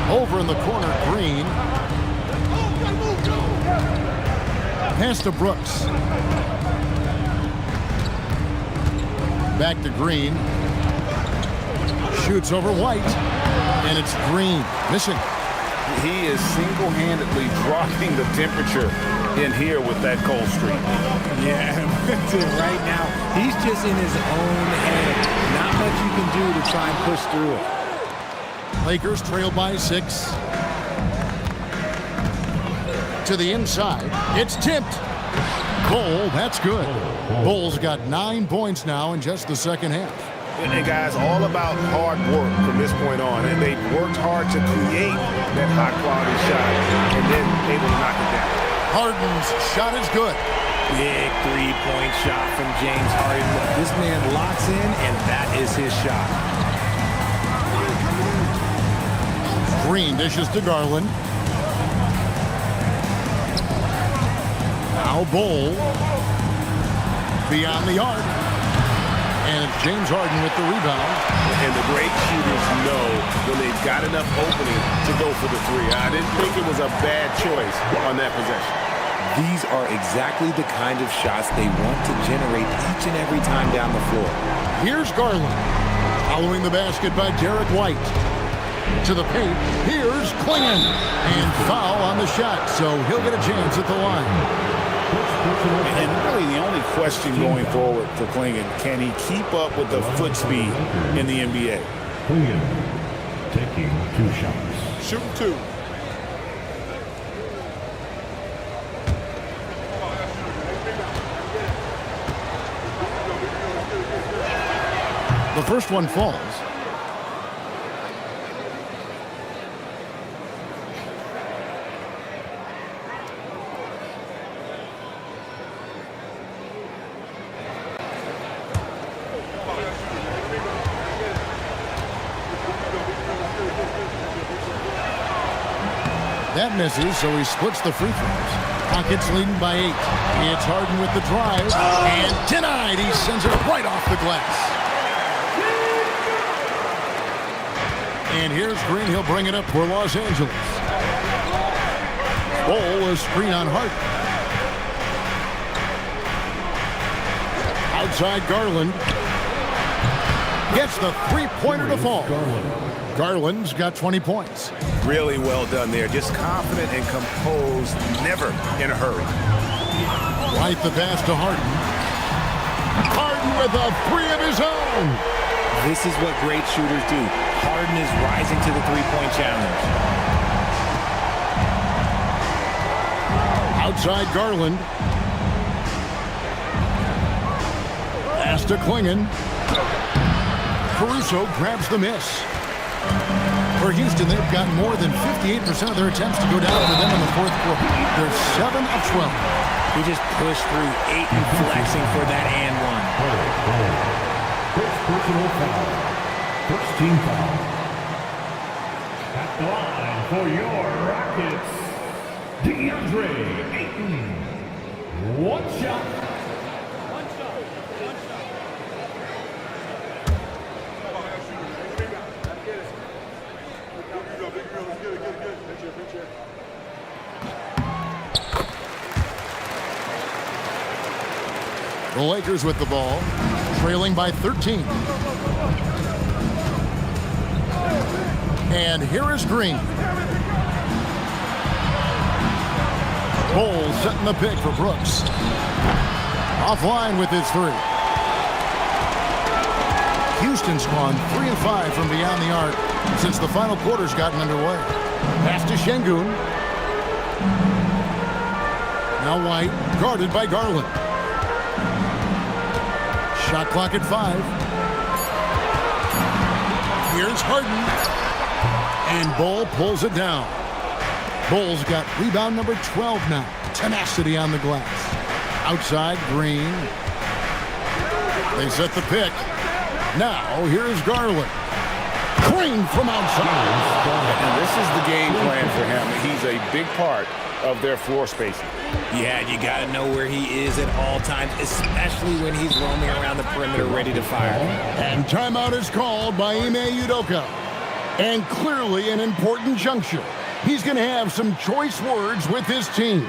Speaker 8: Over in the corner, Green. Pass to Brooks. Back to Green. Shoots over White. And it's Green. Missing.
Speaker 11: He is single-handedly dropping the temperature in here with that cold streak.
Speaker 17: Yeah, right now, he's just in his own head. Not much you can do to try and push through it.
Speaker 8: Lakers trail by 6. To the inside. It's tipped. Cole, that's good. Bulls got 9 points now in just the second half.
Speaker 13: And guys, all about hard work from this point on. And they've worked hard to create that high-quality shot and then able to knock it down.
Speaker 8: Harden's shot is good.
Speaker 17: Big three-point shot from James Harden. This man locks in, and that is his shot.
Speaker 8: Green dishes to Garland. Now Bol. Beyond the arc. And it's James Harden with the rebound.
Speaker 13: And the great shooters know when they've got enough opening to go for the three. I didn't think it was a bad choice on that possession.
Speaker 17: These are exactly the kind of shots they want to generate each and every time down the floor.
Speaker 8: Here's Garland. Following the basket by Derek White. To the paint. Here's Klingon. And foul on the shot, so he'll get a chance at the line.
Speaker 11: And really the only question going forward for Klingon, can he keep up with the foot speed in the NBA?
Speaker 5: Klingon taking 2 shots.
Speaker 7: Shoot 2.
Speaker 8: The first one falls. That misses, so he splits the free throws. Rockets leading by 8. It's Harden with the drive. And denied. He sends it right off the glass. And here's Green. He'll bring it up for Los Angeles. Bol, a screen on Harden. Outside Garland. Gets the three-pointer to fall. Garland's got 20 points.
Speaker 13: Really well done there. Just confident and composed, never in a hurry.
Speaker 8: Right the pass to Harden. Harden with a 3 of his own.
Speaker 17: This is what great shooters do. Harden is rising to the three-point challenge.
Speaker 8: Outside Garland. Pass to Klingon. Caruso grabs the miss. For Houston, they've got more than 58% of their attempts to go down for them in the fourth quarter. They're 7 of 12.
Speaker 17: He just pushed through 8 and flexing for that and one.
Speaker 5: First personal foul. First team foul. At the line for your Rockets, DeAndre Ayton. One shot.
Speaker 8: The Lakers with the ball, trailing by 13. And here is Green. Bowles setting the pick for Brooks. Offline with his three. Houston's gone 3 of 5 from beyond the arc since the final quarter's gotten underway. Pass to Şengün. Now White, guarded by Garland. Shot clock at 5. Here's Harden. And Ball pulls it down. Bowles got rebound number 12 now. Tenacity on the glass. Outside, Green. They set the pick. Now, here's Garland. Green from outside.
Speaker 10: And this is the game plan for him. He's a big part of their floor spacing.
Speaker 18: Yeah, you got to know where he is at all times, especially when he's roaming around the perimeter ready to fire.
Speaker 8: And timeout is called by Ime Udoka. And clearly an important juncture. He's going to have some choice words with his team.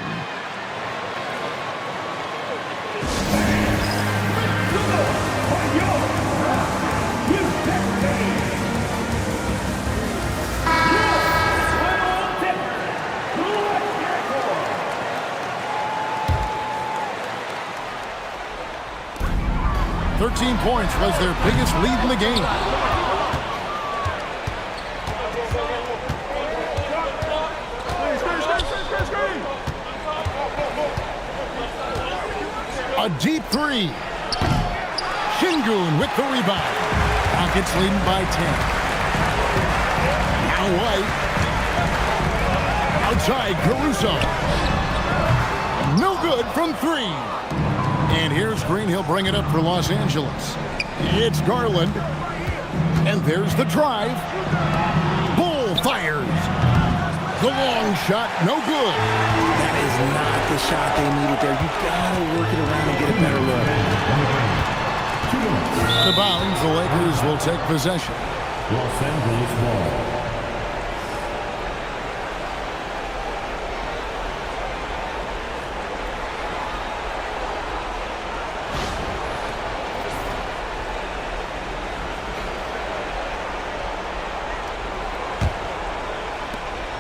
Speaker 8: $13 points was their biggest lead in the game. A deep three. Şengün with the rebound. Rockets leading by 10. Now White. Outside, Caruso. No good from 3. And here's Green. He'll bring it up for Los Angeles. It's Garland. And there's the drive. Bull fires. The long shot, no good.
Speaker 18: That is not the shot they needed there. You gotta work it around and get a better look.
Speaker 8: The bounds, the Lakers will take possession.
Speaker 5: Los Angeles ball.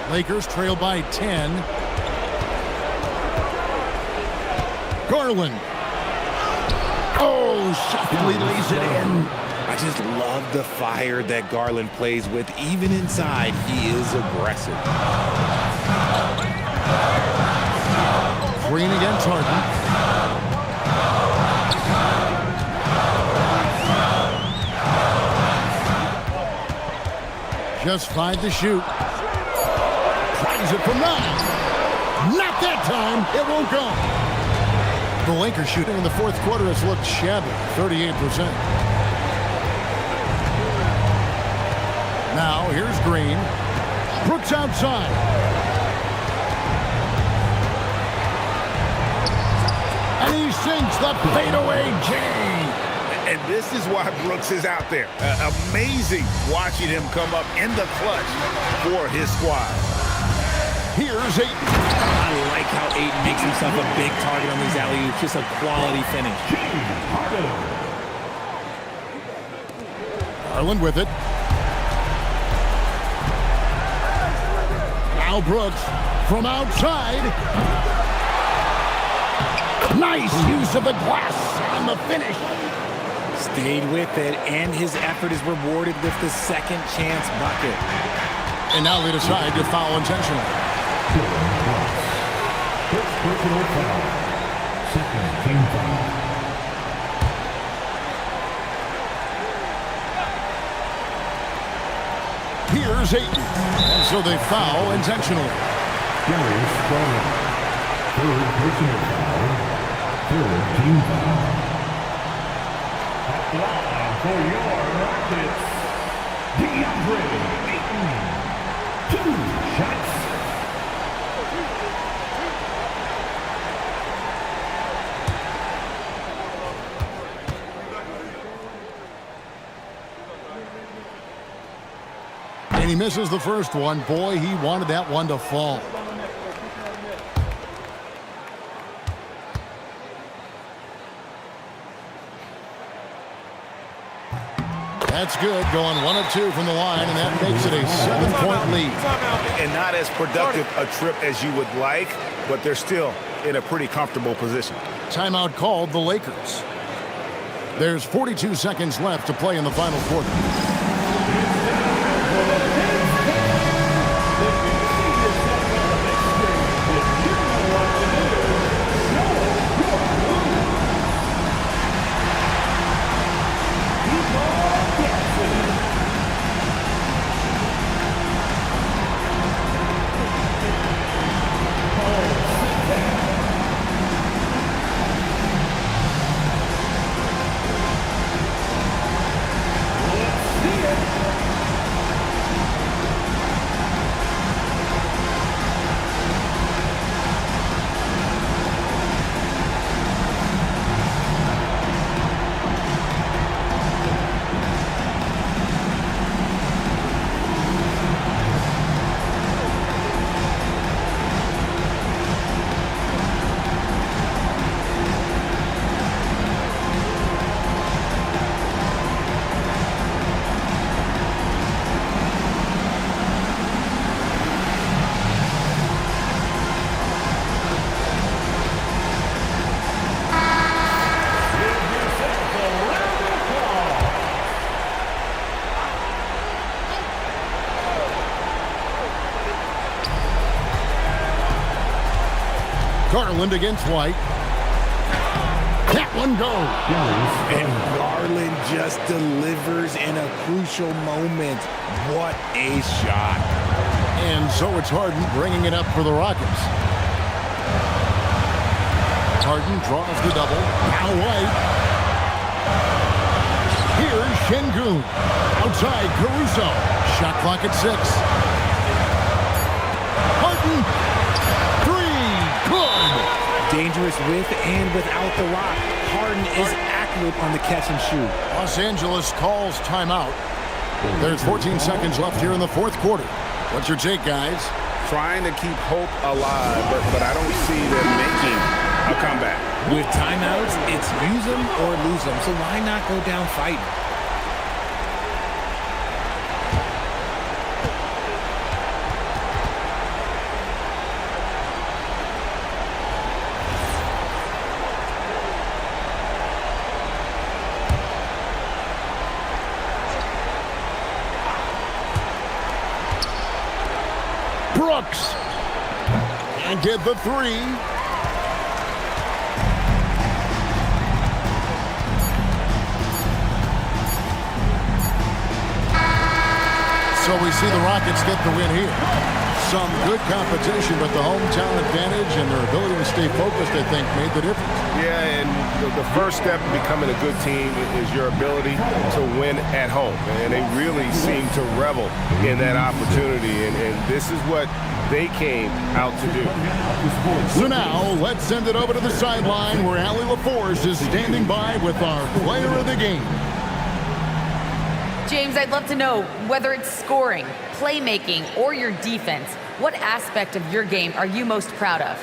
Speaker 8: Lakers trail by 10. Garland. Oh, softly lays it in.
Speaker 18: I just love the fire that Garland plays with. Even inside, he is aggressive.
Speaker 8: Green against Harden. Just 5 to shoot. Tries it from 9. Not that time. It won't go. The Lakers shooting in the fourth quarter has looked shabby. 38%. Now here's Green. Brooks outside. And he sinks the fadeaway J.
Speaker 10: And this is why Brooks is out there. Amazing watching him come up in the clutch for his squad.
Speaker 8: Here's Ayton.
Speaker 18: I like how Ayton makes himself a big target on these alley-oops. Just a quality finish.
Speaker 8: Garland with it. Now Brooks from outside. Nice use of the glass on the finish.
Speaker 18: Stayed with it, and his effort is rewarded with the second chance bucket.
Speaker 8: And now they decide to foul intentionally.
Speaker 5: First personal foul. Second team foul.
Speaker 8: Here's Ayton. And so they foul intentionally.
Speaker 5: Darius Garland. Third personal foul. Third team foul. At the line for your Rockets, DeAndre Ayton. 2 shots.
Speaker 8: And he misses the first one. Boy, he wanted that one to fall. That's good, going 1 of 2 from the line, and that makes it a 7-point lead.
Speaker 13: And not as productive a trip as you would like, but they're still in a pretty comfortable position.
Speaker 8: Timeout called the Lakers. There's 42 seconds left to play in the final quarter. Garland against White. That one goes.
Speaker 18: And Garland just delivers in a crucial moment. What a shot.
Speaker 8: And so it's Harden bringing it up for the Rockets. Harden draws the double. Now White. Here's Şengün. Outside Caruso. Shot clock at 6. Harden.
Speaker 18: Dangerous with and without the rock. Harden is accurate on the catch and shoot.
Speaker 8: Los Angeles calls timeout. There's 14 seconds left here in the fourth quarter. What's your take, guys?
Speaker 13: Trying to keep hope alive, but I don't see them making a comeback.
Speaker 18: With timeouts, it's use them or lose them. So why not go down fighting?
Speaker 8: Brooks. And get the 3. So we see the Rockets get the win here. Some good competition, but the hometown advantage and their ability to stay focused, I think, made the difference.
Speaker 13: Yeah, and the first step in becoming a good team is your ability to win at home. And they really seem to revel in that opportunity, and this is what they came out to do.
Speaker 8: So now, let's send it over to the sideline where Allie LaForce is standing by with our player of the game.
Speaker 4: James, I'd love to know whether it's scoring, playmaking, or your defense. What aspect of your game are you most proud of?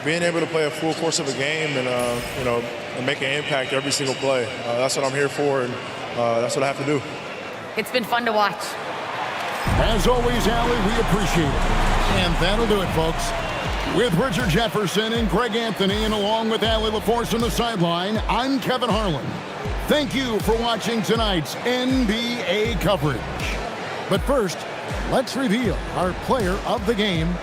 Speaker 12: Being able to play a full course of a game and, and make an impact every single play. That's what I'm here for, and that's what I have to do.
Speaker 4: It's been fun to watch.
Speaker 8: As always, Allie, we appreciate it. And that'll do it, folks. With Richard Jefferson and Greg Anthony, and along with Allie LaForce on the sideline, I'm Kevin Harlan. Thank you for watching tonight's NBA coverage. But first, let's reveal our player of the game.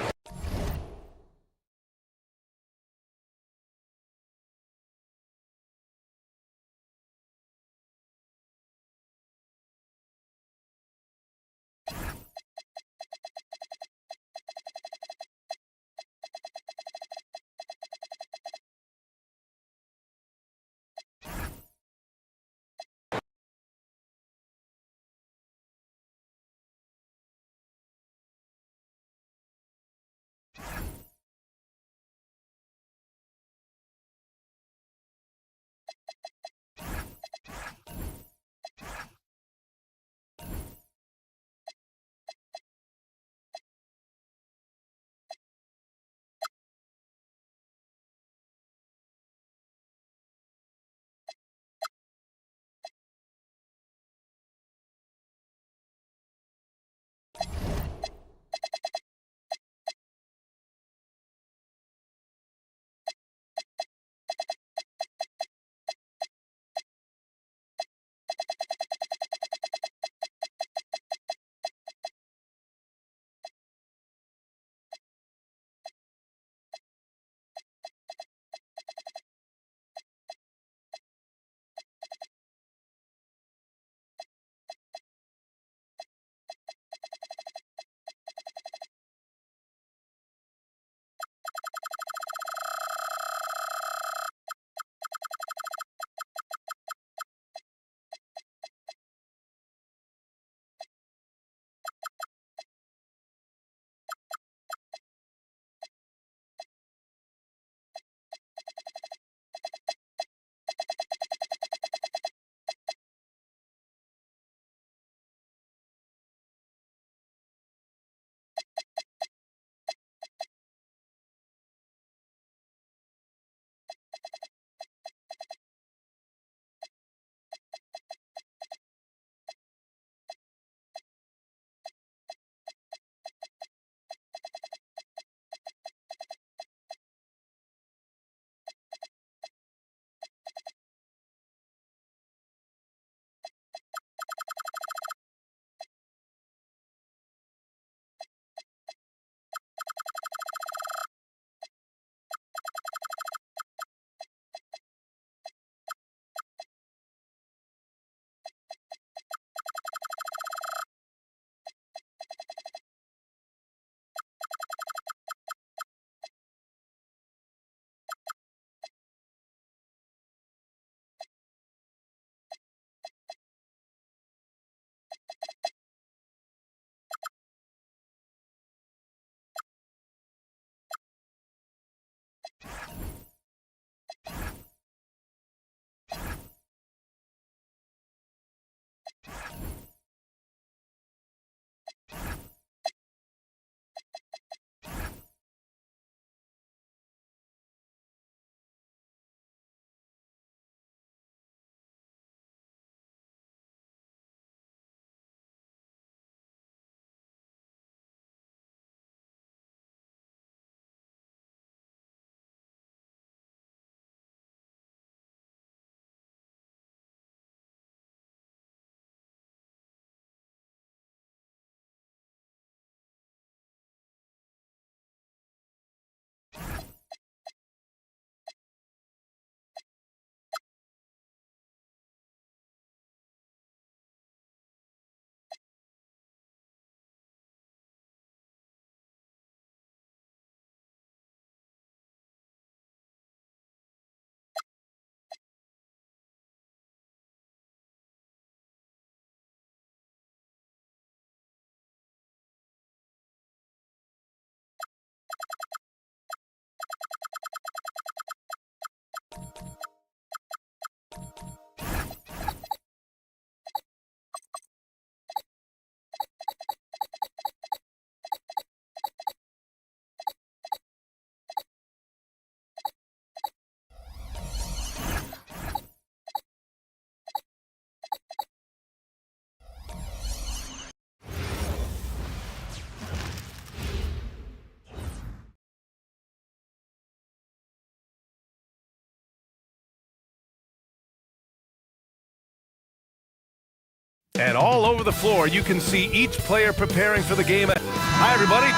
Speaker 1: And all over the floor, you can see each player preparing for the game. Hi, everybody.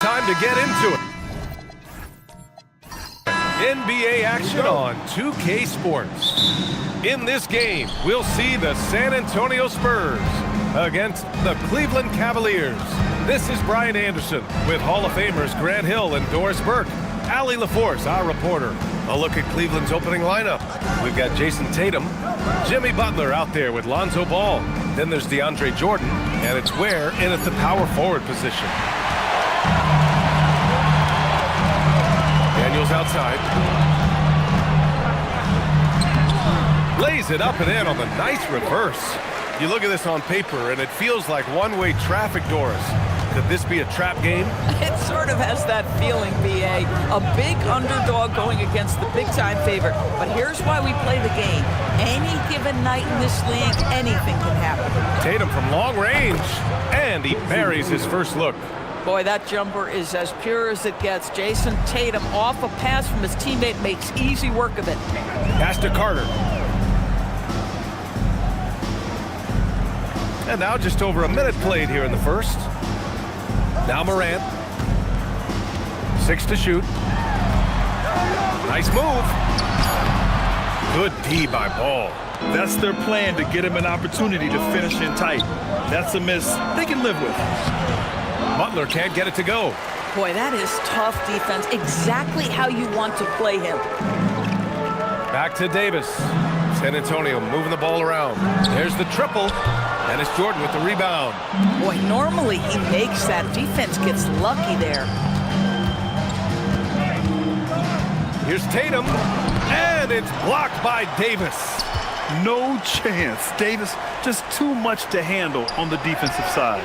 Speaker 1: Time to get into it. NBA action on 2K Sports. In this game, we'll see the San Antonio Spurs against the Cleveland Cavaliers. This is Brian Anderson with Hall of Famers Grant Hill and Doris Burke. Allie LaForce, our reporter. A look at Cleveland's opening lineup. We've got Jason Tatum, Jimmy Butler out there with Lonzo Ball. Then there's DeAndre Jordan, and it's Ware in at the power forward position. Daniels outside. Lays it up and in on the nice reverse. You look at this on paper, and it feels like one-way traffic, Doris. Could this be a trap game?
Speaker 20: It sort of has that feeling, B.A. A big underdog going against the big-time favorite. But here's why we play the game. Any given night in this league, anything can happen.
Speaker 1: Tatum from long range, and he buries his first look.
Speaker 20: Boy, that jumper is as pure as it gets. Jason Tatum off a pass from his teammate makes easy work of it.
Speaker 1: Pass to Carter. And now just over a minute played here in the first. Now Morant. 6 to shoot. Nice move. Good D by Ball.
Speaker 2: That's their plan, to get him an opportunity to finish in tight. That's a miss they can live with.
Speaker 1: Butler can't get it to go.
Speaker 20: Boy, that is tough defense. Exactly how you want to play him.
Speaker 1: Back to Davis. San Antonio moving the ball around. There's the triple. And it's Jordan with the rebound.
Speaker 20: Boy, normally he makes that. Defense gets lucky there.
Speaker 1: Here's Tatum. And and it's blocked by Davis.
Speaker 2: No chance. Davis just too much to handle on the defensive side.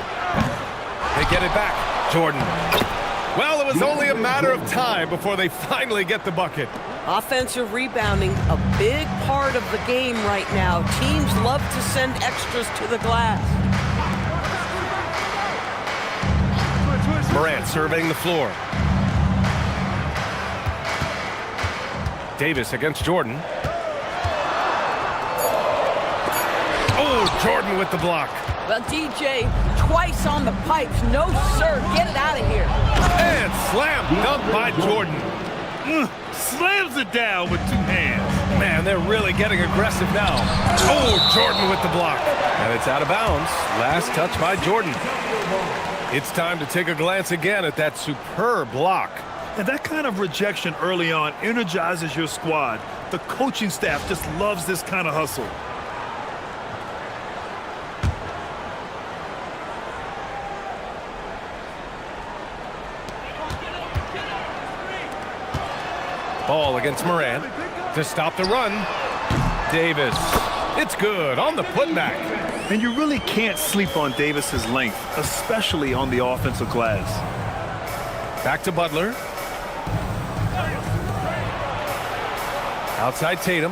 Speaker 1: They get it back. Jordan. Well, it was only a matter of time before they finally get the bucket.
Speaker 21: Offensive rebounding, a big part of the game right now. Teams love to send extras to the glass.
Speaker 1: Morant surveying the floor. Davis against Jordan. Oh, Jordan with the block.
Speaker 21: Well, DJ, twice on the pipes. No, sir. Get it out of here.
Speaker 1: And slam dunk by Jordan.
Speaker 2: Slams it down with 2 hands.
Speaker 1: Man, they're really getting aggressive now. Oh, Jordan with the block. And it's out of bounds. Last touch by Jordan. It's time to take a glance again at that superb block.
Speaker 2: And that kind of rejection early on energizes your squad. The coaching staff just loves this kind of hustle.
Speaker 1: Ball against Morant to stop the run. Davis. It's good on the putback.
Speaker 2: And you really can't sleep on Davis's length, especially on the offensive glass.
Speaker 1: Back to Butler. Outside Tatum.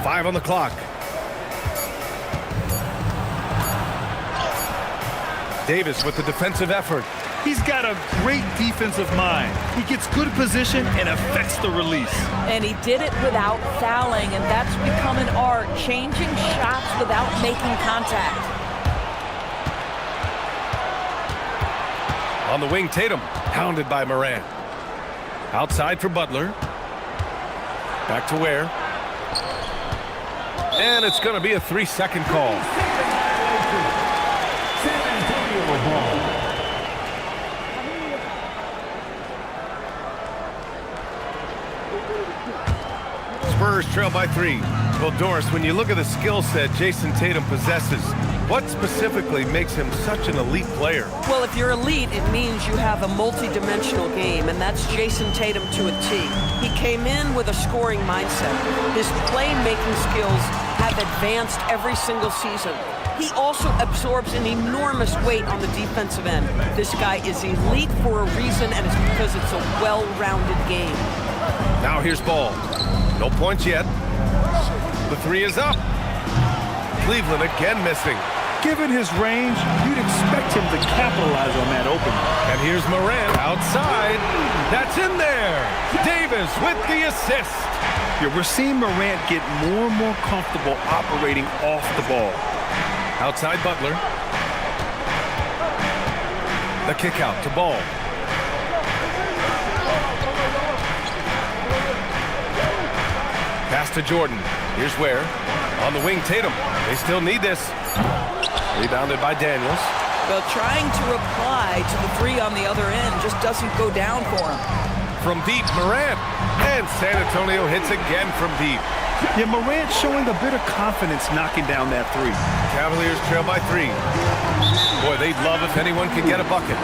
Speaker 1: Five on the clock. Davis with the defensive effort.
Speaker 2: He's got a great defensive mind. He gets good position and affects the release.
Speaker 21: And he did it without fouling, and that's become an art, changing shots without making contact.
Speaker 1: On the wing, Tatum, pounded by Morant. Outside for Butler. Back to Ware. And it's going to be a 3-second call. Spurs trail by 3. Well, Doris, when you look at the skill set Jason Tatum possesses, what specifically makes him such an elite player?
Speaker 21: Well, if you're elite, it means you have a multi-dimensional game, and that's Jason Tatum to a T. He came in with a scoring mindset. His playmaking skills have advanced every single season. He also absorbs an enormous weight on the defensive end. This guy is elite for a reason, and it's because it's a well-rounded game.
Speaker 1: Now here's Ball. No points yet. The 3 is up. Cleveland again missing.
Speaker 2: Given his range, you'd expect him to capitalize on that opening.
Speaker 1: And here's Morant outside. That's in there. Davis with the assist.
Speaker 2: Yeah, we're seeing Morant get more and more comfortable operating off the ball.
Speaker 1: Outside Butler. The kick out to Ball. Pass to Jordan. Here's Ware. On the wing, Tatum. They still need this. Rebounded by Daniels.
Speaker 21: Well, trying to reply to the 3 on the other end just doesn't go down for him.
Speaker 1: From deep, Morant. And San Antonio hits again from deep.
Speaker 2: Yeah, Morant showing a bit of confidence knocking down that 3.
Speaker 1: Cavaliers trail by 3. Boy, they'd love if anyone could get a bucket.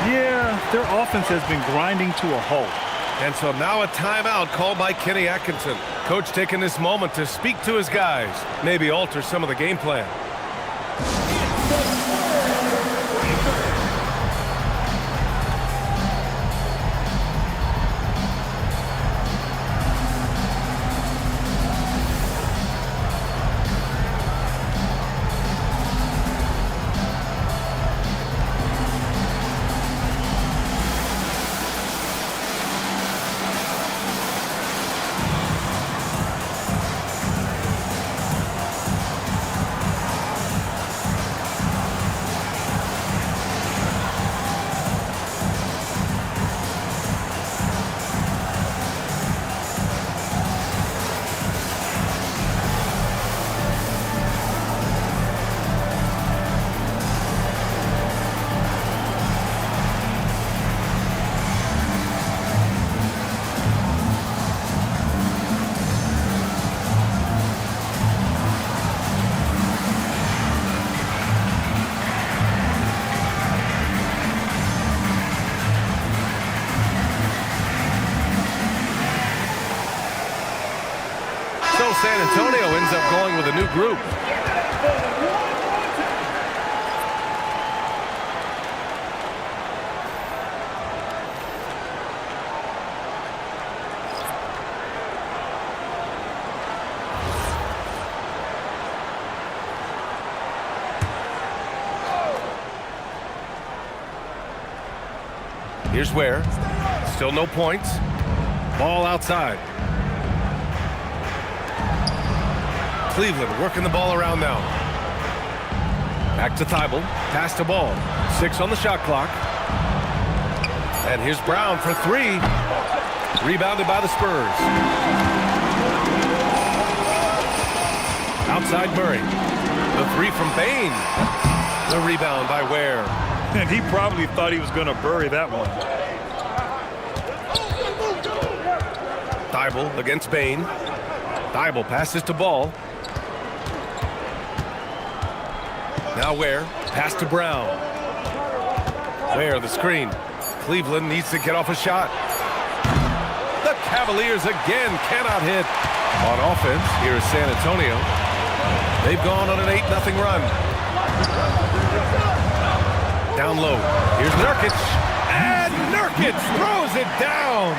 Speaker 2: Yeah, their offense has been grinding to a halt.
Speaker 1: And so now a timeout called by Kenny Atkinson. Coach taking this moment to speak to his guys, maybe alter some of the game plan. San Antonio ends up going with a new group. Here's Ware. Still no points. Ball outside. Cleveland working the ball around now. Back to Thibault. Pass to Ball. 6 on the shot clock. And here's Brown for 3. Rebounded by the Spurs. Outside Murray. The 3 from Bane. The rebound by Ware.
Speaker 2: And he probably thought he was going to bury that one.
Speaker 1: Thibault against Bane. Thibault passes to Ball. Now Ware. Pass to Brown. Ware, the screen. Cleveland needs to get off a shot. The Cavaliers again cannot hit. On offense, here is San Antonio. They've gone on an 8-0 run. Down low. Here's Nurkic. And Nurkic throws it down.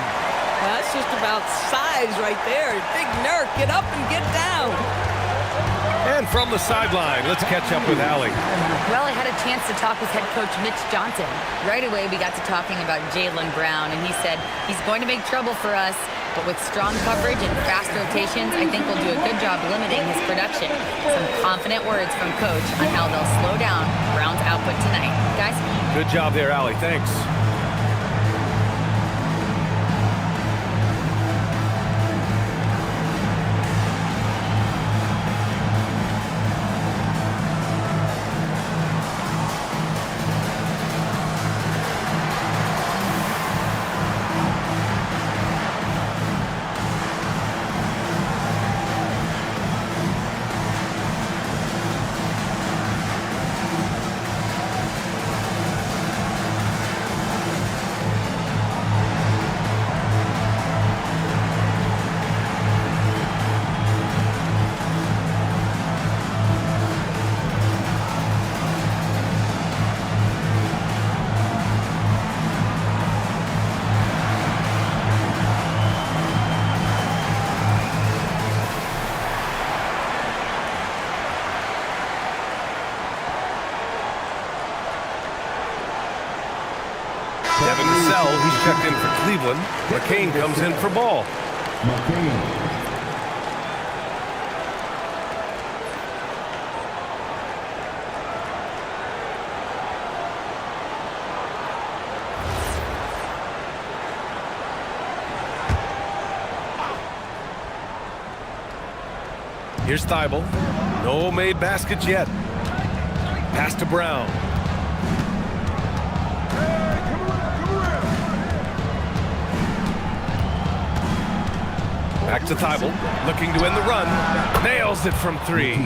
Speaker 21: That's just about size right there. Big Nurk, get up and get down.
Speaker 1: And from the sideline, let's catch up with Allie.
Speaker 4: Well, I had a chance to talk with head coach Mitch Johnson. Right away, we got to talking about Jaylen Brown, and he said he's going to make trouble for us, but with strong coverage and fast rotations, I think we'll do a good job limiting his production. Some confident words from coach on how they'll slow down Brown's output tonight. Guys?
Speaker 1: Good job there, Allie. Thanks. Devin Vassell, he's checked in for Cleveland. McCain comes in for Ball. Here's Thibault. No made baskets yet. Pass to Brown. Back to Thibault, looking to end the run. Nails it from 3.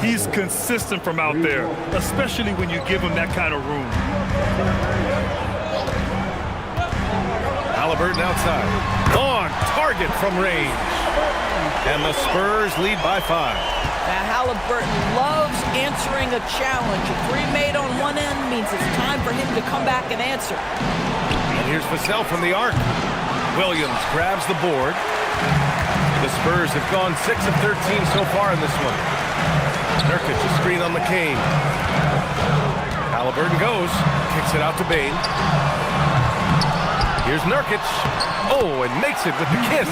Speaker 2: He's consistent from out there, especially when you give him that kind of room.
Speaker 1: Halliburton outside. On target from range. And the Spurs lead by 5.
Speaker 21: Now Halliburton loves answering a challenge. A 3 made on one end means it's time for him to come back and answer.
Speaker 1: And here's Vassell from the arc. Williams grabs the board. The Spurs have gone 6 of 13 so far in this one. Nurkic, a screen on McCain. Halliburton goes, kicks it out to Bane. Here's Nurkic. Oh, and makes it with the kiss.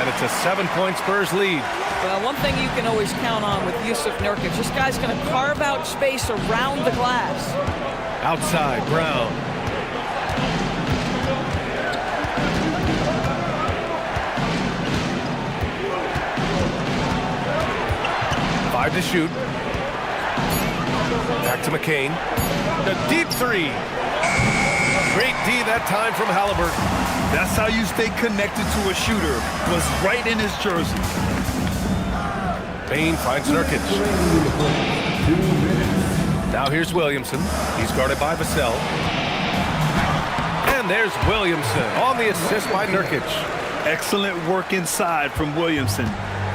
Speaker 1: And it's a 7-point Spurs lead.
Speaker 21: Well, one thing you can always count on with Jusuf Nurkic, this guy's going to carve out space around the glass.
Speaker 1: Outside, Brown. Five to shoot. Back to McCain. The deep 3. Great D that time from Halliburton.
Speaker 2: That's how you stay connected to a shooter. Was right in his jersey.
Speaker 1: Bane finds Nurkic. Now here's Williamson. He's guarded by Vassell. And there's Williamson on the assist by Nurkic.
Speaker 2: Excellent work inside from Williamson.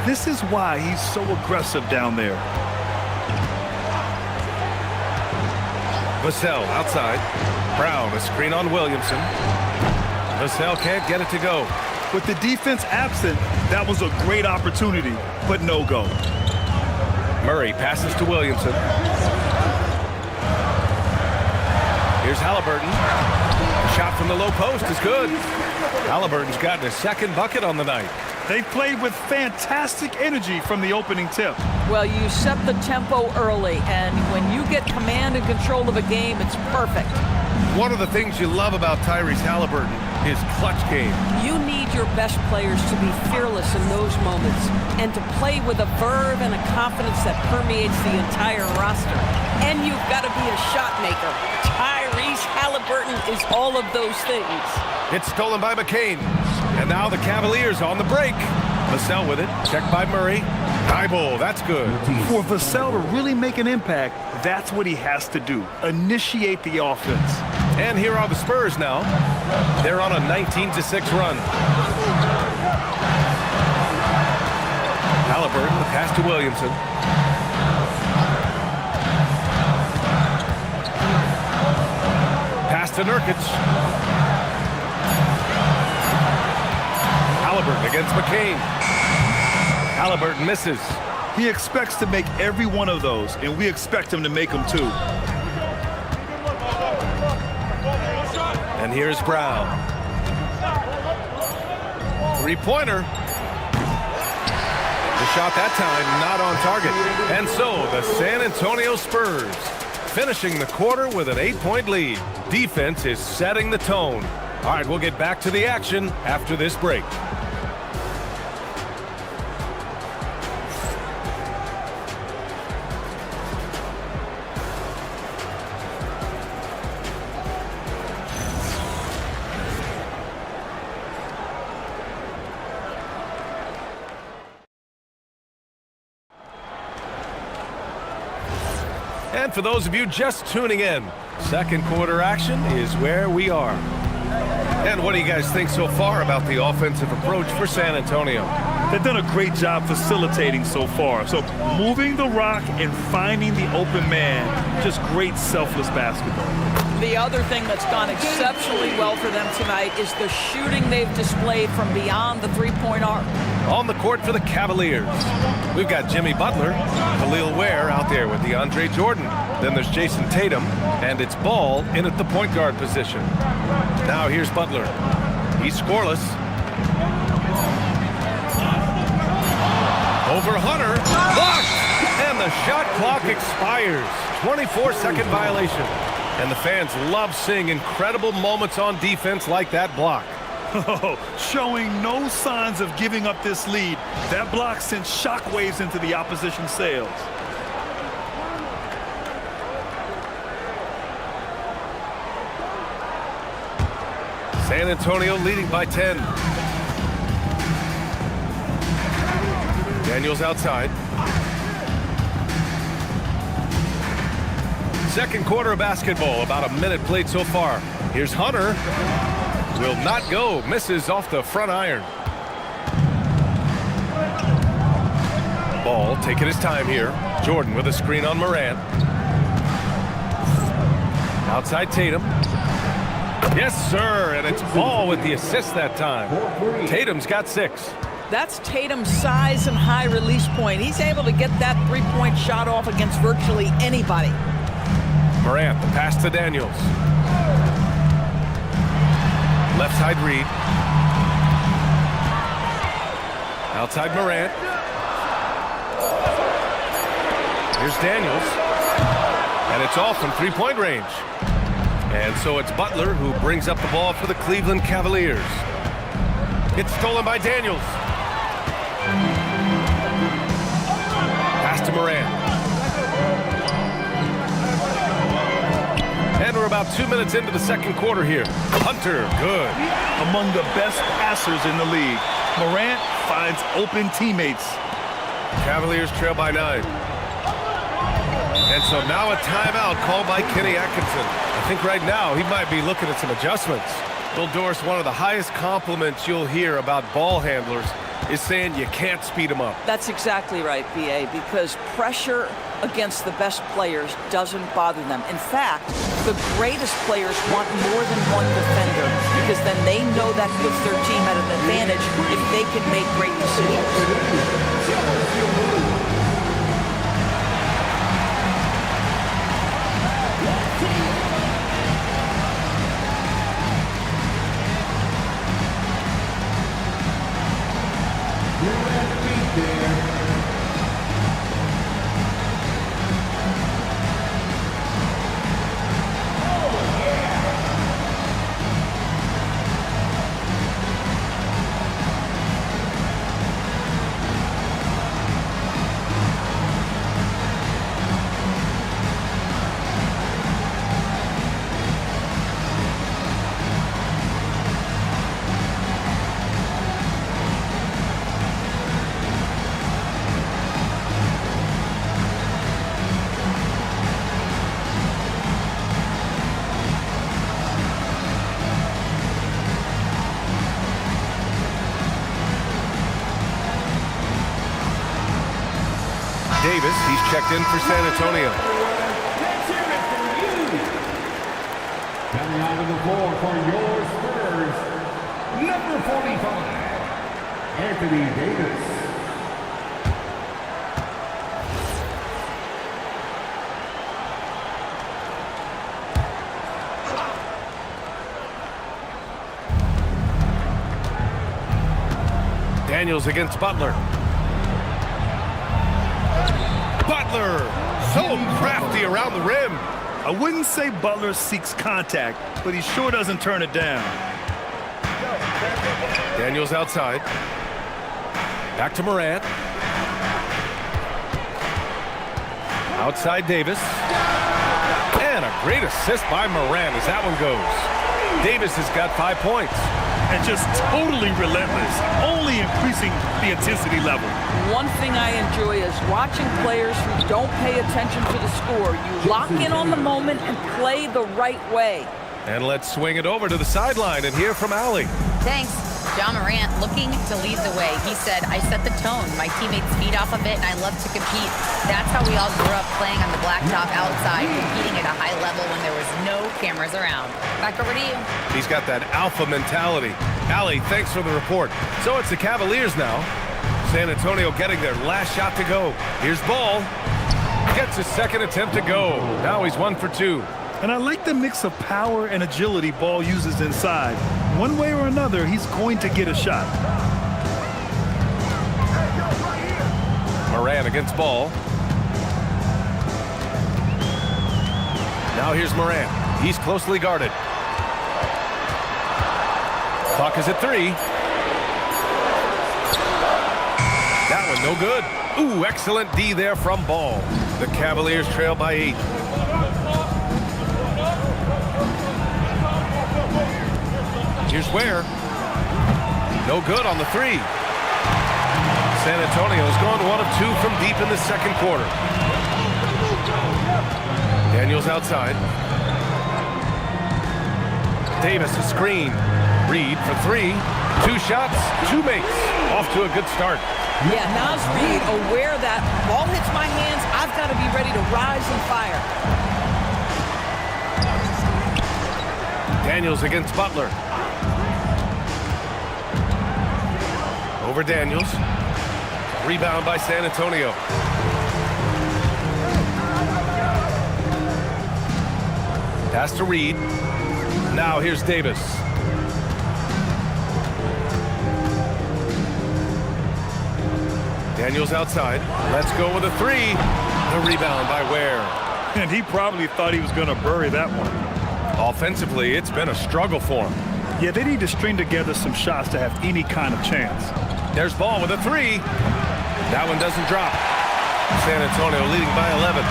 Speaker 2: This is why he's so aggressive down there.
Speaker 1: Vassell outside. Brown, a screen on Williamson. Vassell can't get it to go.
Speaker 2: With the defense absent, that was a great opportunity, but no go.
Speaker 1: Murray passes to Williamson. Here's Halliburton. The shot from the low post is good. Halliburton's gotten his second bucket on the night.
Speaker 2: They played with fantastic energy from the opening tip.
Speaker 20: Well, you set the tempo early, and when you get command and control of a game, it's perfect.
Speaker 1: One of the things you love about Tyrese Halliburton, his clutch game.
Speaker 21: You need your best players to be fearless in those moments and to play with a verve and a confidence that permeates the entire roster. And you've got to be a shot maker. Tyrese Halliburton is all of those things.
Speaker 1: It's stolen by McCain. And now the Cavaliers on the break. Vassell with it. Checked by Murray. Thibault, that's good.
Speaker 2: For Vassell to really make an impact, that's what he has to do. Initiate the offense.
Speaker 1: And here are the Spurs now. They're on a 19-6 run. Halliburton, the pass to Williamson. Pass to Nurkic. Halliburton against McCain. Halliburton misses.
Speaker 2: He expects to make every one of those, and we expect him to make them too.
Speaker 1: And here's Brown. Three-pointer. The shot that time not on target. And so the San Antonio Spurs finishing the quarter with an 8-point lead. Defense is setting the tone. All right, we'll get back to the action after this break. And for those of you just tuning in, second quarter action is where we are. And what do you guys think so far about the offensive approach for San Antonio?
Speaker 2: They've done a great job facilitating so far. So moving the rock and finding the open man, just great selfless basketball.
Speaker 20: The other thing that's gone exceptionally well for them tonight is the shooting they've displayed from beyond the three-point arc.
Speaker 1: On the court for the Cavaliers, we've got Jimmy Butler, Khalil Ware out there with DeAndre Jordan. Then there's Jason Tatum, and it's Ball in at the point guard position. Now here's Butler. He's scoreless. Over Hunter, blocked, and the shot clock expires. 24-second violation. And the fans love seeing incredible moments on defense like that block.
Speaker 2: Oh, showing no signs of giving up this lead. That block sent shockwaves into the opposition sails.
Speaker 1: San Antonio leading by 10. Daniels outside. Second quarter of basketball, about a minute played so far. Here's Hunter. Will not go, misses off the front iron. Ball taking his time here. Jordan with a screen on Morant. Outside Tatum. Yes, sir, and it's Ball with the assist that time. Tatum's got 6.
Speaker 20: That's Tatum's size and high release point. He's able to get that three-point shot off against virtually anybody.
Speaker 1: Morant, the pass to Daniels. Left side Reed. Outside Morant. Here's Daniels. And it's off from three-point range. And so it's Butler who brings up the ball for the Cleveland Cavaliers. It's stolen by Daniels. Pass to Morant. And we're about 2 minutes into the second quarter here. Hunter, good.
Speaker 2: Among the best passers in the league. Morant finds open teammates.
Speaker 1: Cavaliers trail by 9. And so now a timeout called by Kenny Atkinson. I think right now he might be looking at some adjustments. Bill Doris, one of the highest compliments you'll hear about ball handlers is saying you can't speed him up.
Speaker 21: That's exactly right, B.A., because pressure against the best players doesn't bother them. In fact, the greatest players want more than one defender because then they know that puts their team at an advantage if they can make great decisions.
Speaker 1: Davis, he's checked in for San Antonio.
Speaker 5: Let's hear it for you. Coming onto the floor for your Spurs, number 45, Anthony Davis.
Speaker 1: Daniels against Butler. Butler, so crafty around the rim.
Speaker 2: I wouldn't say Butler seeks contact, but he sure doesn't turn it down.
Speaker 1: Daniels outside. Back to Morant. Outside Davis. And a great assist by Morant as that one goes. Davis has got 5 points.
Speaker 2: And just totally relentless, only increasing the intensity level.
Speaker 21: One thing I enjoy is watching players who don't pay attention to the score. You lock in on the moment and play the right way.
Speaker 1: And let's swing it over to the sideline and hear from Allie.
Speaker 4: Thanks. John Morant looking to lead the way. He said, I set the tone. My teammates feed off of it, and I love to compete. That's how we all grew up, playing on the blacktop outside, competing at a high level when there was no cameras around. Back over to you.
Speaker 1: He's got that alpha mentality. Allie, thanks for the report. So it's the Cavaliers now. San Antonio getting their last shot to go. Here's Ball. Gets his second attempt to go. Now he's 1 for 2.
Speaker 2: And I like the mix of power and agility Ball uses inside. One way or another, he's going to get a shot.
Speaker 1: Morant against Ball. Now here's Morant. He's closely guarded. Clock is at 3. That one no good. Ooh, excellent D there from Ball. The Cavaliers trail by 8. Here's Ware. No good on the 3. San Antonio's gone 1 of 2 from deep in the second quarter. Daniels outside. Davis a screen. Reed for 3. 2 shots, 2 makes. Off to a good start.
Speaker 21: Yeah, Naz Reid, aware that ball hits my hands, I've got to be ready to rise and fire.
Speaker 1: Daniels against Butler. Over Daniels. Rebound by San Antonio. Pass to Reed. Now here's Davis. Daniels outside. Let's go with a 3. The rebound by Ware.
Speaker 2: And he probably thought he was going to bury that one.
Speaker 1: Offensively, it's been a struggle for him.
Speaker 2: Yeah, they need to string together some shots to have any kind of chance.
Speaker 1: There's Ball with a 3. That one doesn't drop. San Antonio leading by 11.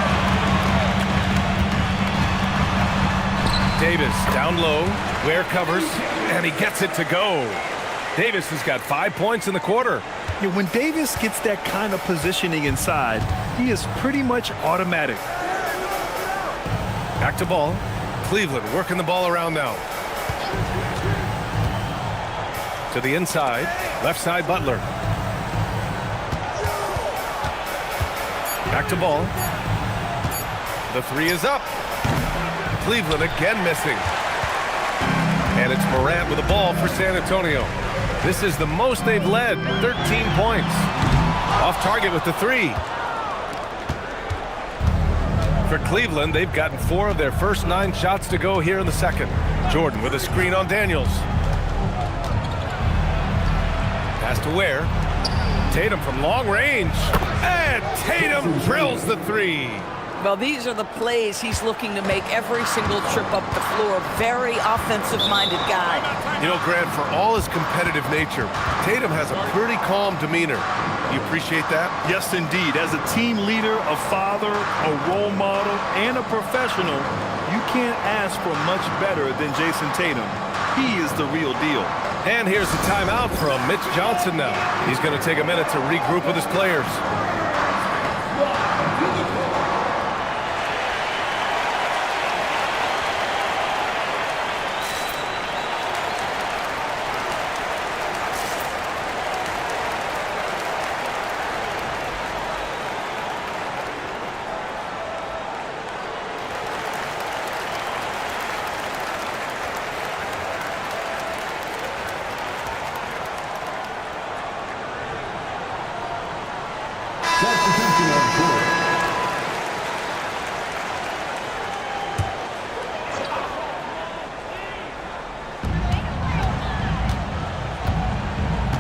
Speaker 1: Davis down low. Ware covers, and he gets it to go. Davis has got 5 points in the quarter.
Speaker 2: Yeah, when Davis gets that kind of positioning inside, he is pretty much automatic.
Speaker 1: Back to Ball. Cleveland working the ball around now. To the inside. Left side, Butler. Back to ball. The three is up. Cleveland again missing. And it's Morant with the ball for San Antonio. This is the most they've led, 13 points. Off target with the three. For Cleveland, they've gotten 4 of their first 9 shots to go here in the second. Jordan with a screen on Daniels. Pass to Ware. Tatum from long range. And Tatum drills the three.
Speaker 20: Well, these are the plays he's looking to make every single trip up the floor. Very offensive-minded guy.
Speaker 1: You know, Grant, for all his competitive nature, Tatum has a pretty calm demeanor. You appreciate that?
Speaker 2: Yes, indeed. As a team leader, a father, a role model, and a professional, you can't ask for much better than Jason Tatum. He is the real deal.
Speaker 1: And here's the timeout from Mitch Johnson now. He's going to take a minute to regroup with his players.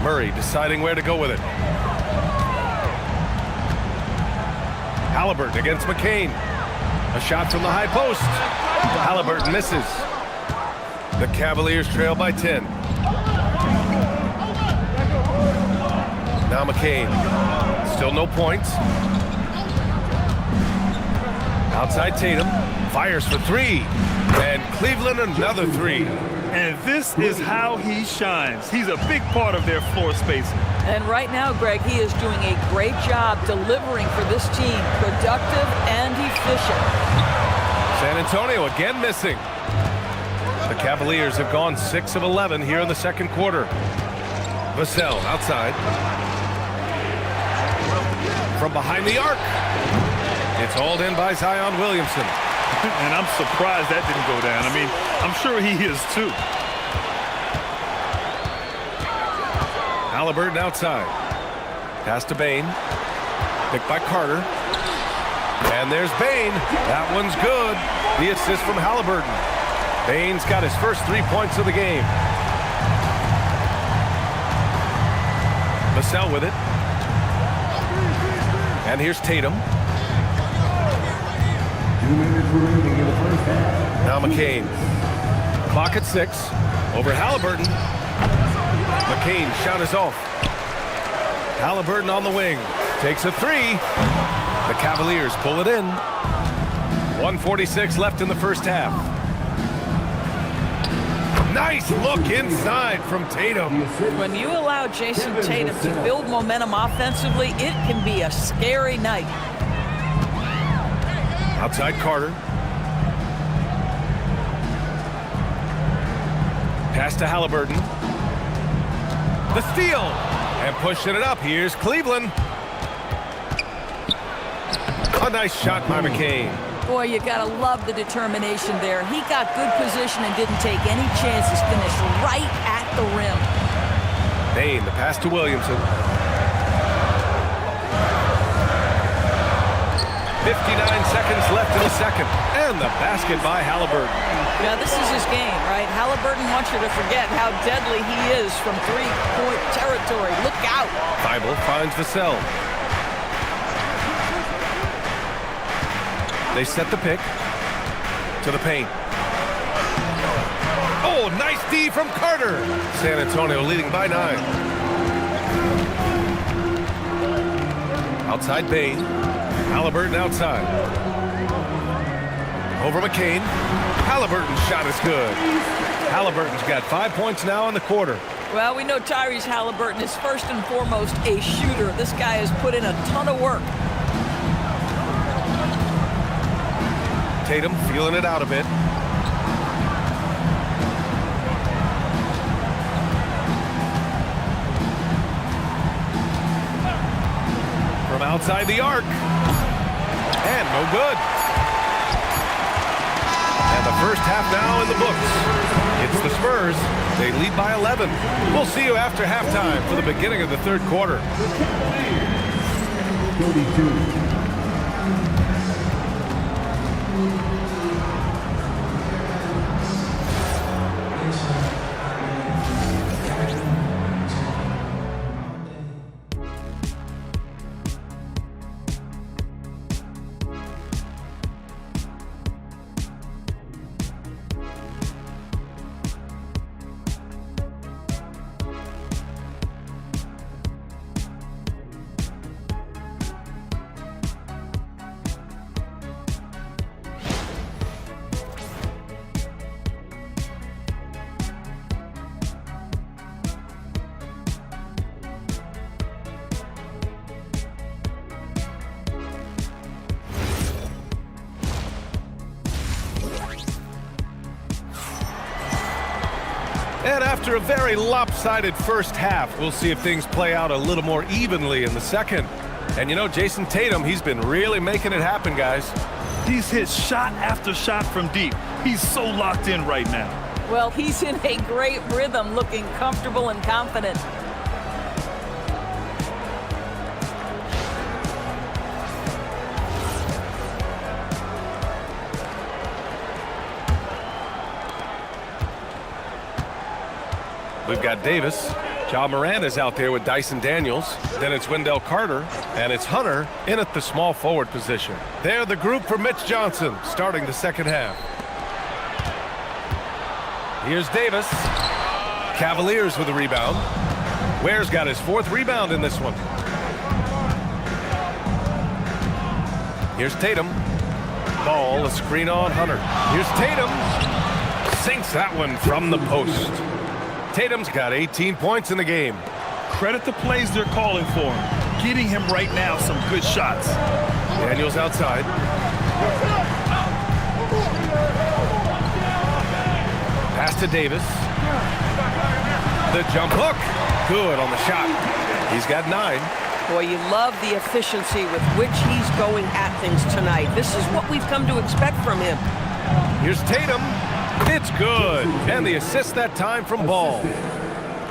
Speaker 1: Murray deciding where to go with it. Halliburton against McCain. A shot from the high post. Halliburton misses. The Cavaliers trail by 10. Now McCain. Still no points. Outside Tatum. Fires for 3. And Cleveland another 3.
Speaker 2: And this is how he shines. He's a big part of their floor spacing.
Speaker 20: And right now, Greg, he is doing a great job delivering for this team. Productive and efficient.
Speaker 1: San Antonio again missing. The Cavaliers have gone 6 of 11 here in the second quarter. Vassell outside. From behind the arc. It's hauled in by Zion Williamson.
Speaker 2: And I'm surprised that didn't go down. I mean, I'm sure he is too.
Speaker 1: Halliburton outside. Pass to Bane. Picked by Carter. And there's Bane. That one's good. The assist from Halliburton. Bane's got his first 3 points of the game. Vassell with it. And here's Tatum.
Speaker 5: 2 minutes remaining in the first half.
Speaker 1: Now McCain. Clock at 6. Over Halliburton. McCain shot is off. Halliburton on the wing. Takes a 3. The Cavaliers pull it in. 1:46 left in the first half. Nice look inside from Tatum.
Speaker 20: When you allow Jason Tatum to build momentum offensively, it can be a scary night.
Speaker 1: Outside Carter. Pass to Halliburton. The steal. And pushing it up. Here's Cleveland. A nice shot by McCain.
Speaker 20: Boy, you gotta love the determination there. He got good position and didn't take any chances. Finished right at the rim.
Speaker 1: Bane, the pass to Williamson. 59 seconds left in the second. And the basket by Halliburton.
Speaker 20: Yeah, this is his game, right? Halliburton wants you to forget how deadly he is from three-point territory. Look out.
Speaker 1: Thibault finds Vassell. They set the pick to the paint. Oh, nice D from Carter. San Antonio leading by 9. Outside Bane. Halliburton outside. Over McCain. Halliburton's shot is good. Halliburton's got 5 points now in the quarter.
Speaker 20: Well, we know Tyrese Halliburton is first and foremost a shooter. This guy has put in a ton of work.
Speaker 1: Tatum feeling it out a bit. From outside the arc. No good. And the first half now in the books. It's the Spurs. They lead by 11. We'll see you after halftime for the beginning of the third quarter.
Speaker 5: 32.
Speaker 1: And after a very lopsided first half, we'll see if things play out a little more evenly in the second. And you know, Jason Tatum, he's been really making it happen, guys.
Speaker 2: He's hit shot after shot from deep. He's so locked in right now.
Speaker 20: Well, he's in a great rhythm, looking comfortable and confident.
Speaker 1: We've got Davis. Ja Morant is out there with Dyson Daniels. Then it's Wendell Carter. And it's Hunter in at the small forward position. They're the group for Mitch Johnson starting the second half. Here's Davis. Cavaliers with a rebound. Ware's got his fourth rebound in this one. Here's Tatum. Ball, a screen on Hunter. Here's Tatum. Sinks that one from the post. Tatum's got 18 points in the game.
Speaker 2: Credit the plays they're calling for him. Getting him right now some good shots.
Speaker 1: Daniels outside. Pass to Davis. The jump hook. Good on the shot. He's got 9.
Speaker 21: Boy, you love the efficiency with which he's going at things tonight. This is what we've come to expect from him.
Speaker 1: Here's Tatum. It's good. And the assist that time from Ball.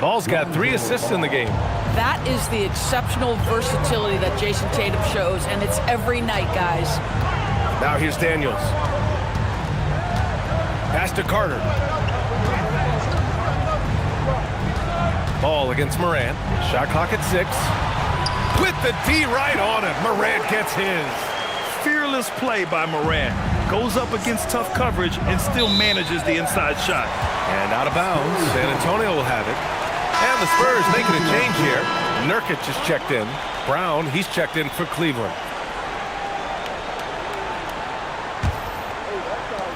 Speaker 1: Ball's got 3 assists in the game.
Speaker 21: That is the exceptional versatility that Jason Tatum shows, and it's every night, guys.
Speaker 1: Now here's Daniels. Pass to Carter. Ball against Morant. Shot clock at 6. With the D right on it. Morant gets his.
Speaker 2: Fearless play by Morant. Goes up against tough coverage and still manages the inside shot.
Speaker 1: And out of bounds. San Antonio will have it. And the Spurs making a change here. Nurkic just checked in. Brown, he's checked in for Cleveland.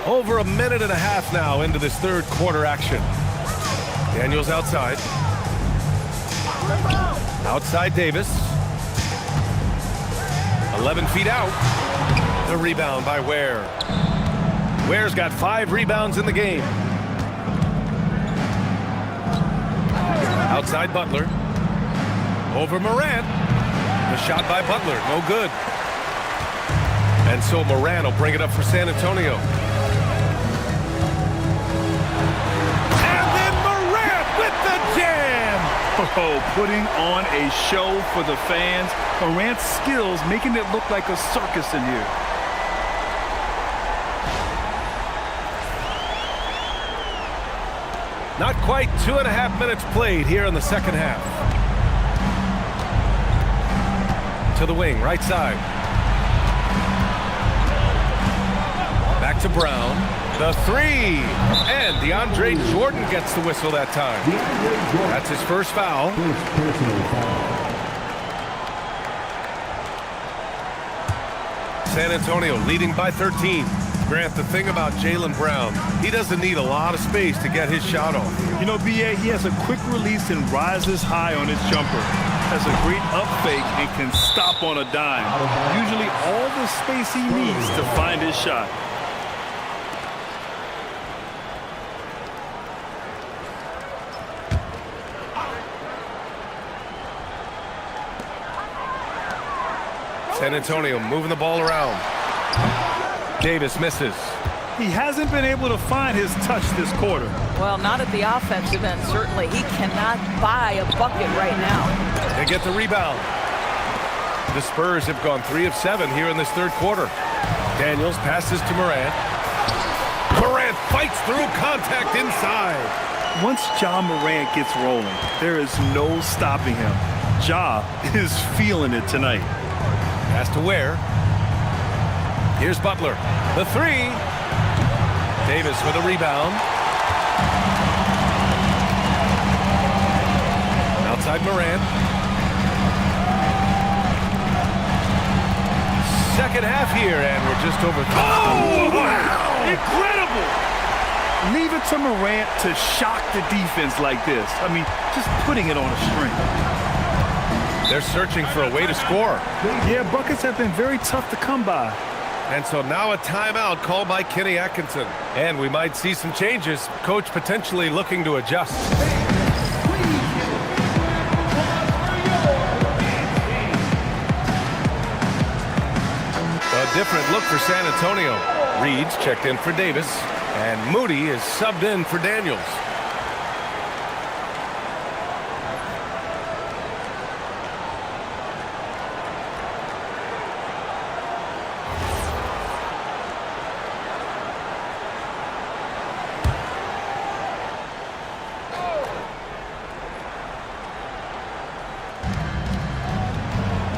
Speaker 1: Over a minute and a half now into this third quarter action. Daniels outside. Outside Davis. 11 feet out. The rebound by Ware. Ware's got 5 rebounds in the game. Outside Butler. Over Morant. The shot by Butler, no good. And so Morant will bring it up for San Antonio. And then Morant with the jam!
Speaker 2: Oh, putting on a show for the fans. Morant's skills making it look like a circus in here.
Speaker 1: Not quite 2.5 minutes played here in the second half. To the wing, right side. Back to Brown. The 3. And DeAndre Jordan gets the whistle that time. That's his first foul. San Antonio leading by 13. Grant, the thing about Jaylen Brown, he doesn't need a lot of space to get his shot off.
Speaker 2: You know, B.A., he has a quick release and rises high on his jumper. Has a great up fake and can stop on a dime. Usually all the space he needs to find his shot.
Speaker 1: San Antonio moving the ball around. Davis misses.
Speaker 2: He hasn't been able to find his touch this quarter.
Speaker 20: Well, not at the offensive end, certainly. He cannot buy a bucket right now.
Speaker 1: They get the rebound. The Spurs have gone 3 of 7 here in this third quarter. Daniels passes to Morant. Morant fights through contact inside.
Speaker 2: Once Ja Morant gets rolling, there is no stopping him. Ja is feeling it tonight.
Speaker 1: Pass to Ware. Here's Butler. The 3. Davis with a rebound. Outside Morant. Second half here, and we're just over.
Speaker 2: Oh, wow! Incredible! Leave it to Morant to shock the defense like this. I mean, just putting it on a string.
Speaker 1: They're searching for a way to score.
Speaker 2: Yeah, buckets have been very tough to come by.
Speaker 1: And so now a timeout called by Kenny Atkinson. And we might see some changes. Coach potentially looking to adjust. A different look for San Antonio. Reed's checked in for Davis. And Moody is subbed in for Daniels.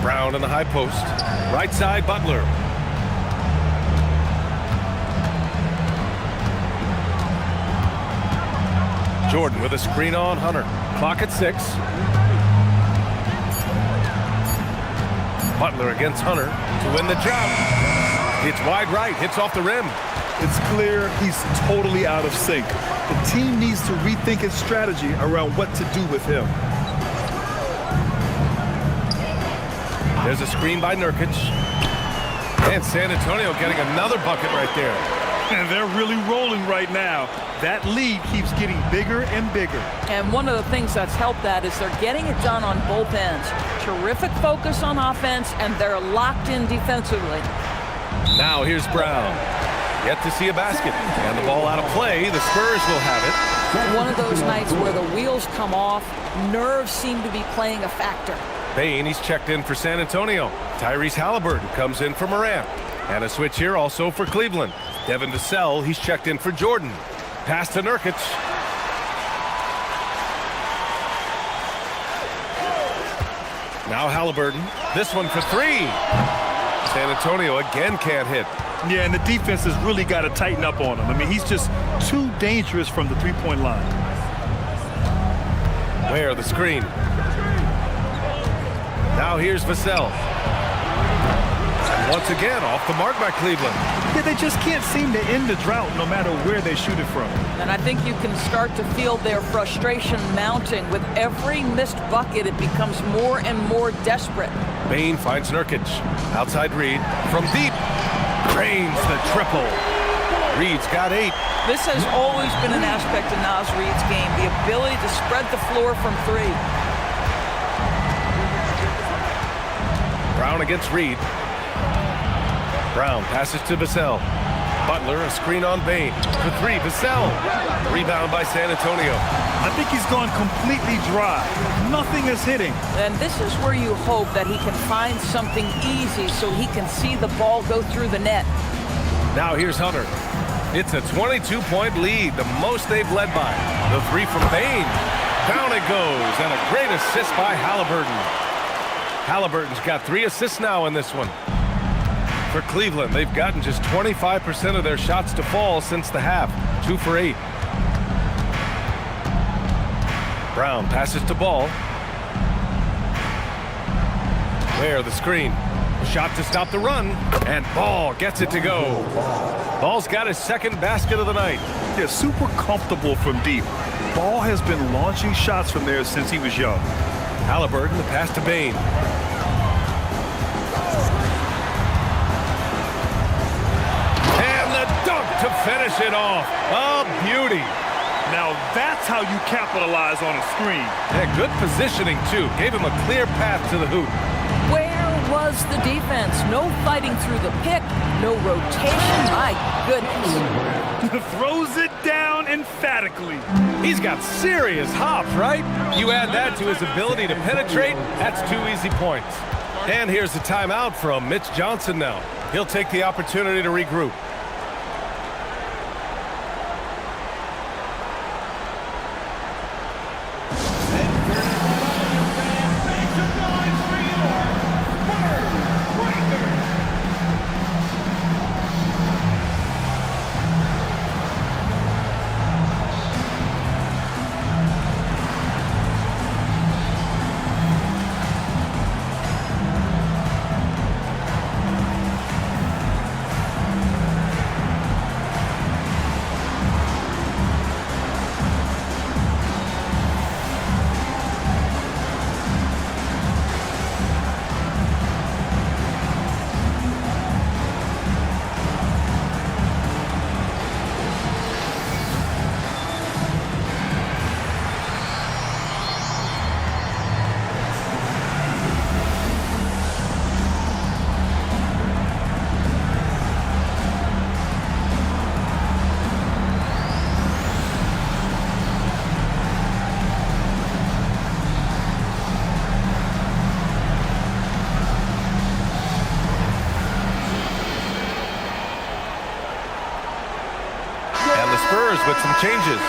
Speaker 1: Brown in the high post. Right side, Butler. Jordan with a screen on Hunter. Clock at 6. Butler against Hunter to win the job. Hits wide right, hits off the rim.
Speaker 2: It's clear he's totally out of sync. The team needs to rethink its strategy around what to do with him.
Speaker 1: There's a screen by Nurkic. And San Antonio getting another bucket right there.
Speaker 2: And they're really rolling right now. That lead keeps getting bigger and bigger.
Speaker 20: And one of the things that's helped that is they're getting it done on both ends. Terrific focus on offense, and they're locked in defensively.
Speaker 1: Now here's Brown. Yet to see a basket. And the ball out of play. The Spurs will have it.
Speaker 20: One of those nights where the wheels come off, nerves seem to be playing a factor.
Speaker 1: Bane, he's checked in for San Antonio. Tyrese Halliburton comes in for Morant. And a switch here also for Cleveland. Devin Vassell, he's checked in for Jordan. Pass to Nurkic. Now Halliburton. This one for 3. San Antonio again can't hit.
Speaker 2: Yeah, and the defense has really got to tighten up on him. I mean, he's just too dangerous from the three-point line.
Speaker 1: Where the screen. Now here's Vassell. And once again, off the mark by Cleveland.
Speaker 2: Yeah, they just can't seem to end the drought no matter where they shoot it from.
Speaker 20: And I think you can start to feel their frustration mounting. With every missed bucket, it becomes more and more desperate.
Speaker 1: Bane finds Nurkic. Outside Reed. From deep. Cranes the triple. Reed's got 8.
Speaker 20: This has always been an aspect of Naz Reed's game, the ability to spread the floor from 3.
Speaker 1: Brown against Reed. Brown passes to Vassell. Butler, a screen on Bane. For 3, Vassell. Rebound by San Antonio.
Speaker 2: I think he's gone completely dry. Nothing is hitting.
Speaker 20: And this is where you hope that he can find something easy so he can see the ball go through the net.
Speaker 1: Now here's Hunter. It's a 22-point lead, the most they've led by. The 3 from Bane. Down it goes, and a great assist by Halliburton. Halliburton's got 3 assists now in this one. For Cleveland, they've gotten just 25% of their shots to fall since the half. 2 for 8. Brown passes to Ball. Where the screen. Shot to stop the run, and Ball gets it to go. Ball's got his second basket of the night.
Speaker 2: Yeah, super comfortable from deep. Ball has been launching shots from there since he was young.
Speaker 1: Halliburton, the pass to Bane. And the dunk to finish it off. A beauty.
Speaker 2: Now that's how you capitalize on a screen.
Speaker 1: Yeah, good positioning, too. Gave him a clear path to the hoop.
Speaker 20: Where was was the defense. No fighting through the pick, no rotation. My goodness.
Speaker 2: Throws it down emphatically.
Speaker 1: He's got serious hops, right? You add that to his ability to penetrate, that's 2 easy points. And here's the timeout from Mitch Johnson now. He'll take the opportunity to regroup. With some changes.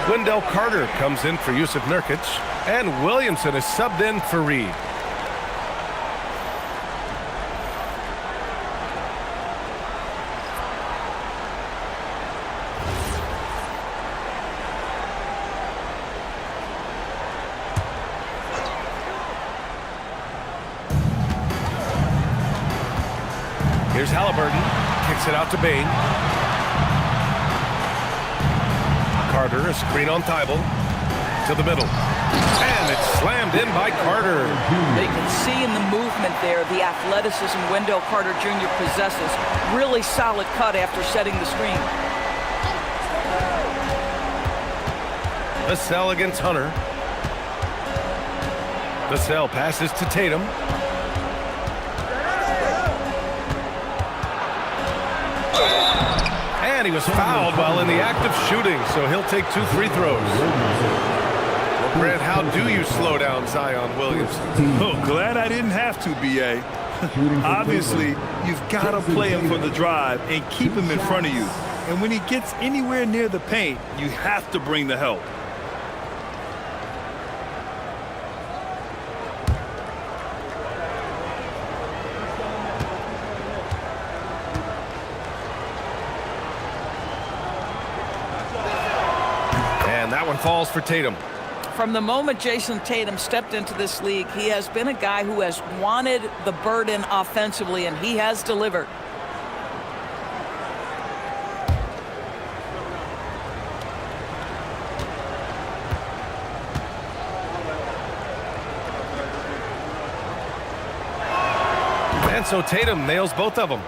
Speaker 1: Wendell Carter comes in for Jusuf Nurkic, and Williamson is subbed in for Reed. Here's Halliburton, kicks it out to Bane. Carter, a screen on Thibault, to the middle. And it's slammed in by Carter.
Speaker 20: They can see in the movement there the athleticism Wendell Carter Jr. possesses. Really solid cut after setting the screen.
Speaker 1: Vassell against Hunter. Vassell passes to Tatum. And he was fouled while in the act of shooting, so he'll take 2 free throws. Grant, how do you slow down Zion Williamson?
Speaker 2: Oh, glad I didn't have to, B.A. Obviously, you've got to play him for the drive and keep him in front of you. And when he gets anywhere near the paint, you have to bring the help.
Speaker 1: Falls for Tatum.
Speaker 20: From the moment Jason Tatum stepped into this league, he has been a guy who has wanted the burden offensively, and he has delivered.
Speaker 1: And so Tatum nails both of them.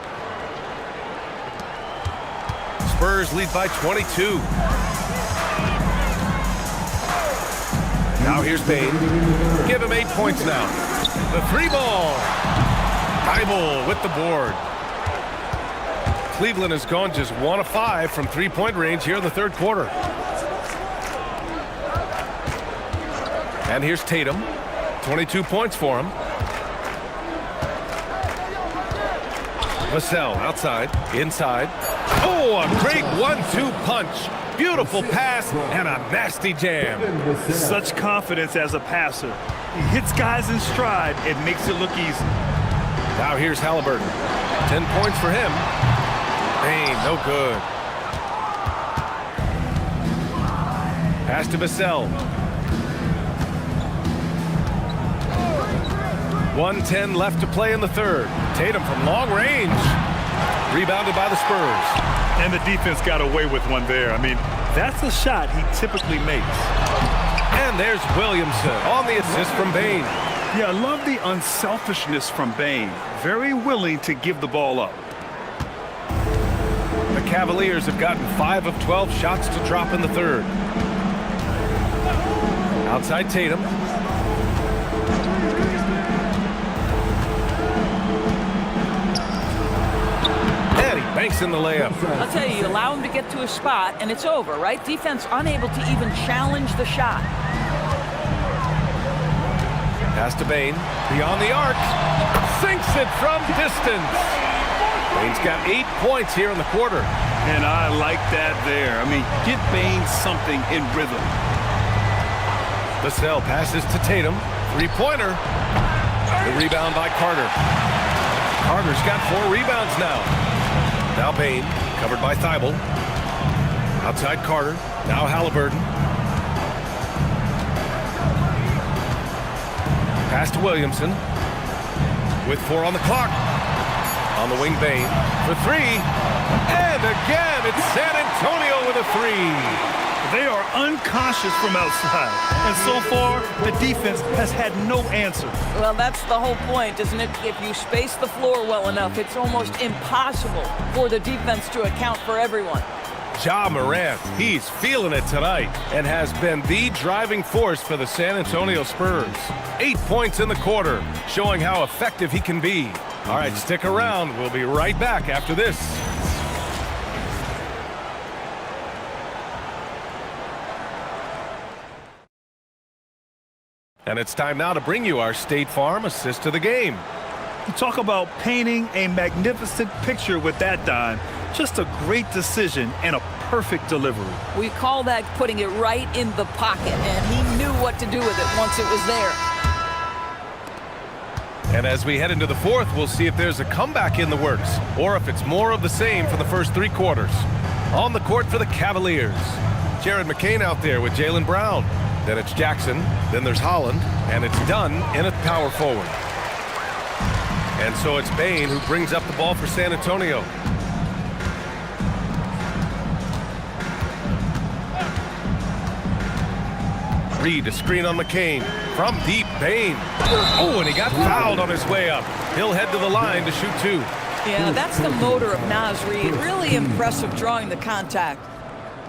Speaker 1: Spurs lead by 22. Now here's Bane. Give him 8 points now. The 3-ball. Thibault with the board. Cleveland has gone just 1 of 5 from 3-point range here in the third quarter. And here's Tatum. 22 points for him. Vassell outside, inside. Oh, a great 1-2 punch. Beautiful pass and a nasty jam.
Speaker 2: Such confidence as a passer. He hits guys in stride and makes it look easy.
Speaker 1: Now here's Halliburton. 10 points for him. Bane, no good. Pass to Vassell. 1:10 left to play in the third. Tatum from long range. Rebounded by the Spurs.
Speaker 2: And the defense got away with one there. I mean, that's a shot he typically makes.
Speaker 1: And there's Williamson on the assist from Bane.
Speaker 2: Yeah, I love the unselfishness from Bane. Very willing to give the ball up.
Speaker 1: The Cavaliers have gotten 5 of 12 shots to drop in the third. Outside Tatum. banks in the layup.
Speaker 20: I'll tell you, you allow him to get to a spot, and it's over, right? Defense unable to even challenge the shot.
Speaker 1: Pass to Bane, beyond the arc, sinks it from distance. Bane's got 8 points here in the quarter.
Speaker 2: And I like that there. I mean, get Bane something in rhythm.
Speaker 1: Vassell passes to Tatum, three-pointer. The rebound by Carter. Carter's got 4 rebounds now. Now Bane, covered by Thibault. Outside Carter, now Halliburton. Pass to Williamson. With 4 on the clock. On the wing, Bane for 3. And again, it's San Antonio with a 3.
Speaker 2: They are unconscious from outside. And so far, the defense has had no answer.
Speaker 20: Well, that's the whole point, isn't it? If you space the floor well enough, it's almost impossible for the defense to account for everyone.
Speaker 1: Ja Morant, he's feeling it tonight and has been the driving force for the San Antonio Spurs. 8 points in the quarter, showing how effective he can be. All right, stick around. We'll be right back after this. And it's time now to bring you our State Farm assist to the game.
Speaker 2: You talk about painting a magnificent picture with that dime. Just a great decision and a perfect delivery.
Speaker 20: We call that putting it right in the pocket, and he knew what to do with it once it was there.
Speaker 1: And as we head into the fourth, we'll see if there's a comeback in the works or if it's more of the same for the first 3 quarters. On the court for the Cavaliers, Jared McCain out there with Jaylen Brown. Then it's Jackson, then there's Holland, and it's Dunn in a power forward. And so it's Bane who brings up the ball for San Antonio. Reed, a screen on McCain. From deep, Bane. Oh, and he got fouled on his way up. He'll head to the line to shoot 2.
Speaker 20: Yeah, that's the motor of Naz Reid. Really impressive drawing the contact.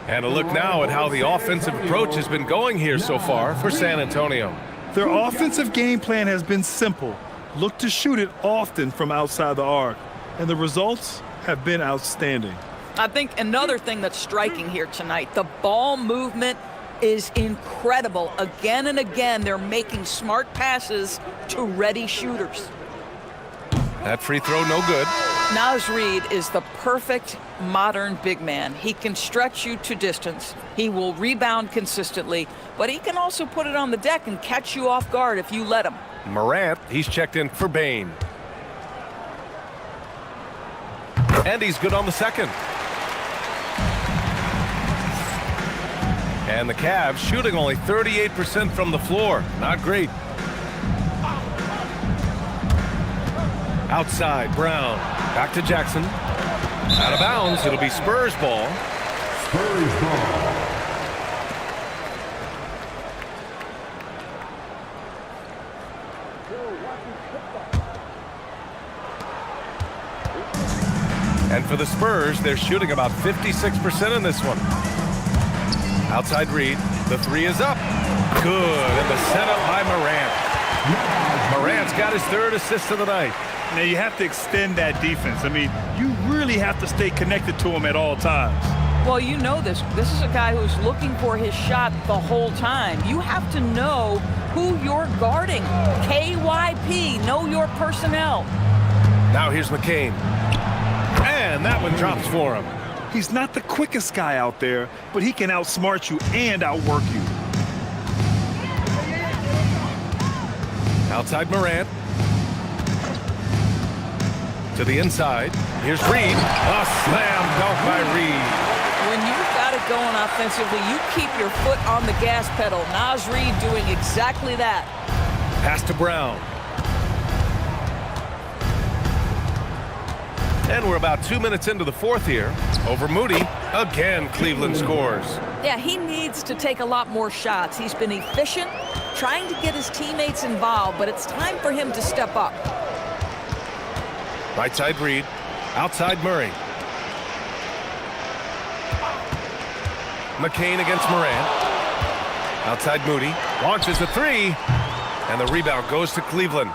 Speaker 1: And a look now at how the offensive approach has been going here so far for San Antonio.
Speaker 2: Their offensive game plan has been simple. Look to shoot it often from outside the arc. And the results have been outstanding.
Speaker 20: I think another thing that's striking here tonight, the ball movement is incredible. Again and again, they're making smart passes to ready shooters.
Speaker 1: That free throw no good.
Speaker 20: Naz Reid is the perfect modern big man. He can stretch you to distance. He will rebound consistently, but he can also put it on the deck and catch you off guard if you let him.
Speaker 1: Morant, he's checked in for Bane. And he's good on the second. And the Cavs shooting only 38% from the floor. Not great. Outside, Brown. Back to Jackson. Out of bounds. It'll be Spurs ball.
Speaker 5: Spurs ball.
Speaker 1: And for the Spurs, they're shooting about 56% in this one. Outside Reed. The 3 is up. Good. And the setup by Morant. Morant's got his 3rd assist of the night.
Speaker 2: Now you have to extend that defense. I mean, you really have to stay connected to him at all times.
Speaker 20: Well, you know this. This is a guy who's looking for his shot the whole time. You have to know who you're guarding. KYP, know your personnel.
Speaker 1: Now here's McCain. And that one drops for him.
Speaker 2: He's not the quickest guy out there, but he can outsmart you and outwork you.
Speaker 1: Outside Morant. To the inside. Here's Reed. A slam dunk by Reed.
Speaker 20: When you've got it going offensively, you keep your foot on the gas pedal. Naz Reid doing exactly that.
Speaker 1: Pass to Brown. And we're about 2 minutes into the fourth here. Over Moody. Again, Cleveland scores.
Speaker 20: Yeah, he needs to take a lot more shots. He's been efficient, trying to get his teammates involved, but it's time for him to step up.
Speaker 1: Right side Reed. Outside Murray. McCain against Morant. Outside Moody. Launches a 3. And the rebound goes to Cleveland.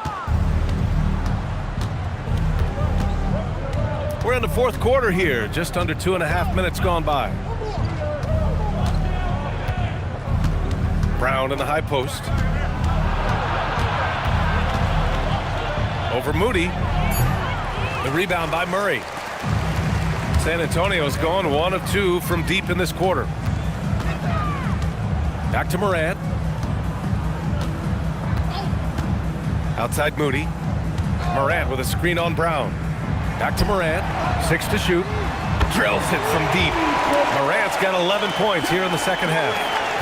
Speaker 1: We're in the fourth quarter here, just under 2.5 minutes gone by. Brown in the high post. Over Moody. The rebound by Murray. San Antonio's gone 1 of 2 from deep in this quarter. Back to Morant. Outside Moody. Morant with a screen on Brown. Back to Morant. 6 to shoot. Drills it from deep. Morant's got 11 points here in the second half.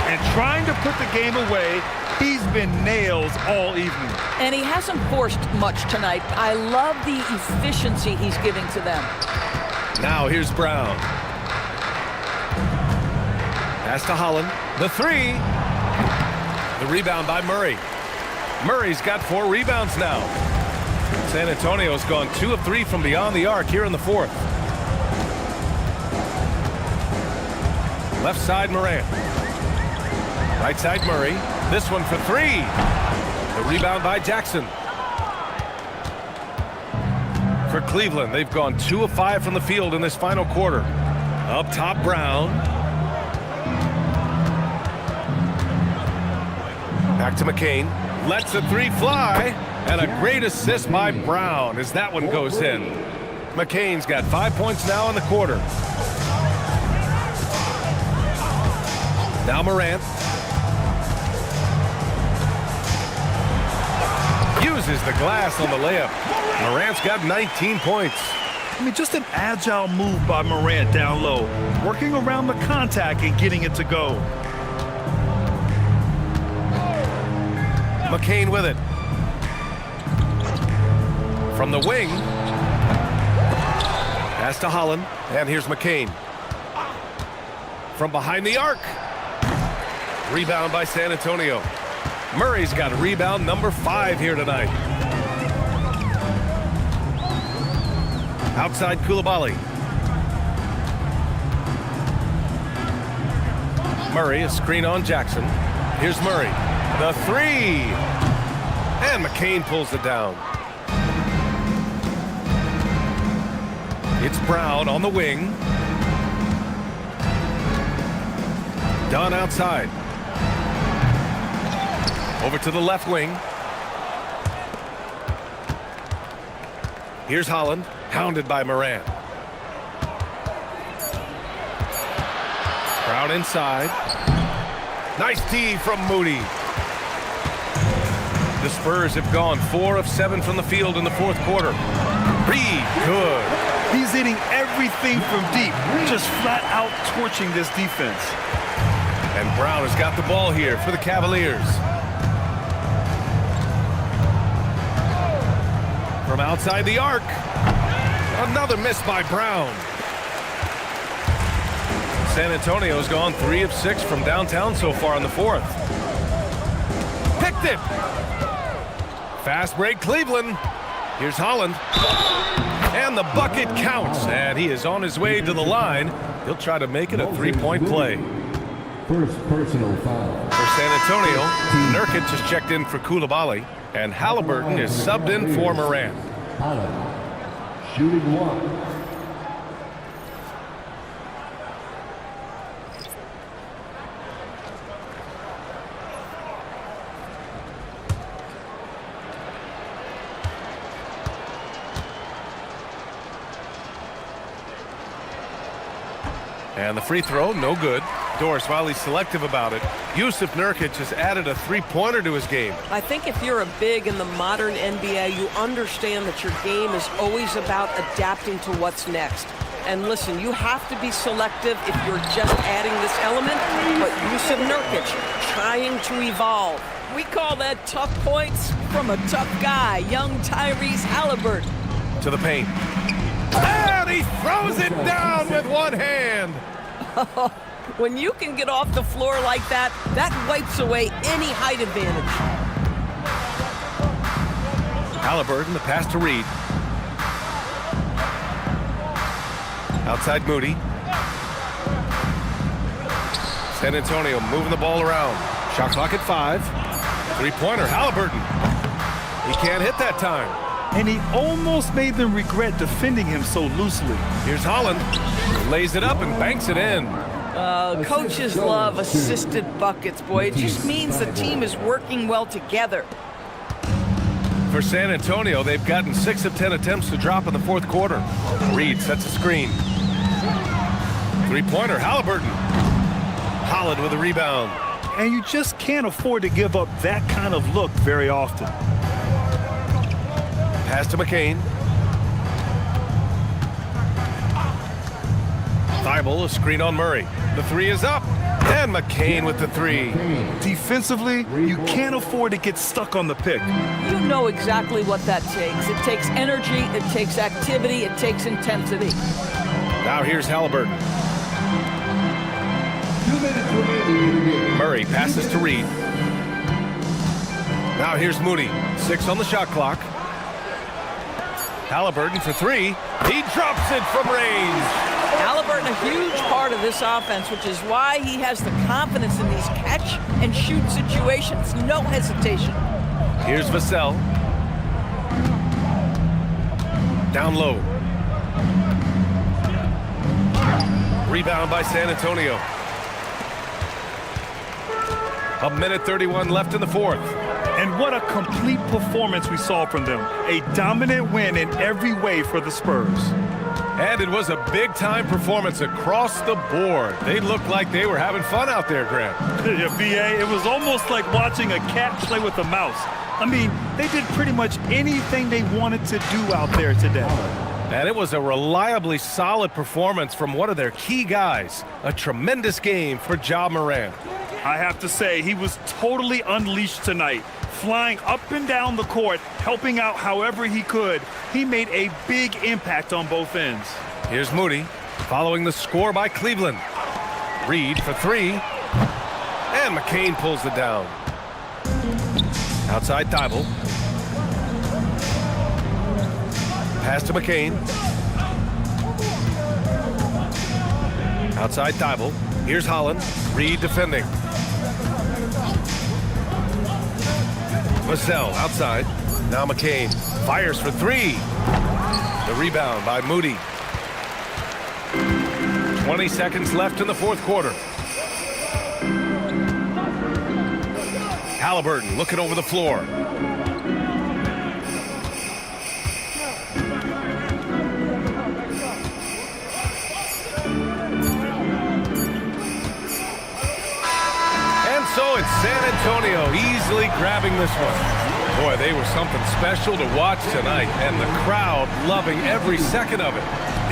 Speaker 2: And trying to put the game away, he's been nails all evening.
Speaker 20: And he hasn't forced much tonight. I love the efficiency he's giving to them.
Speaker 1: Now here's Brown. Pass to Holland. The 3. The rebound by Murray. Murray's got 4 rebounds now. San Antonio's gone 2 of 3 from beyond the arc here in the fourth. Left side Morant. Right side Murray. This one for 3. The rebound by Jackson. For Cleveland, they've gone 2 of 5 from the field in this final quarter. Up top, Brown. Back to McCain. Lets the 3 fly. And a great assist by Brown as that one goes in. McCain's got 5 points now in the quarter. Now Morant. Uses the glass on the layup. Morant's got 19 points.
Speaker 2: I mean, just an agile move by Morant down low, working around the contact and getting it to go.
Speaker 1: McCain with it. From the wing. Pass to Holland. And here's McCain. From behind the arc. Rebound by San Antonio. Murray's got rebound number 5 here tonight. Outside Coulibaly. Murray, a screen on Jackson. Here's Murray. The 3. And McCain pulls it down. It's Brown on the wing. Dunn outside. Over to the left wing. Here's Holland, hounded by Morant. Brown inside. Nice D from Moody. The Spurs have gone 4 of 7 from the field in the fourth quarter. Reed, good.
Speaker 2: He's hitting everything from deep, just flat out torching this defense.
Speaker 1: And Brown has got the ball here for the Cavaliers. From outside the arc. Another miss by Brown. San Antonio's gone 3 of 6 from downtown so far in the fourth. Picked it. Fast break Cleveland. Here's Holland. And the bucket counts. And he is on his way to the line. He'll try to make it a 3-point play.
Speaker 5: First personal foul.
Speaker 1: For San Antonio, Nurkic has checked in for Coulibaly. And Halliburton is subbed in for Morant.
Speaker 5: Allen, shooting 1.
Speaker 1: And the free throw, no good. Doris, while he's selective about it, Yusuf Nurkic has added a 3-pointer to his game.
Speaker 21: I think if you're a big in the modern NBA, you understand that your game is always about adapting to what's next. And listen, you have to be selective if you're just adding this element, but Yusuf Nurkic trying to evolve. We call that tough points from a tough guy, young Tyrese Halliburton.
Speaker 1: To the paint. And he throws it down with one hand.
Speaker 21: When you can get off the floor like that, that wipes away any height advantage.
Speaker 1: Halliburton, the pass to Reed. Outside Moody. San Antonio moving the ball around. Shot clock at 5. 3-pointer, Halliburton. He can't hit that time.
Speaker 2: and he almost made them regret defending him so loosely.
Speaker 1: Here's Holland. Lays it up and banks it in.
Speaker 21: Coaches love assisted buckets, boy. It just means the team is working well together.
Speaker 1: For San Antonio, they've gotten 6 of 10 attempts to drop in the fourth quarter. Reed sets a screen. Three-pointer, Halliburton. Holland with a rebound.
Speaker 2: And you just can't afford to give up that kind of look very often.
Speaker 1: Pass to McCain. Thibault, a screen on Murray. The three is up. And McCain with the three.
Speaker 2: Defensively, you can't afford to get stuck on the pick.
Speaker 21: You know exactly what that takes. It takes energy, it takes activity, it takes intensity.
Speaker 1: Now here's Halliburton. Murray passes to Reed. Now here's Moody. 6 on the shot clock. Halliburton for three. He drops it from range.
Speaker 21: Halliburton, a huge part of this offense, which is why he has the confidence in these catch-and-shoot situations. No hesitation.
Speaker 1: Here's Vassell. Down low. Rebound by San Antonio. 1:31 left in the fourth.
Speaker 2: And what a complete performance we saw from them. A dominant win in every way for the Spurs.
Speaker 1: And it was a big-time performance across the board. They looked like they were having fun out there, Grant.
Speaker 2: Yeah, B.A., it was almost like watching a cat play with a mouse. I mean, they did pretty much anything they wanted to do out there today.
Speaker 1: And it was a reliably solid performance from one of their key guys. A tremendous game for Ja Morant.
Speaker 2: I have to say, he was totally unleashed tonight. Flying up and down the court, helping out however he could. He made a big impact on both ends.
Speaker 1: Here's Moody, following the score by Cleveland. Reed for three. And McCain pulls it down. Outside Thibault. Pass to McCain. Outside Thibault. Here's Holland. Reed defending. Vassell outside. Now McCain fires for three. The rebound by Moody. 20 seconds left in the fourth quarter. Halliburton looking over the floor. And so it's San Antonio easily grabbing this one. Boy, they were something special to watch tonight, and the crowd loving every second of it.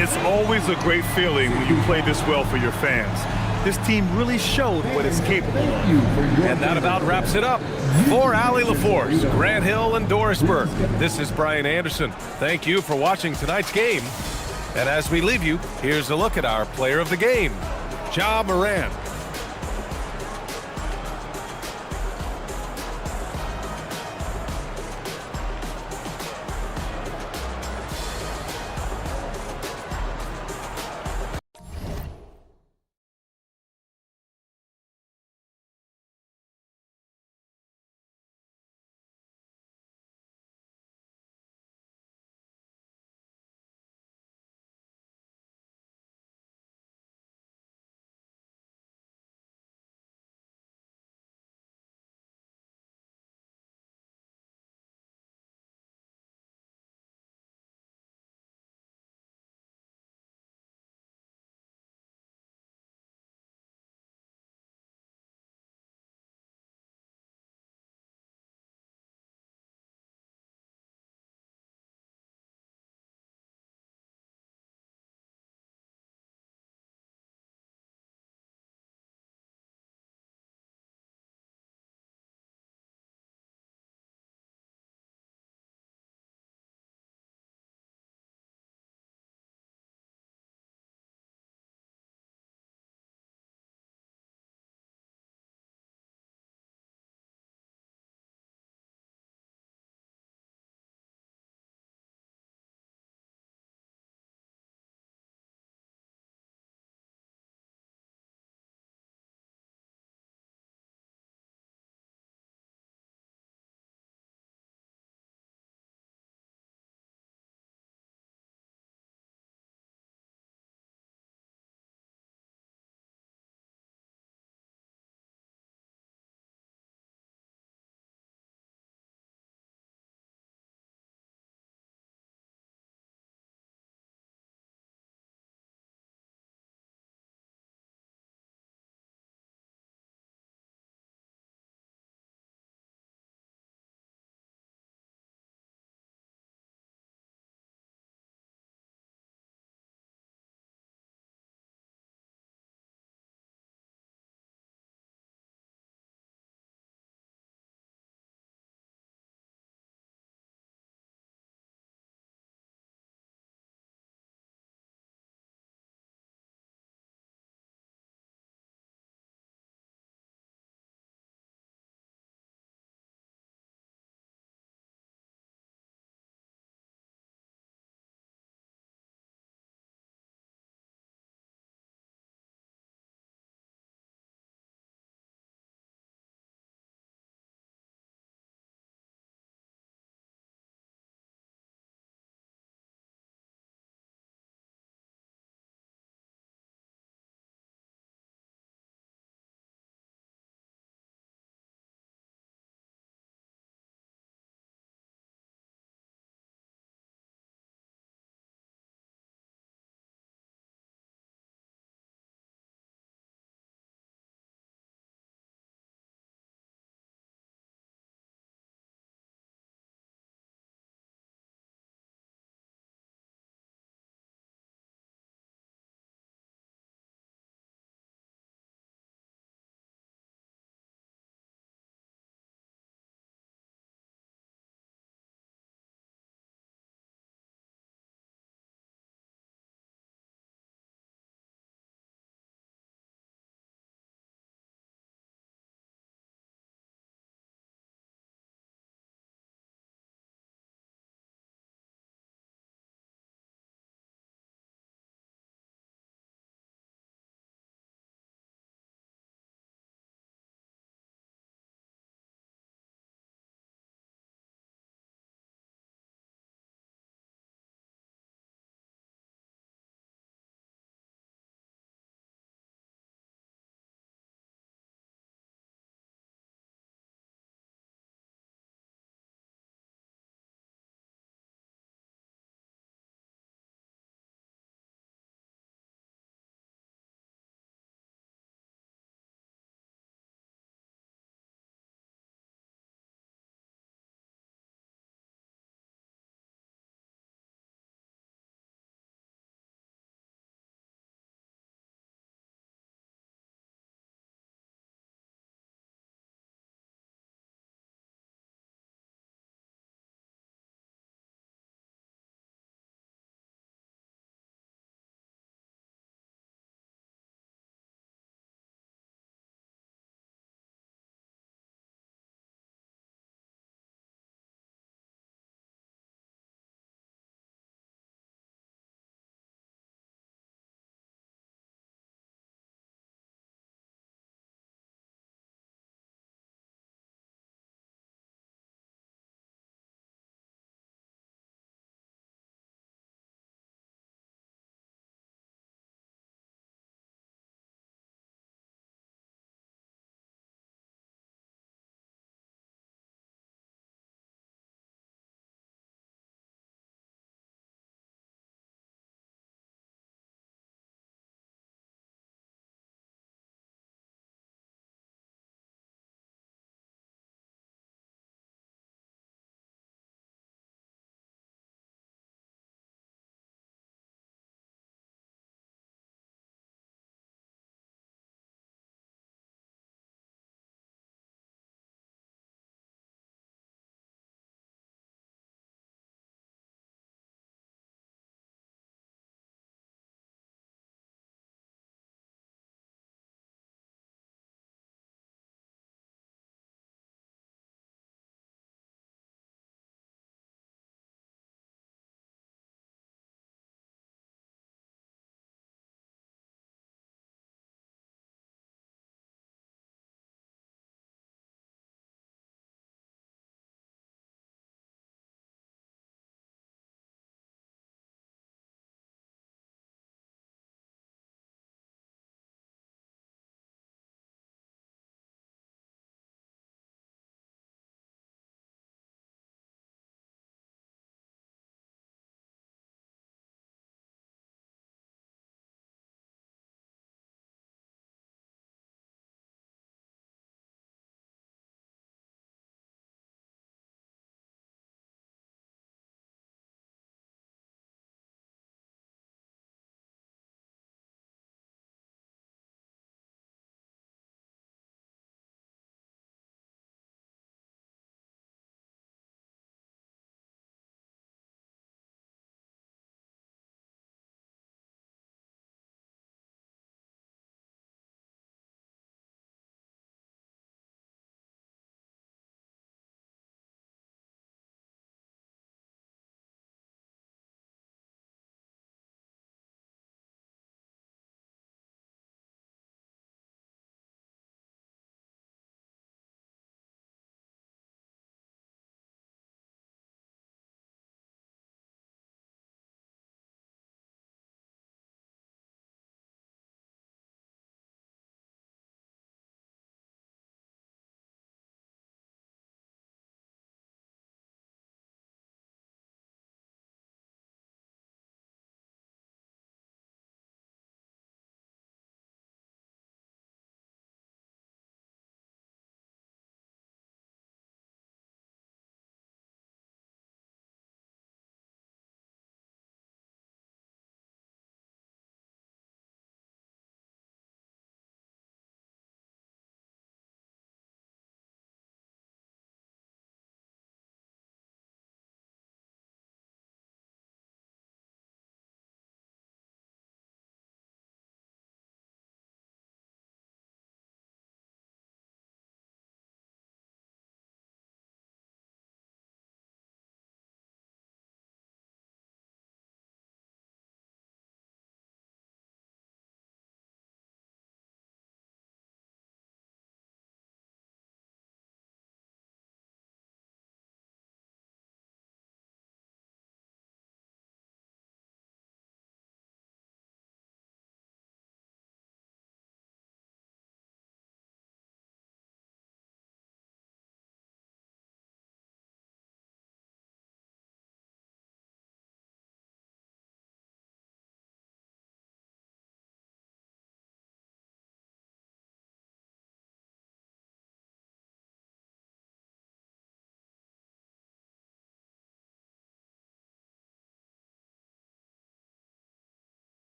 Speaker 2: It's always a great feeling when you play this well for your fans. This team really showed what it's capable of.
Speaker 1: And that about wraps it up. For Allie LaForce, Grant Hill, and Doris Burke, this is Brian Anderson. Thank you for watching tonight's game. And as we leave you, here's a look at our player of the game, Ja Morant.